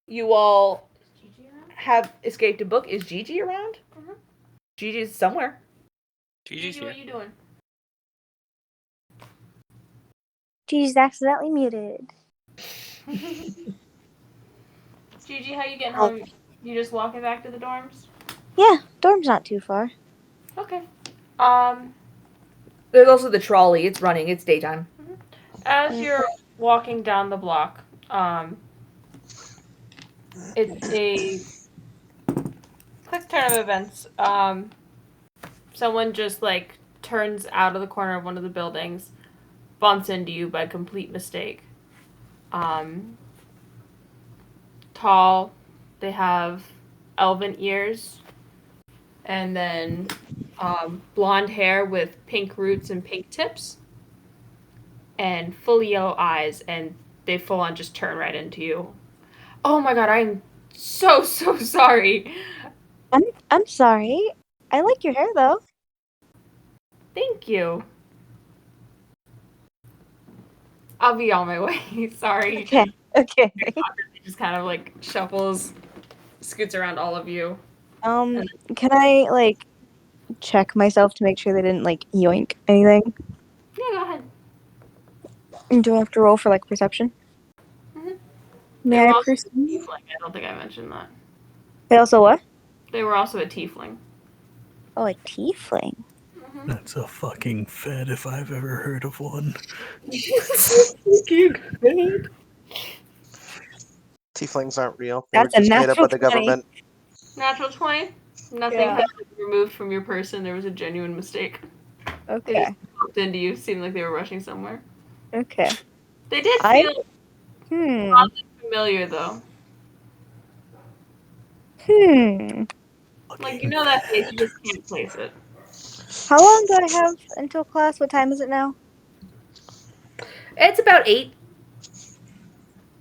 You all have escaped a book. Is Gigi around? Mhm. Gigi's somewhere. Gigi's Gigi, what here. you doing? She's accidentally muted. Gigi, how you getting home? You just walking back to the dorms? Yeah, dorm's not too far. Okay. There's also the trolley. It's running. It's daytime. As you're walking down the block, it's a quick turn of events. Someone just like turns out of the corner of one of the buildings, bumps into you by complete mistake. Tall, they have elven ears, and then blonde hair with pink roots and pink tips, and fully yellow eyes, and they full on just turn right into you. Oh my god, I'm so sorry. I'm sorry. I like your hair though. Thank you. I'll be on my way. Sorry. Okay. Okay. He just kind of like shuffles, scoots around all of you. Can I like check myself to make sure they didn't like yoink anything? Yeah, go ahead. Do I have to roll for like perception? Mhm. May They were I also a perceive? tiefling. I don't think I mentioned that. They also what? They were also a tiefling. Oh, a tiefling. Mhm. That's a fucking fed if I've ever heard of one. Tieflings aren't real. They were That's a just made up by natural the 20. government. Natural 20. Nothing Yeah. had been removed from your person. There was a genuine mistake. They Okay. just popped into you. Seemed like they were rushing somewhere. Okay. They did I- feel Hmm. oddly familiar, though. Hmm. Like, you know that face, you just can't place it. How long do I have until class? What time is it now? It's about 8.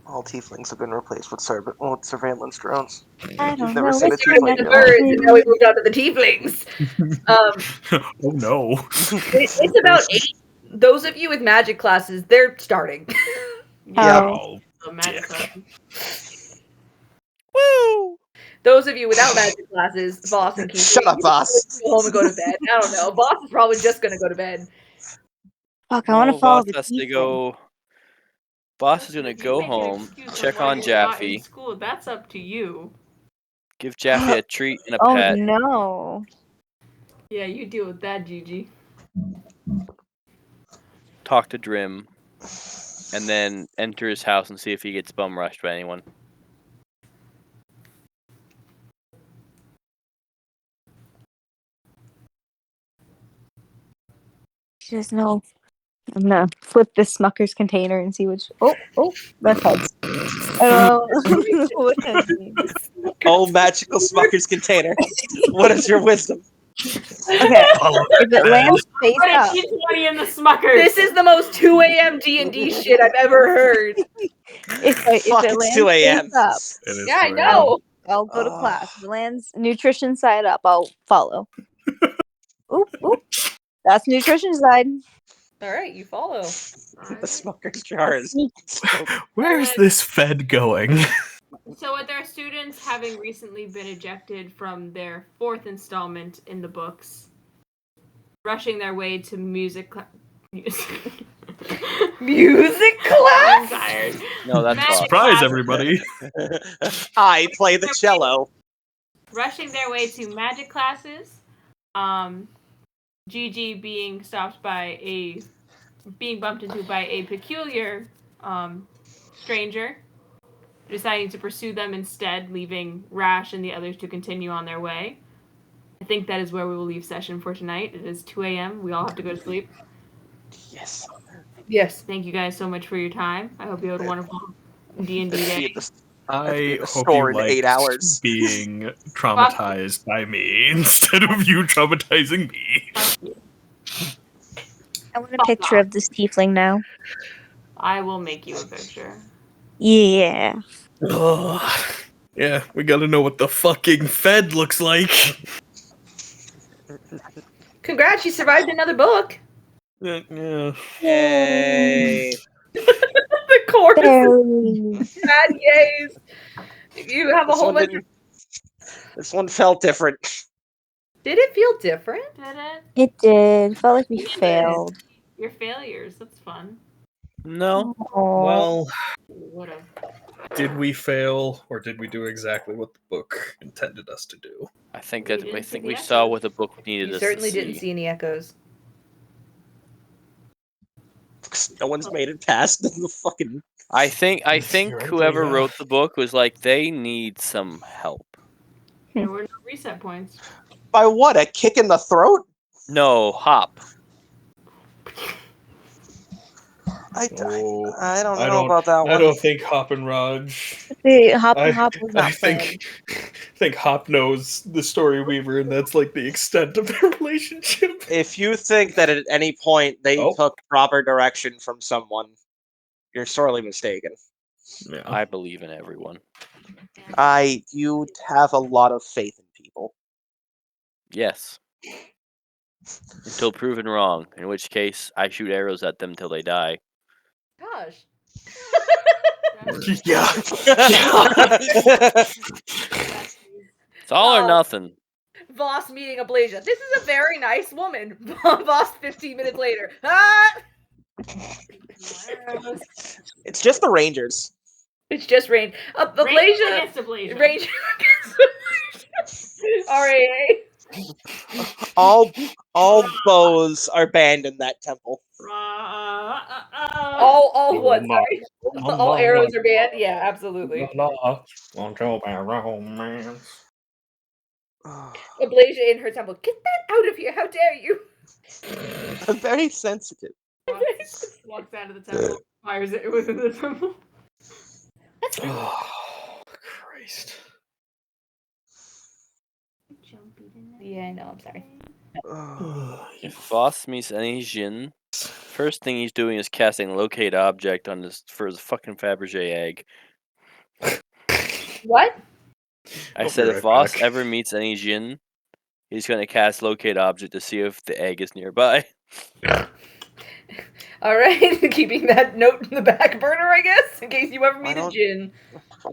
All tieflings have been replaced with surveillance drones. I You've don't never know. seen a Let's Started tiefling with in the your life. birds, and now we moved on to the tieflings. Oh no. It's about 8. Those of you with magic classes, they're starting. Yeah. Oh. The magic Dick. class. Woo! Those of you without magic classes, Voss and Keith, Shut up, you Voss. go home and go to bed. I don't know. Voss is probably just gonna go to bed. Fuck, I want to No, follow Boss the has to tiefling. go. Boss is Listen, gonna if you go make an home, excuse of check why on you're not in Jaffe, school, that's up to you. give Jaffe a treat and a Oh pet. no. Yeah, you deal with that, Gigi. Talk to Drim, and then enter his house and see if he gets bum rushed by anyone. Just no. I'm gonna flip this Smucker's container and see which. Oh, that's heads. I don't know what heads means. Oh, magical Smucker's container. What is your wisdom? Okay, if it lands face Put a up, T20 in the Smuckers! This is the most 2 a.m. D&D shit I've ever heard. if Fuck, it it's lands 2 a.m. face up, It is Yeah, I 2 a.m. know. I'll go to class. If it lands nutrition side up, I'll follow. Oop. That's nutrition side. All right, you follow. The Smucker's jar is. Where's this Fed going? So, with our students having recently been ejected from their 4th installment in the books, rushing their way to music music. Music I'm class? tired. No, that's Magic Boss. Surprise, class. everybody! I play the cello. Rushing their way to magic classes. Gigi being bumped into by a peculiar stranger, deciding to pursue them instead, leaving Rash and the others to continue on their way. I think that is where we will leave session for tonight. It is 2 a.m. We all have to go to sleep. Yes. Yes. Thank you guys so much for your time. I hope you had a wonderful D&D Let's be day. at the, I the hope store you in 8 liked hours. being traumatized by me instead of you traumatizing me. I want a picture of this tiefling now. I will make you a picture. Yeah. Ugh. Yeah, we gotta know what the fucking Fed looks like. Congrats, you survived another book. Yeah. Yay. The chorus is Very. mad yays. You have a This whole one bunch of... didn't. This one felt different. Did it feel different? Did it? It did. Felt like we You did. failed. Your failures. That's fun. No. Aw. Well, Would have. did we fail, or did we do exactly what the book intended us to do? I think We that didn't I see think the we saw echoes. what the book needed You us certainly to didn't see. see any echoes. No one's made it past the fucking. I think You're whoever right, wrote the book was like, they need some help. There were no reset points. By what? A kick in the throat? No, Hop. I Oh, don't know about that one. I don't think Hop and Raj. The Hop I, and Hop was not I playing. think Hop knows the story Weaver, and that's like the extent of their relationship. If you think that at any point they Oh. took proper direction from someone, you're sorely mistaken. Yeah. I believe in everyone. You have a lot of faith in people. Yes. Until proven wrong, in which case I shoot arrows at them till they die. Gosh. Yeah. It's all or Oh. nothing. Voss meeting Ablasia. This is a very nice woman. Voss 15 minutes later. Ah! It's just the Rangers. It's just rain. Ranger Ablasia. against Ablasia. Ranger. RAA. All bows are banned in that temple. All what? Sorry. All arrows are banned? Yeah, absolutely. Ablasia in her temple. Get that out of here. How dare you? I'm very sensitive. Walks out of the temple. Fires it within the temple. Oh, Christ. Yeah, I know. I'm sorry. If Voss meets any Jin, first thing he's doing is casting locate object on this for his fucking Fabergé egg. What? I I'll said be if right Voss back. ever meets any Jin, he's gonna cast locate object to see if the egg is nearby. All right, keeping that note in the back burner, I guess, in case you ever meet a don't- Jin.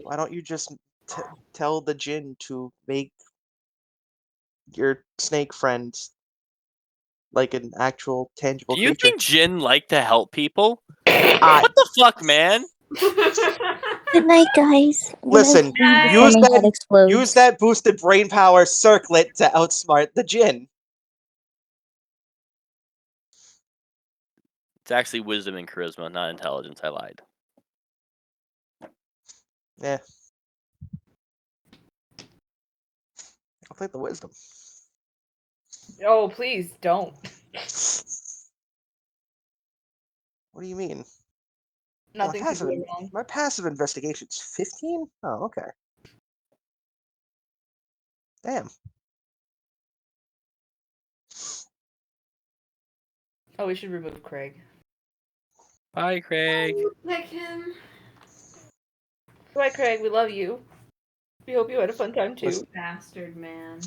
Why don't you just tell the Jinn to make your snake friend like an actual tangible Do you creature? think Jin like to help people? I What the fuck, man? Good night, guys. I'm gonna listen. leave before Use my head that. explodes. Use that boosted brain power circlet to outsmart the Jinn. It's actually wisdom and charisma, not intelligence. I lied. Yeah. I'll take the wisdom. Oh, please don't. What do you mean? Nothing could go wrong. My passive investigation's 15? Oh, okay. Damn. Oh, we should remove Craig. Bye, Craig. Like him. Bye, Craig. We love you. We hope you had a fun time too. Listen- Bastard man.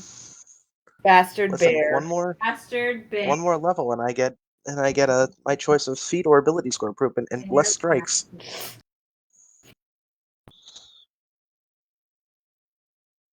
Bastard Listen, bear. Bastard bear. one more level, and I get my choice of feat or ability score improvement and less strikes.